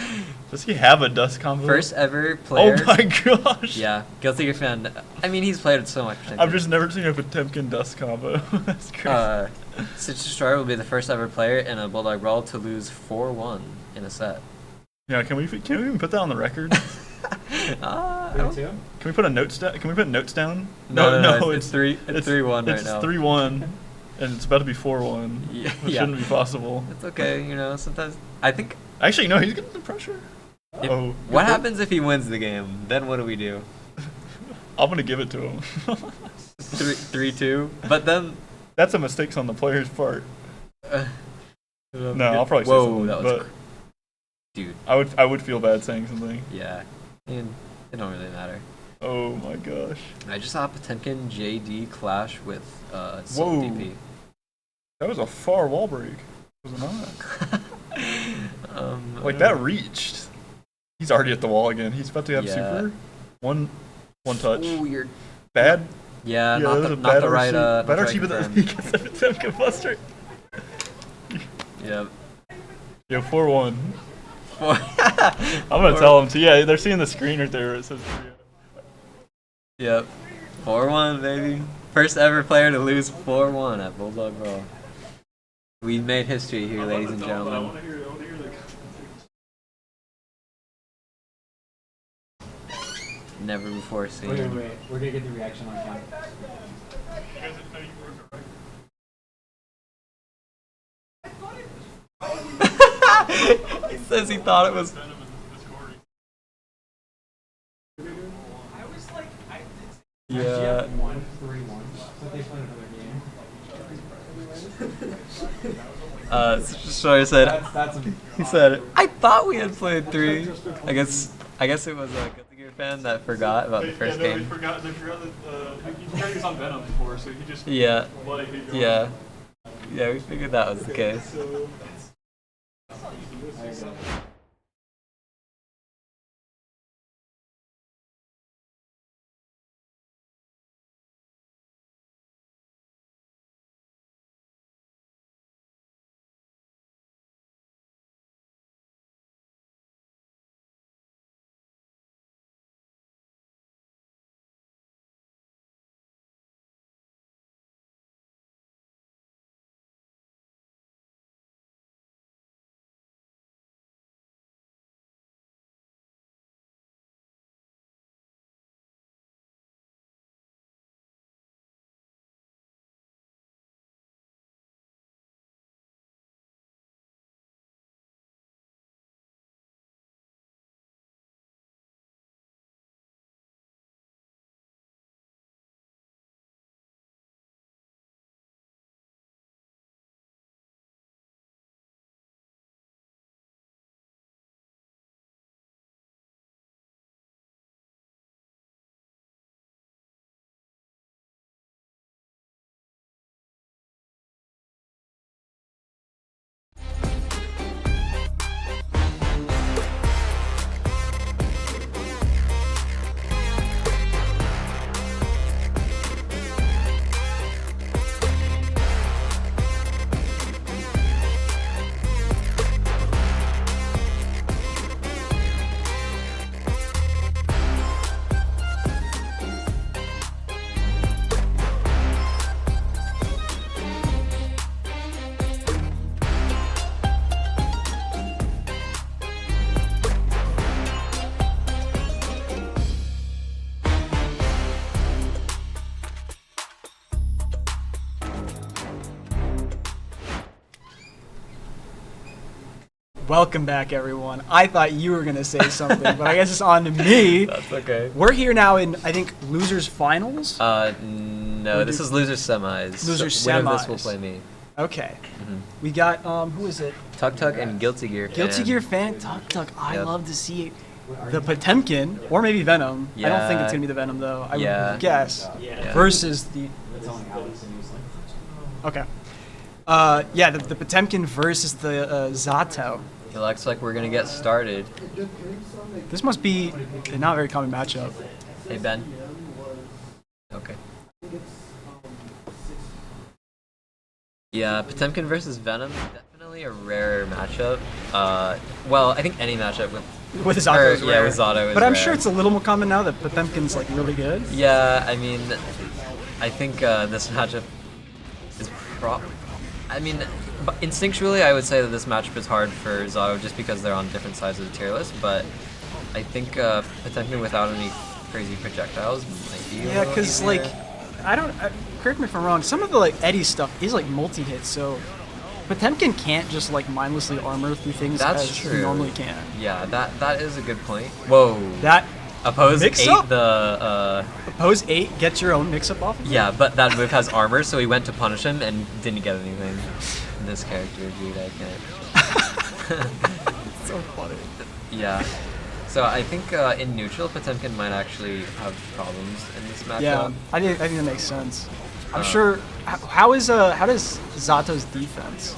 Does he have a dust combo? First ever player. Oh my gosh. Yeah, Guilty Gear fan. I mean, he's played so much. I've just never seen a Potemkin dust combo. That's crazy. Stitch Destroyer will be the first ever player in a Bulldog Brawl to lose 4-1 in a set. Yeah, can we even put that on the record? Can we put notes down? No, it's 3-1 right now. It's 3-1. And it's about to be 4-1. Yeah. Which shouldn't be possible. It's okay, you know, sometimes I think... Actually, no, he's getting the pressure. What happens if he wins the game? Then what do we do? I'm going to give it to him. 3-2? But then... That's a mistake on the player's part. No, I'll probably say Whoa, something. that was... But dude. I would feel bad saying something. Yeah. And it don't really matter. Oh my gosh. I just saw Potemkin JD clash with Salt Whoa. DP. That was a far wall break. Was it not? Like that reached. He's already at the wall again. He's about to have super. One touch. Ooh, you're bad. Yeah, not the right. Bad RC, but he gets a Potemkin buster. Yep. Yo, 4-1. I'm gonna tell him to. Yeah, they're seeing the screen right there. Where it says 3-0. Yep. 4-1, baby. First ever player to lose 4-1 at Bulldog Brawl. We made history here, ladies and gentlemen. Never before seen. Wait. We're gonna get the reaction on camera. He says he thought it was. Yeah. Destroyer said. He said, "I thought we had played 3." I guess it was a Guilty Gear fan that forgot about the first game. They forgot that he was on Venom before, so he just Yeah. Yeah. Yeah, we figured that was the case. Welcome back, everyone. I thought you were going to say something, but I guess it's on to me. That's okay. We're here now in, I think, Losers Finals? No, this is Losers Semis. Losers so winner of Semis. this will play me. Okay. We got, who is it? Tuk and Guilty Gear. Guilty Gear fan, Tuk. I love to see the Potemkin, or maybe Venom. I don't think it's going to be the Venom, though. I would guess. Versus the... Okay. The Potemkin versus the Zato. It looks like we're gonna get started. This must be a not very common matchup. Hey Ben. Okay. Yeah, Potemkin versus Venom. definitely a rare matchup. Well, I think any matchup with Zato is yeah, rare. with Zato is But I'm rare. sure it's a little more common now that Potemkin's like really good. Yeah, I mean, I think this matchup is I mean, instinctually, I would say that this matchup is hard for Zato just because they're on different sides of the tier list. But I think Potemkin without any crazy projectiles might be. Yeah, because like, correct me if I'm wrong. Some of the like Eddie stuff is like multi-hit, so Potemkin can't just like mindlessly armor through things That's as true. he normally can. Yeah, that is a good point. Whoa. That Oppose mix 8 up? the Oppose 8 gets your own mix up off of it? Yeah, but that move has armor, so he went to punish him and didn't get anything. This character, dude, I can't. So funny. Yeah. So I think in neutral, Potemkin might actually have problems in this matchup. Yeah, I think that makes sense. I'm sure. How does Zato's defense?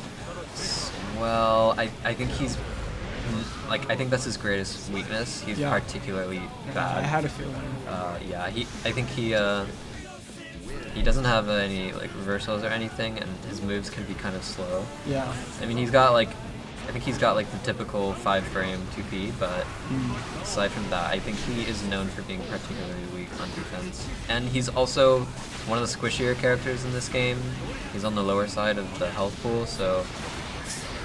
Well, I think he's I think that's his greatest weakness. He's Yeah. particularly bad. I had a feeling. Yeah, I think he doesn't have any like reversals or anything, and his moves can be kind of slow. Yeah. I mean, he's got like, I think he's got like the typical 5-frame 2P, but aside from that, I think he is known for being particularly weak on defense. And he's also one of the squishier characters in this game. He's on the lower side of the health pool, so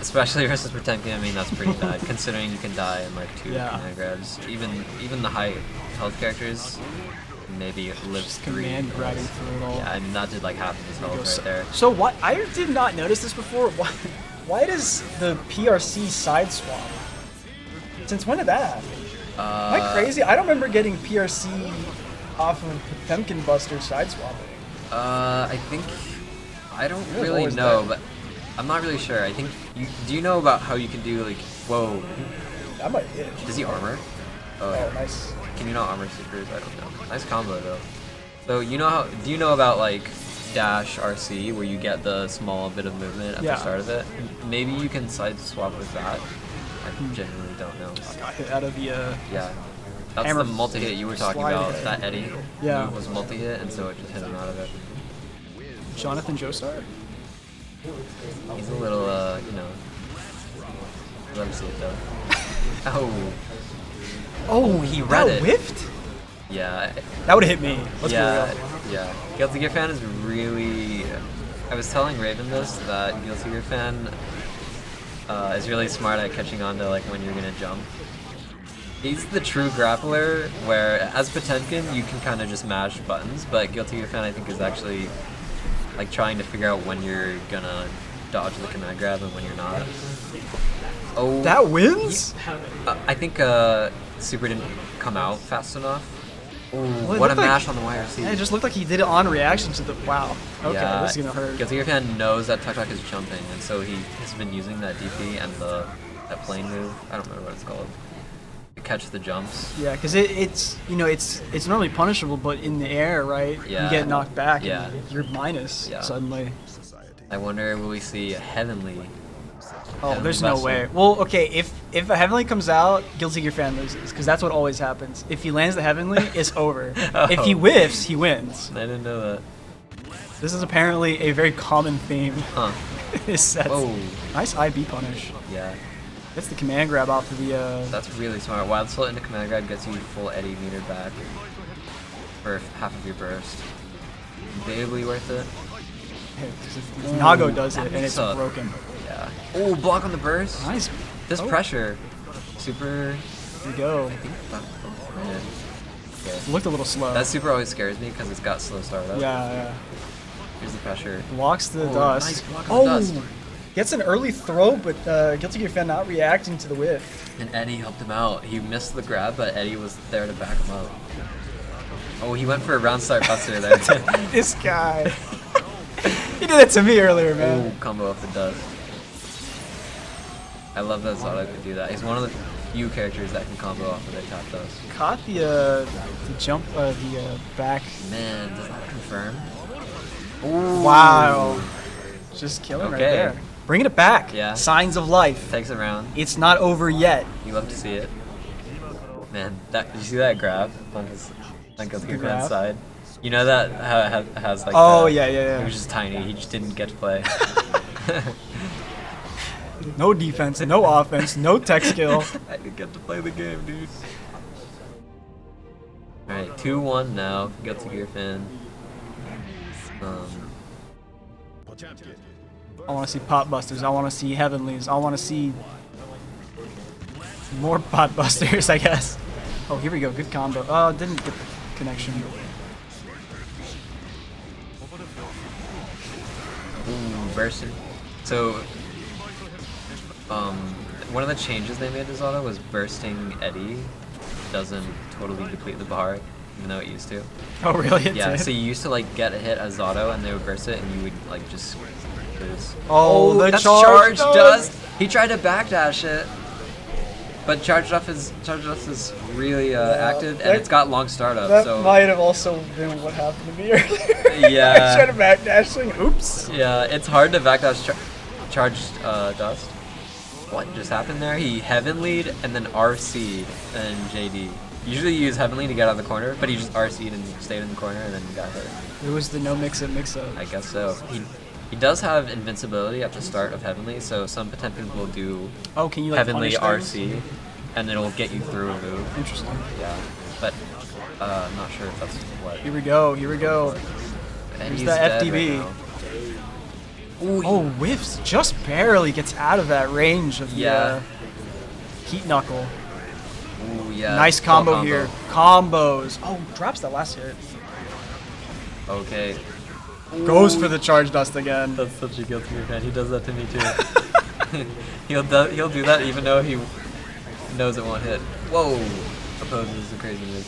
especially versus Potemkin, I mean, that's pretty bad, considering you can die in like 2 command grabs. Even the high health characters maybe live 3. Command grabbing through it all. Yeah, I mean, that did like half of his health right there. So what? I did not notice this before. Why does the PRC side swap? Since when did that happen? Am I crazy? I don't remember getting PRC off of Potemkin Buster side swapping. I think I don't really know, but I'm not really sure. I think do you know about how you can do like whoa? That might hit. Does he armor? Oh, yeah. Nice. Can you not armor supers? I don't know. Nice combo though. So do you know about like dash RC where you get the small bit of movement at the start of it? Maybe you can side swap with that. I genuinely don't know. Got hit out of the yeah. That's the multi-hit you were talking about. That Eddie move was multi-hit, and so it just hit him out of it. Jonathan Joestar? He's a little, let me see it though. Oh. Oh, he read it. Whiffed? Yeah. That would have hit me. Let's be real. Yeah. Guilty Gear Fan is really... I was telling Raven this, that Guilty Gear Fan is really smart at catching on to like when you're gonna jump. He's the true grappler, where as Potemkin, you can kind of just mash buttons, but Guilty Gear Fan I think is actually like trying to figure out when you're gonna dodge the command grab and when you're not. Oh, that wins? I think Super didn't come out fast enough. Ooh, Well, what a looked mash like, on the YRC. Yeah, it just looked like he did it on reaction to the wow. Okay, Yeah, this is gonna hurt. Guilty Gear Fan knows that Tuk Tuk is jumping, and so he has been using that DP and that plane move. I don't remember what it's called. To catch the jumps. Yeah, because it's it's normally punishable, but in the air, right? Yeah. You get knocked back. Yeah. And you're minus suddenly. I wonder, will we see a Heavenly? Oh, there's no way. Well, okay, if a Heavenly comes out, Guilty Gear Fan loses, because that's what always happens. If he lands the Heavenly, it's over. If he whiffs, he wins. I didn't know that. This is apparently a very common theme. Huh. His sets. Oh. Nice IB punish. Yeah. Gets the command grab off of the... That's really smart. Wild Salt into command grab gets you full Eddie metered back for half of your burst. Debatably worth it. Nago does it, and Mix it's up. broken. Yeah. Oh, block on the burst. Nice. This Oh. pressure. Super. There you go. Okay. Looked a little slow. That super always scares me because it's got slow startup. Yeah. Here's the pressure. Blocks the Oh, dust. nice block on the dust. Gets an early throw, but Guilty Gear Fan not reacting to the whiff. And Eddie helped him out. He missed the grab, but Eddie was there to back him up. Oh, he went for a round start buster there. This guy. He did it to me earlier, man. Ooh, combo off the dust. I love that Zato could do that. He's one of the few characters that can combo off of their top dust. Caught the jump, the back. Man, does that confirm? Ooh. Wow. Just killing right Okay. there. Bringing it back. Yeah. Signs of life. Takes it around. It's not over yet. You love to see it. Man, did you see that grab on his Guilty Gear Fan's side? You know that how it has like. Oh, yeah. It was just tiny. He just didn't get to play. No defense, no offense, no tech skill. I didn't get to play the game, dude. Alright, 2-1 now. Guilty Gear fan. I want to see pot busters. I want to see heavenlies. I want to see more pot busters, I guess. Oh, here we go. Good combo. Oh, didn't get the connection. Ooh, bursting. So, one of the changes they made to Zato was bursting Eddie doesn't totally deplete the bar, even though it used to. Oh, really? It Yeah, did? so you used to like get a hit as Zato and they would burst it and you would like just lose. Oh, the that's charge dust! He tried to backdash it, but charge dust is really active and it's got long startup. That so might have also been what happened to me earlier. Yeah. I tried to backdash. Oops. Yeah, it's hard to backdash charged dust. What just happened there? He heavenlied and then RC'd and JD. Usually you use heavenly to get out of the corner, but he just RC'd and stayed in the corner and then got hit. It was the no mix-up. I guess so. He does have invincibility at the start of heavenly, so some Potemkin will do can you like heavenly punish things? RC, and it'll get you through a move. Interesting. Yeah, but I'm not sure if that's what. Here we go. Here we go. And Here's he's the dead FDB. right now. Oh, whiffs. Just barely gets out of that range of the heat knuckle. Ooh, yeah. Nice Full combo here. Combos. Oh, drops that last hit. Okay. Goes for the charge dust again. That's such a guilty gear fan. He does that to me too. he'll do that even though he knows it won't hit. Whoa! Opposes the crazy move.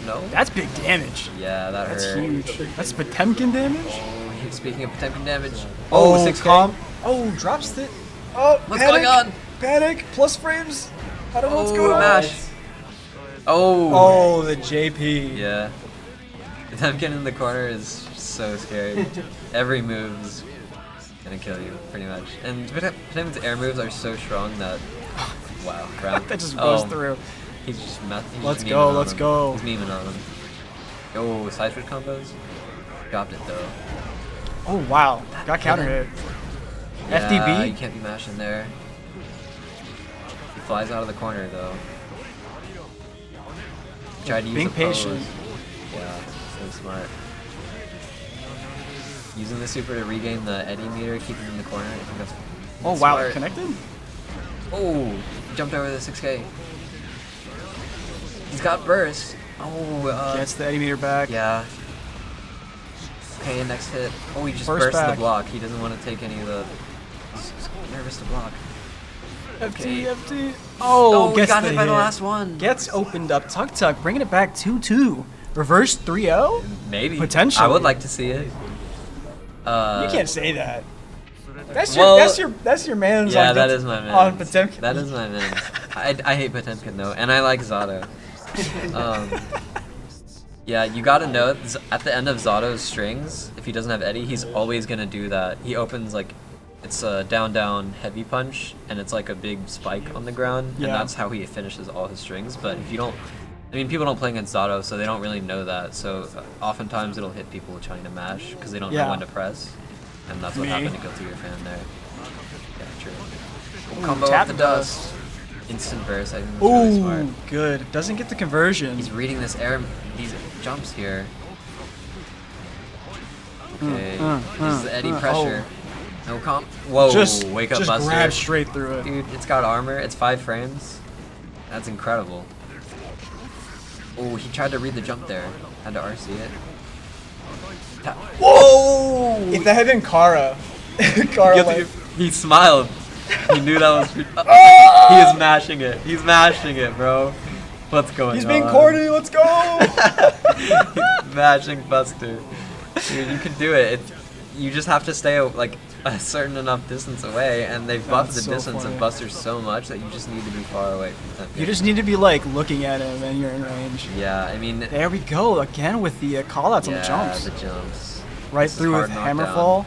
No? That's big damage. Yeah, that That's hurt. huge. That's Potemkin damage? Oh, speaking of Potemkin damage. Oh, 6K. Oh, drops it. Oh, What's going on? Panic. Plus frames. I don't know what's Oh, going on. mash. Oh. Oh, the JP. Yeah. Potemkin in the corner is so scary. Every move is gonna kill you, pretty much. And Potemkin's air moves are so strong that, wow, ground. That just goes through. He's just Let's go, let's go. He's memeing on him. Oh, side switch combos? Dropped it though. Oh, wow. Got counter hit. Yeah, FDB? you can't be mashing there. He flies out of the corner though. Tried to use Being the pose. patient. Yeah, so smart. Using the super to regain the eddy meter, keep him in the corner. I think that's Oh, wow, smart. it connected? Oh, jumped over the 6K. He's got burst. Oh, Gets the eddy meter back. Yeah. Okay, next hit. Oh, he just Burst burst back. the block. He doesn't want to take any of the. He's nervous to block. FT, FT. Oh, he gets got the hit by the hit. last one. Gets opened up. Tuck Tuck, bringing it back 2-2. Reverse 3-0? Maybe. Potentially. I would like to see it. You can't say that. That's your man's Yeah, on that is my man. on Potemkin. That is my man. I hate Potemkin though, and I like Zato. Yeah, you gotta know at the end of Zato's strings, if he doesn't have Eddie, he's always gonna do that. He opens like it's a down heavy punch, and it's like a big spike on the ground, and that's how he finishes all his strings. But if you don't, I mean, people don't play against Zato, so they don't really know that. So oftentimes it'll hit people trying to mash because they don't know when to press, and that's what happened to Guilty Gear Fan there. Yeah, true. Ooh, Combo tap off the dust. Instant burst. I think that's Ooh, really smart. good. Doesn't get the conversion. He's reading these jumps here. Okay, this is the Eddie pressure. No comp. Whoa, wake up buster. Just grab straight through it. Dude, it's got armor. It's 5 frames. That's incredible. Oh, he tried to read the jump there. Had to RC it. Whoa! If that had been Kara, He smiled. He knew that was. He is mashing it. He's mashing it, bro. What's going on? He's being corny. Let's go! Mashing Buster. Dude, you can do it. You just have to stay like a certain enough distance away, and they've buffed the distance of Buster so much that you just need to be far away from them. You just need to be like looking at him, and you're in range. Yeah, I mean. There we go again with the callouts on the jumps. Yeah, the jumps. Right through with Hammerfall.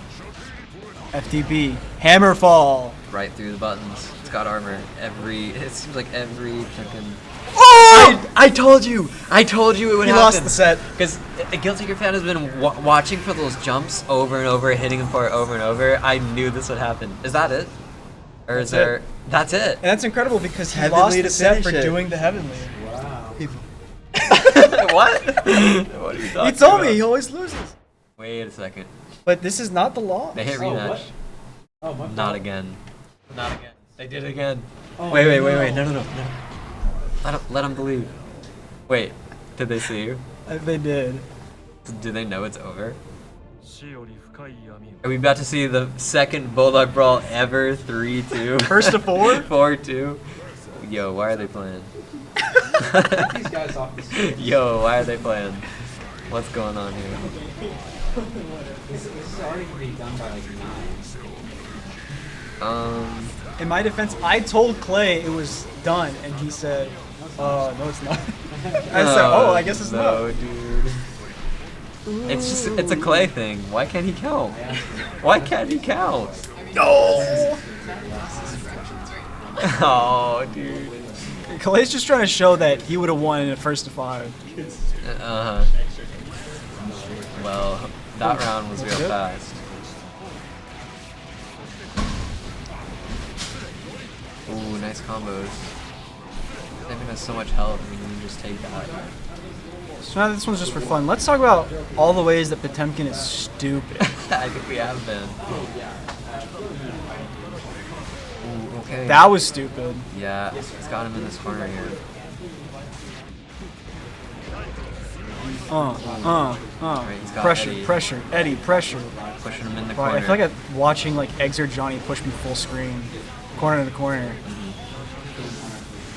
FTB. Hammerfall. Right through the buttons. It's got armor. It seems like every freaking. Oh! I told you it would He happen. lost the set. Because a Guilty Gear fan has been watching for those jumps over and over, hitting him for it over and over. I knew this would happen. Is that it? Or is there? That's it. And that's incredible because he Heavenly lost to the set finish for it. doing the heavenly. Wow. What? What are you He talking told me about? he always loses. Wait a second. But this is not the law. They hit rematch. Not God. again. Not again. They did it again. Oh, wait. no. No. Let them believe. Wait. Did they see you? They did. Do they know it's over? Are we about to see the second Bulldog Brawl ever? 3-2. First to 4? 4-2. Yo, why are they playing? These guys off the stage. Yo, why are they playing? What's going on here? This is already gonna be done by like 9. In my defense, I told Clay it was done, and he said, no, it's not. I said, I guess it's not. No, dude. It's a Clay thing. Why can't he count? Why can't he count? No! Oh, dude. Clay's just trying to show that he would have won in a first to 5. Uh-huh. Well, that round was real fast. Ooh, nice combos. Devin has so much health, I mean, you can just take that. So now this one's just for fun. Let's talk about all the ways that Potemkin is stupid. I think we have been. Ooh, okay. That was stupid. Yeah, it's got him in this corner here. Right, he's got Pressure, Eddie. pressure, Eddie, pressure. Pushing him in the Wow, corner. I feel like I'm watching like Eggs or Johnny push me full screen, corner to corner.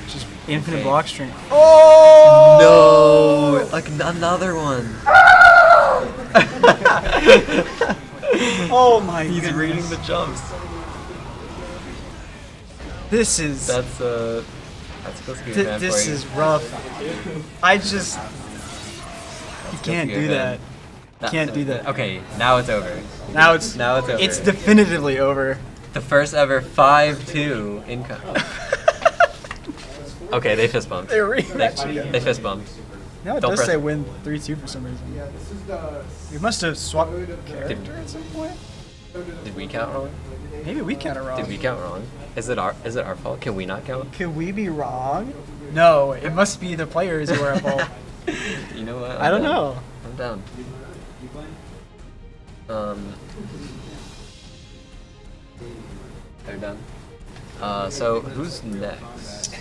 Just infinite Okay. block string. Oh No! Like another one. Oh my He's goodness. reading the jumps. This is That's supposed to be a fan this for you. is rough. I just you can't do that. You can't do that. Okay, now it's over. Now it's over. It's definitively over. The first ever 5-2 income. Okay, they fist bumped. They rematched again. They fist bumped. Now it Don't does press- say win 3-2 for some reason. Yeah, this is the. We must have swapped character at some point. Did we count wrong? Maybe we counted wrong. Did we count wrong? Is it our fault? Can we not count? Could we be wrong? No, it must be the players who are at fault. You know what? I don't down. know. I'm down. They're done. So who's next?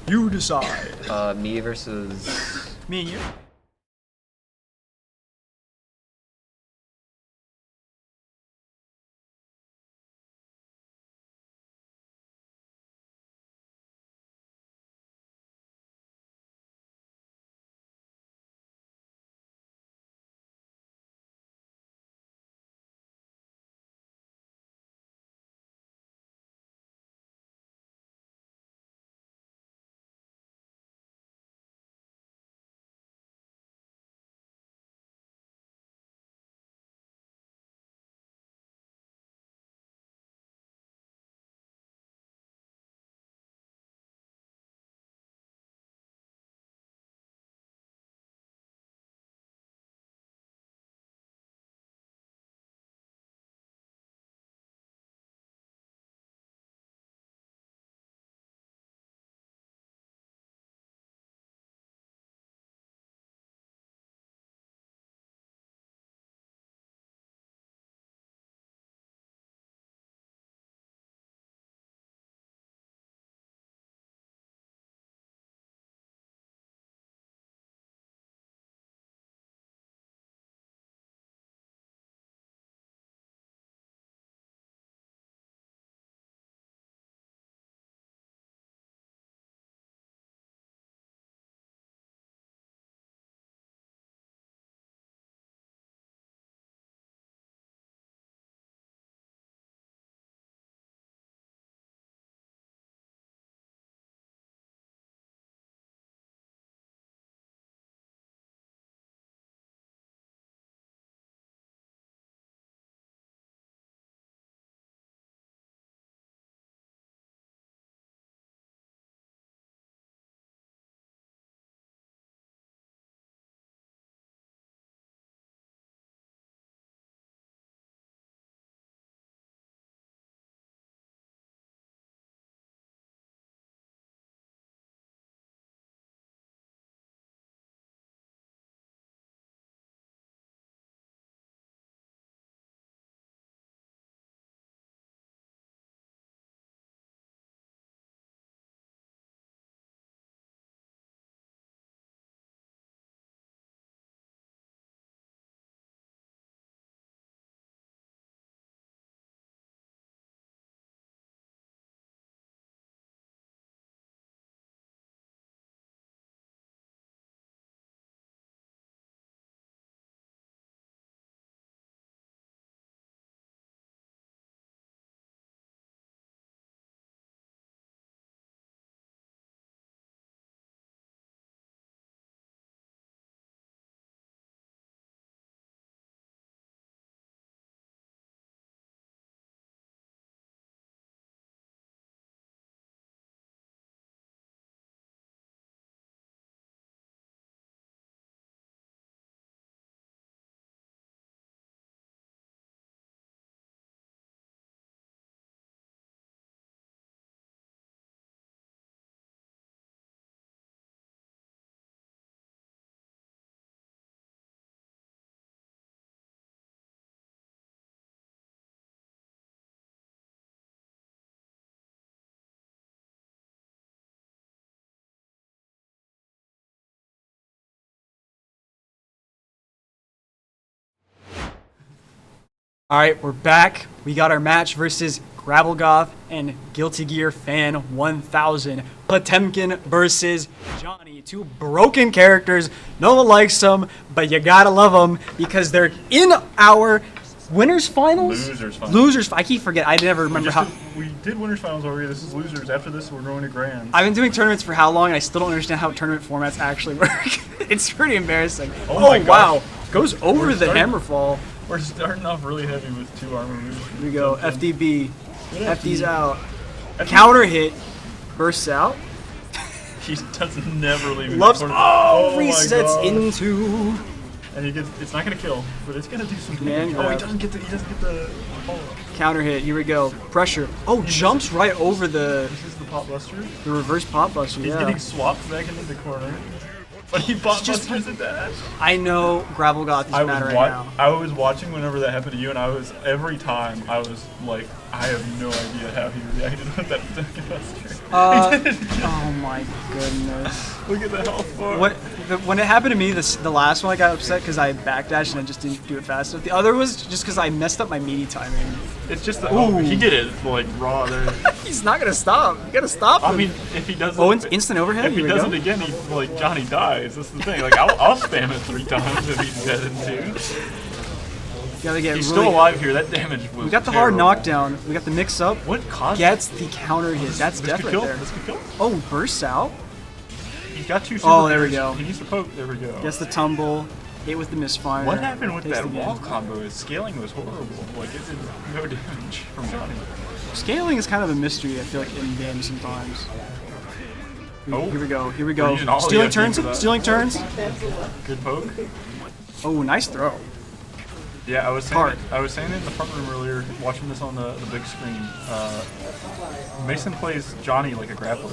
You decide. Me versus Me and you. All right, we're back. We got our match versus Gravelgoth and Guilty Gear Fan 1000. Potemkin versus Johnny. Two broken characters. No one likes them, but you gotta love them because they're in our winners finals. Losers finals. Losers. I keep forgetting. I never remember how. We did winners finals already. This is losers. After this, we're going to grand. I've been doing tournaments for how long, and I still don't understand how tournament formats actually work. It's pretty embarrassing. Oh my wow. gosh. Goes over the Hammerfall. We're starting off really heavy with 2 armor moves. Here we go. FDB. FD's out. Counter hit. Bursts out. He does never leave. Loves. Oh, my resets God. into. And he gets. It's not gonna kill, but it's gonna do some Man damage. Oh, he grab. doesn't get the. He doesn't get the. Counter hit. Here we go. Pressure. Oh, jumps right over the. This is the pop buster. The reverse pop buster. He's Yeah. getting swapped back into the corner. But he pop busters a dash. I know Gravelgoth is mad right now. I was watching whenever that happened to you, and I was every time I was like, I have no idea how he reacted with that Tekken buster. Oh my goodness. Look at the health bar. When it happened to me, the last one I got upset because I backdashed and I just didn't do it fast enough. The other was just because I messed up my meaty timing. It's just that he did it like raw there. He's not gonna stop. You gotta stop him. I mean, if he doesn't, instant overhead. If he does it again, he like Johnny dies. That's the thing. Like I'll spam it 3 times if he's dead in 2. Gotta get He's really, still alive here. That damage was. We got the terrible. hard knockdown. We got the mix up. What caused? Gets the counter hit. That's This death could right kill. there. This could kill. Oh, bursts out. He's got 2 super Oh, there we pairs. go. He needs to poke. There we go. Gets the tumble. Hit with the misfire. What happened with Takes that the game. wall combo? His scaling was horrible. Like it did no damage from Johnny. Scaling is kind of a mystery, I feel like, in games sometimes. Oh. Here we go. Here we We're go. using all the Stealing FD turns. for that. Stealing turns. Good poke. Oh, nice throw. Yeah, I was saying it in the front room earlier, watching this on the big screen. Mason plays Johnny like a grappler.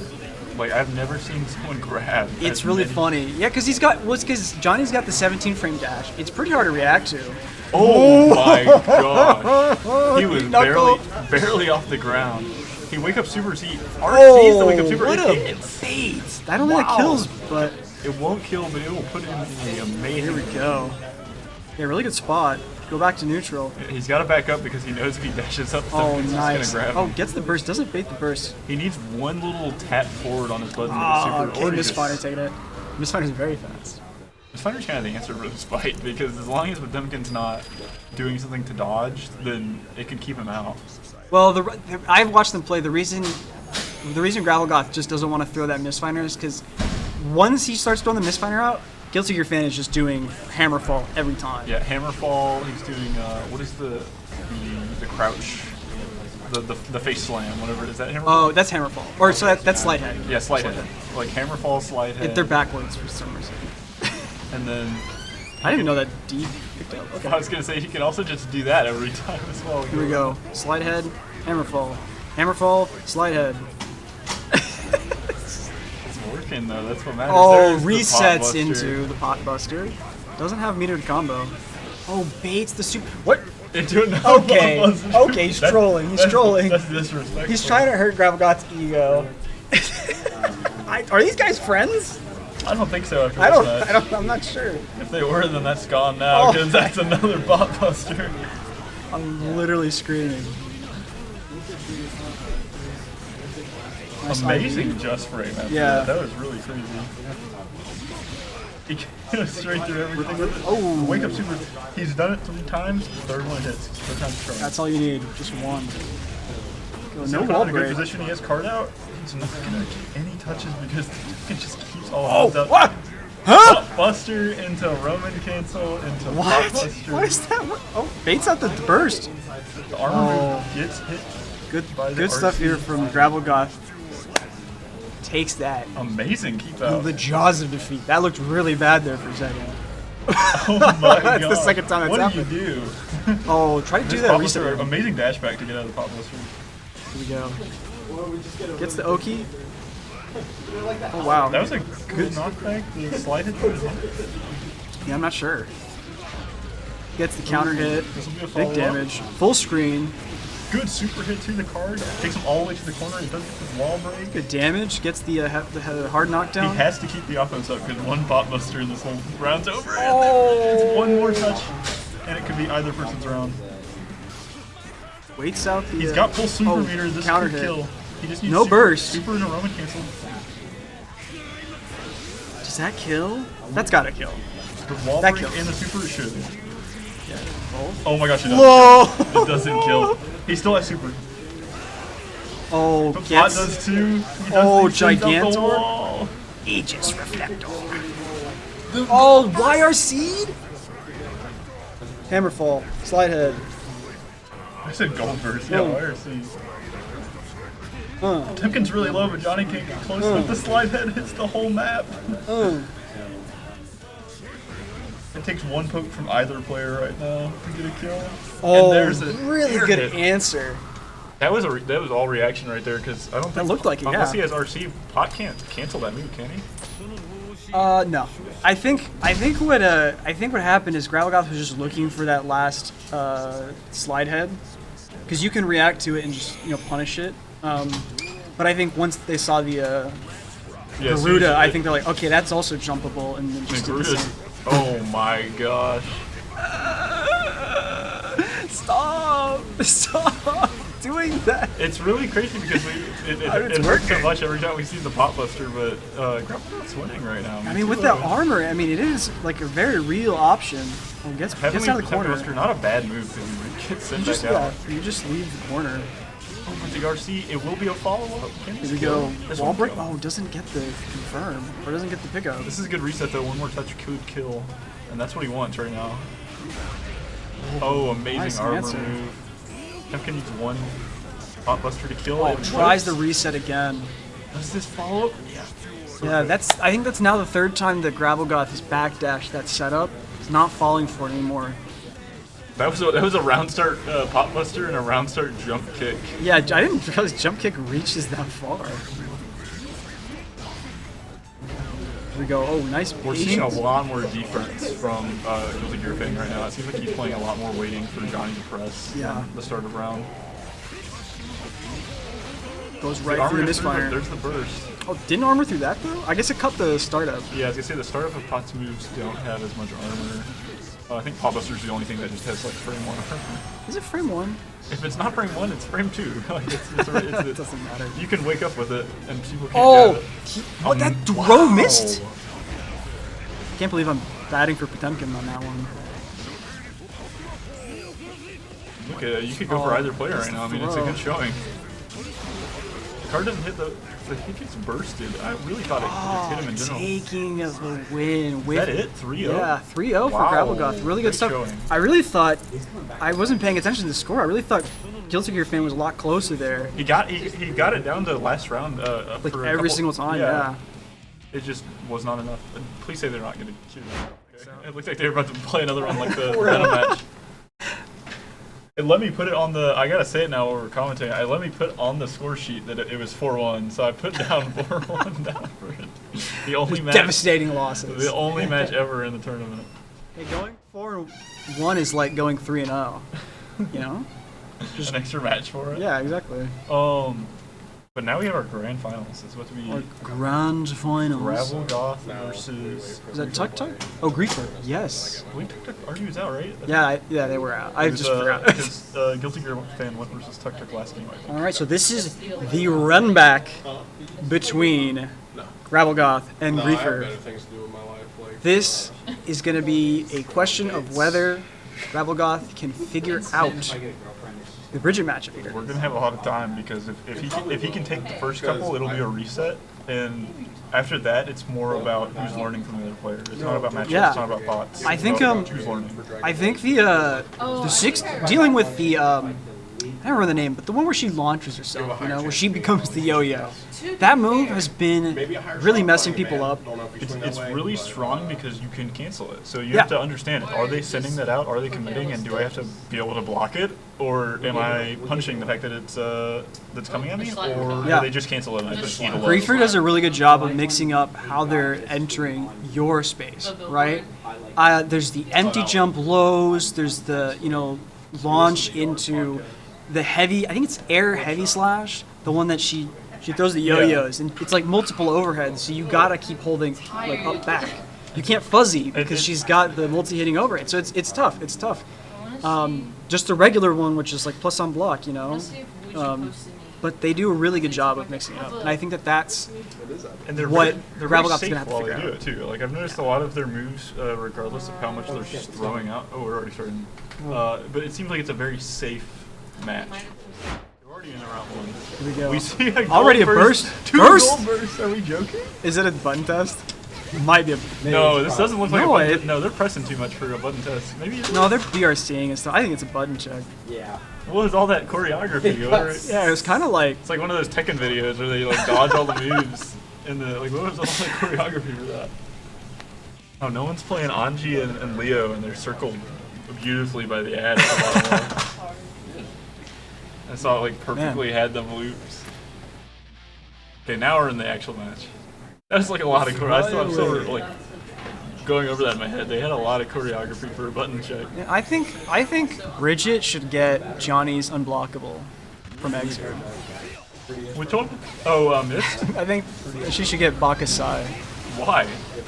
Like I've never seen someone grab. It's as really many- funny. Yeah, because because Johnny's got the 17 frame dash. It's pretty hard to react to. Oh my gosh! He was Knuckle. barely off the ground. He wake up super. He RC's the wake up super. What It a hits. bait! I don't think that kills, but It won't kill, but it will put him in the amazing. here we go. Yeah, really good spot. Go back to neutral. He's got to back up because he knows if he dashes up, Oh, he's nice. just gonna grab Oh, him. gets the burst. Doesn't bait the burst. He needs one little tap forward on his button to Oh, get super. okay, or he just- misfire taking it. Misfire's very fast. Misfire's kind of the answer for this fight because as long as Potemkin's not doing something to dodge, then it can keep him out. Well, I've watched them play. The reason Gravelgoth just doesn't want to throw that misfire is because once he starts throwing the misfire out, Guilty Gear Fan is just doing Hammerfall every time. Yeah, Hammerfall. He's doing what is the crouch, the face slam, whatever it is. That Hammerfall. Oh, that's Hammerfall. Or so that's Slide Head. Yeah, slide head. Like Hammerfall, slide head. They're backwards for some reason. And then I didn't even know that D picked up. Okay. I was gonna say he can also just do that every time as well. Here we go. Slide head, Hammerfall. Hammerfall, slide head. It's working though. That's what matters. Oh, There's the resets pot into the pot buster. Doesn't have metered combo. Oh, baits the super. What? Into another Okay. pot buster. Okay, he's trolling. He's trolling. That's disrespectful. He's trying to hurt Gravelgoth's ego. Are these guys friends? I don't think so. After I this don't. match. I'm not sure. If they were, then that's gone now Oh. because that's another bot buster. I'm literally screaming. Nice Amazing ID. just frame after Yeah. that. That was really crazy. He goes straight through everything with it. Oh. Wake up super. He's done it 3 times. Third one hits. Third time's strong. That's all you need. Just one. So No wall in a good break. position. He has card out. He's not gonna get any touches because he just keeps all Oh, hands up. what? Huh? Pop buster into Roman cancel into What? pop buster. What is that? Oh, baits out the burst. The armor move gets hit. by the Good stuff RC. here from Gravelgoth. Takes that. Amazing keep out. The jaws of defeat. That looked really bad there for a second. Oh my That's god. the second time that's what happened. What do you do? Oh, try to do This that pop recently. buster, amazing dash back to get out of the pop buster. Here we go. Gets the Oki. Oh wow. That was a good knockback. The slide hit. Yeah, I'm not sure. Gets the counter hit. This will be a Big follow-up. damage. Full screen. Good super hit to the card. Takes him all the way to the corner. He doesn't get the wall break. Good damage. Gets the hard knockdown. He has to keep the offense up because one pop buster in this whole round's over. Oh. It's one more touch, and it could be either person's round. Waits out the. He's got full super meter. This counter could hit. kill. He just needs No super, burst. Super and a Roman cancel. Does that kill? That's gotta kill. The wall That break kills. and the super should. Yeah. Oh my gosh, it doesn't Whoa! kill. It doesn't kill. He still has super. Oh, Bot gets. does too. Oh, He sends out the Gigantor. wall. Aegis Reflector. Oh, YR Seed? Hammerfall. Slide head. I said gold burst. Yeah, IRC. Uh. Temkin's really low, but Johnny can't get close enough. The slide head hits the whole map. It takes one poke from either player right now to get a kill. Oh, and there's a really air good hit. answer. That was all reaction right there because I don't think That looked like it, unless he yeah. has RC, Pot can't cancel that move, can he? No. I think what happened is Gravelgoth was just looking for that last slide head, because you can react to it and just punish it. But I think once they saw the Garuda, I think they're like, okay, that's also jumpable, and then just did the same. Oh my gosh! Stop doing that. It's really crazy because it hurts so much every time we see the Pot Buster, but Gravelgoth's winning right now. I mean, with that armor, I mean, it is like a very real option. Oh, gets out of the corner. Buster, not a bad move to get sent back out. You just leave the corner. Oh, but the RC, it will be a follow-up. Here we go. Wall break. Oh, doesn't get the confirm, or doesn't get the pickup. This is a good reset though. One more touch could kill, and that's what he wants right now. Oh, amazing Nice armor answer. move. Temkin needs one Pot Buster to kill. Oh, It tries the works. reset again. Does this follow up? Yeah. Yeah, I think that's now the third time that Gravelgoth has backdashed that setup. He's not falling for it anymore. That was a round start Pot Buster and a round start jump kick. Yeah, I didn't realize jump kick reaches that far. Here we go. Oh, nice We're seeing a patience. lot more defense from Guilty Gear Fang right now. It seems like he's playing a lot more waiting for Johnny to press Yeah. the start of round. Goes The right armor through the gets misfire. There's the burst. Oh, didn't armor through that though? I guess it cut the startup. Yeah, I was gonna say the startup of Pot's moves don't have as much armor. I think Pot Buster's the only thing that just has like frame 1 armor. Is it frame 1? If it's not frame 1, it's frame 2. Like, It doesn't matter. You can wake up with it, and people can't Oh, get it. what that throw missed? Can't believe I'm batting for Potemkin on that one. Look at it. You could go for either player right now. I mean, it's a good showing. The card doesn't hit the hit gets bursted. I really thought it just hit him in general. Taking of the win. With, Is that it? 3-0? Yeah, 3-0 Wow. for Gravelgoth. Really good Great stuff. showing. I really thought, I wasn't paying attention to the score. I really thought Guilty Gear Fan was a lot closer there. He got it down to last round. Like for a every couple- single time, yeah. It just was not enough. And please say they're not going to choose. Okay. It looked like they were about to play another one like the Venom match. It let me put it on the. I gotta say it now while we're commentating. I let me put on the score sheet that it was 4-1, so I put down 4-1 down for it. The only match. Devastating losses. The only match ever in the tournament. Hey, going 4-1 is like going 3-0. You know? Just an extra match for it. Yeah, exactly. But now we have our grand finals. It's what we. Our grand finals. Gravelgoth versus. Is that Tuk Tuk? Oh, Griefer. Yes. I believe Tuk Tuk Argue was out, right? Yeah, they were out. I just forgot. Because Guilty Gear Fan went versus Tuk Tuk last game, I think. All right, so this is the run back between Gravelgoth and No, I have Griefer. better things to do with my life. Like, This is going to be a question of whether Gravelgoth can figure out the Bridget matchup here. We're gonna have a lot of time because if he can take the first couple, it'll be a reset, and after that, it's more about who's learning from the other player. It's not about matchups. Yeah. It's not about bots. I think It's about who's learning. I think the six dealing with the I don't remember the name, but the one where she launches herself, you know, where she becomes the yo-yo. That move has been really messing people up. It's really strong because you can cancel it. So you have to understand it. Are they sending that out? Are they committing? And do I have to be able to block it? Or am I punishing the fact that it's that's coming at me? Or do they just cancel it and I just eat a load? Griefer does a really good job of mixing up how they're entering your space, right? There's the empty jump lows, there's the, launch into the heavy, I think it's air heavy slash, the one that she throws the yo-yos, and it's like multiple overheads, so you gotta keep holding like up back. You can't fuzzy because she's got the multi-hitting overhead, so it's tough. just the regular one, which is like plus on block, you know. But they do a really good job of mixing it up, and I think that's and they're what they're Gravelgoth's very gonna have safe to while figure they out. do it too. Like I've noticed a lot of their moves, regardless of how much they're just throwing out. Oh, we're already starting. But it seems like it's a very safe match. We're already in the round one. Here we go. We see a already a goal burst. Two Burst? goal bursts. Are we joking? Is it a button test? Might be a. No, this doesn't look like No, a button. No, they're pressing too much for a button test. Maybe. No, they're BRCing and stuff. I think it's a button check. Yeah. What was all that choreography? Yeah, it was kind of like. It's like one of those Tekken videos where they like dodge all the moves and the like. What was all the choreography for that? Oh, no one's playing Anji and Leo, and they're circled beautifully by the ad. At the bottom left. I saw it like perfectly had them loops. Okay, now we're in the actual match. That was like a lot of choreography. I'm still like going over that in my head. They had a lot of choreography for a button check. Yeah, I think Bridget should get Johnny's unblockable from Exert. Which one? Oh, Mist? I think she should get Bakasai. Why?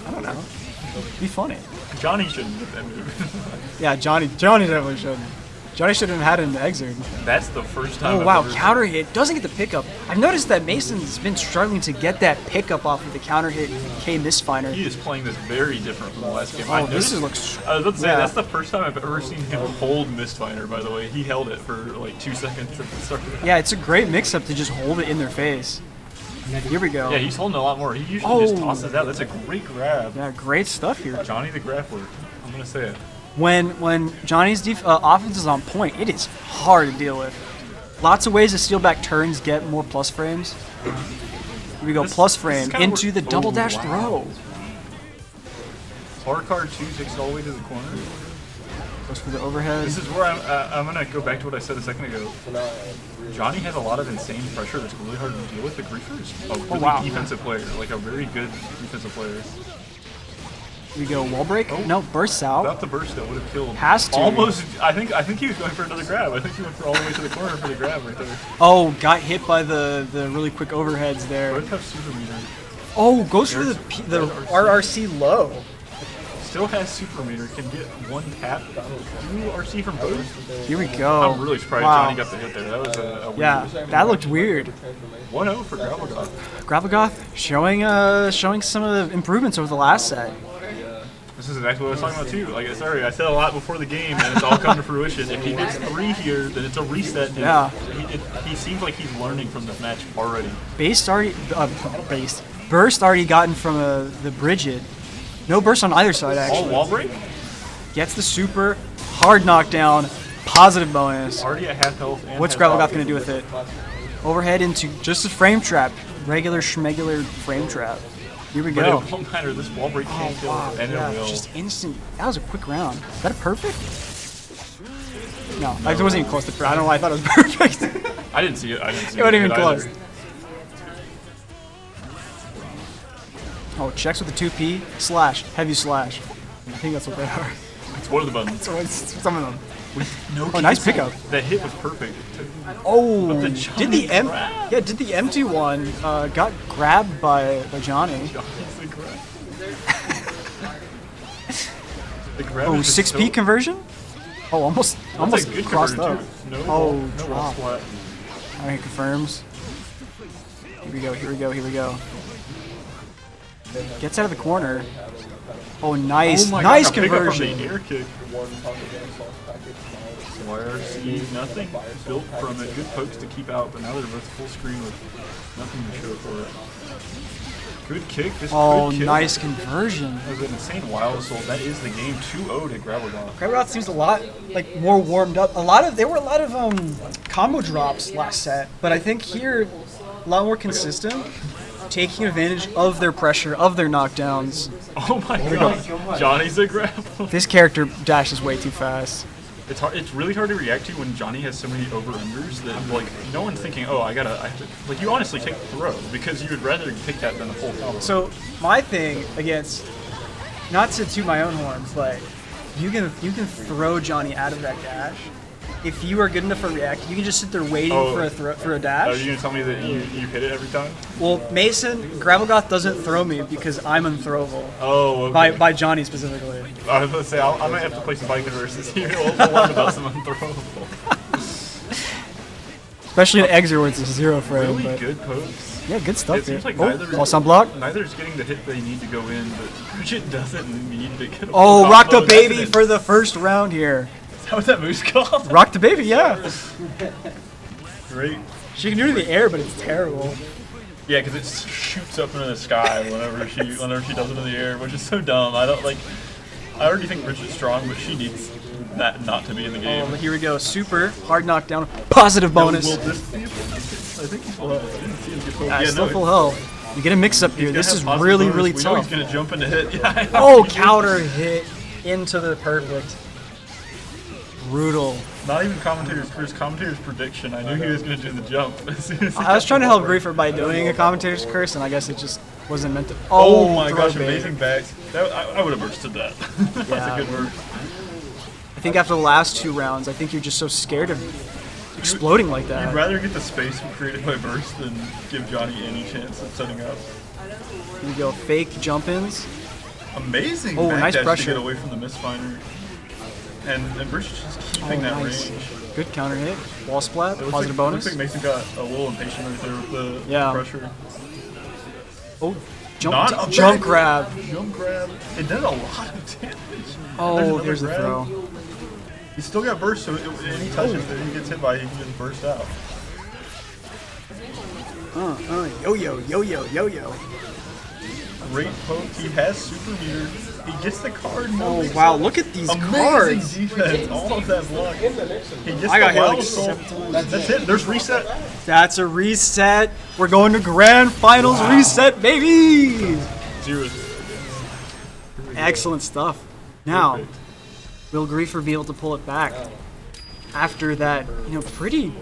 I don't know. Be funny. Johnny shouldn't get that move. Yeah, Johnny definitely should. Johnny should have had an Exert. That's the first time. Oh I've wow, ever counter hit doesn't get the pickup. I've noticed that Mason's been struggling to get that pickup off of the counter hit K Mistfinder. He is playing this very different from the last game. Oh, this looks. I was about to say yeah. that's the first time I've ever seen him hold Mistfinder. By the way, he held it for like 2 seconds at the start. Yeah, it's a great mix-up to just hold it in their face. Here we go. Yeah, he's holding a lot more. He usually just tosses it out. That's a great grab. Yeah, great stuff here. Johnny the grappler. I'm gonna say it. When Johnny's offense is on point, it is hard to deal with. Lots of ways to steal back turns, get more plus frames. Here we go, plus frame into the double dash throw. Hard card 2 takes it all the way to the corner. Goes for the overhead. This is where I'm gonna go back to what I said a second ago. Johnny has a lot of insane pressure that's really hard to deal with. The Griefer is a really defensive player, like a very good defensive player. Here we go, wall break. Oh, no, bursts out. Without the burst, that would have killed. Has to. Almost. I think he was going for another grab. I think he went for all the way to the corner for the grab right there. Oh, got hit by the really quick overheads there. Both have super meter. Oh, goes for the RRC low. Still has super meter. Can get one tap. Do RC from both. Here we go. I'm really surprised Johnny got the hit there. That was a weird. Yeah, that looked weird. 1-0 for Gravelgoth. Gravelgoth showing some of the improvements over the last set. This is exactly what I was talking about too. Like, sorry, I said a lot before the game, and it's all come to fruition. If he gets 3 here, then it's a reset. Yeah. He seems like he's learning from this match already. Burst already gotten from the Bridget. No burst on either side actually. All wall break? Gets the super hard knockdown, positive bonus. Already at half health. And what's Gravelgoth gonna do with it? Overhead into just a frame trap, regular schmegular frame trap. Here we go. But it won't matter. This wall break can't kill it, and it will. Just instant. That was a quick round. Is that a perfect? No, it wasn't even close to perfect. I don't know why I thought it was perfect. I didn't see it. I didn't see it. It wasn't even either. close. Oh, checks with the 2P slash heavy slash. I think that's what they are. It's one of the buttons. It's some of them. No oh, nice pickup. That hit was perfect. Oh, did the M2 one got grabbed by Johnny? Oh, 6P conversion? Oh, almost crossed up. No drop. All right, confirms. Here we go. Gets out of the corner. Oh, nice, nice conversion. Air kick. YRC, nothing built from it. Good pokes to keep out, but now they're both full screen with nothing to show for it. Good kick. Oh, nice conversion. That was an insane wild assault. That is the game. 2-0 to Gravelgoth. Gravelgoth seems a lot more warmed up. There were a lot of combo drops last set, but I think here a lot more consistent. Taking advantage of their pressure, of their knockdowns. Oh my god. Johnny's a grapple. This character dashes way too fast. It's hard. It's really hard to react to when Johnny has so many over-unders that, like, no one's thinking, oh, I have to, like, you honestly take the throw because you would rather pick that than a full combo. So, my thing against, not to toot my own horn, but you can throw Johnny out of that dash if you are good enough for react, you can just sit there waiting for a dash. Are you gonna tell me that you hit it every time? Well, Mason, Gravelgoth doesn't throw me because I'm unthrowable. Oh, okay. By Johnny specifically. I was gonna say I might have to play some Viking versus you. We'll learn about some unthrowable. Especially in Exer where it's a 0 frame. Really but good pokes. Yeah, good stuff It seems here. like sunblock. Neither's getting the hit they need to go in, but Bridget doesn't need to get a Oh, rock the combo. baby for the first round here. Is that what that move's called? Rock the baby, yeah. Great. She can do it in the air, but it's terrible. Yeah, because it shoots up into the sky whenever she does it in the air, which is so dumb. I already think Bridget's strong, but she needs that not to be in the game. Oh, here we go. Super hard knockdown. Positive bonus. Will this be a bonus? I think he's full health. I didn't see him get full Yeah, still full health. You get a mix up here. This is really, really We know tough. he's gonna jump into hit. Yeah, Oh, counter hit into the perfect. Brutal. Not even commentator's prediction. I knew he was going to do the jump. I was trying to help Griefer by doing a commentator's curse, and I guess it just wasn't meant to. Oh my gosh, throw bait. amazing backs. I would have bursted that. That's Yeah. a good burst. I think after the last 2 rounds, I think you're just so scared of exploding like that. You'd rather get the space created by burst than give Johnny any chance of setting up. Here we go, fake jump-ins. Amazing Oh, back nice dash pressure. to get away from the misfinder. And Bruce is just keeping that nice. range. Good counter hit. Wall splat, It looks positive like, bonus. Looks like Mason got a little impatient right there with the Yeah. pressure. Oh, Not a jump bad grab. Jump grab. It did a lot of damage. Oh, There's there's the another grab. throw. He's still got burst, so any touches that he gets hit by, he can just burst out. Yo-yo, yo-yo, yo-yo. Great poke. He has super meter. He gets the card. Oh, wow, look at these Amazing cards. defense. All of that block. He gets I got the hit wild like soul. 7 times. That's it. There's reset. That's a reset. We're going to grand finals reset, baby. 0. Excellent stuff. Now, will Griefer be able to pull it back after that, pretty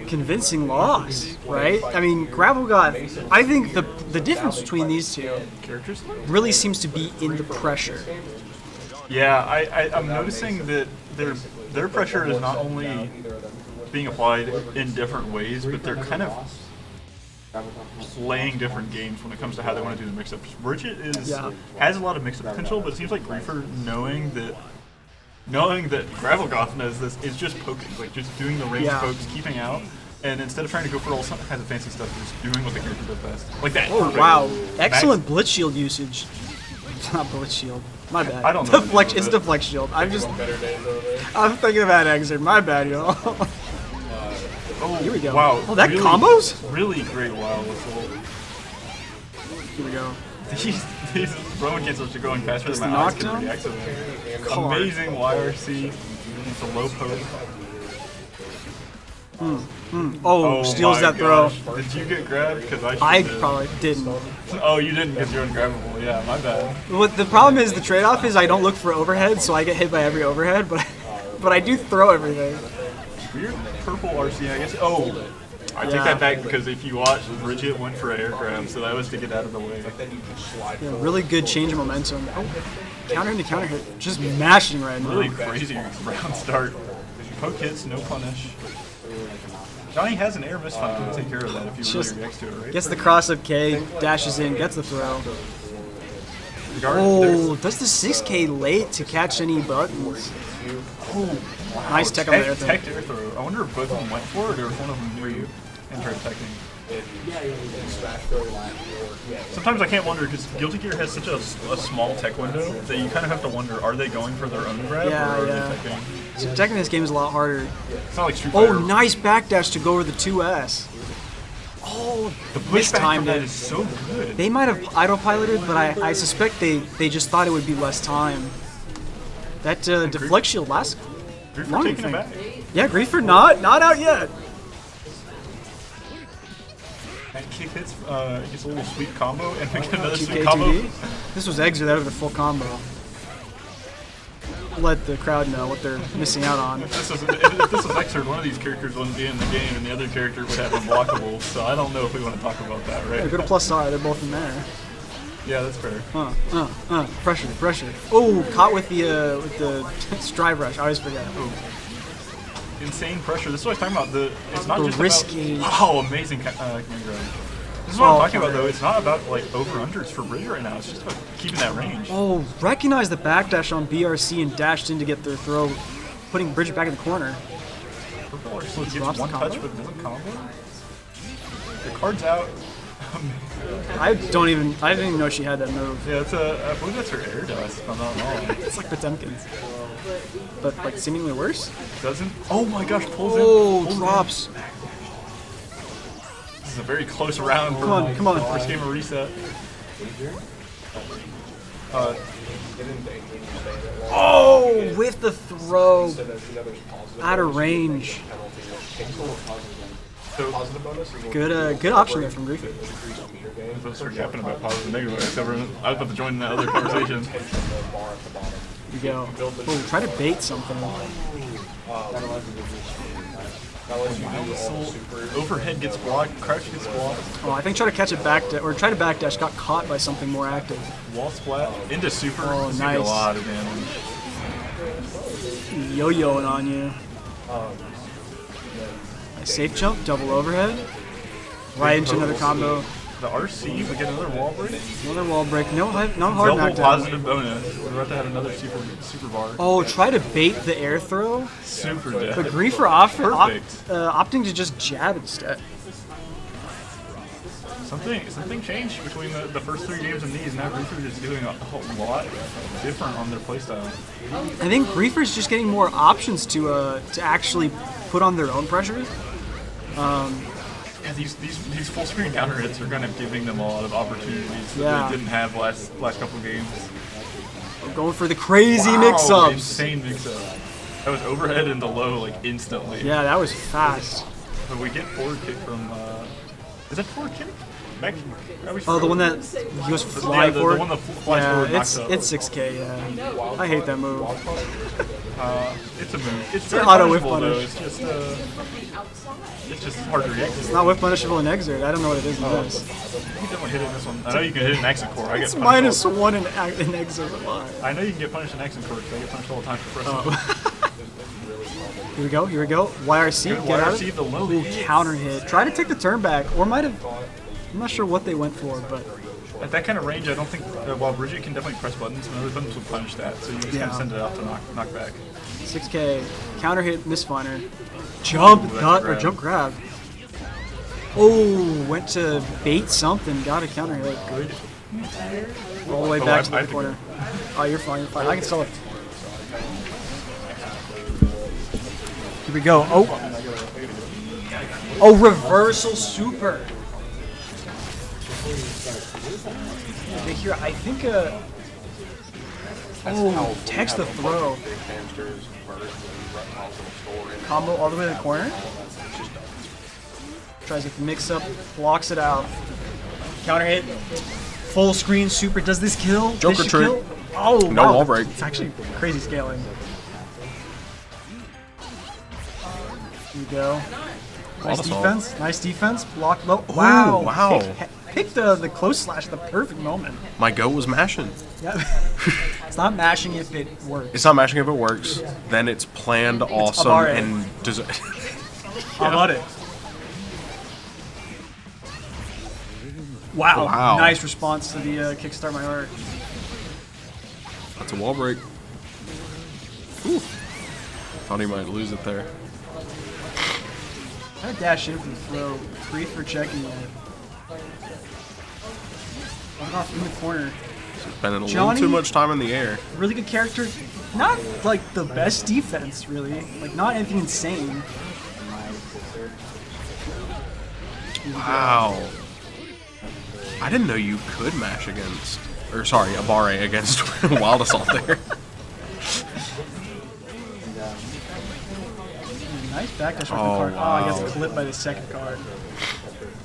convincing loss, right? I mean, Gravelgoth, I think the difference between these two characters really seems to be in the pressure. Yeah, I'm noticing that their pressure is not only being applied in different ways, but they're kind of playing different games when it comes to how they want to do the mix-ups. Bridget has a lot of mix-up potential, but it seems like Griefer, knowing that Gravelgoth knows this, is just poking, like just doing the range pokes, keeping out, and instead of trying to go for all kinds of fancy stuff, just doing what the character does best. Like that. Oh, wow. Excellent blitz shield usage. Not blitz shield. My bad. I don't know. It's deflect shield. I'm thinking about Exer. My bad, y'all. Oh, here we go. Wow. Oh, that really, combos? Really great wild whistle. Here we go. These Roman cancels are going faster Just than the my eyes can knockdown? react to them. Amazing YRC. It's a low poke. Oh, steals my that throw. gosh. Did you get grabbed? Because I probably didn't. Oh, you didn't because you're ungrabbable. Yeah, my bad. What the problem is, the trade-off is I don't look for overhead, so I get hit by every overhead, but I do throw everything. Weird purple RC, I guess. Oh, I take that back because if you watch, Bridget went for an air grab, so that was to get out of the way. Yeah, really good change of momentum. Oh, counter into counter hit. Just mashing right now. Really crazy round start. Poke hits, no punish. Johnny has an air misfire to take care of that if he really reacts to it, right? Gets the cross up K, dashes in, gets the throw. Oh, does the 6K late to catch any buttons. Oh, nice tech on the air throw. Tech air throw. I wonder if both of them went for it or if one of them knew and tried teching. Sometimes I can't wonder because Guilty Gear has such a small tech window that you kind of have to wonder, are they going for their own grab or are they teching? So teching this game is a lot harder. It's not like Street Fighter. Oh, nice backdash to go over the 2S. Oh, the pushback from that is so good. They might have autopiloted, but I suspect they just thought it would be less time. That deflect shield lasts long, taking it back. Yeah, Griefer not out yet. That kick hits, gets a little sweet combo, and we get another 2K, sweet combo. 2D. This was Exer, that was the full combo. Let the crowd know what they're missing out on. If this was Exer, one of these characters wouldn't be in the game, and the other character would have unblockable. So I don't know if we want to talk about that, right? Yeah, go to plus R, they're both in there. Yeah, that's fair. Pressure. Oh, caught with the strive rush. I always forget. Insane pressure. This is what I was talking about. It's not The just risky. about... Wow, amazing command grab. This is what I'm talking about, though. It's not about like over-unders for Bridge right now. It's just about keeping that range. Oh, recognize the backdash on BRC and dashed in to get their throw, putting Bridget back in the corner. Purple actually gets one touch but doesn't combo. The card's out. I didn't even know she had that move. Yeah, I believe that's her air dust, if I'm not wrong. It's like Potemkin's. But like seemingly worse? Doesn't? Oh my gosh, pulls in. Oh, drops. This is a very close round. Come on. First game of reset. Oh, with the throw. Out of range. Good option there from Griffin. I'm supposed to start yapping about positive and negative, except for I was about to join the other conversation. Here we go. Oh, try to bait something. Overhead gets blocked, crouch gets blocked. Oh, I think try to catch it or try to backdash, got caught by something more active. Wall splat into super. Oh, nice. A lot of damage. Yo-yoing on you. Safe jump, double overhead. Right into another combo. The RC, we get another wall break. Another wall break. No hard Double knockdown. positive bonus. We're about to have another super bar. Oh, try to bait the air throw. Super dead. But Griefer opting to just jab instead. Something changed between the first 3 games and these. Now Griefer is doing a lot different on their playstyle. I think Griefer's just getting more options to actually put on their own pressure. Yeah, these full screen counter hits are kind of giving them a lot of opportunities that they didn't have last couple games. We're going for the crazy mix-ups. Insane mix-up. That was overhead into low like instantly. Yeah, that was fast. But we get forward kick from. Is that forward kick? Back, oh, the one that he goes fly forward. The one that flies forward. It's 6K. Yeah, I hate that move. It's a move. It's an auto whiff punish. punish. It's just hard to react. It's not whiff punishable in Exert. I don't know what it is in this. You can definitely hit it in this one. I know you can hit it in exit core. I get it's punished -1 in Exert. I know you can get punished in exit core because I get punished all the time for pressing. Here we go. YRC, Good get out of YRC, it. the low Counter hit. Try to take the turn back, or might have. I'm not sure what they went for, but. At that kind of range, I don't think. While Bridget can definitely press buttons, and other buttons will punish that, so you just kind of send it out to knock back. 6K, counter hit, misfiner. Jump, jump grab. Oh, went to bait something, got a counter hit. Good. All the way back to the corner. Oh, you're fine. I can still. Here we go. Oh, reversal super. Here, I think. Oh, text the throw. Combo all the way to the corner. Tries to mix up, blocks it out. Counter hit. Full screen super. Does this kill? Joker trick. Kill? Oh, no wow. wall break. It's actually crazy scaling. Here we go. Nice defense. Nice defense. Block low. Wow. Ooh, wow. Picked the close slash at the perfect moment. My go was mashing. Yeah. It's not mashing if it works. It's not mashing if it works. Then it's planned, awesome, and How about it? Wow. Nice response to the Kickstart My Heart. That's a wall break. Ooh. Thought he might lose it there. I dash in for the throw. Breathe for checking it. Off in the corner. Spending a little too much time in the air. Really good character. Not like the best defense, really. Like not anything insane. Wow. I didn't know you could mash against, or sorry, a bar A against Wild Assault there. Nice backdash off the card. Wow. Oh, I guess clipped by the second card.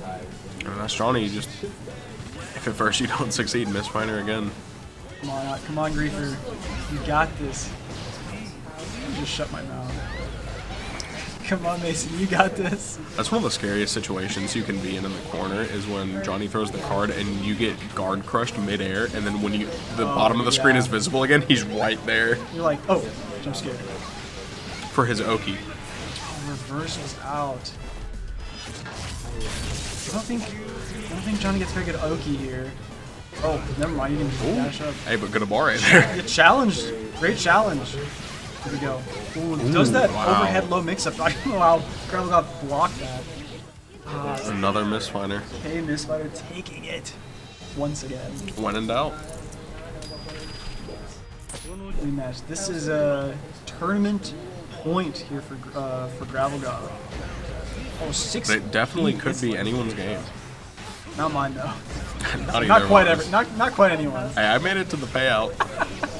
I mean, that's Johnny. Just if at first you don't succeed, misfiner again. Come on, Griefer. You got this. Just shut my mouth. Come on, Mason, you got this. That's one of the scariest situations you can be in the corner is when Johnny throws the card and you get guard crushed midair, and then when the bottom of the screen is visible again, he's right there. You're like, oh, jump scare. For his Oki. Reverse was out. I don't think Johnny gets very good Oki here. Oh, never mind. You can dash up. Hey, but good a bar right there. Get challenged. Great challenge. Here we go. Ooh, does that overhead low mix-up. I don't know how Gravel got blocked that. Another misfinder. Hey, misfinder taking it once again. When in doubt. Rematch. This is a tournament point here for Gravel God. Oh, 6. It definitely could be anyone's game. Not mine though. Not quite not quite anyone's. Hey, I made it to the payout.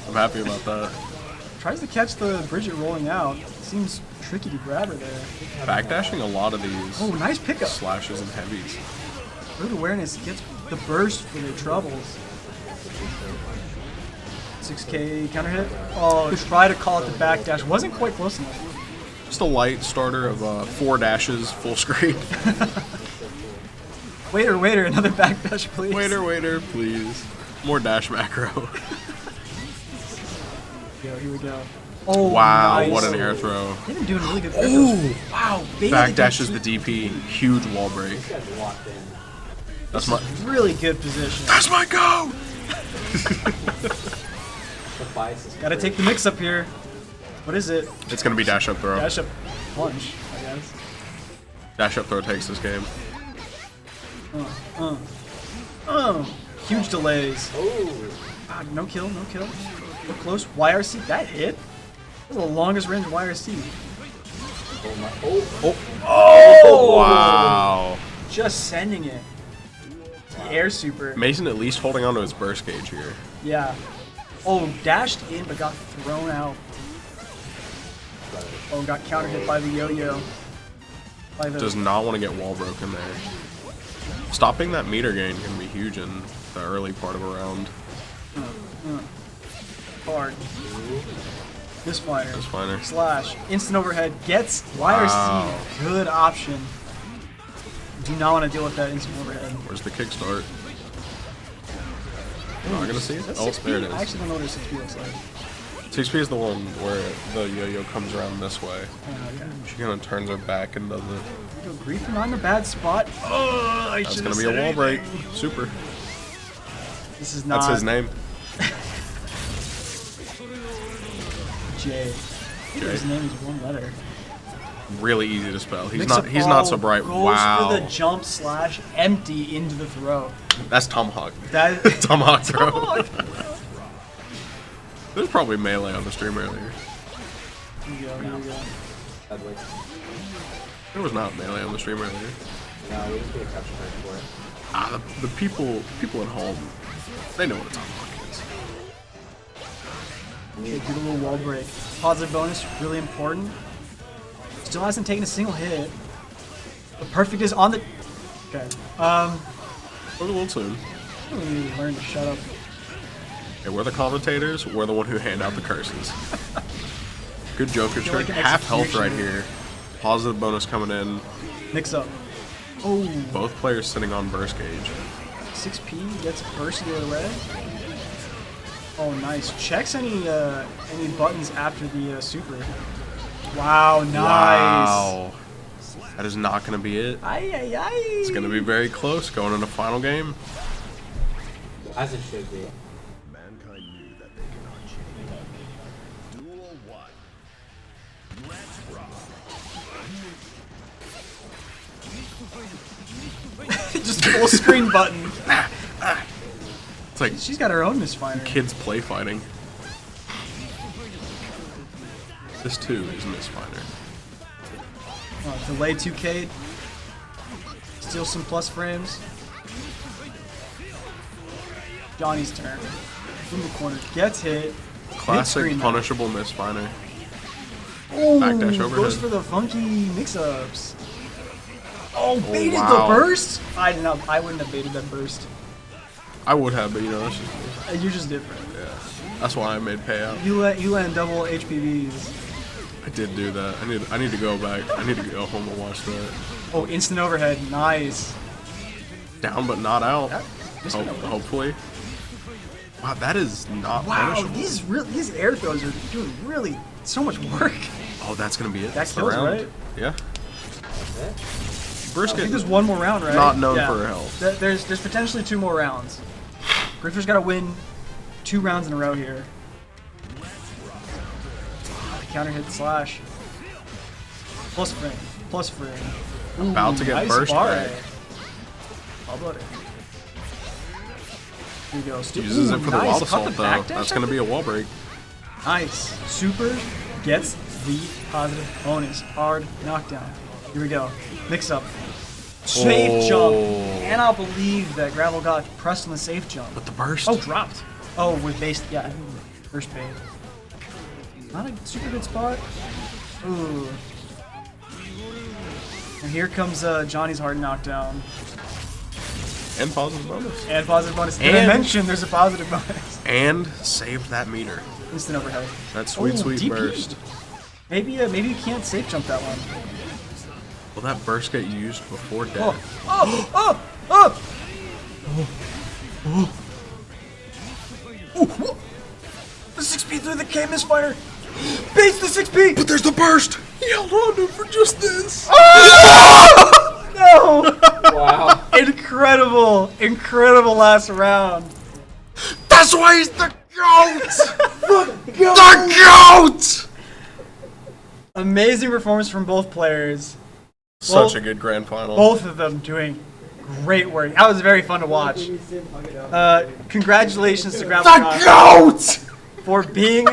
I'm happy about that. Tries to catch the Bridget rolling out. Seems tricky to grab her there. Backdashing a lot of these. Oh, nice pickup. Slashes and heavies. Good awareness. Gets the burst for their troubles. 6K counter hit. Oh, try to call it the backdash. Wasn't quite close enough. Just a light starter of 4 dashes, full screen. Waiter, another backdash, please. Waiter, please. More dash macro. Here we go. Oh, wow, nice. what an air throw. They've been doing really good. Oh, wow. Backdashes the DP. Huge wall break. That's my really good position. That's my go! Gotta take the mix up here. What is it? It's gonna be dash up throw. Dash up punch, I guess. Dash up throw takes this game. Huge delays. No kill. We're close. YRC, that hit? That was the longest range YRC. Oh! Wow. Just sending it. The air super. Mason at least holding on to his burst gauge here. Yeah. Oh, dashed in but got thrown out. Oh, got counter hit by the yo-yo. Does not want to get wall broken there. Stopping that meter gain can be huge in the early part of a round. Hard. Misfire. Misfire. Slash. Instant overhead. Gets YRC. Wow. Good option. Do not want to deal with that instant overhead. Where's the kickstart? Not gonna see it? Oh, there it is. I actually don't know what a 6P looks like. 6P is the one where the yo-yo comes around this way. Yeah. She kind of turns her back and does it. Griefing on the bad spot. Oh, I That's gonna be a wall break. Super. This is not. That's his name. Jay. His name is one letter. Really easy to spell. He's not so bright. Goes Wow. for the jump slash empty into the throw. That's Tomahawk. That Tomahawk throw. There's probably melee on the stream earlier. Here we go. There was not melee on the stream earlier. No, we just get a capture card for it. Ah, the people at home, they know what a Tomahawk is. Okay, do a little wall break. Positive bonus, really important. Still hasn't taken a single hit. The perfect is on the. Okay. A little soon. We need to learn to shut up. Okay, we're the commentators. We're the one who hand out the curses. Good Joker trick. Like Half health right executioner. here. Positive bonus coming in. Mix up. Oh. Both players sitting on burst gauge. 6P gets burst the other way. Oh, nice. Checks any buttons after the super. Wow, nice. Wow. That is not going to be it. Aye. It's going to be very close going into final game. As it should be. Mankind knew that they cannot change. Duel 1. Let's rock. Just full screen button. It's like she's got her own misfire. Kids play fighting. This too is misfinder. Delay 2K. Steal some plus frames. Johnny's turn. In the corner. Gets hit. Classic punishable misfinder. Oh, Backdash overhead. goes for the funky mix-ups. Oh, baited wow. the burst? I wouldn't have baited that burst. I would have, but you know, that's just me. You're just different. Yeah. That's why I made payout. You land double HPVs. I did do that. I need to go back. I need to go home and watch that. Oh, instant overhead. Nice. Down but not out. Just Hopefully. Wow, that is not Wow, punishable. these air throws are doing really so much work. Oh, that's gonna be it. That That's the kills, round. right? Yeah. I Brisket. think there's one more round, right? Not known for her health. There's potentially 2 more rounds. Grifter's got to win 2 rounds in a row here. Counter hit slash. Plus frame. Plus frame. Ooh, About to get nice burst bar. back. How about it? Here you go. Uses it for the nice. wild Cut assault the though. back dash, That's I gonna be a think? wall break. Nice. Super gets the positive bonus. Hard knockdown. Here we go. Mix up. Safe jump. Cannot believe that Gravel got pressed on the safe jump. With the burst. Oh, dropped. Oh, with base. Yeah. Burst bait. Not a super good spot. Ooh. And here comes Johnny's hard knockdown. And positive bonus. And positive bonus. Did I mention there's a positive bonus? And saved that meter. Instant overhead. That sweet, Ooh, sweet DP. burst. Maybe you can't safe jump that one. Will that burst get used before death? Oh! Oh! Oh! Oh! Oh! The 6P through the K misfire! Base the 6P! But there's the burst! He held on to it for just this! Oh! No! Wow. Incredible! Incredible last round. That's why he's the GOAT! The GOAT! Amazing performance from both players. Such a good grand final. Both of them doing great work. That was very fun to watch. Congratulations to Gravel The GOAT! for being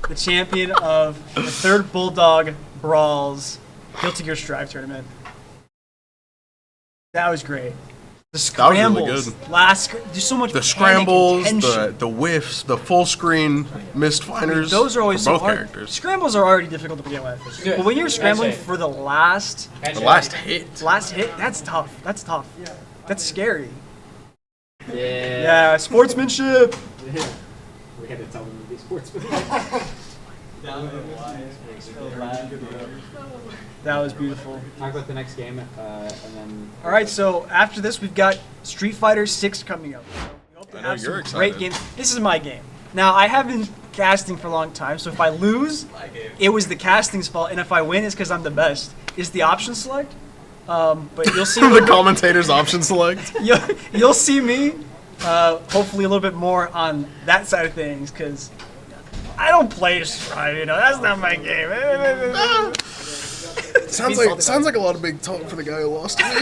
the champion of the 3rd Bulldog Brawls Guilty Gear Strive tournament. That was great. The scrambles, That was really good. there's so much The panic scrambles, and tension. the whiffs, the full screen missed finders. Those are always for so both hard. characters. Scrambles are already difficult to begin with. But when you're scrambling for the last hit, that's tough. That's tough. That's scary. Yeah. Yeah, sportsmanship. We had to tell them to be sportsmen. That was beautiful. Talk about the next game, and then. All right, so after this, we've got Street Fighter 6 coming up. We hope to I know have some you're great excited. games. This is my game. Now, I have been casting for a long time, so if I lose, it was the casting's fault, and if I win, it's because I'm the best. Is the option select? But you'll see the commentator's option select. you'll see me, hopefully a little bit more on that side of things, because I don't play Strive, that's not my game. Sounds like a lot of big talk for the guy who lost to me.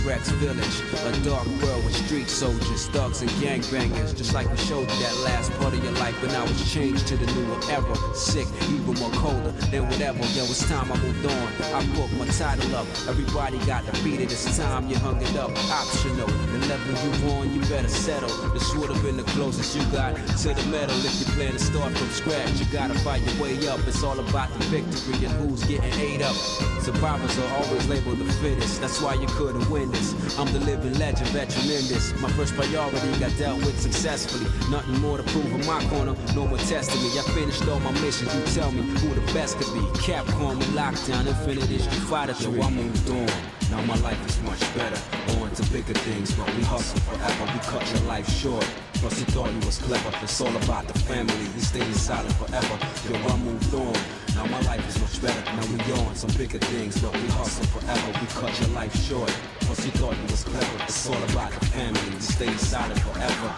Rex village, a dark world with street soldiers, thugs and gangbangers. Just like we showed you that last part of your life, but now it's changed to the newer era. Sick, even more colder than whatever. Yo, it's time I moved on. I put my title up. Everybody got defeated. It's time you hung it up. Optional. The level you on, you better settle. This would have been the closest you got to the medal. If you plan to start from scratch, you gotta fight your way up. It's all about the victory and who's getting ate up. Survivors are always labeled the fittest. That's why you couldn't win this. I'm the living legend, veteran in this. My first priority got dealt with successfully. Nothing more to prove in my corner, no more testing me. I finished all my missions. You tell me who the best could be. Capcom and Lockdown, Infinite is Street Fighter 3. I moved on. Now my life is much better. On to bigger things, but we hustle forever. We cut your life short. Plus you thought you was clever. It's all about the family. We stay silent forever. Yo, I moved on. Now my life is much better. Now we on some bigger things, but we hustle forever. We cut your life short. Plus you thought you was clever. It's all about the family. We stay silent forever.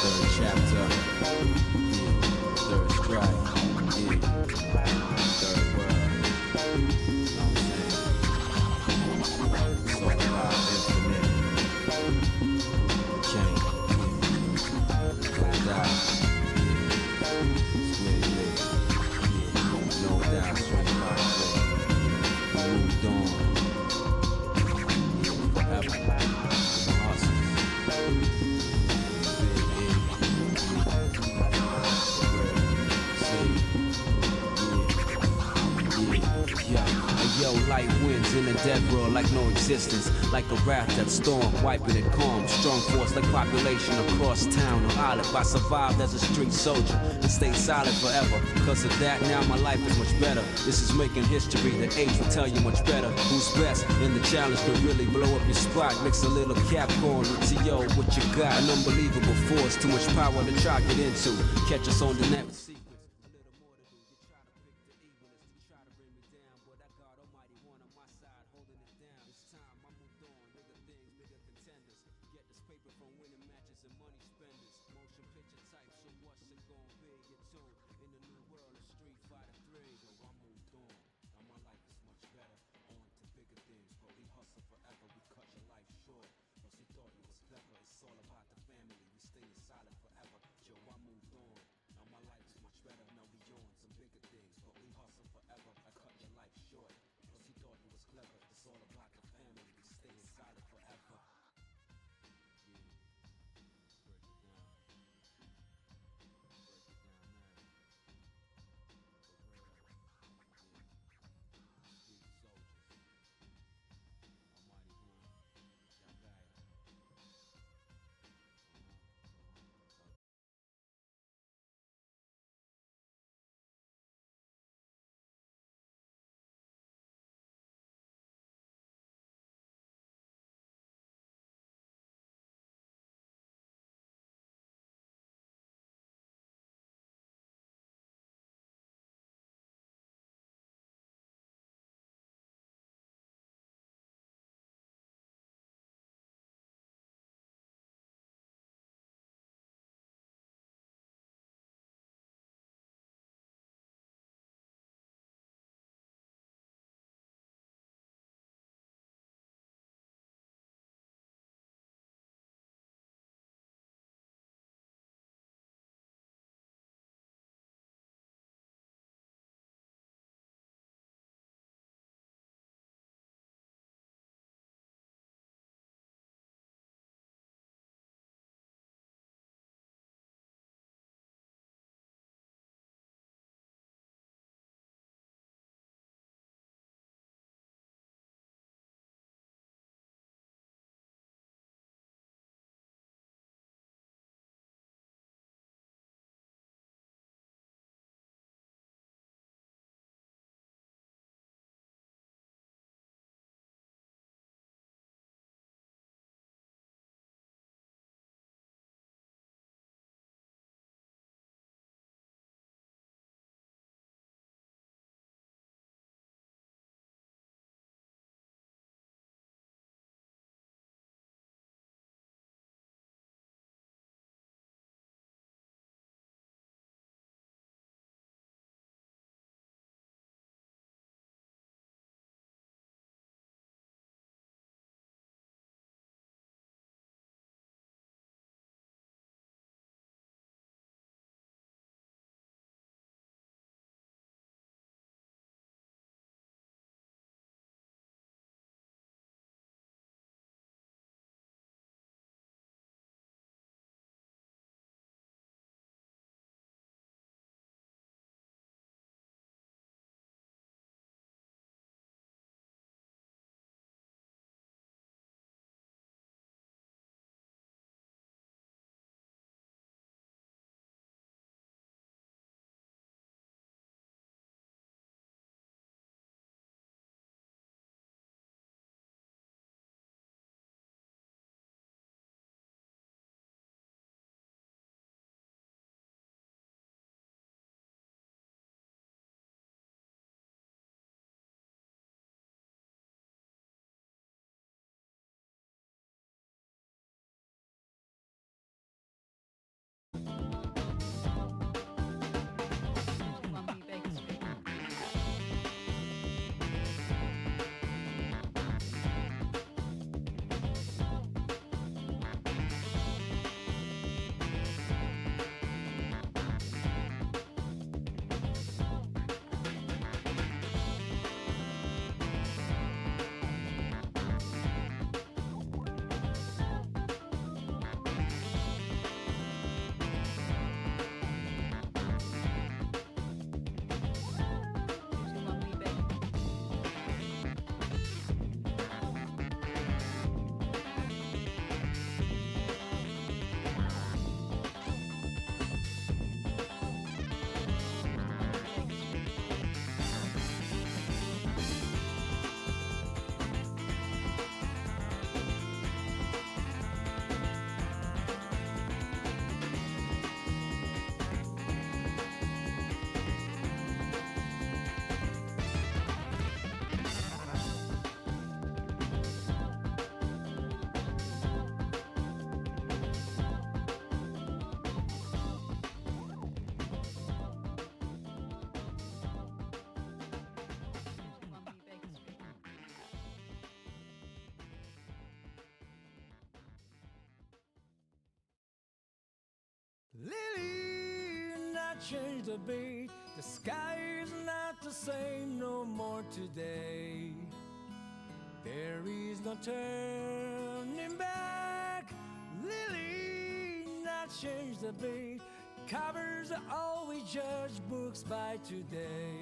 Third chapter. Third strike. Third world. Know what I'm saying? It's all about infinite. Change. No doubt. No doubt. Straight we moved on. Forever. Yo, light winds in a dead world like no existence. Like a wrath that storm, wiping it calm. Strong force like population across town or island. I survived as a street soldier and stayed silent forever. Cause of that, now my life is much better. This is making history, the age will tell you much better. Who's best? And the challenge could really blow up your spot. Mix a little Capcom with T.O. What you got? An unbelievable force, too much power to try get into. Catch us on the net with secrets. A little more to do. You try to pick the evilness to try to bring me down, but I got Almighty One on my side holding it down. It's time I moved on. Bigger things, bigger contenders. Get this paper from winning matches and money spenders. Motion picture type, so what's it gonna be? Your tune in the new world of Street Fighter 3. So I moved on. Now my life is much better. On to bigger things, but we hustle forever. We cut your life short. Cause you thought you was clever. It's all about the family. We stay silent forever. Yo, I moved on. Now my life is much better. Now we on some bigger things, but we hustle forever. I cut your life short. Cause you thought you was clever. It's all about the family. We stay silent forever. Yeah. Break it down. Break it down now. For real. Yeah. Street soldiers. Almighty One. Y'all got it. change the beat. The sky is not the same no more today. There is no turning back. Lily, not change the beat. Covers are always judge books by today.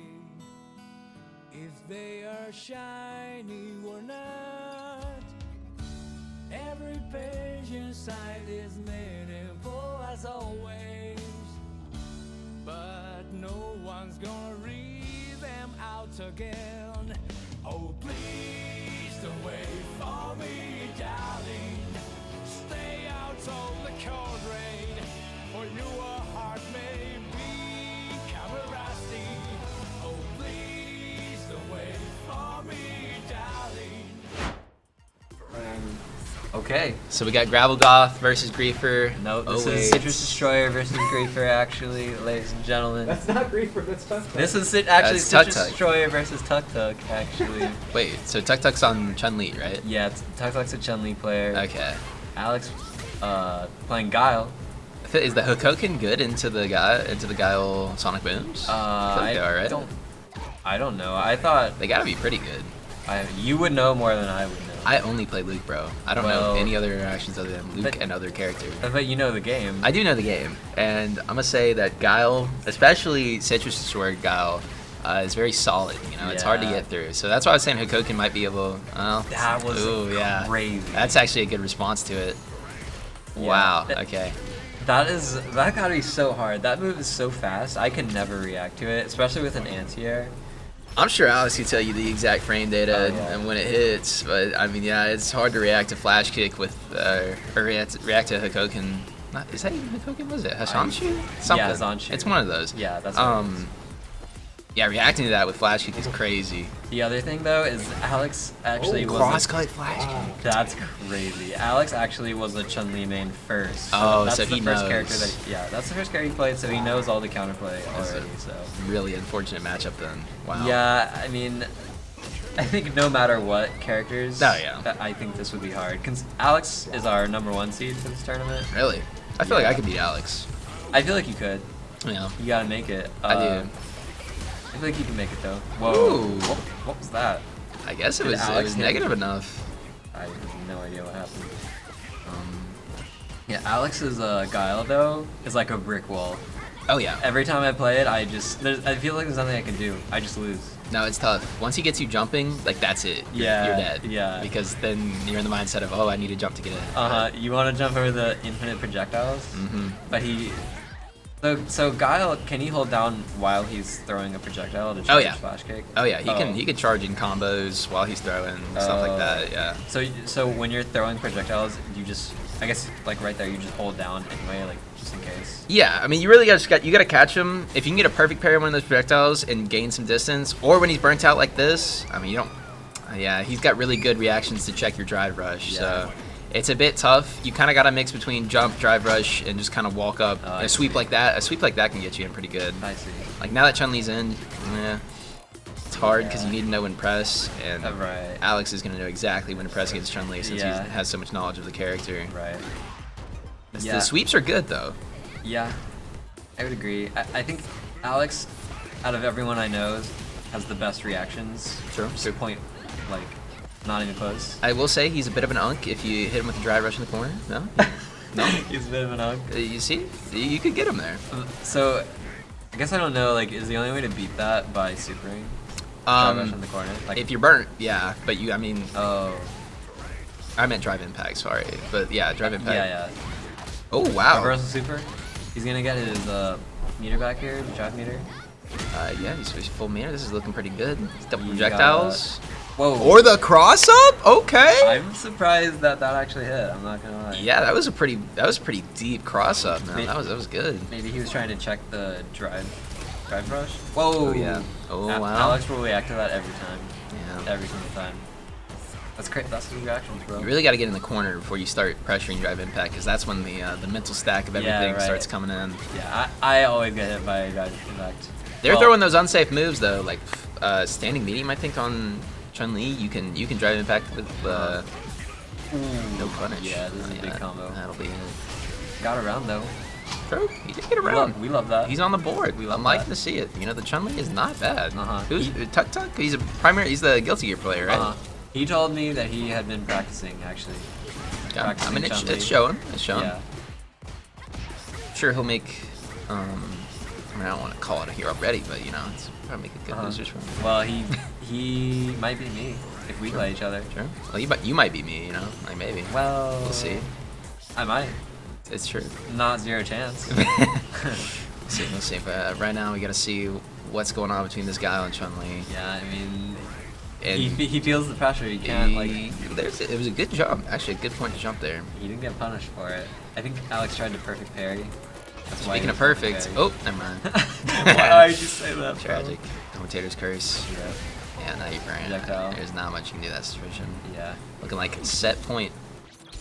If they are shiny or not. Every page inside is meaningful as always. But no one's gonna read them out again. Oh, please don't wait for me, darling. Stay out of the cold rain, for your heart may become rusty. Oh, please don't wait for me, darling. Okay. So we got Gravelgoth versus Griefer. No, this is Citrus Destroyer versus Griefer, actually, ladies and gentlemen. That's not Griefer, that's Tuk Tuk. This is actually That's Citrus Tuk Tuk. Destroyer versus Tuk Tuk, actually. Wait, so Tuk Tuk's on Chun-Li, right? Yeah, Tuk Tuk's a Chun-Li player. Okay. Alex playing Guile. Is the Hokoken good into the Guile Sonic Booms? I feel like they are, right? I don't know. I thought they gotta be pretty good. You would know more than I would know. I only play Luke, bro. I don't know any other interactions other than Luke and other characters. But you know the game. I do know the game, and I'm gonna say that Guile, especially Citrus Destroyer Guile, is very solid. You know, it's hard to get through. So that's why I was saying Hokoken might be able. That was crazy. That's actually a good response to it. Wow. Okay. That gotta be so hard. That move is so fast. I could never react to it, especially with an anti-air. I'm sure Alex can tell you the exact frame data and when it hits, but I mean, yeah, it's hard to react to Flash Kick with, or react to Hokoken. Is that even Hokoken? Was it Hasanshu? Something. Yeah, Hasanshu. It's one of those. Yeah, that's what it is. Yeah, reacting to that with Flash Kick is crazy. The other thing though is Alex actually was cross-cut Flash Kick. That's crazy. Alex actually was a Chun-Li main first. That's so he the first knows. character that that's the first character he played, so he knows all the counterplay already. So really unfortunate matchup then. Wow. Yeah, I mean, I think no matter what characters, Oh, I think this would be hard. Cause Alex is our #1 seed for this tournament. Really? I feel like I could beat Alex. I feel like you could. Yeah. You gotta make it. I do. I feel like you can make it though. Whoa. Ooh. What was that? I guess it was negative enough. I have no idea what happened. Yeah, Alex's Guile though is like a brick wall. Oh yeah. Every time I play it, I feel like there's nothing I can do. I just lose. No, it's tough. Once he gets you jumping, like that's it. You're dead. Yeah. Because then you're in the mindset of, oh, I need to jump to get it. You want to jump over the infinite projectiles, but he. So Guile, can he hold down while he's throwing a projectile to charge Flash Kick? Oh yeah, he can charge in combos while he's throwing stuff like that. Yeah. So when you're throwing projectiles, you just, I guess like right there, you just hold down anyway, like just in case. Yeah, I mean you really gotta catch him. If you can get a perfect parry on one of those projectiles and gain some distance, or when he's burnt out like this, I mean you don't. Yeah, he's got really good reactions to check your drive rush. So. It's a bit tough. You kind of got to mix between jump, drive rush, and just kind of walk up. And a sweep like that can get you in pretty good. I see. Like now that Chun-Li's in, it's hard because you need to know when to press, and Alex is going to know exactly when to press against Chun-Li since he has so much knowledge of the character. Right. The sweeps are good though. Yeah, I would agree. I think Alex, out of everyone I know, has the best reactions. Sure. To point, like. Not even close. I will say he's a bit of an unk if you hit him with a drive rush in the corner. No? No? He's a bit of an unk. You see? You could get him there. So, I guess I don't know, like, is the only way to beat that by supering? Drive rush in the corner? Like, if you're burnt, yeah. But I mean... Oh. I meant drive impact, sorry. But yeah, drive impact. Yeah. Oh, wow. Reversal super. He's gonna get his meter back here, the drive meter. Yeah, he's full meter. This is looking pretty good. He's double projectiles. Whoa. Or the cross up? Okay. I'm surprised that actually hit. I'm not gonna lie. Yeah, that was a pretty deep cross up, man. That was good. Maybe he was trying to check the drive rush. Whoa. Oh yeah. Oh wow. Alex will react to that every time. Yeah. Every single time. That's great. That's the reactions, bro. You really got to get in the corner before you start pressuring drive impact, because that's when the mental stack of everything starts coming in. Yeah, I always get hit by drive impact. They're throwing those unsafe moves though, like standing medium. I think on Chun-Li, you can drive impact with no punish. Yeah, this is a big combo. That'll be it. Got around though. True. He did get around. We love that. He's on the board. I'm liking to see it. You know, the Chun-Li is not bad. Who's Tuk Tuk? He's the Guilty Gear player, right? He told me that he had been practicing, actually. I mean, it's showing. It's showing. Yeah. I'm sure he'll make. I mean, I don't want to call it a hero ready, but you know, it's probably make a good losers from him. Well, he might be me if we play each other. Sure. Well, you might be me. You know, like maybe. Well, we'll see. I might. It's true. Not zero chance. We'll see. But right now, we got to see what's going on between this guy and Chun-Li. Yeah, I mean. And he feels the pressure. He can't it was a good jump, actually, a good point to jump there. He didn't get punished for it. I think Alex tried to perfect parry. That's why Speaking of perfect, oh, never mind. Why did you say that? Tragic. Commentator's curse. Yeah, now you're burning. There's not much you can do in that situation. Yeah. Looking like set point.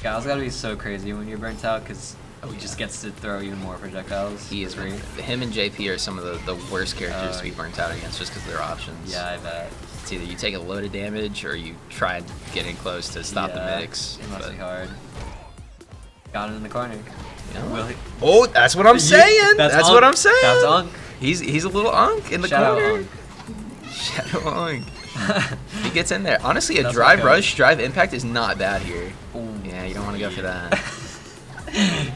Gal's gotta be so crazy when you're burnt out because he just gets to throw even more projectiles. He is great. Him and JP are some of the worst characters to be burnt out against just because of their options. Yeah, I bet. It's either you take a load of damage or you try and get in close to stop the mix. It must be hard. Got him in the corner. Yeah. Oh, that's what I'm saying. That's what I'm saying. That's Unk. He's a little Unk in the corner. Shadow Unk. He gets in there. Honestly, a drive rush, drive impact is not bad here. Ooh. Yeah, you don't want to go for that.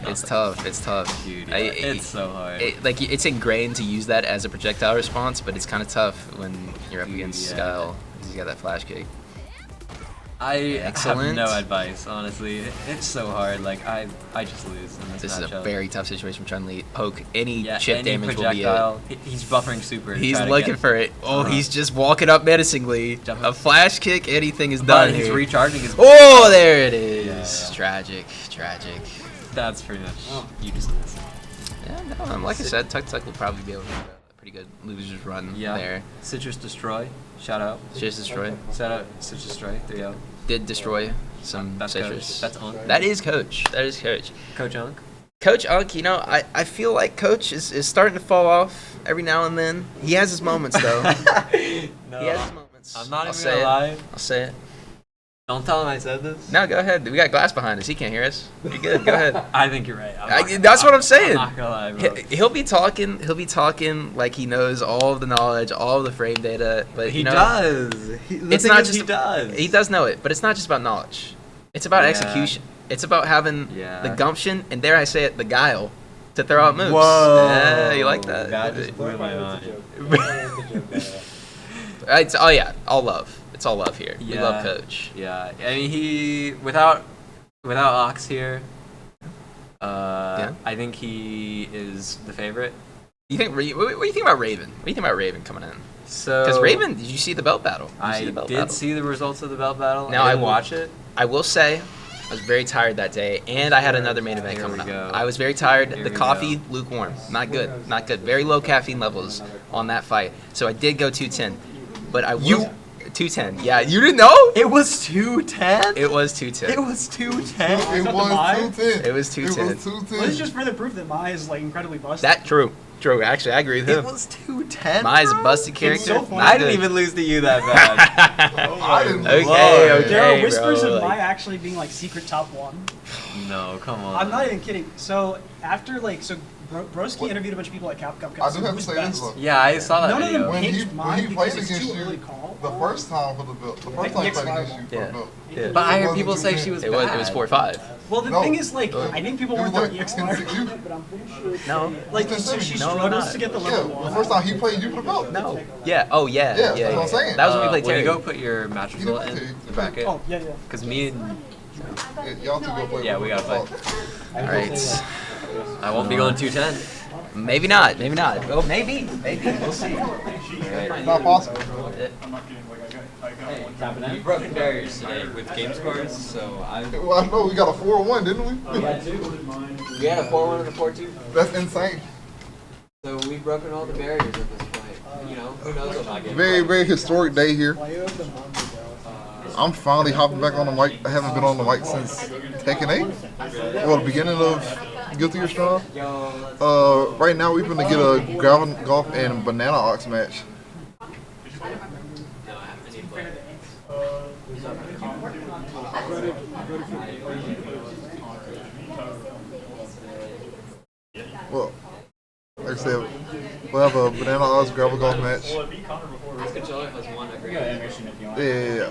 It's tough. It's tough. Dude, yeah, it's so hard. It's ingrained to use that as a projectile response, but it's kind of tough when you're up against Skyle. He's got that flash kick. I have no advice, honestly. It's so hard. Like I just lose in this This matchup. is a very tough situation for Chun-Li. Poke any chip any damage will be it. He's buffering super. He's looking for it. Oh, he's just walking up menacingly. A flash kick, anything is done. He's recharging his. Oh, there it is. Yeah. Tragic. That's pretty much. You just lose. Yeah, no. Like I said, Tuk Tuk will probably be able to have a pretty good losers run there. Citrus Destroy. Shout out. Citrus Destroy. Shout out Citrus Destroy. 3-0. Did destroy some citrus. Coach. That's Unk. That is Coach. Coach Unk. Coach Unk, you know, I feel like Coach is starting to fall off every now and then. He has his moments, though. No. He has his moments. I'm not even gonna lie. I'll say it. Don't tell him I said this. No, go ahead. We got glass behind us. He can't hear us. You're good. Go ahead. I think you're right. That's what I'm saying. I'm not gonna lie, bro. He'll be talking like he knows all of the knowledge, all of the frame data, but he does. It's not just he does. He does know it, but it's not just about knowledge. It's about execution. It's about having the gumption and, dare I say it, the guile to throw out moves. Whoa. Yeah, you like that? That just blew my mind. Oh yeah, all love. It's all love here. We love Coach. Yeah, I mean he without Ox here, I think he is the favorite. You think? What do you think about Raven? What do you think about Raven coming in? So because Raven, did you see the belt battle? I did see the results of the belt battle. Now I watch it. I will say, I was very tired that day, and I had another main event coming up. I was very tired. The coffee, lukewarm. Not good. Not good. Very low caffeine levels on that fight. So I did go 210. But I will... 210. Yeah, you didn't know? It was 210? It was 210. It was 210? It was 210. It was 210. It was 210. Well, it's just further proof that Mai is like incredibly busted. That true. Actually, I agree with him. It was 210. Mai's a busted character. So funny. I didn't even lose to you that bad. I didn't Okay. There are whispers of Mai actually being like secret top 1. No, come on. I'm not even kidding. So after Broski interviewed a bunch of people at Capcom. I do have to say this though. Yeah, I saw that None video. of them When he played it's against too you early call. the first time for the belt, the first time he played against you for the belt. Yeah. But I heard It people wasn't say she was 210. It was 4-5. Well, the thing is, like, I think people weren't like that EX5, but I'm pretty sure. No. Like, so she struggles to get the level Yeah, 1. the first time he played you for the belt. No. Yeah. Oh yeah. Yeah, that's what I'm saying. That was when we played Will you Terry. go put your match result in the bracket? Oh, yeah. Because me and... Yeah, y'all two go play. Yeah, we gotta play. Alright. I won't be going 210. Maybe not. Oh, maybe. We'll see. Not possible. We broke barriers today with game scores, so Well, I know we got a 4-1, didn't we? We had a 4-1 and a 4-2. That's insane. So we've broken all the barriers at this point. You know, who knows what I get. Very, very historic day here. I'm finally hopping back on the mic. I haven't been on the mic since Tekken 8. Well, the beginning of Guilty Gear Strong. Right now we're gonna get a ground golf and banana ox match. Well, like I said, we'll have a Banana Oz gravel golf match. This controller has one at Yeah, animation if you want. Yeah.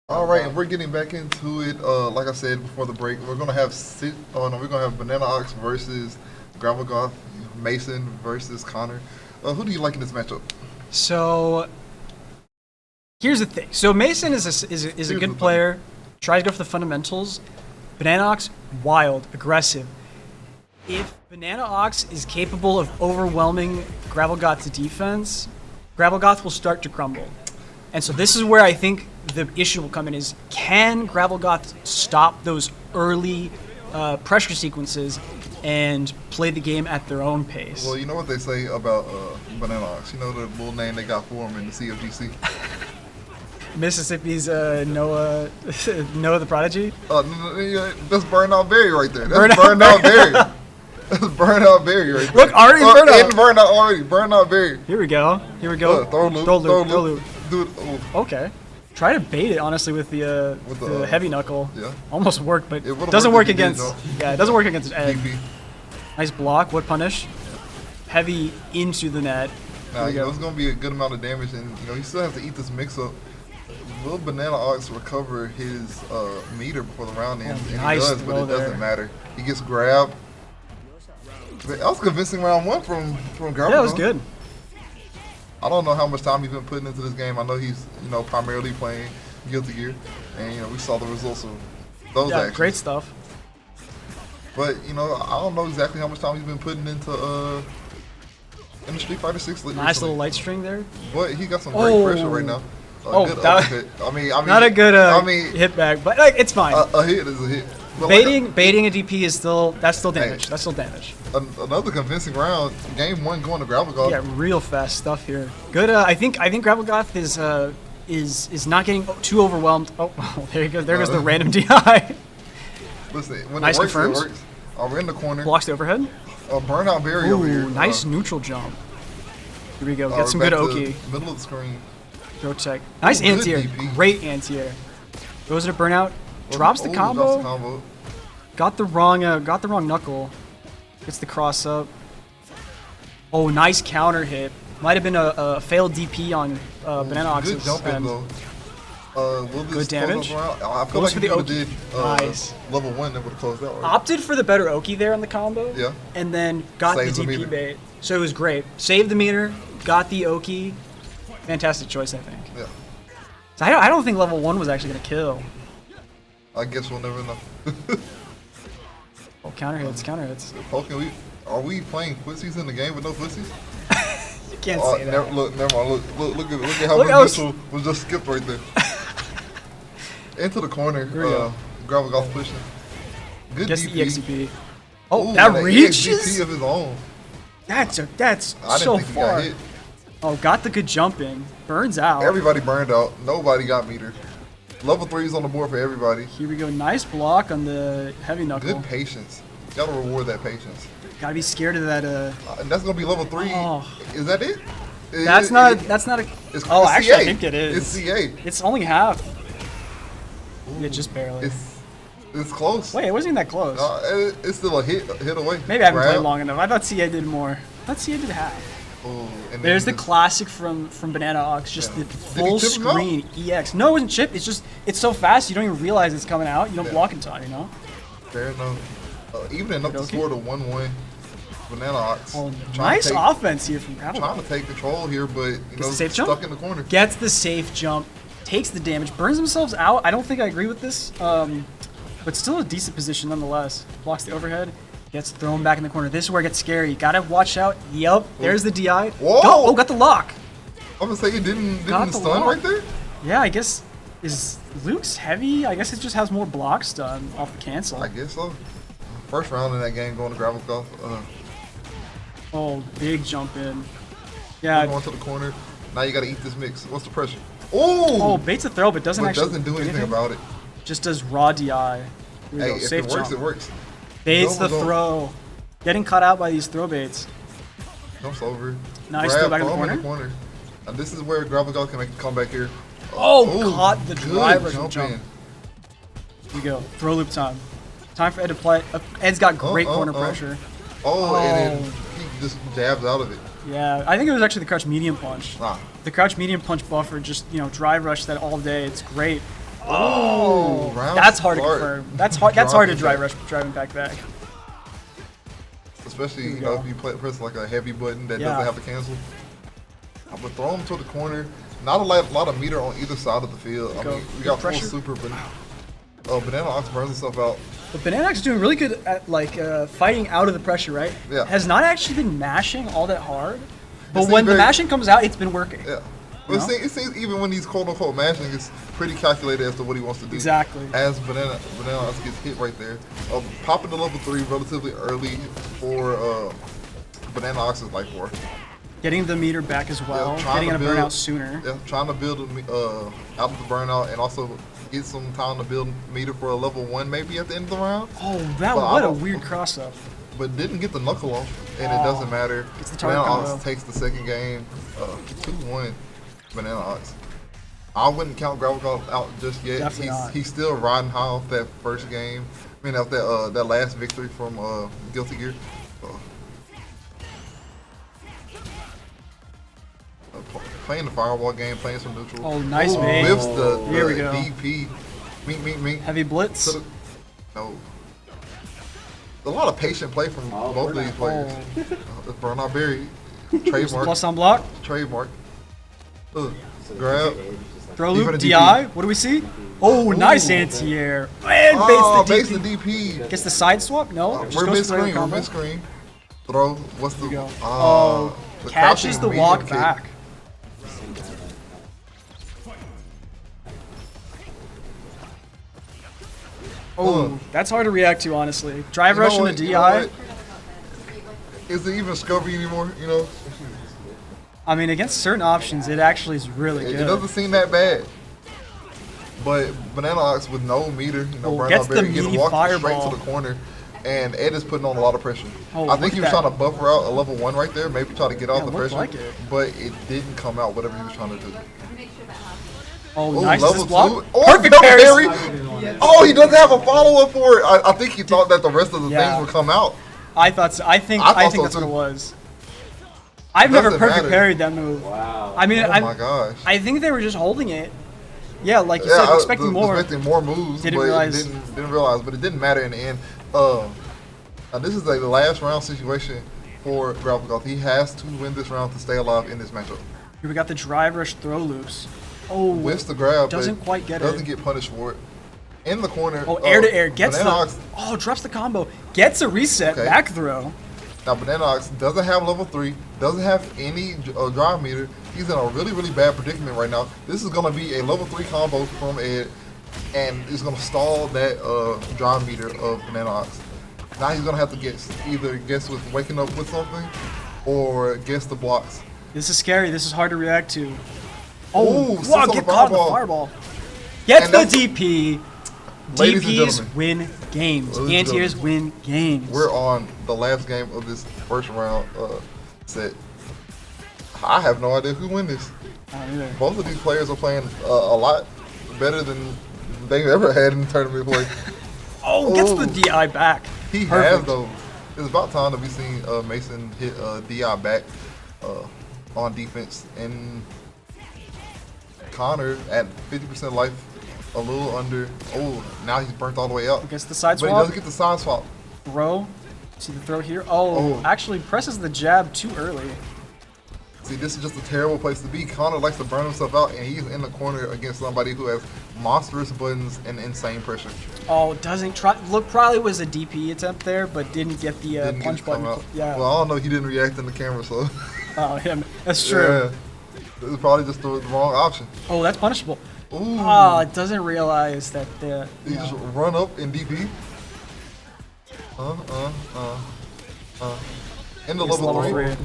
All right, and we're getting back into it. Like I said before the break, we're gonna have Banana Ox versus Gravel Goth, Mason versus Connor. Who do you like in this matchup? So here's the thing. So Mason is a good player. Tries to go for the fundamentals. Banana Ox, wild, aggressive. If Banana Ox is capable of overwhelming Gravel Goth's defense, Gravel Goth will start to crumble. And so this is where I think the issue will come in is, can Gravel Goth stop those early pressure sequences and play the game at their own pace? Well, you know what they say about Banana Ox. You know the little name they got for him in the FGC? Mississippi's Noah the Prodigy? That's Burnout Berry right there. That's Burnout Berry. That's Burnout Berry right there. Look, already Burnout. In Burnout already. Burnout Berry. Here we go. Throw loop. Dude, okay. Try to bait it, honestly, with the heavy knuckle. Yeah. Almost worked, but it doesn't work if you against. did, It doesn't work against Ed. DP. Nice block. What punish? Heavy into the net. Now, it's going to be a good amount of damage, and he still has to eat this mix-up. Will Banana Ox recover his meter before the round ends? And nice he does, but it doesn't matter. He gets grabbed. That was convincing round one from Gravel. Yeah, it was good. I don't know how much time he's been putting into this game. I know he's primarily playing Guilty Gear, and we saw the results of those actions. Great stuff. But I don't know exactly how much time he's been putting into the Street Fighter 6. Nice little light string there. But he got some great pressure right now. Not a good hit back, but it's fine. A hit is a hit. But baiting a DP is still damage. Hey, that's still damage. Another convincing round. Game one going to Gravel Goth. Yeah, real fast stuff here. Good. I think Gravel Goth is not getting too overwhelmed. Oh, there he goes. There goes the random DI. Listen, when nice it works, confirms. it works. We're in the corner. Blocks the overhead. Burnout Berry over here. Nice neutral jump. Here we go. Get some good Oki. Middle of the screen. Go check. Nice anti-air. Great anti-air. Goes to burnout. Drops the combo. Got the wrong knuckle. Gets the cross up. Oh, nice counter hit. Might have been a failed DP on Banana Ox's good jump in though. Good damage. I feel like for the Oki. Nice. Level 1 that would have closed out. Right? Opted for the better Oki there on the combo. Yeah. And then got Saves the DP bait. So it was great. Saved the meter. Got the Oki. Fantastic choice, I think. Yeah. So I don't think level 1 was actually gonna kill. I guess we'll never know. Oh, counter hits. Poking, are we playing footsies in the game with no footsies? You can't say that. Never mind. Look at how the missile was just skipped right there. Into the corner. Gravel Goth pushing. Good Gets DP. the EXP. Oh, Ooh, that and an reaches? EXBT of his own. That's I didn't so think he got far. hit. Oh, got the good jumping. Burns out. Everybody burned out. Nobody got meter. Level 3 is on the board for everybody. Here we go. Nice block on the heavy knuckle. Good patience. Gotta reward that patience. Gotta be scared of that. And that's gonna be level 3. Oh. Is that it? That's not a. It's Actually, CA. I think it is. It's CA. It's only half. Yeah, just barely. It's close. Wait, it wasn't even that close. It's still a hit away. Maybe I haven't Grab. played long enough. I thought CA did more. I thought CA did half. Oh, and There's the then classic from Banana Ox, just the he full chip him out? screen EX. No, it wasn't chip. It's so fast you don't even realize it's coming out. You don't block in time, you know. Fair enough. Even enough to Okay. score the 1-1. Banana Ox. Oh, Trying nice to take- offense here from Gravel. Trying to take control here, but you Gets know, the safe stuck jump? in the corner. Gets the safe jump, takes the damage, burns themselves out. I don't think I agree with this, but still a decent position nonetheless. Blocks the overhead, gets thrown back in the corner. This is where it gets scary. Gotta watch out. Yup, there's the DI. Whoa! Go! Oh, got the lock. I'm gonna say it didn't Got the stun lock. right there. Yeah, I guess is Luke's heavy. I guess it just has more blocks done off the cancel. I guess so. First round in that game going to gravel golf. Oh, big jump in. Yeah. Going to the corner. Now you gotta eat this mix. What's the pressure? Oh! Oh, baits a throw, but doesn't actually do anything about it. Just does raw DI. Here we Hey, go. if Safe it works, jump. it works. Baits the Don't- throw. Getting caught out by these throw baits. Jumps over. Nice Grab, throw back in the throw him corner. And this is where gravel golf can make a comeback here. Oh, caught the good driver jump jump. in. Here we go. Throw loop time. Time for Ed to play. Ed's got great corner pressure. Oh, and then he just jabs out of it. Yeah, I think it was actually the crouch medium punch. Ah. The crouch medium punch buffer just, drive rush that all day. It's great. Oh, round that's hard to start. confirm. That's hard to Drop drive rush driving back. Especially, Here we you know, go. if you press like a heavy button that Yeah. doesn't have to cancel. I would throw him to the corner. Not a lot of meter on either side of the field. I Go. mean, we Good got full pressure. super, but Banana Ox burns himself out. But Banana Ox is doing really good at fighting out of the pressure, right? Yeah. Has not actually been mashing all that hard. But It when seems the very- mashing comes out, it's been working. Yeah. You But know? it seems even when he's quote unquote mashing, it's pretty calculated as to what he wants to do. Exactly. As Banana Ox gets hit right there. Popping to level 3 relatively early for Banana Ox's life war. Getting the meter back as well. Getting a burnout sooner. Yeah, trying to build out of the burnout and also get some time to build meter for a level 1 maybe at the end of the round. Oh, But what a weird cross up. But didn't get the knuckle off, and it doesn't matter. Gets the target Banana combo. Ox takes the second game, 2-1. Banana Ox. I wouldn't count Gravel Golf out just yet. Definitely not. He's still riding high off that first game. I mean, off that last victory from Guilty Gear. Playing the firewall game, playing some neutral. Oh, nice bait. Whips the Here we go. DP. Mink. Heavy blitz. No. A lot of patient play from both of these players. Let's burn out Berry. Trademark. Plus on block. Trademark. Grab. Throw Deep loop, in the DI. DP. What do we see? Oh, nice anti-air. And baits the DP. DP. Gets the side swap? No. Just We're goes mid for the screen. We're combo. mid screen. Throw. What's the? Oh, the catches crouching the medium walk kick. back. Oh, that's hard to react to, honestly. Drive You know rush and what? the You know DI. what? Is it even Scubby anymore? You know, I mean, against certain options, it actually is really it good. doesn't seem that bad. But Banana Ox with no meter, burn gets out the Berry, getting meaty walked straight fireball. to the corner. And Ed is putting on a lot of pressure. Oh, I think look he at was that. trying to buffer out a level 1 right there, maybe try to get off Yeah, the looked pressure. like it. But it didn't come out, whatever he was trying to do. Oh, Oh, nice. level This block. 2. Oh, Perfect double parry. parry. Oh, he doesn't have a follow-up for it. I think he thought that the rest of the Yeah. things would come out. I thought so. I think I thought so, that's what too. it was. I've never Doesn't perfect matter. parried that move. Wow. I mean, Oh my gosh. I think they were just holding it. Yeah, like you Yeah, said, I expecting more. Expecting more moves, Didn't but realize. didn't realize. But it didn't matter in the end. This is like the last round situation for Gravel Golf. He has to win this round to stay alive in this matchup. Here we got the drive rush throw loops. Oh, Whiffs the grab, doesn't but quite get doesn't it. get punished for it. In the corner. Oh, air to air gets Banana the. Ox, Oh, drops the combo. Gets a reset Okay. back throw. now Banana Ox doesn't have level 3, doesn't have any drive meter. He's in a really, really bad predicament right now. This is going to be a level 3 combo from Ed, and it's going to stall that drive meter of Banana Ox. Now he's gonna have to either guess with waking up with something, or guess the blocks. This is scary. This is hard to react to. Ooh, Oh, sits wow, on get the caught in the fireball. fireball. Gets And the that's- DP. Ladies and DPs gentlemen. win games. Ladies and Anti-airs win games. We're on the last game of this first round set. I have no idea who win this. I don't either. Both of these players are playing a lot better than they've ever had in tournament play. Oh, gets the DI back. He has Perfect. though. It's about time that we seen Mason hit DI back on defense, and Connor at 50% life, a little under. Oh, now he's burnt all the way out. Gets the side But he swap. doesn't get the side swap. Throw. See the throw here? Oh, actually presses the jab too early. See, this is just a terrible place to be. Connor likes to burn himself out, and he's in the corner against somebody who has monstrous buttons and insane pressure. Oh, doesn't try. Look, probably was a DP attempt there, but didn't get the Didn't get punch it to come button. out. Yeah. Well, I don't know. He didn't react in the camera, so. Oh, yeah, that's true. Yeah. This is probably just the wrong option. Oh, that's punishable. Ooh. Oh, it doesn't realize that the. You just run up in DP. In the He's level level 3.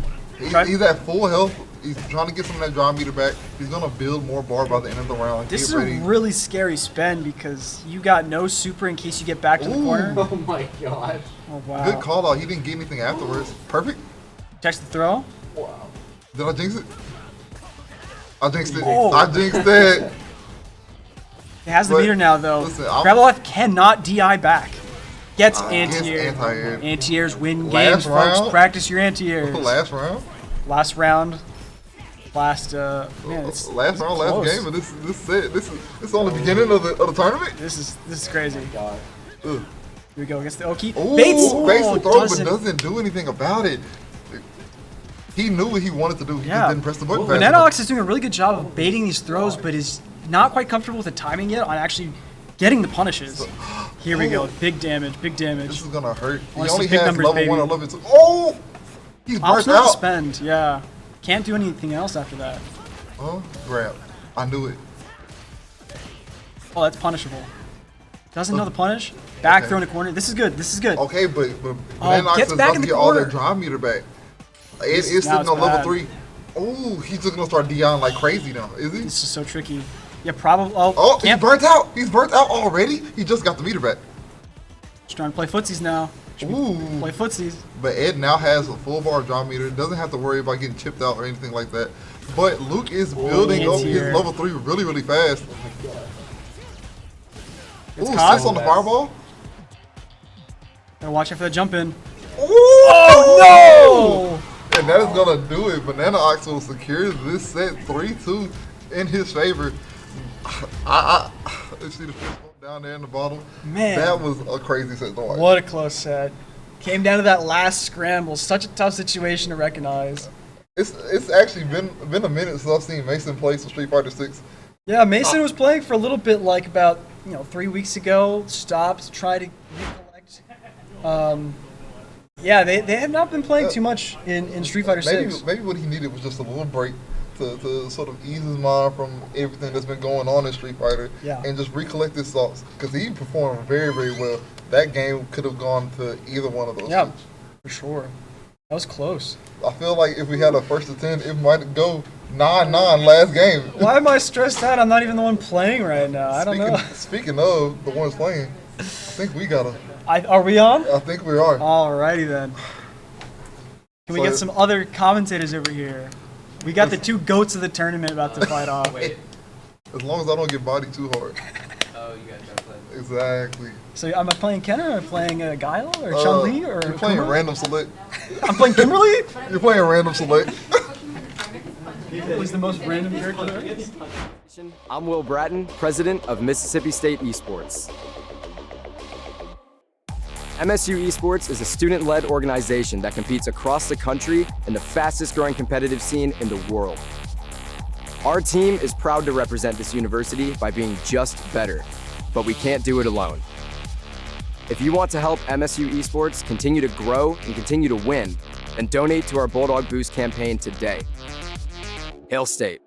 three. He's at full health. He's trying to get some of that drive meter back. He's going to build more bar by the end of the round. This is Get ready. a really scary spend because you got no super in case you get back to the corner. Oh my god. Oh, wow. Good call out. He didn't get anything afterwards. Perfect. Catch the throw. Wow. Did I jinx it? I jinxed it. Oh. I jinxed it. It has the But, meter now, though. listen, I'm- Gravel Life cannot DI back. Gets Gets anti-air. anti-air. Anti-airs win Last games, folks. round? Practice your anti-airs. Last round? Last round. Last, man, it's Last round, last close. game, and this set. This is only the beginning of the tournament. This is crazy. Ugh. Here we go against the Oki. Ooh, Bates. baits the throw, doesn't- but doesn't do anything about it. He knew what he wanted to do. He just didn't press the button fast enough. Bananox is doing a really good job of baiting these throws, but is not quite comfortable with the timing yet on actually getting the punishes. Here we go. Big damage. Big damage. This is gonna hurt. He Honestly, only big has numbers, level baby. 1 or level 2. Oh! He's burnt Optional to out. spend. Yeah. Can't do anything else after that. Oh, grab. I knew it. Oh, that's punishable. Doesn't know the punish. Back Okay. throw in the corner. This is good. This is good. Okay, but Oh, Bananox gets is back about in to the get all their corner. drive meter back. It This- is now sitting it's on level bad. 3. Oh, he's just gonna start DIing like crazy now, is he? This is so tricky. Yeah, probably. Oh, he's can't. burnt out. He's burnt out already. He just got the meter back. Just trying to play footsies now. Ooh. Play footsies. But Ed now has a full bar drive meter. Doesn't have to worry about getting chipped out or anything like that. But Luke is building up his anti-air. level 3 really, really fast. It's Ooh, caught. sits on the fireball. Gotta watch out for that jump in. Oh no! And that is gonna do it. Banana Ox will secure this set 3-2 in his favor. Let's see the fist bump down there in the bottom. Man. That was a crazy set to watch. What a close set. Came down to that last scramble. Such a tough situation to recognize. It's actually been a minute since I've seen Mason play some Street Fighter 6. Yeah, Mason was playing for a little bit, like about 3 weeks ago. Stopped, tried to recollect. Yeah, they have not been playing too much in Street Fighter 6. Maybe what he needed was just a little break to sort of ease his mind from everything that's been going on in Street Fighter, Yeah. and just recollect his thoughts, because he performed very, very well. That game could have gone to either one of those. Yeah, two. for sure. That was close. I feel like if we had a first to 10, it might go 9-9 last game. Why am I stressed out? I'm not even the one playing right now. I don't know. Speaking of the ones playing, I think we got to. Are we on? I think we are. Alrighty then. Can we So- get some other commentators over here? We got the two goats of the tournament about to fight off. As long as I don't get bodied too hard. Oh, you guys are playing. Exactly. So am I playing Ken or am I playing Guile or Chun-Li or You're playing Kuma? random select. I'm playing Kimberly? You're playing random select. Who's the most random character there is? I'm Will Bratton, president of Mississippi State Esports. MSU Esports is a student-led organization that competes across the country in the fastest-growing competitive scene in the world. Our team is proud to represent this university by being just better, but we can't do it alone. If you want to help MSU Esports continue to grow and continue to win, then donate to our Bulldog Boost campaign today. Hail State.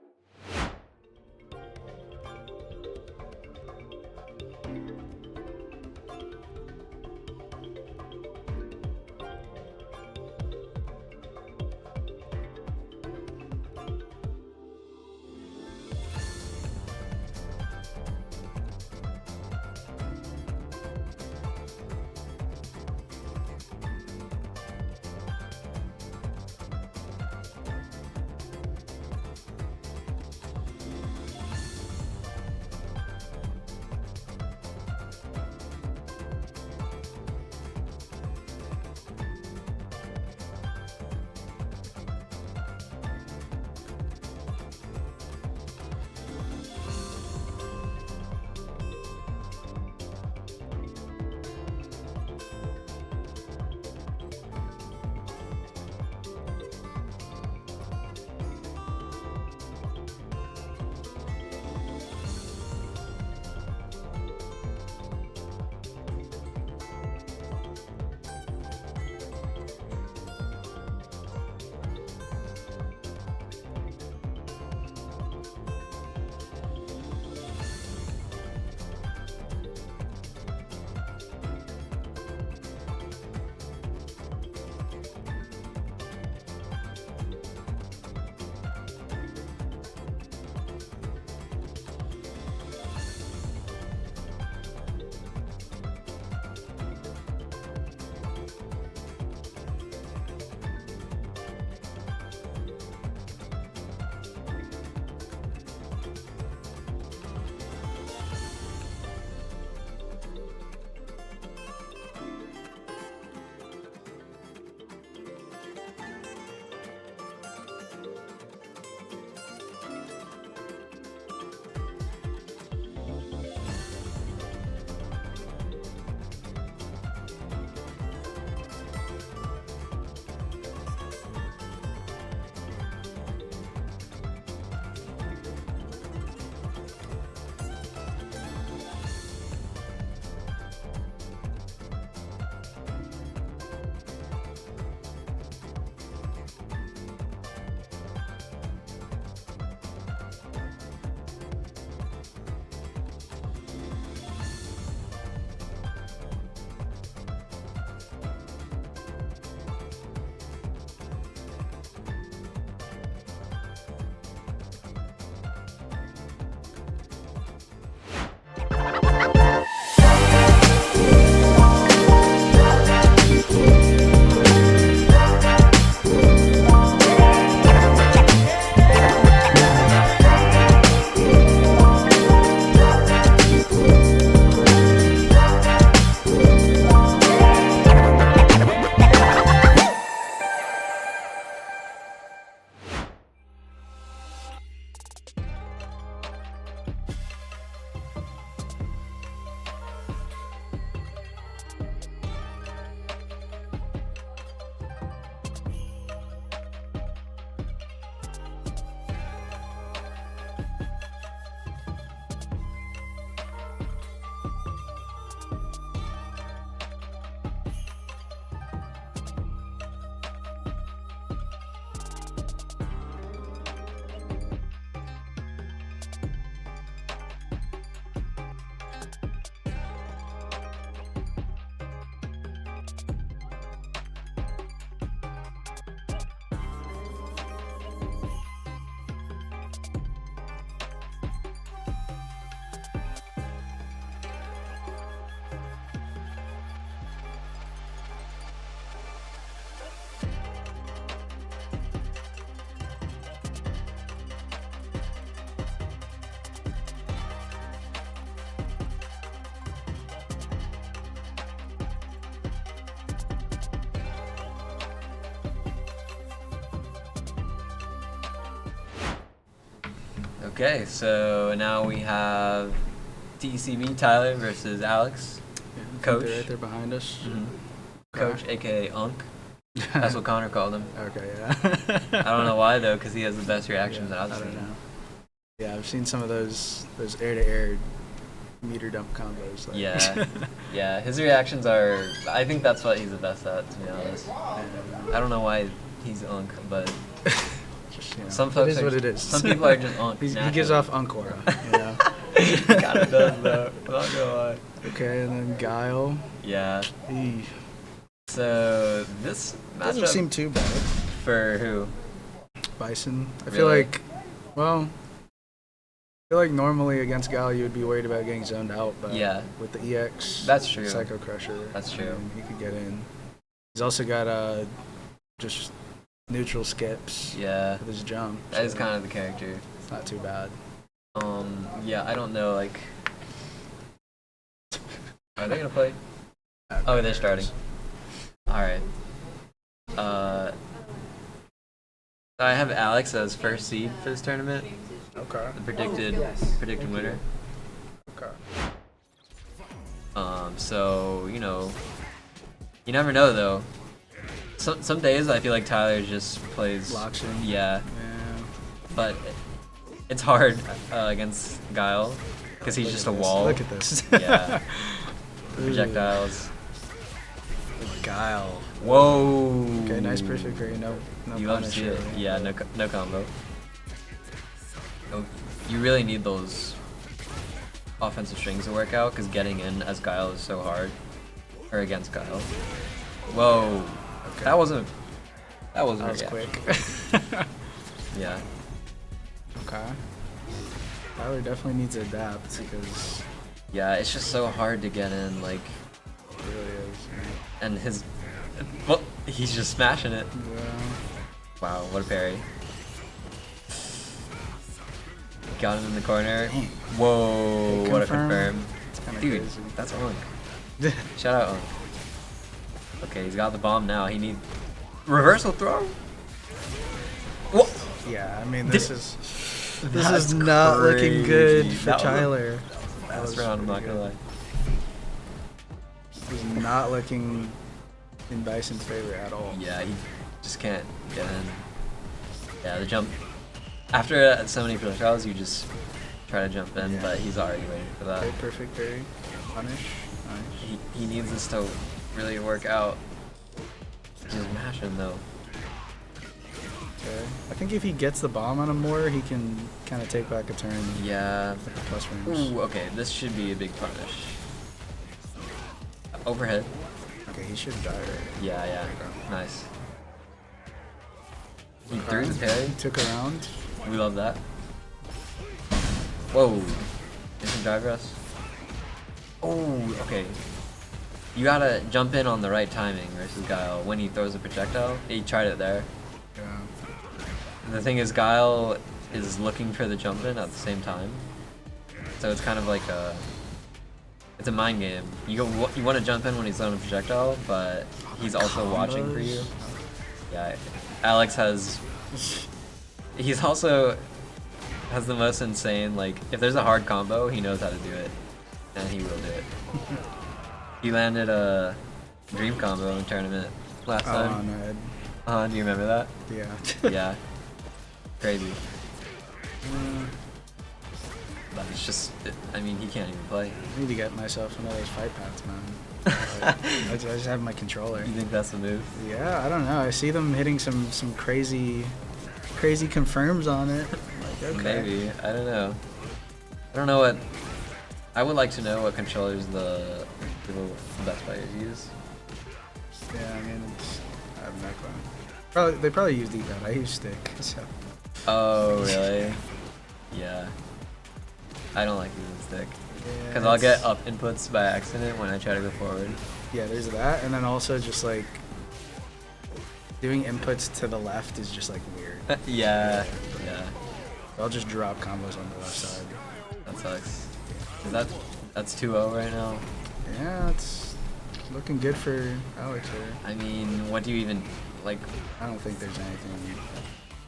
Okay, so now we have TCB Tyler versus Alex. Coach. They're right there behind us. Coach, aka Unk. That's what Connor called him. Okay, yeah. I don't know why though, because he has the best reactions Yeah, I've I seen. don't know. Yeah, I've seen some of those air-to-air meter dump combos. Like. Yeah, yeah. His reactions are. I think that's what he's the best at, to be honest. I don't know why he's Unk, but Just, you know, some folks it is are, what it is. Some people are just Unk. He gives naturally. off Unk aura, you know. Kind of does though. Not gonna lie. Okay, and then Guile. Yeah. Eesh. So this Doesn't matchup seem too bad. for who? Bison. I feel Really? like, well, I feel like normally against Guile you would be worried about getting zoned out, but Yeah. with the EX, That's true. Psycho Crusher, That's true. I mean, he could get in. He's also got just neutral skips. Yeah. With his jump. That is so kind of the character. It's not too bad. Yeah, I don't know, like... Are they gonna play? Oh, they're starting. Alright. I have Alex as first seed for this tournament. Okay. The predicted winner. Okay. So, you know, you never know though. Some days I feel like Tyler just plays... Locks in. Yeah. Yeah. But it's hard against Guile because he's just a wall. Look at this. Yeah. Projectiles. Guile. Whoa. Okay, nice perfect parry. No You love to punish see it. really. Yeah, no combo. Oh, you really need those offensive strings to work out because getting in as Guile is so hard. Or against Guile. Whoa. Okay. That wasn't That was yeah. quick. Yeah. Okay. Tyler definitely needs to adapt because Yeah, it's just so hard to get in, like, it really is. and his, well, he's just smashing it. Yeah. Wow, what a parry. Got him in the corner. Whoa, what a confirm. Dude, crazy. that's Unk. Shout out Unk. Okay, he's got the bomb now. He needs reversal throw. What? Yeah, I mean this is That's not looking good crazy. for That was a Tyler. Fast round, I'm not gonna lie. He's not looking in Bison's favor at all. Yeah, he just can't get in. Yeah, the jump. After so many projectiles, you just try to jump in, but he's already waiting for that. Okay, perfect parry. Punish. Nice. He needs this to really work out. Just mash him though. Okay. I think if he gets the bomb on him more, he can kind of take back a turn. Yeah. With the plus range. Ooh, okay, this should be a big punish. Overhead. Okay, he should die right. Yeah, yeah. Nice. He Okay. threw the parry. He took a round. We love that. Whoa. Instant drive rest. Oh, okay. You gotta jump in on the right timing versus Guile when he throws a projectile. He tried it there. Yeah. The thing is, Guile is looking for the jump in at the same time. So it's kind of like it's a mind game. You want to jump in when he's throwing a projectile, but he's also watching for you. Yeah, Alex he's also has the most insane, like, if there's a hard combo, he knows how to do it. And he will do it. He landed a dream combo in a tournament last time. Do you remember that? Yeah. Yeah. Crazy. But it's just, I mean, he can't even play. I need to get myself one of those fight pads, man. I just have my controller. You think that's the move? Yeah, I don't know. I see them hitting some crazy confirms on it. Like, okay. Maybe. I don't know. I don't know what. I would like to know what controllers the best players use. Yeah, I mean, I have no clue. They probably use D-pad. I use stick. So. Oh, really? Yeah. I don't like using stick. Yeah, Because I'll get up inputs by accident when I try to go forward. Yeah, there's that, and then also just like doing inputs to the left is just like weird. Yeah. Yeah. I'll just drop combos on the left side. That sucks. That's 2-0 right now. Yeah, it's looking good for Alex here. I mean, what do you even like? I don't think there's anything.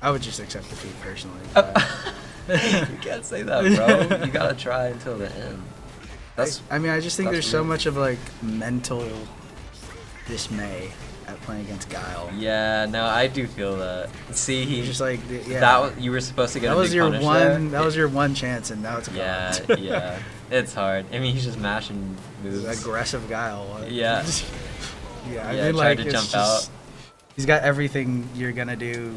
I would just accept defeat personally. But You can't say that, bro. You gotta try until the end. I mean, I just think that's there's so real. much of like mental dismay at playing against Guile. Yeah, no, I do feel that. See, he Just like yeah. you were supposed to get that a was big your punish one. there. That was your one chance, and now it's gone. Yeah, yeah, it's hard. I mean, he's just mashing moves. Aggressive Guile. Yeah. Yeah, I Yeah, mean, tried like to it's jump just, out. He's got everything you're gonna do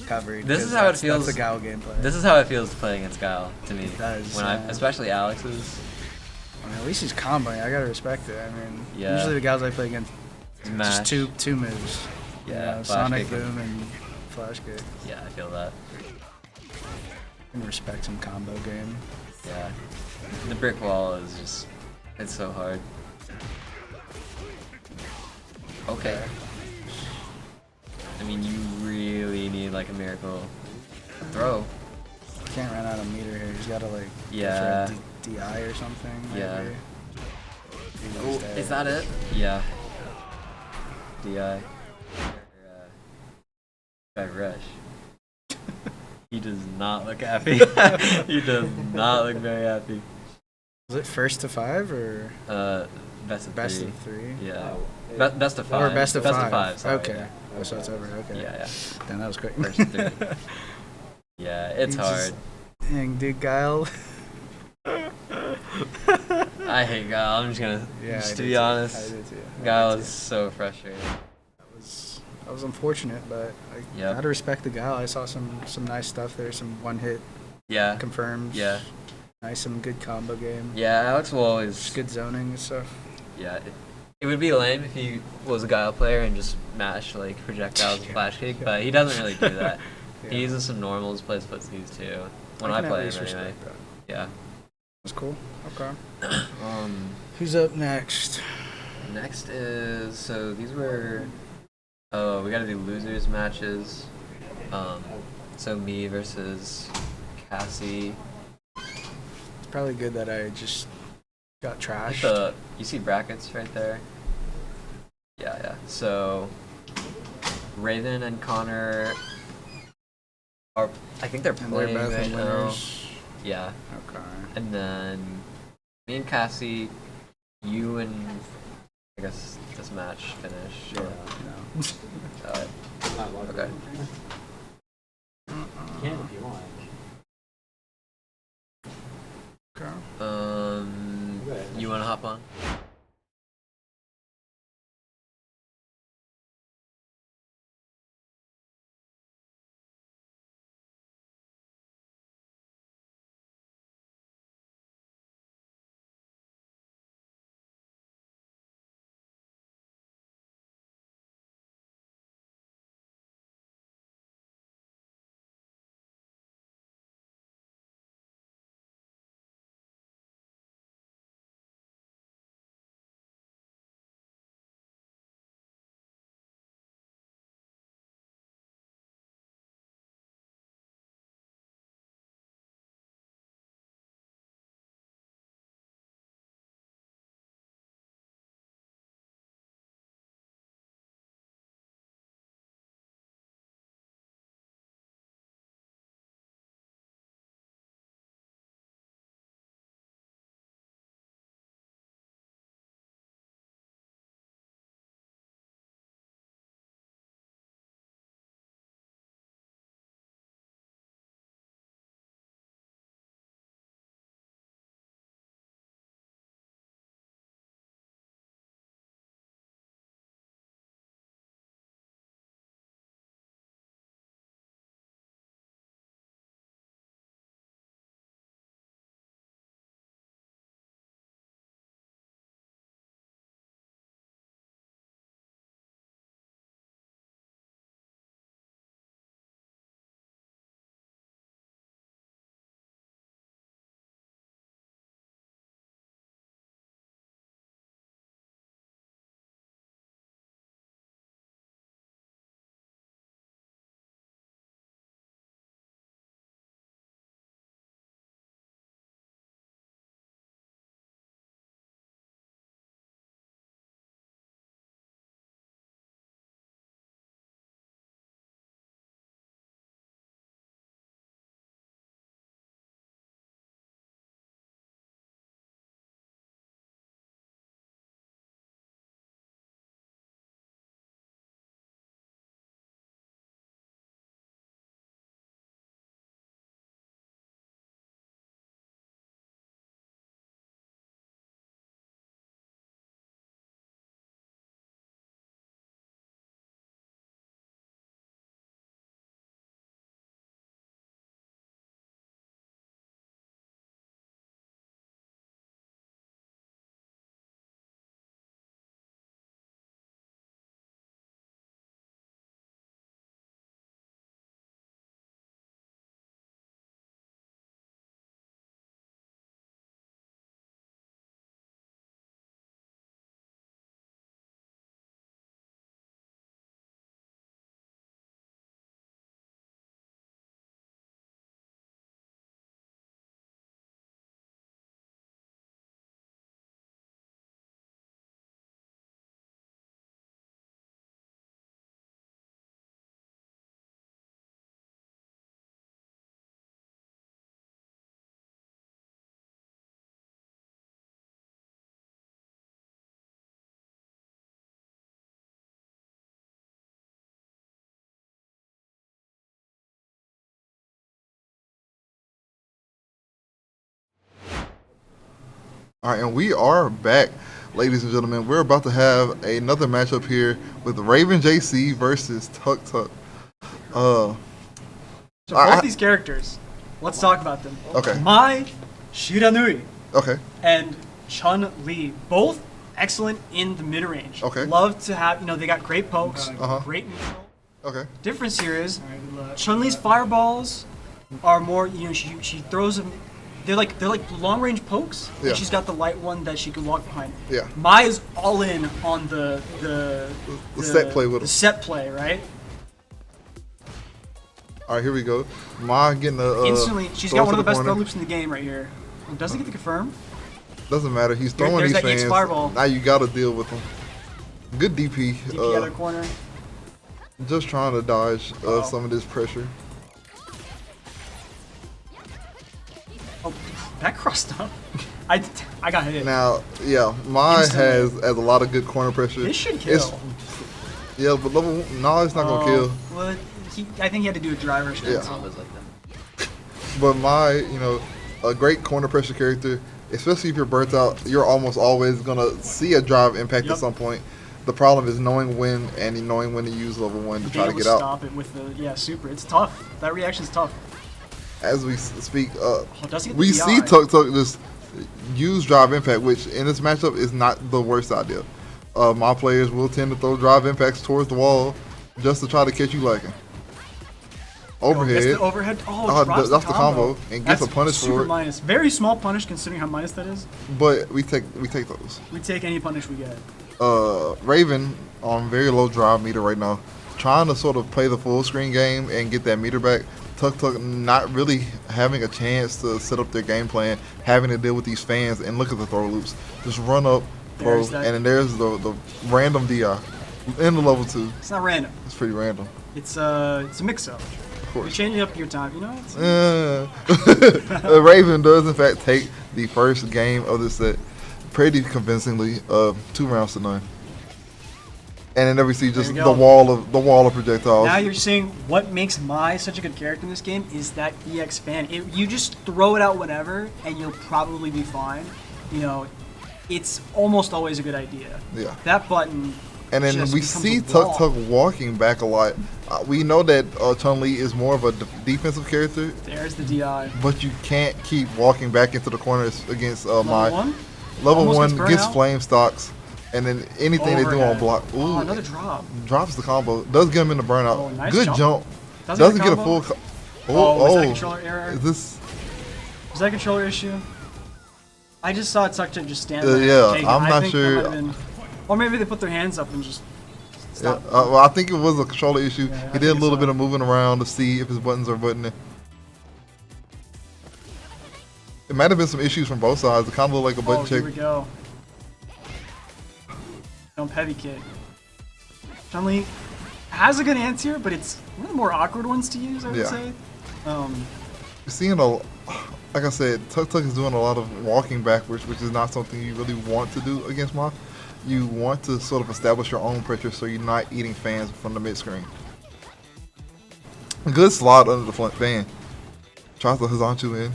covered. This 'cause is how it that's- feels. That's the Guile gameplay. This is how it feels to play against Guile to me. It does, when yeah. especially Alex's. I mean, at least he's comboing. I gotta respect it. I mean, Yeah. usually the guys I play against Mash. just two moves. Yeah, You know, flash Sonic kick. Boom and Flash Kick. Yeah, I feel that. And respect some combo game. Yeah, the brick wall is just—it's so hard. Okay. I mean, you really need like a miracle throw. Can't run out of meter here. He's gotta like go Yeah. for a DI or something. Yeah. Maybe. Oh, is that it? Yeah. DI. By Rush. He does not look happy. He does not look very happy. Was it first to 5 or? Best of best three. of 3. Yeah. Best of 5. Or best of 5. Sorry, okay. yeah. Oh, so it's over. Okay. Yeah, yeah. Damn, that was quick. First 3. Yeah, it's He hard. just- Dang, dude, Guile. I hate Guile. I'm just gonna, Yeah, just I to did be too. honest, I did too. I Guile did is too. so frustrating. That was unfortunate, but I Yep. gotta respect the Guile. I saw some nice stuff there. Some one hit. Yeah. Confirms. Yeah. Nice, some good combo game. Yeah, Alex will always. Just good zoning and stuff. Yeah, it would be lame if he was a Guile player and just mashed like projectiles and flash kick, but he doesn't really do that. Yeah. He uses some normals, plays footsies too. When I can at play least him anyway. respect that. Yeah. That's cool. Okay. Um. Who's up next? Next is these were. Oh, we gotta do losers matches. So me versus Cassie. It's probably good that I just got trashed. You see brackets right there? Yeah, yeah. So Raven and Connor are, I think they're And they're playing both right now. winners. Yeah. Okay. And then me and Cassie, you and I guess this match finish. Yeah. Okay. You can if you want. Okay. You wanna hop on? All right, and we are back, ladies and gentlemen. We're about to have another matchup here with Raven JC versus Tuk Tuk. So both these characters, let's talk about them. Okay. Mai Shiranui. Okay. And Chun Li, both excellent in the mid range. Okay. Love to have, they got great pokes, Uh-huh. great neutral. Okay. Difference here is Chun Li's fireballs are more, she throws them. They're like long range pokes, Yeah. and she's got the light one that she can walk behind. Yeah. Mai is all in on the set play with the him. set play, right? All right, here we go. Mai getting the Instantly, she's throw got one to of the best corner. throw loops in the game right here. Doesn't get the confirm. Doesn't matter. He's There- throwing there's these that EX fans. fireball. Now you got to deal with him. Good DP. DP other corner. Just trying to dodge some of this pressure. Oh, that crossed up. I got hit. Now, yeah, Mai Instantly. has a lot of good corner pressure. This should kill. Yeah, but level no, it's not gonna kill. Well, I think he had to do a driver stance. Yeah. But Mai, a great corner pressure character, especially if you're burnt out, you're almost always gonna see a drive impact at some point. The problem is knowing when and knowing when to use level 1 to try to get out. Stop it with the super. It's tough. That reaction's tough. As we speak, does he get the we DI? see Tuk Tuk just use drive impact, which in this matchup is not the worst idea. My players will tend to throw drive impacts towards the wall just to try to catch you lacking. Overhead. Gets the overhead. Oh, drops that's the combo and gets That's a punish super for it. minus. Very small punish considering how minus that is. But we take those. We take any punish we get. Raven on very low drive meter right now, trying to sort of play the full screen game and get that meter back. Tuk Tuk not really having a chance to set up their game plan, having to deal with these fans and look at the throw loops. Just run up, throw, There's that. and then there's the random DI in the level 2. It's not random. It's pretty random. It's a mix-up. You're changing up your time. Raven does in fact take the first game of the set pretty convincingly, 2 rounds to 9. And then there we see just There the we go. wall of projectiles. Now you're seeing what makes Mai such a good character in this game is that EX fan. You just throw it out whenever, and you'll probably be fine. It's almost always a good idea. Yeah. That button. And then just we becomes see a Tuk wall. Tuk walking back a lot. We know that Chun Li is more of a defensive character. There's the DI. But you can't keep walking back into the corners against Mai. One? Level Almost 1 gets burnt gets out. flame stocks. And then anything they do on Overhead. block. Ooh, Oh, another drop. Drops the combo. Does get him in the burnout. Oh, nice Good jump. jump. Doesn't Doesn't get a get a full. combo? Was that a Oh, controller error? Is this? Is that a controller issue? I just saw Tuk Tuk just stand Yeah, there. Take it. I'm I not think that sure. might have been- or maybe they put their hands up and just Yeah, stop. well, I think it was a controller issue. Yeah, I He did a think little so. bit of moving around to see if his buttons are buttoning. It might have been some issues from both sides. It kind of looked like a button Oh, here check. we go. Jump heavy kick. Chun Li has a good answer, but it's one of the more awkward ones to use, I would Yeah. say. You're seeing like I said, Tuk Tuk is doing a lot of walking backwards, which is not something you really want to do against Mai. You want to sort of establish your own pressure so you're not eating fans from the mid screen. Good slide under the front fan. Tries the Hazanchu in.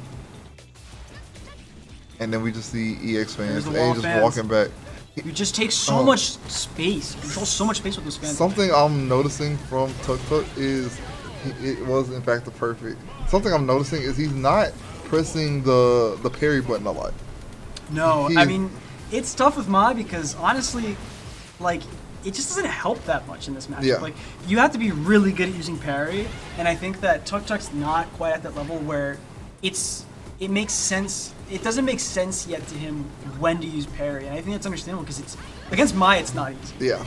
And then we just see EX fans. There's the And wall just fans. walking back. You just take so Oh. much space. You control so much space with those fans. Something I'm noticing from Tuk Tuk is it was in fact the perfect. Something I'm noticing is he's not pressing the parry button a lot. No, He I is- mean, it's tough with Mai because honestly, like, it just doesn't help that much in this matchup. Yeah. Like, you have to be really good at using parry, and I think that Tuk Tuk's not quite at that level where it makes sense. It doesn't make sense yet to him when to use parry, and I think that's understandable because it's against Mai, it's not easy. Yeah.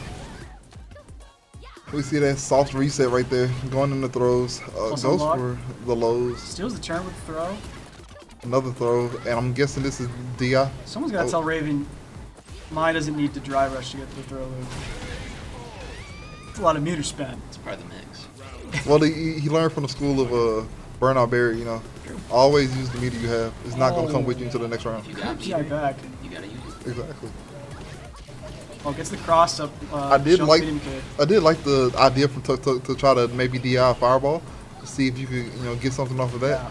We see that soft reset right there, going in the throws. Plus Goes unlock. for the lows. Steals the turn with the throw. Another throw, and I'm guessing this is DI. Someone's got to tell Raven Mai doesn't need to drive rush to get to the throw loop. It's a lot of meter spent. It's part of the mix. Well, he learned from the school of Burnout Barry, Always use the meter you have. It's not going to come with you into the next round. You got GI back. You gotta use it. Exactly. Oh, gets the cross up. I did jump like medium kick. the idea from Tuk Tuk to try to maybe DI a fireball to see if you could get something off of that.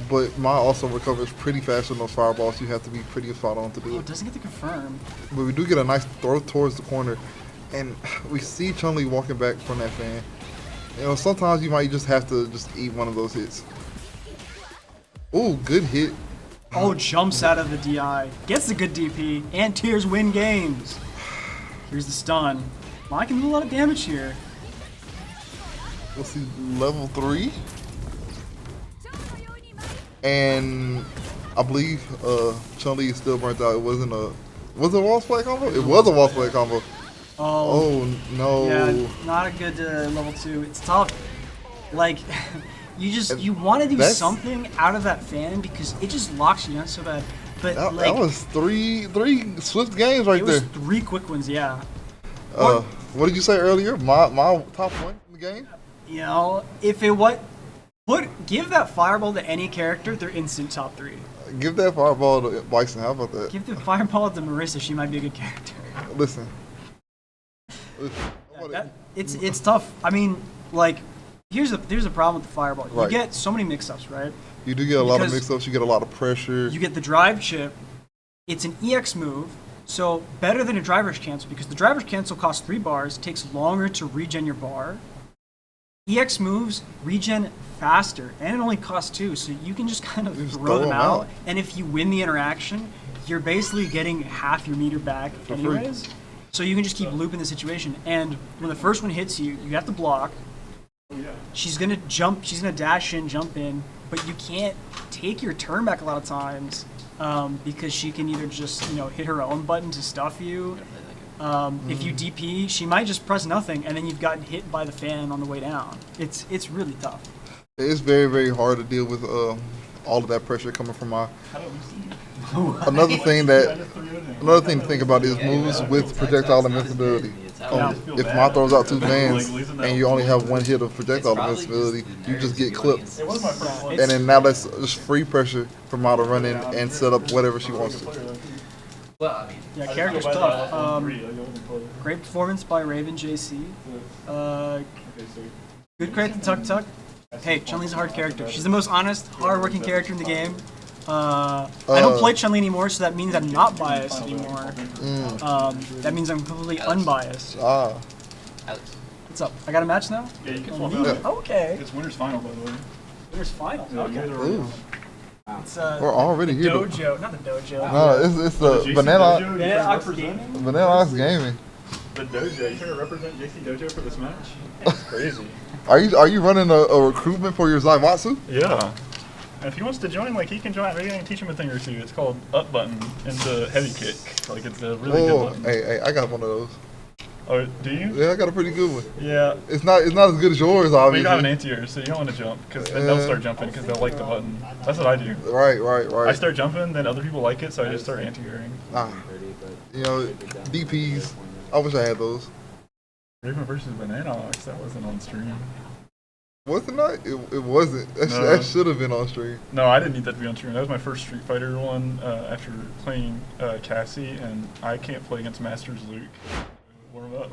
but mine also recovers pretty fast from those fireballs. You have to be pretty spot on to do Oh, it. it doesn't get to confirm. But we do get a nice throw towards the corner, and we see Chun-Li walking back from that fan. You know, sometimes you might just have to just eat one of those hits. Ooh, good hit. Oh, jumps out of the DI. Gets a good DP, and Tears win games. Here's the stun. Mine can do a lot of damage here. We'll see level 3. And I believe Chun-Li is still burnt out. It wasn't a... Was it a wall splat combo? It was a wall splat combo. Oh, no. Yeah, not a good level 2. It's tough. Like, you want to do something out of that fan because it just locks you down so bad. But that was three swift games right there. It was 3 quick ones, yeah. What did you say earlier? My top 1 in the game? You know, if it give that fireball to any character, they're instant top 3. Give that fireball to Bison. How about that? Give the fireball to Marissa. She might be a good character. Listen. It's tough. I mean, like, there's a problem with the fireball. You get so many mix-ups, right? You do get a lot of mix-ups. You get a lot of pressure. You get the drive chip. It's an EX move, so better than a driver's cancel because the driver's cancel costs 3 bars, takes longer to regen your bar. EX moves regen faster, and it only costs 2, so you can just kind of throw them out. And if you win the interaction, you're basically getting half your meter back anyways. So you can just keep looping the situation. And when the first one hits you, you have to block. She's gonna jump, she's gonna dash in, jump in, but you can't take your turn back a lot of times because she can either just hit her own button to stuff you. If you DP, she might just press nothing, and then you've gotten hit by the fan on the way down. It's really tough. It's very, very hard to deal with all of that pressure coming from my. Another thing to think about is moves with projectile invincibility. If Ma throws out 2 fans and you only have 1 hit of projectile invincibility, you just get clipped. And then now that's just free pressure for Ma to run in and set up whatever she wants to. Yeah, character's tough. Great performance by Raven JC. Good credit to Tuk Tuk. Hey, Chun-Li's a hard character. She's the most honest, hard-working character in the game. I don't play Chun-Li anymore, so that means I'm not biased anymore. That means I'm completely unbiased. What's up? I got a match now? Yeah, you can swap out. Okay. It's winner's final, by the way. Winner's final? Yeah, Okay. It's, we're already the here. Dojo, not the dojo. No, it's the Banana Ox Gaming. Banana Ox Gaming. The Dojo. You trying to represent JC Dojo for this match? That's crazy. Are you running a recruitment for your Zaibatsu? Yeah. And if he wants to join, like, he can join. Maybe I can teach him a thing or two. It's called up button into heavy kick. Like, it's a really good button. Hey, I got one of those. Oh, do you? Yeah, I got a pretty good one. Yeah. It's not as good as yours, obviously. But you don't have an anti-air, so you don't want to jump, because then they'll start jumping, because they'll like the button. That's what I do. Right. I start jumping, then other people like it, so I just start anti-airing. DPs, I wish I had those. Raven versus Banana Ox, that wasn't on stream. Was it not? It wasn't. That should have been on stream. No, I didn't need that to be on stream. That was my first Street Fighter one after playing Cassie, and I can't play against Masters Luke. Warm up.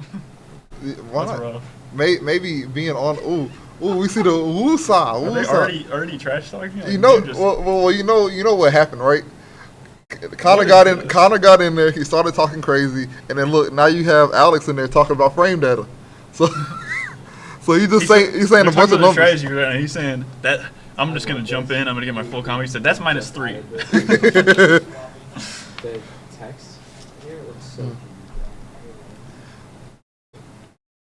Why That's not? rough. Maybe being on. Ooh, we see the Wusa. Are they already trash talking? You know, well, you know what happened, right? Connor got in there. He started talking crazy, and then look, now you have Alex in there talking about frame data. So he's saying a bunch of numbers. Strategy right now. He's saying that I'm just gonna jump in. I'm gonna get my full combo. He said that's -3. The text here looks so.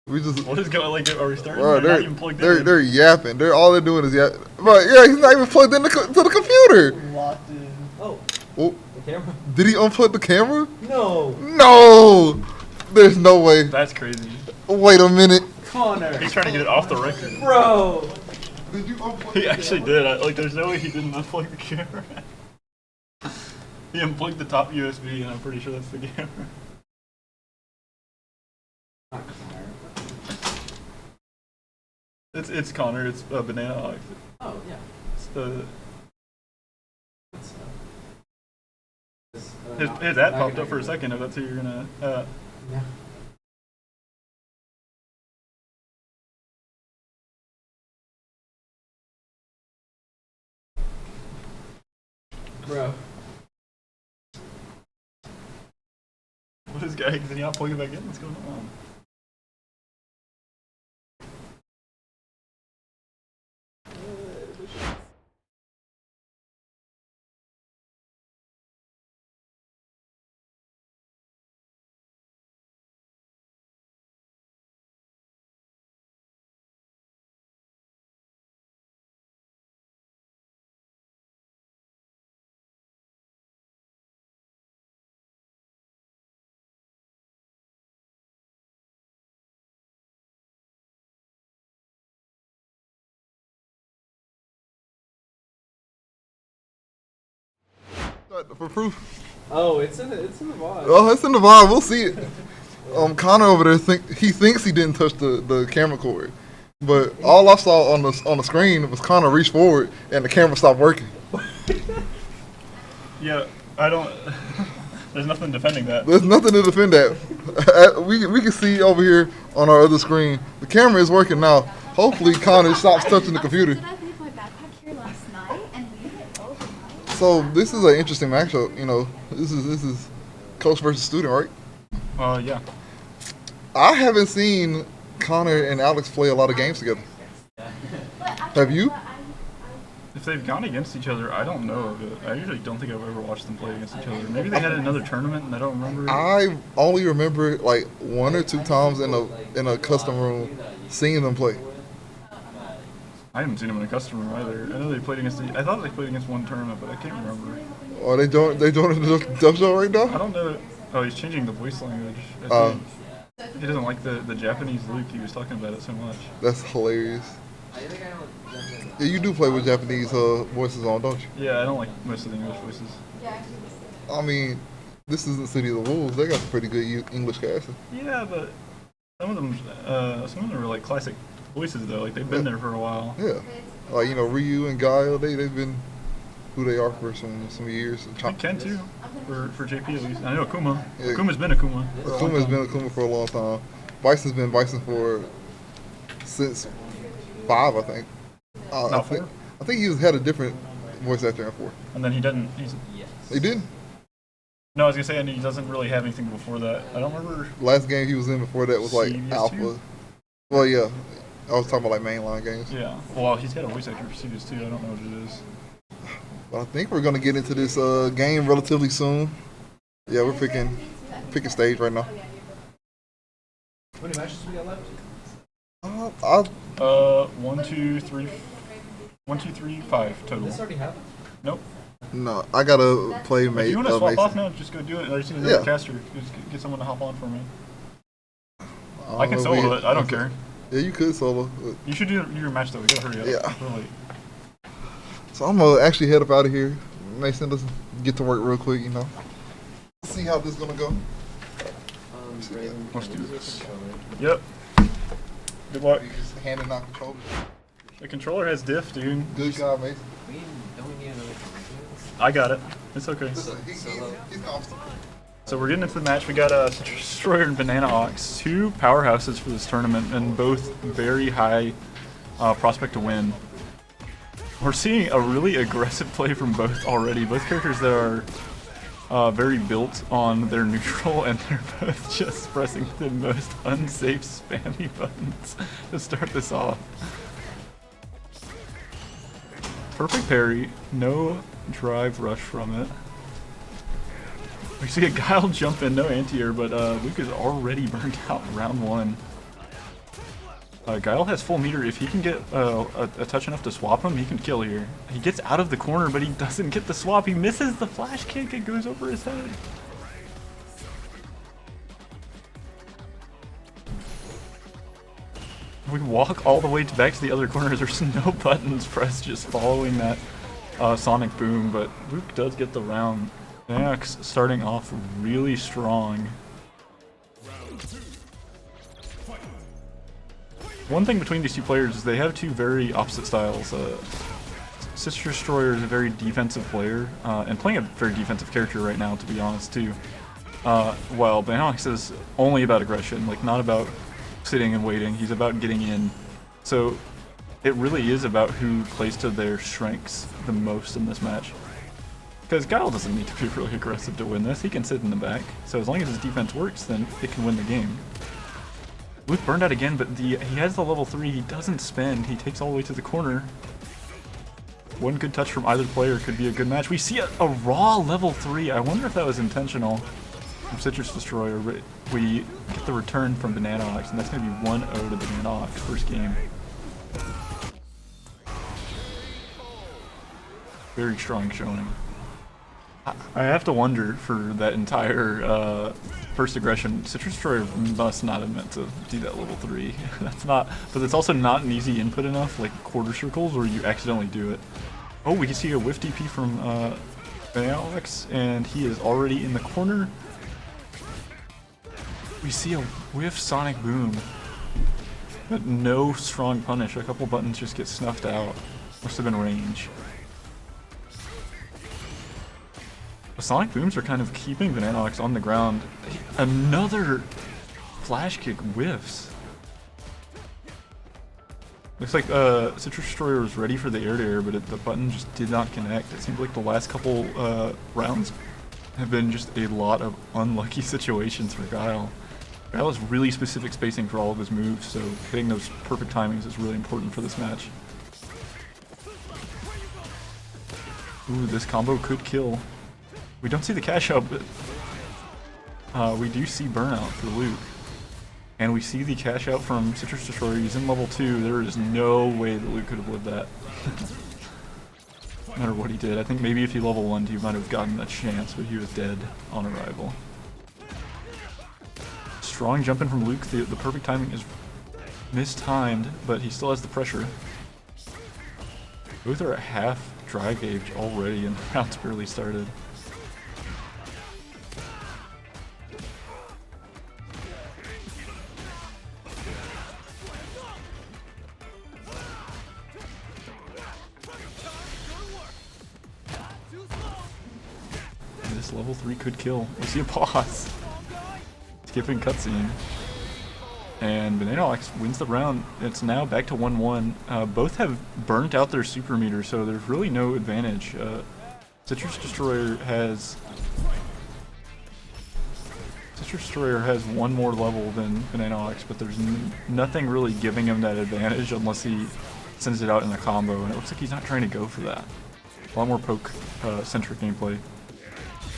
We just. What is going? Like, are we starting? Bro, they're not even plugged in. They're yapping. All they're doing is yapping. But yeah, he's not even plugged in to the computer. Locked in. Oh. The camera? Did he unplug the camera? No. There's no way. That's crazy. Wait a minute. Connor. He's trying to get it off the record. Bro. Did you unplug? He actually did. There's no way he didn't unplug the camera. He unplugged the top USB, and I'm pretty sure that's the camera. It's Connor. It's Banana Ox. Oh yeah. It's the. His ad popped up for a second. If that's who you're gonna. Yeah. Bro. What is guy? Did he not plug it back in? What's going on? For proof. Oh, it's in the VOD. Oh, it's in the VOD. We'll see it. Connor over there thinks he didn't touch the camera cord, but all I saw on the screen was Connor reach forward and the camera stopped working. Yeah, I don't. There's nothing defending that. There's nothing to defend that. We can see over here on our other screen. The camera is working now. Hopefully Connor stops touching the computer. So this is an interesting matchup. You know, this is coach versus student, right? Yeah. I haven't seen Connor and Alex play a lot of games together. Have you? If they've gone against each other, I don't know of it. I usually don't think I've ever watched them play against each other. Maybe they had another tournament and I don't remember. I only remember like 1 or 2 times in a custom room seeing them play. I haven't seen them in a custom room either. I know they played against. I thought they played against one tournament, but I can't remember. Are they doing the dub show right now? I don't know. Oh, he's changing the voice language. He doesn't like the Japanese Luke. He was talking about it so much. That's hilarious. Yeah, you do play with Japanese voices on, don't you? Yeah, I don't like most of the English voices. I mean, this isn't City of the Wolves. They got some pretty good English casting. Yeah, but some of them are like classic voices though. Like they've been there for a while. Yeah, like you know Ryu and Guile. They've been who they are for some years. I think Ken too, for JP at least. I know Akuma. Yeah. Akuma's been Akuma. Akuma's been Akuma for a long time. Bison's been Bison since 5, I think. I think he's had a different voice actor in 4. And then he didn't. He didn't? No, I was gonna say, and he doesn't really have anything before that. I don't remember. Last game he was in before that was like CVS2? Alpha. Well, yeah. I was talking about like mainline games. Yeah. Well, he's got a voice actor for Series 2. I don't know what it is. But I think we're gonna get into this game relatively soon. Yeah, we're picking stage right now. How many matches we got left? 1, 2, 3, 5 total. This already happened? Nope. No, I gotta play If you want to swap Mason. off now, just go do it. I just need another caster. Just get someone to hop on for me. I can solo it. I don't care. Yeah, you could solo. You should do your match though. We gotta hurry up. Yeah. We're late. So I'm gonna actually head up out of here. Mason, let's get to work real quick, you know. See how this is gonna go. Let's do this. Yep. Good luck. You just handing out controllers. The controller has diff, dude. Good job, Mason. I got it. It's okay. So we're getting into the match. We got Destroyer and Banana Ox, 2 powerhouses for this tournament, and both very high prospect to win. We're seeing a really aggressive play from both already. Both characters that are very built on their neutral, and they're both just pressing the most unsafe spammy buttons to start this off. Perfect parry, no drive rush from it. We see a Guile jump in, no anti-air, but Luke is already burned out round 1. Guile has full meter. If he can get a touch enough to swap him, he can kill here. He gets out of the corner, but he doesn't get the swap. He misses the flash kick. It goes over his head. We walk all the way back to the other corner. There's no buttons pressed, just following that sonic boom, but Luke does get the round. Max starting off really strong. One thing between these two players is they have 2 very opposite styles. Sister Destroyer is a very defensive player, and playing a very defensive character right now, to be honest, too. While Bananox is only about aggression, like not about sitting and waiting. He's about getting in. So it really is about who plays to their strengths the most in this match. Because Guile doesn't need to be really aggressive to win this. He can sit in the back. So as long as his defense works, then it can win the game. Luke burned out again, but he has the level 3. He doesn't spend. He takes all the way to the corner. One good touch from either player could be a good match. We see a raw level 3. I wonder if that was intentional from Citrus Destroyer. We get the return from Banana Ox, and that's going to be 1-0 to Banana Ox first game. Very strong showing. I have to wonder for that entire first aggression, Citrus Destroyer must not have meant to do that level 3. That's not, but it's also not an easy input enough, like quarter circles, where you accidentally do it. Oh, we can see a whiff DP from Alex, and he is already in the corner. We see a whiff Sonic Boom, but no strong punish. A couple buttons just get snuffed out. Must have been range. The Sonic Booms are kind of keeping Bananox on the ground. Another flash kick whiffs. Looks like Citrus Destroyer was ready for the air-to-air, but the button just did not connect. It seems like the last couple rounds have been just a lot of unlucky situations for Guile. Guile has really specific spacing for all of his moves, so hitting those perfect timings is really important for this match. Ooh, this combo could kill. We don't see the cash out, but we do see burnout for Luke. And we see the cash out from Citrus Destroyer. He's in level 2. There is no way that Luke could have lived that. No matter what he did. I think maybe if he level 1'd, he might have gotten a chance, but he was dead on arrival. Strong jump in from Luke. The perfect timing is mistimed, but he still has the pressure. Both are at half drive gauge already, and the round's barely started. This level 3 could kill. We see a pause. Skipping cutscene. And Bananox wins the round. It's now back to 1-1. Both have burnt out their super meter, so there's really no advantage. Citrus Destroyer has one more level than Bananox, but there's nothing really giving him that advantage unless he sends it out in a combo, and it looks like he's not trying to go for that. A lot more poke-centric gameplay.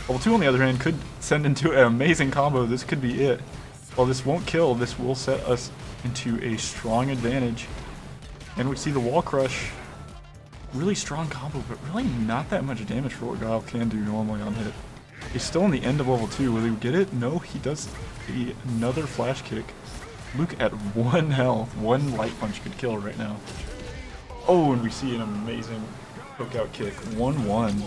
Level 2, on the other hand, could send into an amazing combo. This could be it. While this won't kill, this will set us into a strong advantage. And we see the wall crush. Really strong combo, but really not that much damage for what Guile can do normally on hit. He's still in the end of level 2. Will he get it? No, he does another flash kick. Luke at 1 health. One light punch could kill right now. Oh, and we see an amazing poke out kick. 1-1.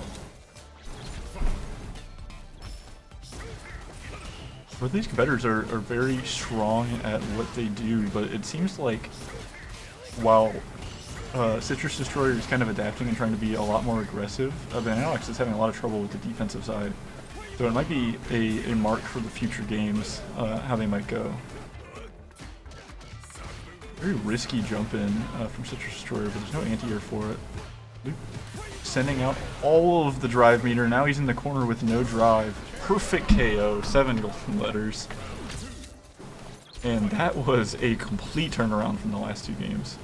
Both these competitors are very strong at what they do, but it seems like while Citrus Destroyer is kind of adapting and trying to be a lot more aggressive, Bananox is having a lot of trouble with the defensive side. So it might be a mark for the future games, how they might go. Very risky jump in from Citrus Destroyer, but there's no anti-air for it. Luke sending out all of the drive meter. Now he's in the corner with no drive. Perfect KO, 7 golden letters. And that was a complete turnaround from the last 2 games.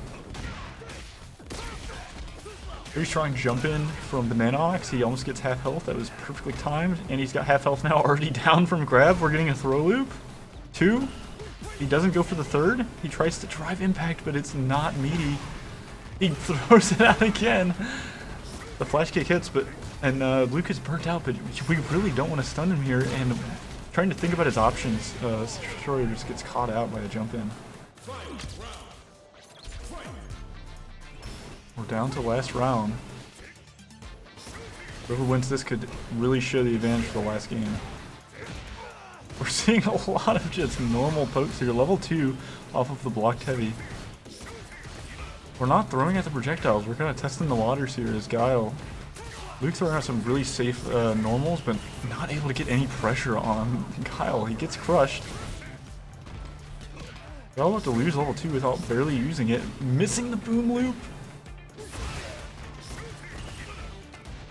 Very strong jump in from Bananox. He almost gets half health. That was perfectly timed. And he's got half health now already down from grab. We're getting a throw loop. 2. He doesn't go for the 3rd. He tries to drive impact, but it's not meaty. He throws it out again. The flash kick hits, and Luke is burnt out, but we really don't want to stun him here. And trying to think about his options, Destroyer just gets caught out by a jump in. We're down to last round. Whoever wins this could really show the advantage for the last game. We're seeing a lot of just normal pokes here. Level 2 off of the blocked heavy. We're not throwing at the projectiles. We're kind of testing the waters here as Guile. Luke's throwing out some really safe normals, but not able to get any pressure on Guile. He gets crushed. Guile about to lose level 2 without barely using it. Missing the boom loop.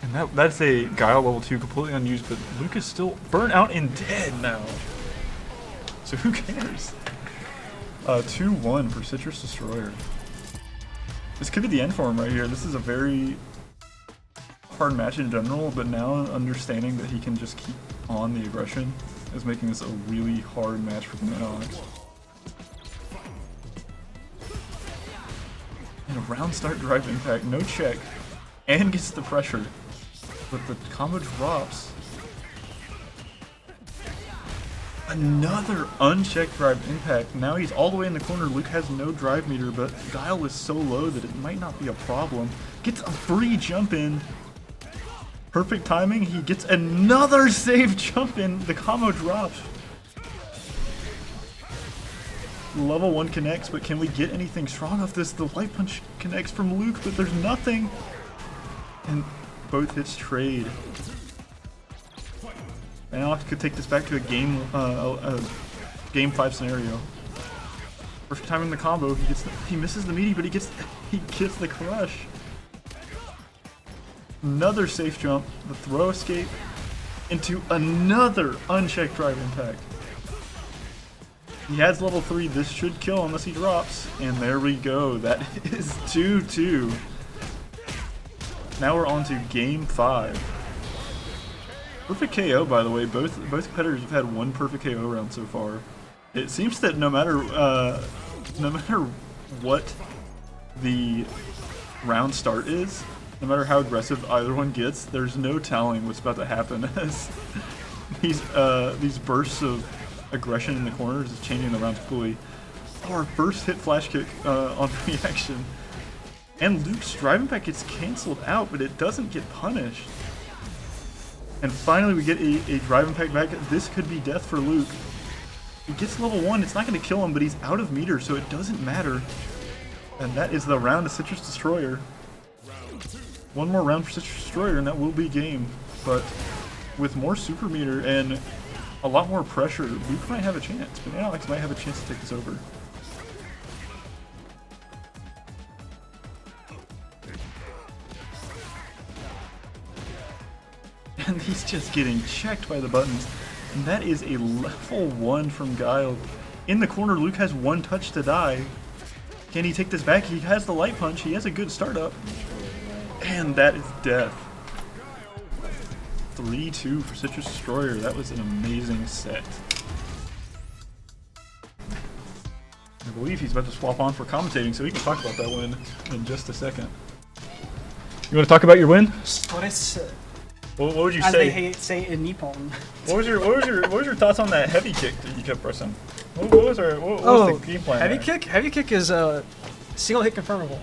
And And that's a Guile level 2 completely unused, but Luke is still burnt out and dead now. So who cares? 2-1 for Citrus Destroyer. This could be the end for him right here. This is a very hard match in general, but now understanding that he can just keep on the aggression is making this a really hard match for Alex. And a round start drive impact, no check, and gets the pressure. But the combo drops. Another unchecked drive impact. Now he's all the way in the corner. Luke has no drive meter, but Guile is so low that it might not be a problem. Gets a free jump in. Perfect timing. He gets another safe jump in. The combo drops. Level 1 connects, but can we get anything strong off this? The light punch connects from Luke, but there's nothing. And both hits trade. And Alex could take this back to a game 5 scenario. First time in the combo, he misses the meaty, but he gets the crush. Another safe jump, the throw escape into another unchecked drive impact. He has level 3. This should kill unless he drops. And there we go. That is 2-2. Now we're on to game 5. Perfect KO, by the way. Both competitors have had one perfect KO round so far. It seems that no matter what the round start is, no matter how aggressive either one gets, there's no telling what's about to happen as these bursts of aggression in the corners is changing the round completely. Oh, our first hit flash kick on reaction. And Luke's drive impact gets cancelled out, but it doesn't get punished. And finally we get a drive impact back. This could be death for Luke. He gets level 1, it's not going to kill him, but he's out of meter, so it doesn't matter. And that is the round of Citrus Destroyer. One more round for Citrus Destroyer and that will be game. But with more super meter and a lot more pressure, Luke might have a chance. But Alex might have a chance to take this over. And he's just getting checked by the buttons. And that is a level 1 from Guile. In the corner, Luke has 1 touch to die. Can he take this back? He has the light punch. He has a good startup. And that is death. 3-2 for Citrus Destroyer. That was an amazing set. I believe he's about to swap on for commentating, so we can talk about that win in just a second. You want to talk about your win? What I said. What would you As say? they say in Nippon. What was your thoughts on that heavy kick that you kept pressing? What was the game plan? Heavy there? kick? Heavy kick is a single hit confirmable.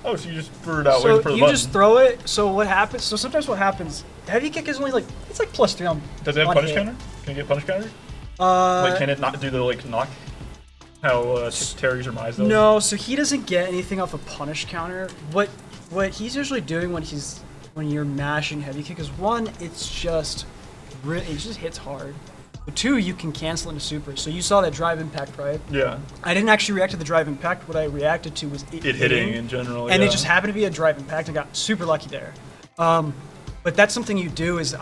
Oh, so you just threw it out So waiting for the you button. just throw it. So what happens? So sometimes what happens? Heavy kick is only like it's like +3 on. Does it have on punish hit. counter? Can you get punish counter? Like can it not do the knock? How Terry or Mize does? No, so he doesn't get anything off a punish counter. What he's usually doing when you're mashing heavy kick is 1, it just hits hard. But 2, you can cancel into super. So you saw that drive impact, right? Yeah. I didn't actually react to the drive impact. What I reacted to was it hitting in general. And yeah. it just happened to be a drive impact. I got super lucky there. But that's something you do is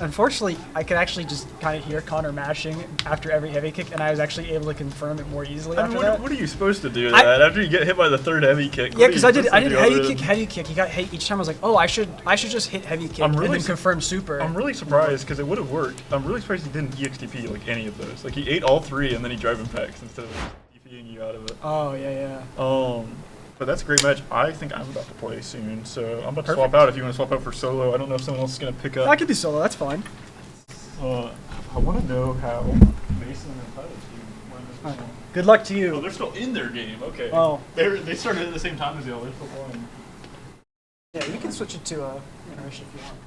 unfortunately, I could actually just kind of hear Connor mashing after every heavy kick, and I was actually able to confirm it more easily after that. What are you supposed to do after you get hit by the 3rd heavy kick? Yeah, because I did heavy kick. He got hit each time. I was like, oh, I should just hit heavy kick and then confirm super. I'm really surprised because it would have worked. I'm really surprised he didn't EXTP like any of those. Like he ate all 3 and then he drive impacts instead of TPing you out of it. Oh yeah. But that's a great match. I think I'm about to play soon, so I'm about to swap out if you want to swap out for solo. I don't know if someone else is going to pick up. I could do solo, that's fine. I want to know how Mason and Tyler do. Good luck to you. Oh, they're still in their game. Okay. Oh. They started at the same time as y'all. They're still playing. Yeah, you can switch it to intermission if you want.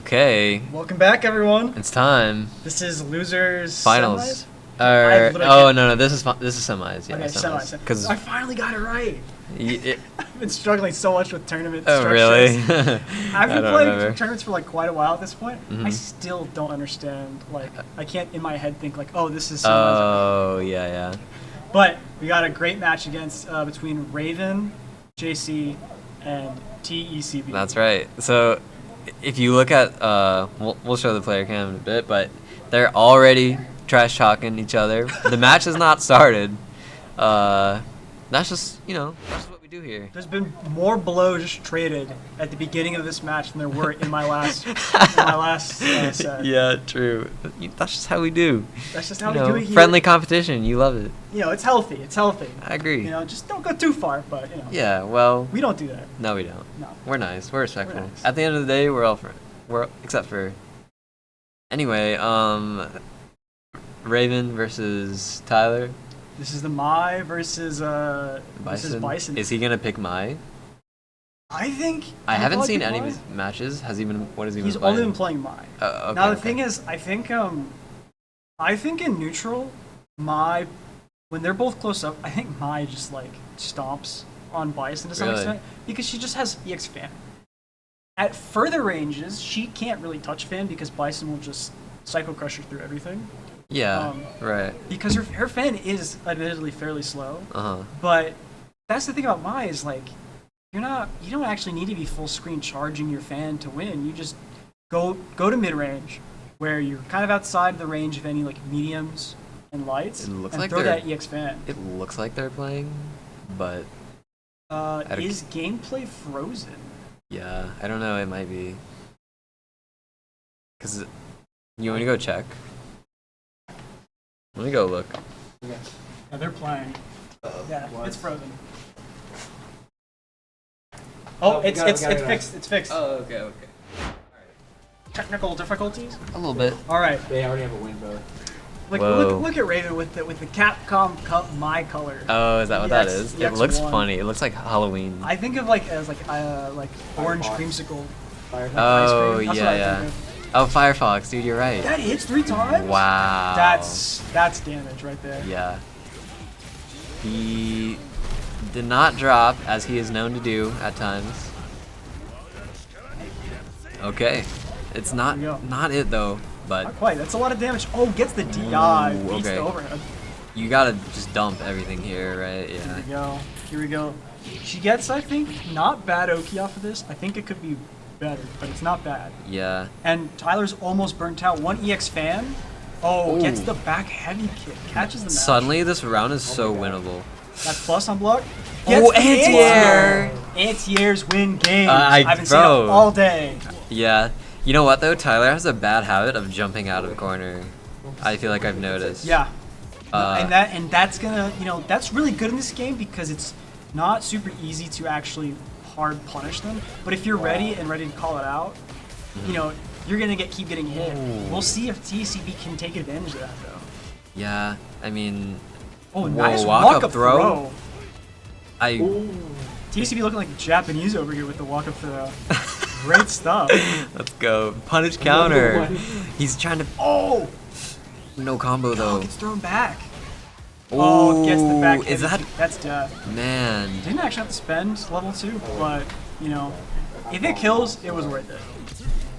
Okay. Welcome back, everyone. It's time. This is losers Finals. semis? No, this is semis. Yeah, Okay, semis. Because I finally got it right. I've been struggling so much with tournament Oh, really? I've I been don't playing remember. tournaments for like quite a while at this point. I Mhm. still don't understand. Like, I can't in my head think like, oh, this is. Oh, yeah. But we got a great match against between Raven, JC, and TECB. That's right. So, if you look at, we'll show the player cam in a bit, but they're already trash talking each other. The match has not started. That's just that's what we do here. There's been more blows just traded at the beginning of this match than there were in my last set. Yeah, true. That's just how we do. That's just how we do it here. Friendly competition. You love it. It's healthy. It's healthy. I agree. Just don't go too far, but Yeah, well. We don't do that. No, we don't. No. We're nice. We're respectful. We're nice. At the end of the day, we're all friends. Except for. Anyway, Raven versus Tyler. This is the Mai versus Bison. Is he gonna pick Mai? I think. I haven't probably seen pick any of Mai. his matches. Has he been? What has he been He's playing? only been playing Mai. Okay, Now the okay. thing is, I think in neutral, Mai, when they're both close up, I think Mai just like stomps on Bison to some Really? extent because she just has EX Fan. At further ranges, she can't really touch Fan because Bison will just Psycho Crush her through everything. Yeah. Right. Because her Fan is admittedly fairly slow. Uh huh. But that's the thing about Mai is like you don't actually need to be full screen charging your Fan to win. You just go to mid range where you're kind of outside the range of any like mediums and lights It looks and like throw they're- that EX Fan. It looks like they're playing, but Is gameplay frozen? yeah, I don't know. It might be. Cause you want to go check? Let me go look. Yeah, they're playing. Yeah, it's frozen. Oh, it's fixed. It's fixed. Oh, okay. Technical difficulties? A little bit. All right. They already have a win, bro. Like Whoa. look at Raven with the Capcom Cup My color. Oh, is that what that EX is? It looks EX1. funny. It looks like Halloween. I think of like as like orange creamsicle. Oh, Ice cream. That's what I yeah. think of. Oh, Firefox, dude, you're right. That hits 3 times? Wow. That's damage right there. Yeah. He did not drop, as he is known to do at times. Okay. It's not it though, but Not quite. That's a lot of damage. Oh, gets the DI. Ooh, Beats okay. the overhead. you gotta just dump everything here, right? Here Yeah. we go. Here we go. She gets, I think, not bad Oki off of this. I think it could be better, but it's not bad. Yeah. And Tyler's almost burnt out. 1 EX Fan. Oh, gets Ooh. the back heavy kick. Catches the match. Suddenly, this round is so winnable. That's plus on block. Oh, Gets the anti-air! Anti-airs win games. I I've been saying it bro. all day. Yeah. You know what though? Tyler has a bad habit of jumping out of the corner. I feel like I've noticed. Yeah. Uh, and that's gonna, that's really good in this game because it's not super easy to actually hard punish them. But if you're ready to call it out, you're gonna keep getting hit. Ooh. We'll see if TCB can take advantage of that though. Yeah. I mean. Oh, whoa, nice walk-up throw. TCB looking like Japanese over here with the walk-up throw. Great stuff. Let's go. Punish counter. He's trying to. Oh! No combo though. Gets thrown back. Oh, gets the back. Is heavy that? kick. That's death. Man. Didn't actually have to spend level 2, but if it kills, it was worth it.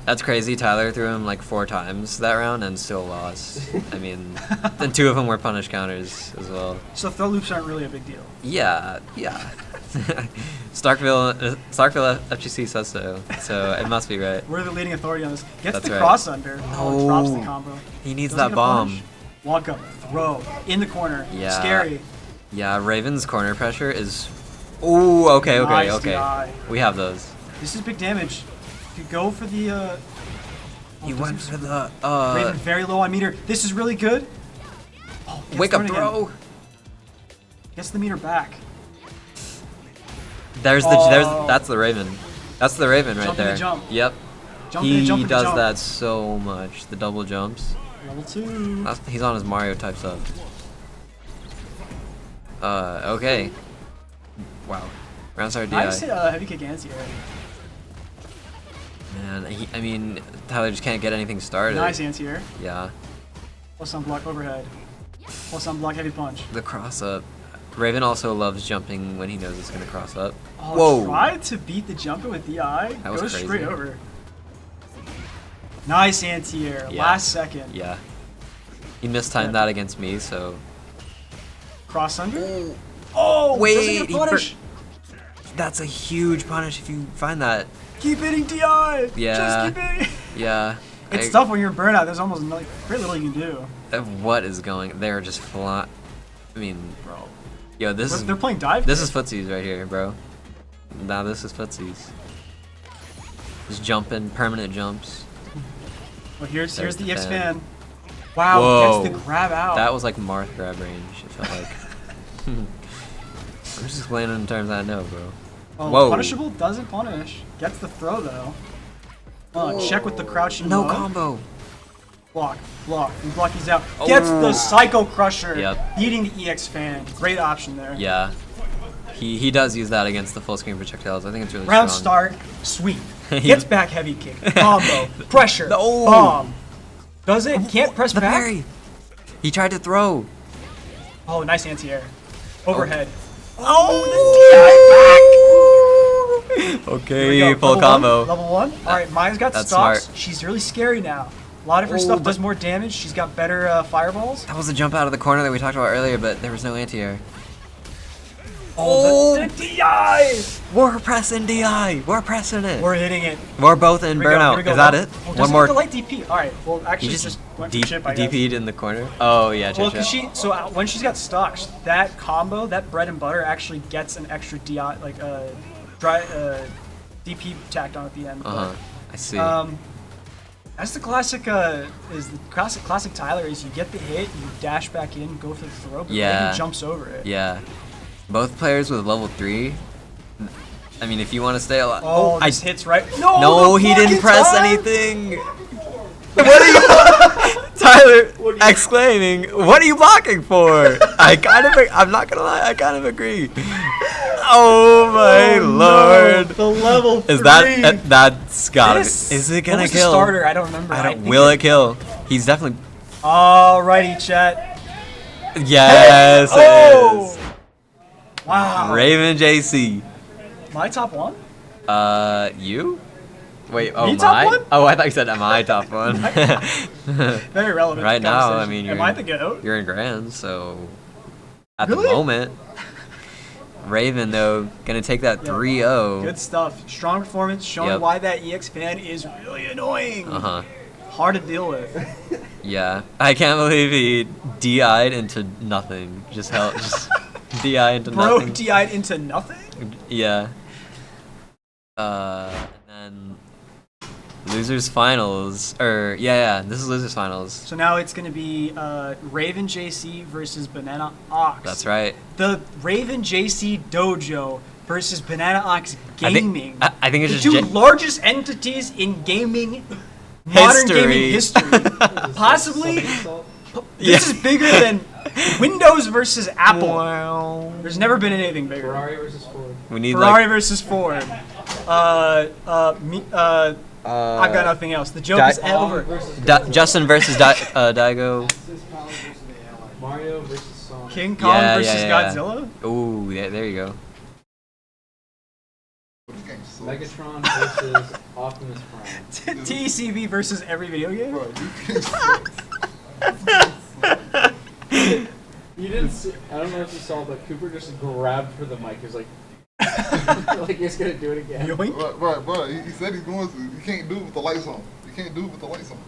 That's crazy. Tyler threw him like 4 times that round and still lost. I mean, then 2 of them were punish counters as well. So throw loops aren't really a big deal. Yeah. Starkville FGC says so, so it must be right. We're the leading authority on this. Gets That's the right. cross under. Oh, drops the No. combo. He needs Doesn't that get a bomb. punish. Walk up, throw, in the corner. Yeah. Scary. Yeah, Raven's corner pressure is. Ooh, okay. Nice DI. We have those. This is big damage. You go for the. He went for the. Raven very low on meter. This is really good. Oh, gets Wake up, thrown bro. again. Gets the meter back. There's that's the Raven. That's the Raven right Jump and there. jump. Yep. Jump and He jump and does jump. that so much. The double jumps. Level 2. He's on his Mario type stuff. Okay. Wow. Round start DI. Nice heavy kick anti-air. Man, I mean, Tyler just can't get anything started. Nice anti-air. Yeah. Plus on block overhead. Plus on block heavy punch. The cross up. Raven also loves jumping when he knows it's gonna cross up. Oh, Whoa! tried to beat the jumper with DI. That was Goes crazy. straight over. Nice anti-air. Yeah. Last second. Yeah. He mistimed that against me, so. Cross under. Oh, wait! Doesn't get a punish. That's a huge punish if you find that. Keep hitting DI. Yeah. Just keep hitting. Yeah. It's tough when you're burnout. There's almost very little you can do. What is going? They're just flying. I mean, bro. Yo, this is. They're playing dive. This is footsies right here, bro. Nah, this is footsies. Just jumping, permanent jumps. Well, here's There's the the X fan. fan. Wow, Whoa. gets the grab out. That was like Marth grab range. It felt like. I'm just explaining in terms I know, bro. Oh, Whoa. punishable doesn't punish. Gets the throw though. Check with the crouching. No low. combo. Block, block, and block. He's out. Gets the Psycho Crusher. Yep. Beating the EX fan. Great option there. Yeah. He does use that against the full screen projectiles. I think it's really Round strong. start, sweep. Gets back heavy kick. Combo. Pressure. Bomb. Does it? Can't press the back. parry. He tried to throw. Oh, nice anti-air. Overhead. Oh, the DI back. Okay, full combo. Level 1. Alright, Maya's got That's stocks. smart. She's really scary now. A lot of her stuff does more damage. She's got better fireballs. That was a jump out of the corner that we talked about earlier, but there was no anti-air. Oh, the DI! We're pressing DI. We're pressing it. We're hitting it. We're both in Here we go, burnout. here we go. Is that it? Oh, One more. The light DP. Alright, well, actually, He just went deep, for chip, I guess. DP'd in the corner. Oh yeah, Well, chip. because when she's got stocks, that combo, that bread and butter, actually gets an extra DI, like DP tacked on at the end. I see. That's the classic. Is the classic Tyler is you get the hit, you dash back in, go for the throw, but Yeah. Raven jumps over it. Yeah. Both players with level 3. I mean, if you want to stay alive. Oh, this hits right. No, No, he didn't press anything. What are you, Tyler? Exclaiming, "What are you blocking for?" I'm not gonna lie, I kind of agree. Oh my lord! The level 3. Is that's gotta be? Is it gonna what was kill? The starter? I don't remember. Will it kill? He's definitely. Alrighty, chat. Yes, it is. Wow. Raven JC. My top one? You? Wait, oh, Me top my? one? Oh, I thought you said my top one. Very relevant. Right to now, I conversation. mean, Am I the GOAT? you're in Grand, so at Really? the moment, Raven though gonna take that 3-0. Good stuff. Strong performance, showing Yep. why that EX fan is really annoying. Hard to deal with. Yeah, I can't believe he DI'd into nothing. Just DI into Bro, nothing. DI'd into nothing? Yeah. And then losers finals, this is losers finals. So now it's going to be Raven JC versus Banana Ox. That's right. The Raven JC Dojo versus Banana Ox Gaming. I think it's the just two largest entities in gaming, modern gaming history. Possibly, this is bigger than Windows versus Apple. Wow. There's never been anything bigger. Ferrari versus Ford. We need Ferrari versus Ford. I've got nothing else. The joke is over. Justin versus Daigo. Mario versus Sonic. King Kong versus Godzilla. Ooh, yeah, there you go. Megatron versus Optimus Prime. TCV versus every video game. You didn't see, I don't know if you saw, but Cooper just grabbed for the mic. He was like, like he's gonna do it again. Right. He said he's going to. You can't do it with the lights on. You can't do it with the lights on.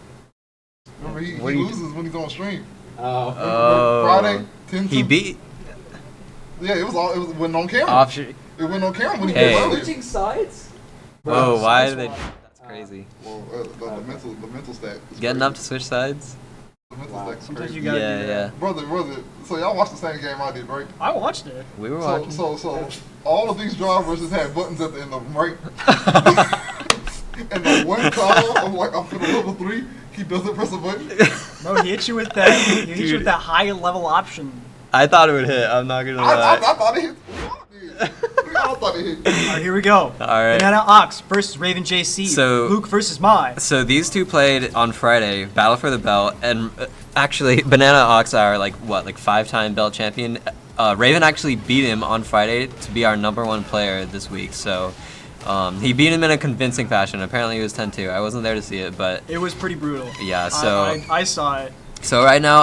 Remember, he loses when he's on stream. Oh. Friday, 10 He beat. Yeah, it went on camera. It went on camera when he did earlier. Switching sides? Oh, why did they? That's crazy. Well, the mental stat. Getting up to switch sides. The mental stat is Sometimes crazy. you gotta do that. Brother. So y'all watched the same game I did, right? I watched it. We were watching. So all of these drivers just had buttons at the end of them, right? And the one call, I'm for the level 3, he doesn't press a button. No, he hit you with that. He hit you with that high level option. I thought it would hit. I'm not gonna lie. I thought it hit. thought he hit. All right, here we go. All right. Banana Ox versus Raven JC. So- Luke versus Mai. So these two played on Friday, Battle for the Belt, and actually Banana Ox are like 5-time belt champion. Raven actually beat him on Friday to be our #1 player this week. So he beat him in a convincing fashion. Apparently he was 10-2. I wasn't there to see it, but It was pretty brutal. yeah. So I saw it. so right now,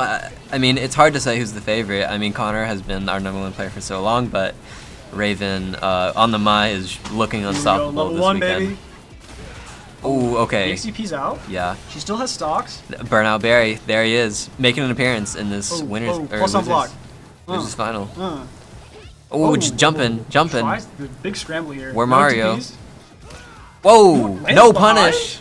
I mean, it's hard to say who's the favorite. I mean, Connor has been our #1 player for so long, but Raven on the Mai is looking unstoppable Level this 1, weekend. baby. Ooh, okay. XCP's out. Yeah. She still has stocks. Burnout Barry, there he is, making an appearance in this winners or plus on block. losers final. Oh, Oh, just jumping. Tries the big scramble here. Where No Mario? TPs. Whoa, Lands no behind. punish.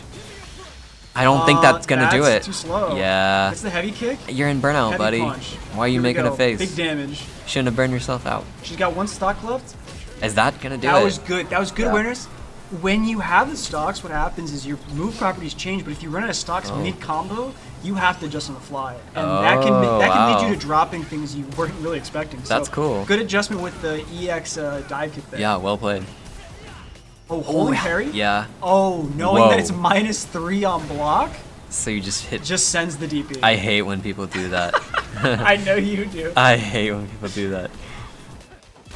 I don't think that's gonna do it. Too slow. Yeah. It's the heavy kick. You're in burnout, Heavy buddy. punch. Why are you Here we making go. a face? Big damage. Shouldn't have burned yourself out. She's got 1 stock left. Is that gonna do That it? was good. That was good Yeah. awareness. When you have the stocks, what happens is your move properties change. But if you run out of stocks Oh. mid combo, you have to adjust on the fly, and that can lead wow. you to dropping things you weren't really expecting. That's so, cool. Good adjustment with the EX dive kick there. Yeah, well played. Oh, holy parry. Yeah. Oh, knowing Whoa. that it's -3 on block, So you just hit. just sends the DP. I hate when people do that. I know you do. I hate when people do that.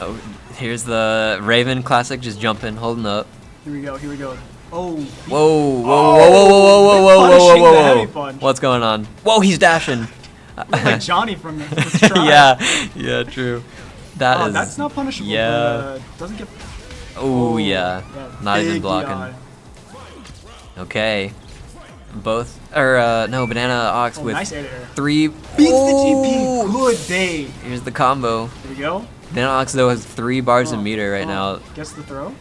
Oh, here's the Raven classic, just jumping, holding up. Here we go. Here we go. Oh. Whoa, whoa, whoa, whoa, whoa, whoa, whoa, whoa, Punishing whoa, the whoa, heavy whoa. punch. What's going on? Whoa, he's dashing. Look like Johnny from the Strive. Yeah, true. That is. That's not punishable. Yeah. But, doesn't get. Oh, yeah. Not even big blocking. DI. Okay. Both, or no, Banana Ox with nice air to air. 3. Beats the GP. Good day. Here's the combo. Here we go. Banana Ox though has 3 bars a meter right now. Gets the throw.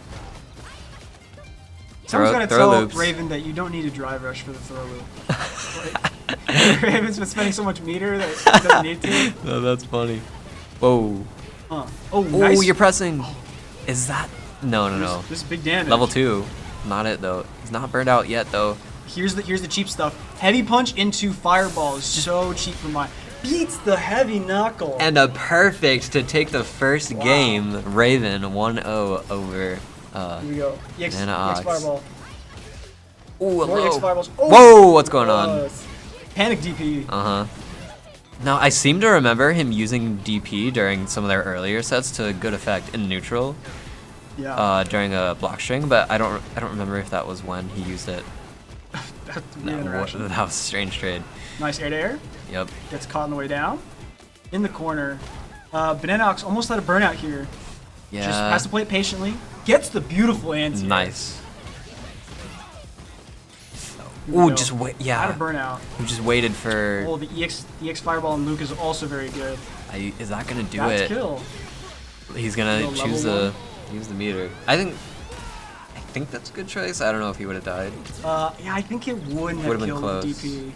Someone's got to throw tell loops. Raven that you don't need a drive rush for the throw loop. Raven's been spending so much meter that he doesn't need to. No, that's funny. Whoa. Oh, nice. You're pressing. Is that? No, no, no. This is big damage. Level 2. Not it though. He's not burned out yet though. Here's the cheap stuff. Heavy punch into fireball is so cheap for mine. Beats the heavy knuckle. And a perfect to take the first game. Raven 1-0 over. Here we go. EX Banana Ox. fireball. Ooh, More EX fireballs. Oh, whoa, what's going on? Panic DP. Uh-huh. Now, I seem to remember him using DP during some of their earlier sets to good effect in neutral. Yeah. During a block string, but I don't remember if that was when he used it. That's a weird No, interaction. that was a strange trade. Nice air to air. Yep. Gets caught on the way down. In the corner. Banana Ox almost had a burnout here. Yeah. Just has to play it patiently. Gets the beautiful anti. Nice. Here we Ooh, go. just wait. Yeah. Had a burnout. We just waited for. Oh, the EX fireball and Luke is also very good. Is that gonna do That's it? kill. He's gonna Level choose one. use the meter. I think that's a good choice. I don't know if he would have died. Yeah, I think it wouldn't have Would've been killed close. DP.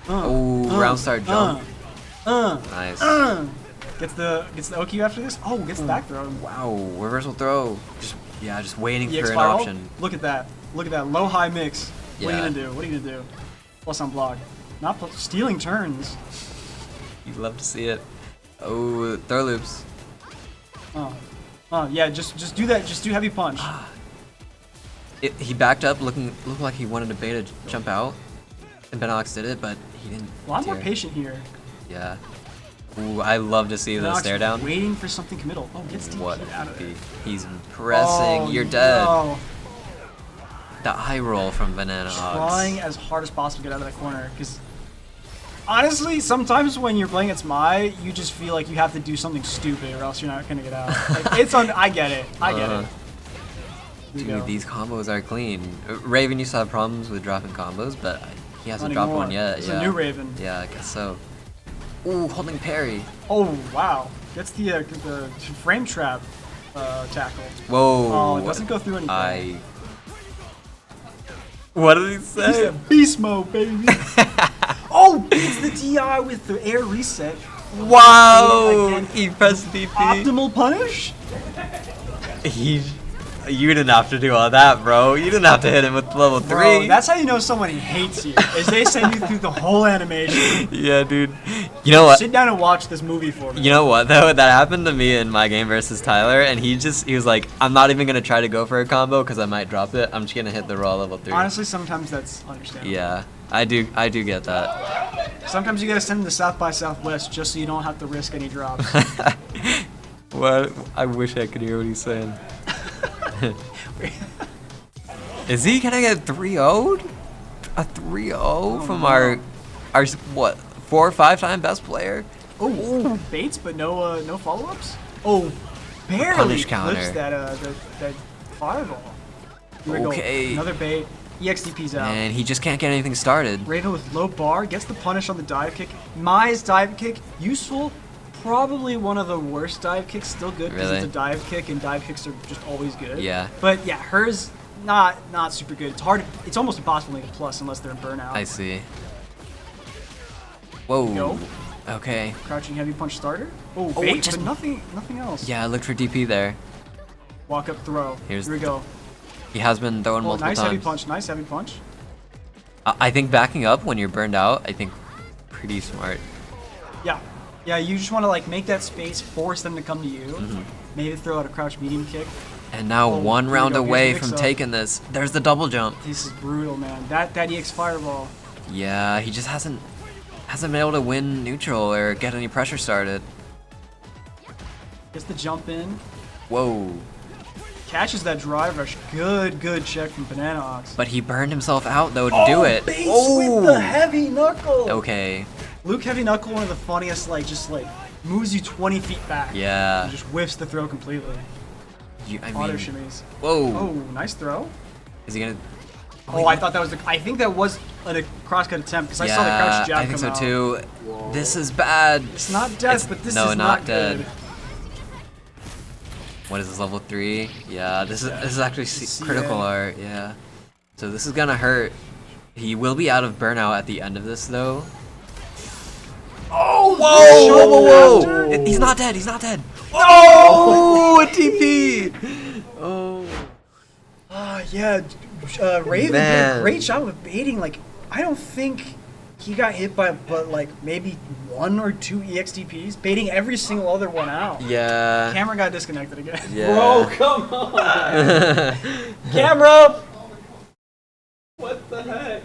Oh, round start jump. Nice. Gets the OQ after this. Oh, gets the back throw. Wow, reversal throw. Just waiting EX for an fireball. option. Look at that. Look at that. Low high mix. What are you Yeah. gonna do? What are you gonna do? Plus on block. Not stealing turns. You'd love to see it. Oh, throw loops. Yeah. Just do that. Just do heavy punch. He backed up, looked like he wanted to bait a jump out, and Benox did it, but he didn't. A lot more dare. patient here. Yeah. Ooh, I love to see the Benox stare down. Waiting for something committal. Oh, gets DP What? out of it. He's pressing. Oh, You're dead. no. The eye roll from Banana Ox. Trying as hard as possible to get out of that corner, because honestly, sometimes when you're playing against Mai, you just feel like you have to do something stupid or else you're not gonna get out. Like, it's on. I get it. I get it. Here we go. Dude, these combos are clean. Raven used to have problems with dropping combos, but he hasn't Not dropped anymore. one yet. It's yeah. a new Raven. Yeah, I guess so. Ooh, holding parry. Oh wow! Gets the frame trap tackle. Whoa. Oh, it doesn't go through anything. What did he He say? said beast mode, baby. Oh, beats the DI with the air reset. Wow! He pressed DP. Optimal punish. You didn't have to do all that, bro. You didn't have to hit him with level 3. Bro, that's how you know someone hates you. Is they send you through the whole animation. Yeah, dude. You know what? Sit down and watch this movie for me. You know what though? That happened to me in my game versus Tyler, and he was like, I'm not even gonna try to go for a combo because I might drop it. I'm just gonna hit the raw level 3. Honestly, sometimes that's understandable. Yeah, I do get that. Sometimes you gotta send them to South by Southwest just so you don't have to risk any drops. What? I wish I could hear what he's saying. Is he gonna get 3-0'd? A 3-0 from our what, 4 or 5 time best player? Oh, baits, but no follow-ups. Oh, barely Punish flips counter. that fireball. Here we Okay. go. Another bait. EXDP's out. And he just can't get anything started. Raven with low bar gets the punish on the dive kick. Mai's dive kick useful. Probably one of the worst dive kicks. Still good because Really? it's a dive kick, and dive kicks are just always good. Yeah. But yeah, hers not super good. It's hard. It's almost impossible to make a plus unless they're in burnout. I see. Whoa. Go. Okay. Crouching heavy punch starter. Oh, Oh, bait, just- but nothing else. Yeah, I looked for DP there. Walk up throw. Here's Here we the- go. He has been throwing Oh, multiple nice times. heavy punch. Nice heavy punch. I think backing up when you're burned out, I think pretty smart. Yeah. Yeah, you just want to like make that space, force them to come to you. Mhm. Maybe throw out a crouch medium kick. And now Oh, one here we round go. Here's the away mix from up. taking this. There's the double jump. This is brutal, man. That EX fireball. Yeah, he just hasn't been able to win neutral or get any pressure started. Gets the jump in. Whoa. Catches that drive rush. Good check from Banana Ox. But he burned himself out though to do it. Base with the heavy knuckle. Okay. Luke heavy knuckle, one of the funniest, just moves you 20 feet back. Yeah. And just whiffs the throw completely. I Auto mean, shimmies. whoa. Oh, nice throw. Is he gonna? Oh, I thought that was I think that was a crosscut attempt because I saw the crouch jab I think come so out. too. Whoa. This is bad. It's not death, but this no, is not not dead. good. What is this, level 3? Yeah, this is actually critical CA. art. Yeah. So this is gonna hurt. He will be out of burnout at the end of this though. Oh, Whoa! He's not dead. He's not dead. Oh, a TP. Oh. Yeah, Raven did Man. a great job of baiting. I don't think he got hit by but maybe 1 or 2 EXDPs, baiting every single other one out. Yeah. Camera got disconnected again. Yeah. Bro, come on. Camera! What the heck?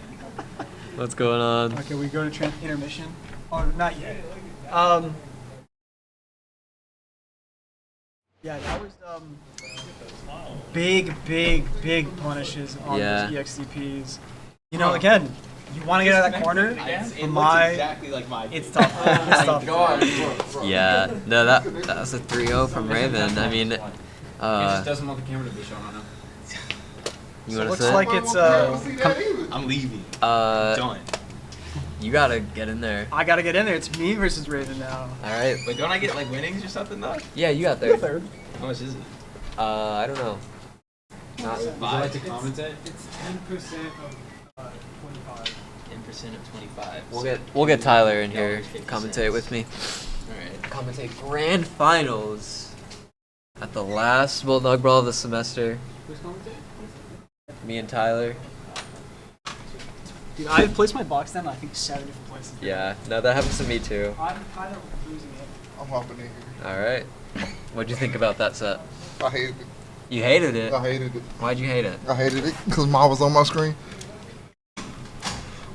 What's going on? Okay, we go to intermission. Oh, not yet. Yeah, that was big punishes on Yeah. those EXDPs. You know, again, you want to get out of that corner. It looks exactly like my. It's tough. It's tough. Yeah. No, that was a 3-0 from Raven. I mean, He just doesn't want the camera to be shown on him. You So want looks to sit? like it's I'm leaving. Done. You gotta get in there. I gotta get in there. It's me versus Raven now. All right. Wait, don't I get winnings or something though? Yeah, you got there. Third. How much is it? I don't know. Not, Would you like to commentate? It's 10% of 25. 10% of 25. we'll get Tyler in here to $50. commentate with me. Alright. Commentate grand finals at the last Bulldog Brawl of the semester. Who's commentating? Me and Tyler. Dude, I've placed my box down, I think, 7 different places. Yeah, no, that happens to me too. I'm kind of losing it. I'm hopping in here. All right. What'd you think about that set? I hated it. You hated it? I hated it. Why'd you hate it? I hated it because Ma was on my screen.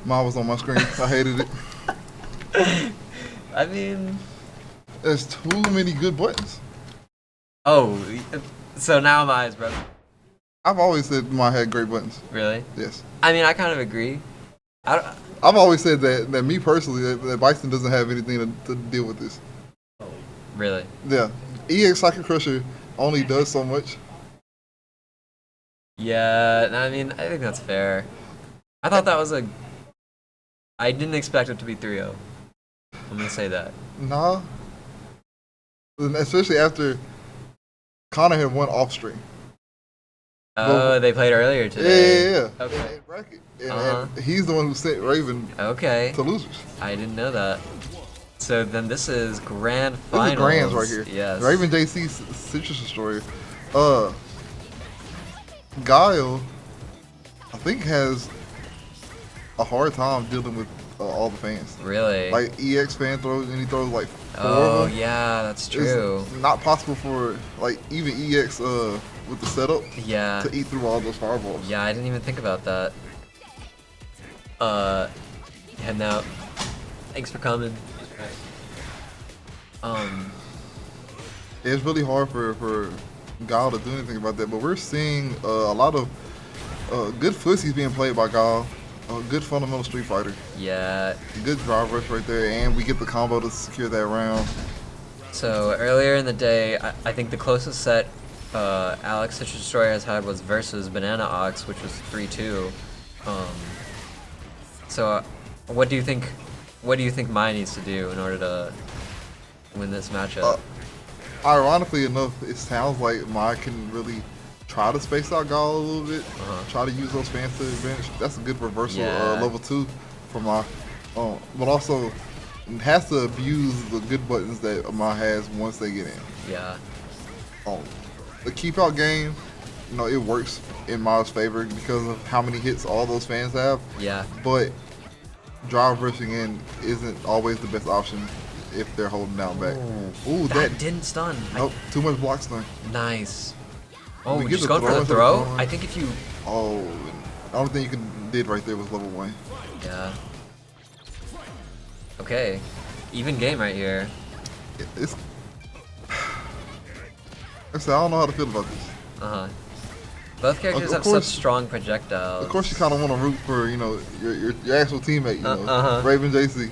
Ma was on my screen. I hated it. I mean, There's too many good buttons. oh, so now my eyes, bro. I've always said Ma had great buttons. Really? Yes. I mean, I kind of agree. I've always said that me personally, that Bison doesn't have anything to deal with this. Really? Yeah. EX Psychic Crusher only does so much. Yeah, no, I mean, I think that's fair. I thought that was I didn't expect it to be 3-0. I'm gonna say that. Nah. And especially after Connor had won off stream. Oh, they played earlier today. Yeah. Okay. In bracket. And he's the one who sent Raven to losers. I didn't know that. So then this is grand This finals. is grands right here. Yes. Raven JC Citrus Destroyer. Guile, I think, has a hard time dealing with all the fans. Really? Like EX fan throws, and he throws like 4 Oh of them. yeah, that's true. It's not possible for like even EX with the setup Yeah. to eat through all those fireballs. Yeah, I didn't even think about that. Heading out. Thanks for coming. It's really hard for Guile to do anything about that, but we're seeing a lot of good footsies being played by Guile. Good fundamental Street Fighter. Yeah. Good drive rush right there, and we get the combo to secure that round. So earlier in the day, I think the closest set Alex Citrus Destroyer has had was versus Banana Ox, which was 3-2. So what do you think? What do you think Mai needs to do in order to win this matchup? Ironically enough, it sounds like Mai can really try to space out Guile a little bit. Try to use those fans to advantage. That's a good reversal level 2 for Mai. But also has to abuse the good buttons that Mai has once they get in. Yeah. The keep out game, you know, it works in Mai's favor because of how many hits all those fans have. Yeah. But drive rushing in isn't always the best option if they're holding down back. Ooh, that didn't stun. Nope, too much block stun. Nice. Oh, We we get just the going for the throw. throw? I think if you... Oh, the only thing you did right there was level 1. Yeah. Okay. Even game right here. It's... I don't know how to feel about this. Both characters have such strong projectiles. Of course, you kind of want to root for, you know, your actual teammate, you know, Uh-huh. Raven JC.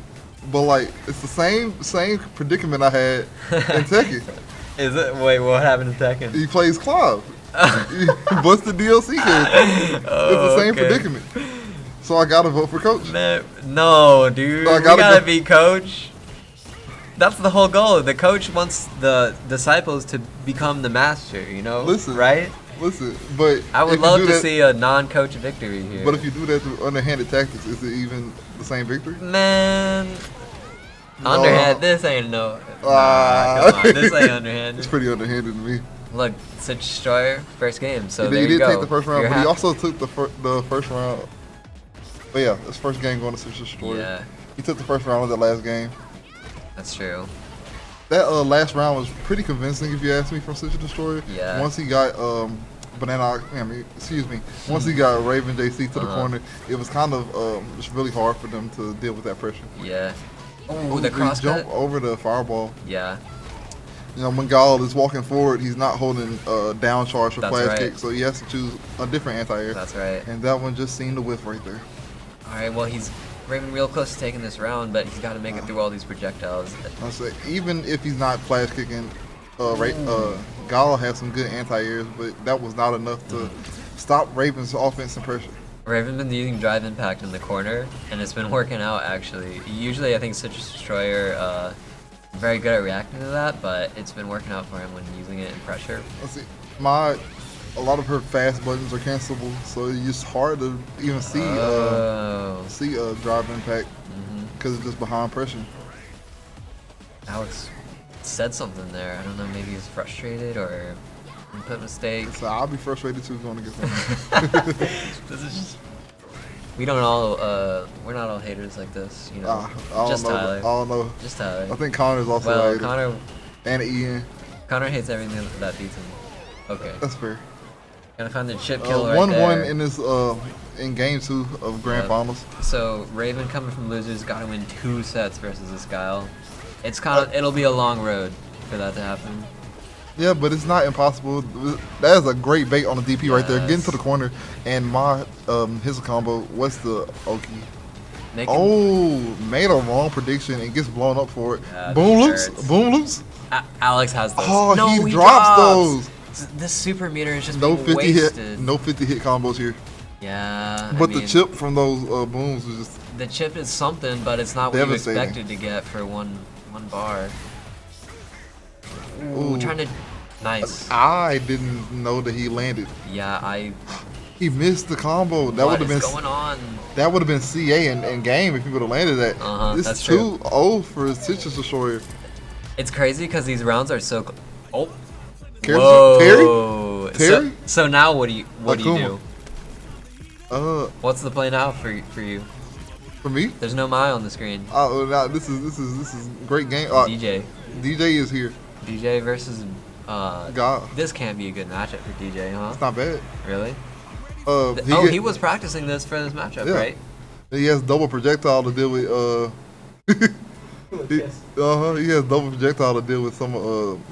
But like, it's the same predicament I had in Tekken. Is it? Wait, what happened to Tekken? He plays Clive. He busts the DLC character. It's the same predicament. So I gotta vote for Coach. Man, no, dude. So I We gotta gotta go- be Coach. That's the whole goal. The coach wants the disciples to become the master, you know? Listen, right? Listen, but I would if you love do to that- see a non-coach victory here. But if you do that through underhanded tactics, is it even the same victory? Man, No. underhand. This ain't no. Nah, Ah. come on, this ain't underhanded. It's pretty underhanded to me. Look, Citrus Destroyer, first game. So he there did, you go. take the first round, You're but he happy. also took the first round. But yeah, his first game going to Citrus Destroyer. Yeah. He took the first round of that last game. That's true. That last round was pretty convincing, if you ask me, from Citrus Destroyer. Yeah. Once he got once he got Raven JC to the Uh-huh. corner, it was kind of just really hard for them to deal with that pressure. Yeah. Oh, the he cross jump cut. over the fireball. Yeah. You know, when Guile is walking forward, he's not holding down charge for That's flash right. kick, so he has to choose a different anti-air. That's right. And that one just seemed to whiff right there. All right. Well, he's Raven real close to taking this round, but he's got to make it through all these projectiles. I say, even if he's not flash kicking, Guile has some good anti-airs, but that was not enough to stop Raven's offense and pressure. Raven's been using drive impact in the corner, and it's been working out actually. Usually, I think Citrus Destroyer very good at reacting to that, but it's been working out for him when using it in pressure. Let's see, a lot of her fast buttons are cancelable, so it's just hard to even see drive impact because it's just behind pressure. Alex said something there. I don't know. Maybe he's frustrated or input mistake. So I'll be frustrated too going to get something. This is just. We don't all. We're not all haters like this, you know. I don't Just know. Tyler. I don't know. Just Tyler. I think Connor's also well, a hater. Connor. And Ian. Connor hates everything that beats him. Okay. That's fair. Gonna find the chip kill right 1-1 there. in this in game 2 of Grand Finals. So Raven coming from losers got to win 2 sets versus this Guile. It's kind of it'll be a long road for that to happen. Yeah, but it's not impossible. That is a great bait on the DP right there. Yes. Getting to the corner and his combo. What's the Oki? Made a wrong prediction and gets blown up for it. Yeah, Boom this loops. Boom loops. Alex has this. Oh, no, he drops those. This super meter is just No being 50 wasted. hit. No 50 hit combos here. Yeah. But I the mean, chip from those booms is just. The chip is something, but it's not what you Devastating. expected to get for one bar. Ooh, Ooh. trying to. Nice. I didn't know that he landed. Yeah, He missed the combo. That What would have is been going on? That would have been CA in game if he would have landed that. This that's is true. 2-0 for Citrus Destroyer. It's crazy because these rounds are so. Whoa. Terry? So now what do you Akuma. do? What's the play now for you? For me? There's no Mai on the screen. Oh, now this is great game. DJ. DJ is here. DJ versus God. This can't be a good matchup for DJ, huh? It's not bad. Really? He was practicing this for this matchup, Yeah. right? He has double projectile to deal with. He has double projectile to deal with some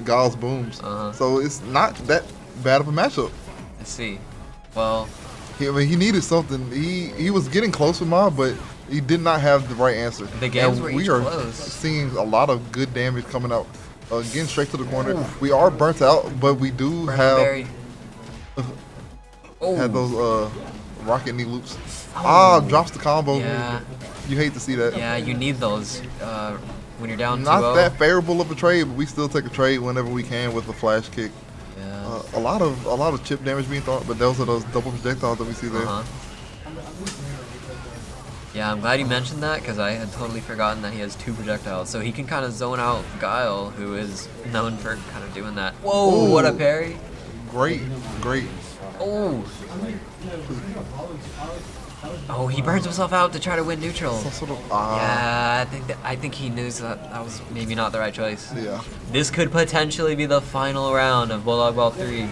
Gauss booms. So it's not that bad of a matchup. I see. Well, he needed something. He was getting close with Mob, but he did not have the right answer. The games and were we each are close. seeing a lot of good damage coming out. Getting straight to the corner. We are burnt out, but we do have had those rocket knee loops. Drops the combo. Yeah. You hate to see that. Yeah, you need those when you're down 2-0. Not that favorable of a trade, but we still take a trade whenever we can with a flash kick. Yeah. A lot of chip damage being thrown, but those are those double projectiles that we see there. Yeah, I'm glad you mentioned that because I had totally forgotten that he has 2 projectiles. So he can kind of zone out Guile, who is known for kind of doing that. Whoa, Ooh. what a parry. Great. Oh. Oh, he burns himself out to try to win neutral. Yeah, I think he knew that was maybe not the right choice. Yeah. This could potentially be the final round of Bulldog Ball 3.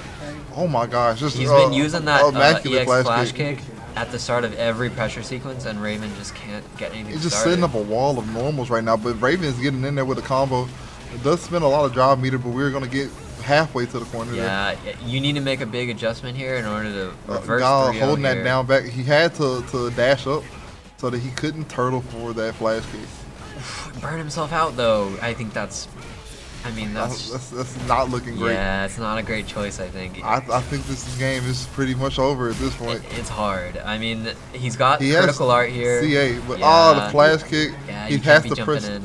Oh my gosh. He's been using that immaculate EX flash kick at the start of every pressure sequence, and Raven just can't get anything He's just started. setting up a wall of normals right now, but Raven is getting in there with a combo. It does spend a lot of drive meter, but we're going to get halfway to the corner there. Yeah, you need to make a big adjustment here in order to reverse Guile 3-0 holding here. that down back. He had to dash up so that he couldn't turtle for that flash kick. Burn himself out though. I think that's not looking great. Yeah, it's not a great choice, I think. I think this game is pretty much over at this point. It's hard. I mean, he's got He critical has art here. CA, but the flash kick, Yeah, he you has can't be to jumping press. in.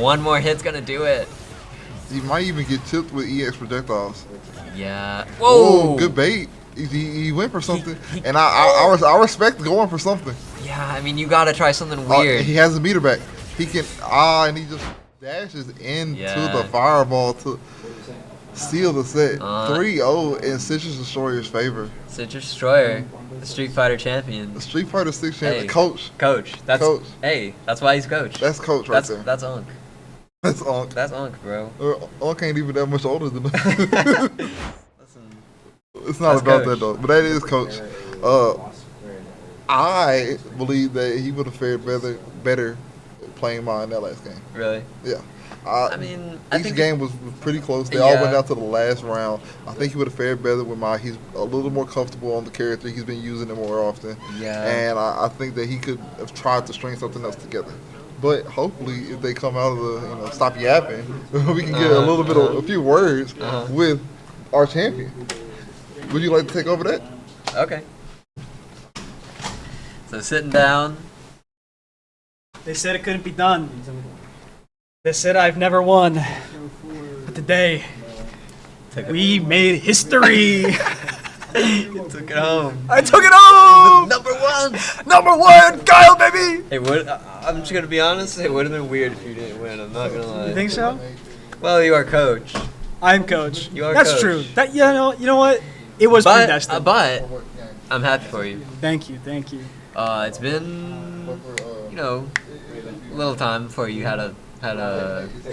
One more hit's gonna do it. He might even get chipped with EX projectiles. Yeah. Whoa! Ooh, good bait. He went for something, and I respect going for something. Yeah, I mean, you gotta try something weird. He has a meter back. He can and he just dashes into the fireball to seal the set. 3-0 in Citrus Destroyer's favor. Citrus Destroyer, the Street Fighter champion. The Street Fighter 6 champion. Hey, Coach. That's Coach. Hey, that's why he's coach. That's coach right there. That's Unk. That's Unk. That's Unk, bro. Unk ain't even that much older than us. It's not That's about coach. that though, but that is coach. I believe that he would have fared better playing mine that last game. Really? Yeah. I mean, I each think game was pretty close. They all Yeah. went down to the last round. I think he would have fared better with mine. He's a little more comfortable on the character. He's been using it more often. Yeah. And I think that he could have tried to string something else together. But hopefully, if they come out of the stop yapping, we can get a little bit of a few words with our champion. Would you like to take over that? Okay. So sitting down. They said it couldn't be done. They said I've never won. But today, we made history. You took it home. I took it home! Number one! Number one! Guile, baby! Hey, I'm just gonna be honest, it would have been weird if you didn't win, I'm not gonna lie. You think so? Well, you are coach. I'm coach. You are That's coach. true. That you know what? It was predestined. But I'm happy for you. Thank you. It's been, a little time before you had a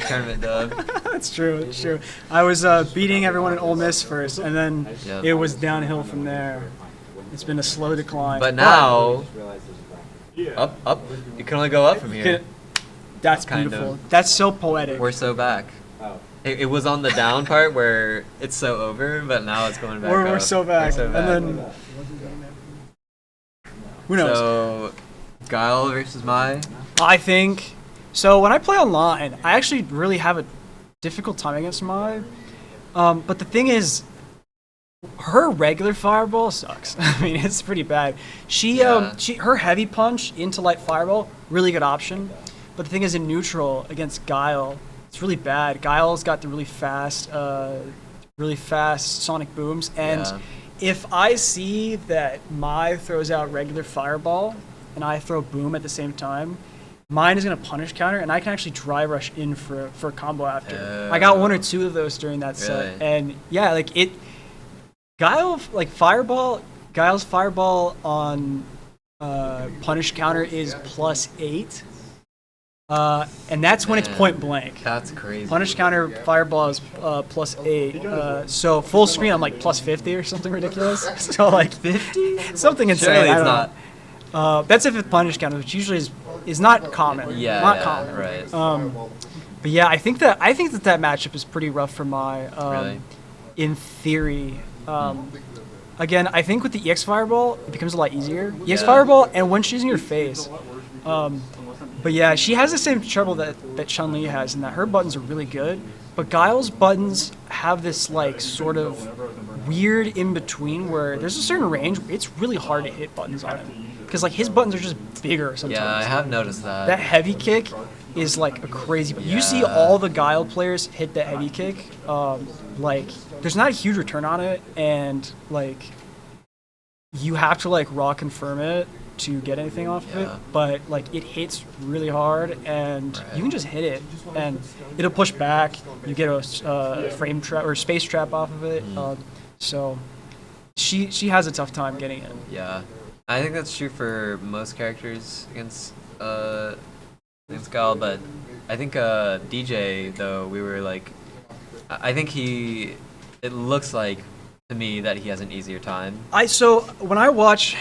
tournament dub. That's true. It's true. I was beating everyone in Ole Miss first, and then it was downhill from there. It's been a slow decline. But now, up. You can only go up from here. That's Kind beautiful. of. That's so poetic. We're so back. It was on the down part where it's so over, but now it's going back up. We're so back. And then who knows? So, Guile versus Mai. I think so. When I play online, I actually really have a difficult time against Mai. But the thing is, her regular fireball sucks. I mean, it's pretty bad. Her heavy punch into light fireball, really good option. But the thing is, in neutral against Guile, it's really bad. Guile's got the really fast sonic booms, and if I see that Mai throws out regular fireball and I throw boom at the same time, mine is gonna punish counter, and I can actually dry rush in for a combo after. I got 1 or 2 of those during that set, and yeah, like it. Guile like Guile's fireball on punish counter is +8. And that's when it's point blank. That's crazy. Punish counter fireball is +8. So full screen I'm like +50 or something ridiculous. So like 50, something insane. Surely I it's don't know. That's if it's punish counter, which usually is not common. Yeah, not yeah, common. right. But yeah, I think that matchup is pretty rough for my. Really? In theory. Again, I think with the EX Fireball, it becomes a lot easier. EX Fireball, and when she's in your face. But yeah, she has the same trouble that Chun-Li has, in that her buttons are really good, but Guile's buttons have this like sort of weird in-between where there's a certain range where it's really hard to hit buttons on him. Because like his buttons are just bigger sometimes. Yeah, I have noticed that. That heavy kick is like a crazy. You see all the Guile players hit the heavy kick. Like there's not a huge return on it, and like you have to like raw confirm it to get anything off of it. But like it hits really hard, and you can just hit it, and it'll push back. You get a frame trap or space trap off of it. So she has a tough time getting it. Yeah. I think that's true for most characters against Guile, but I think DJ though we were like, I think it looks like to me that he has an easier time. So when I watch,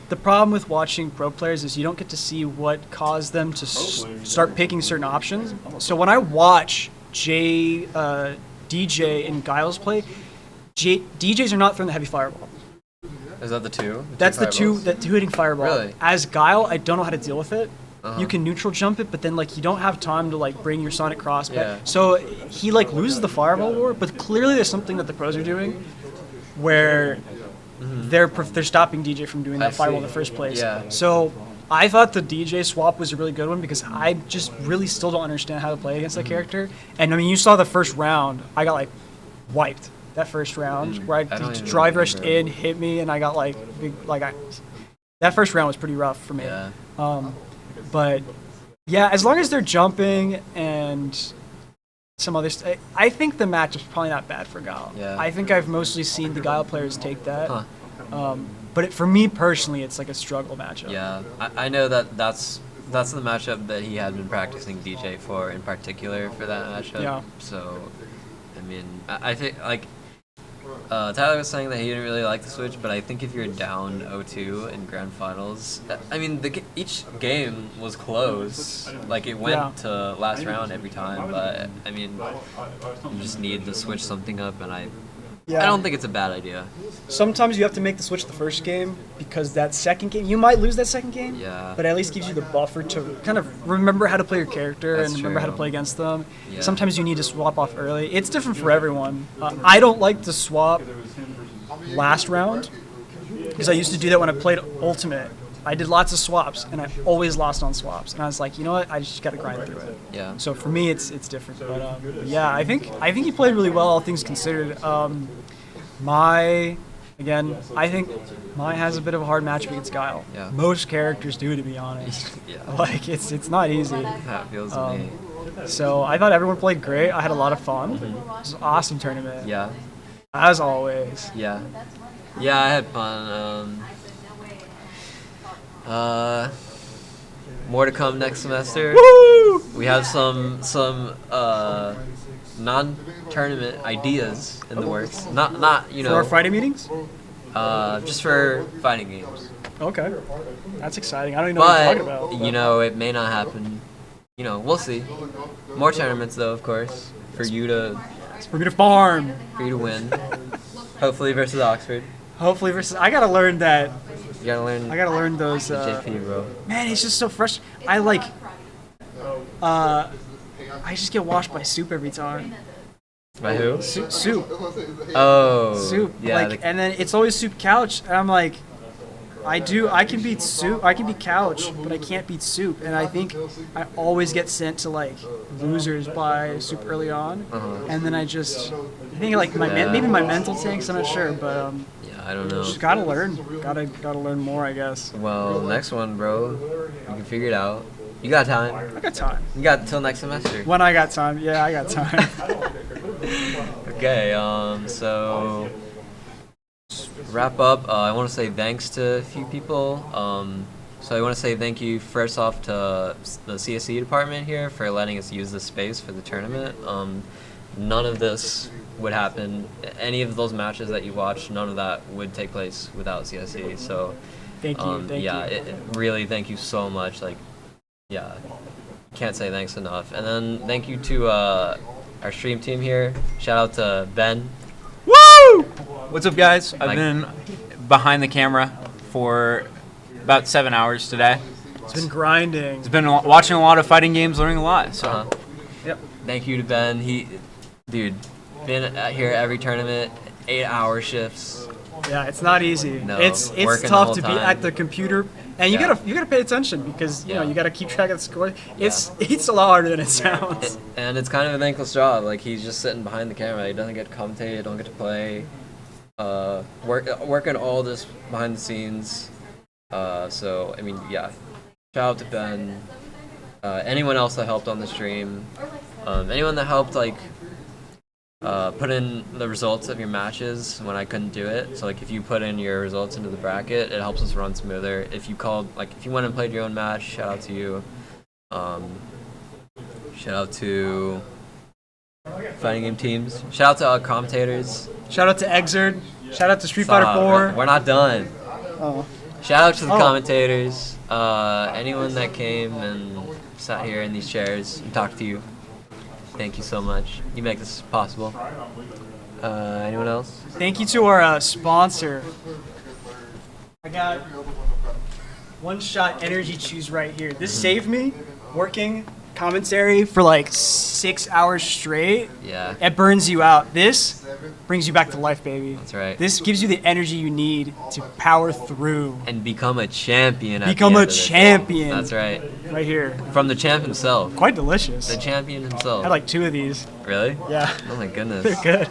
the problem with watching pro players is you don't get to see what caused them to start picking certain options. So when I watch DJ and Guile's play, DJs are not throwing the heavy fireball. Is that the two? That's the two hitting fireball. Really? As Guile, I don't know how to deal with it. You can neutral jump it, but then like you don't have time to like bring your Sonic Cross back. Yeah. So he like loses the fireball war, but clearly there's something that the pros are doing where they're stopping DJ from doing that fireball in the first place. Yeah. So I thought the DJ swap was a really good one because I just really still don't understand how to play against that character. And I mean, you saw the first round, I got like wiped. That first round where I drive rushed in, hit me, and I got like that first round was pretty rough for me. Yeah. But yeah, as long as they're jumping and some other stuff, I think the match is probably not bad for Guile. Yeah. I think I've mostly seen the Guile players take that. But for me personally, it's like a struggle matchup. Yeah, I know that's the matchup that he had been practicing DJ for in particular for that matchup. Yeah. So, I mean, I think like Tyler was saying that he didn't really like the switch, but I think if you're down 0-2 in grand finals, I mean, each game was close. Like, it went to last round every time, but, I mean, you just need to switch something up, and I don't think it's a bad idea. Sometimes you have to make the switch the first game because that second game, you might lose that second game, but at least gives you the buffer to kind of remember how to play your character and remember how to play against them. Yeah. Sometimes you need to swap off early. It's different for everyone. I don't like to swap last round because I used to do that when I played Ultimate. I did lots of swaps, and I always lost on swaps. And I was like, you know what? I just got to grind through it. Yeah. So for me, it's different. But yeah, I think he played really well, all things considered. I think Mai has a bit of a hard matchup against Guile. Yeah. Most characters do, to be honest. Yeah. Like it's not easy. That feels to me. So I thought everyone played great. I had a lot of fun. It was an awesome tournament. Yeah. As always. Yeah. Yeah, I had fun. More to come next semester. Woo! We have some non-tournament ideas in the works. Not you know. For our Friday meetings? Just for fighting games. Okay. That's exciting. I don't even know what you're talking about. But, you know, it may not happen. You know, we'll see. More tournaments, though, of course, for you to farm. For you to win. Hopefully versus Oxford. Hopefully versus. I gotta learn that. You gotta learn. I gotta learn those. JP, bro. Man, it's just so fresh. I just get washed by soup every time. By who? Soup. Oh. Soup. Yeah. And then it's always soup couch, and I'm like, I can beat soup. I can beat couch, but I can't beat soup. And I think I always get sent to like losers by soup early on, and then I think like maybe my mental tanks. I'm not sure, but I don't know. Just gotta learn more, I guess. Well, next one, bro. You can figure it out. You You got time. I got time. You got till next semester. When I got time, yeah, I got time. Okay, so just wrap up. I want to say thanks to a few people. So I want to say thank you first off to the CSE department here for letting us use this space for the tournament. None of this would happen. Any of those matches that you watched, none of that would take place without CSE. So thank you. Thank you. Really, thank you so much. Like, yeah, can't say thanks enough. And then thank you to our stream team here. Shout out to Ben. Woo! What's up, guys? I've been behind the camera for about 7 hours today. It's been grinding. It's been watching a lot of fighting games, learning a lot. So, yep. Thank you to Ben. Dude, been here every tournament, 8-hour shifts. Yeah, it's not easy. No, it's tough to be at the computer, and you gotta pay attention because you know you gotta keep track of the score. It's a lot harder than it sounds. And it's kind of a thankless job. Like he's just sitting behind the camera. He doesn't get to commentate. Don't get to play. Working all this behind the scenes. So I mean, yeah. Shout out to Ben. Anyone else that helped on the stream. Anyone that helped like put in the results of your matches when I couldn't do it. So like if you put in your results into the bracket, it helps us run smoother. If you went and played your own match, shout out to you. Shout out to fighting game teams. Shout out to all commentators. Shout out to Exerd. Shout out to Street Fighter 4. We're not done. Oh. Shout out to the commentators. Anyone that came and sat here in these chairs and talked to you. Thank you so much. You make this possible. Anyone else? Thank you to our sponsor. I got One Shot Energy Chews right here. This saved me working commentary for like 6 hours straight. Yeah. It burns you out. This brings you back to life, baby. That's right. This gives you the energy you need to power through. And become a champion. Become a champion. That's right. Right here. From the champ himself. Quite delicious. The champion himself. I had like 2 of these. Really? Yeah. Oh my goodness. They're good.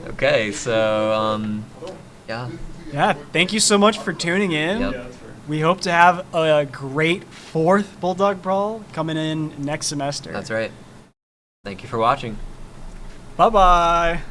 Okay, so yeah. Yeah, thank you so much for tuning in. Yep. We hope to have a great 4th Bulldog Brawl coming in next semester. That's right. Thank you for watching. Bye-bye.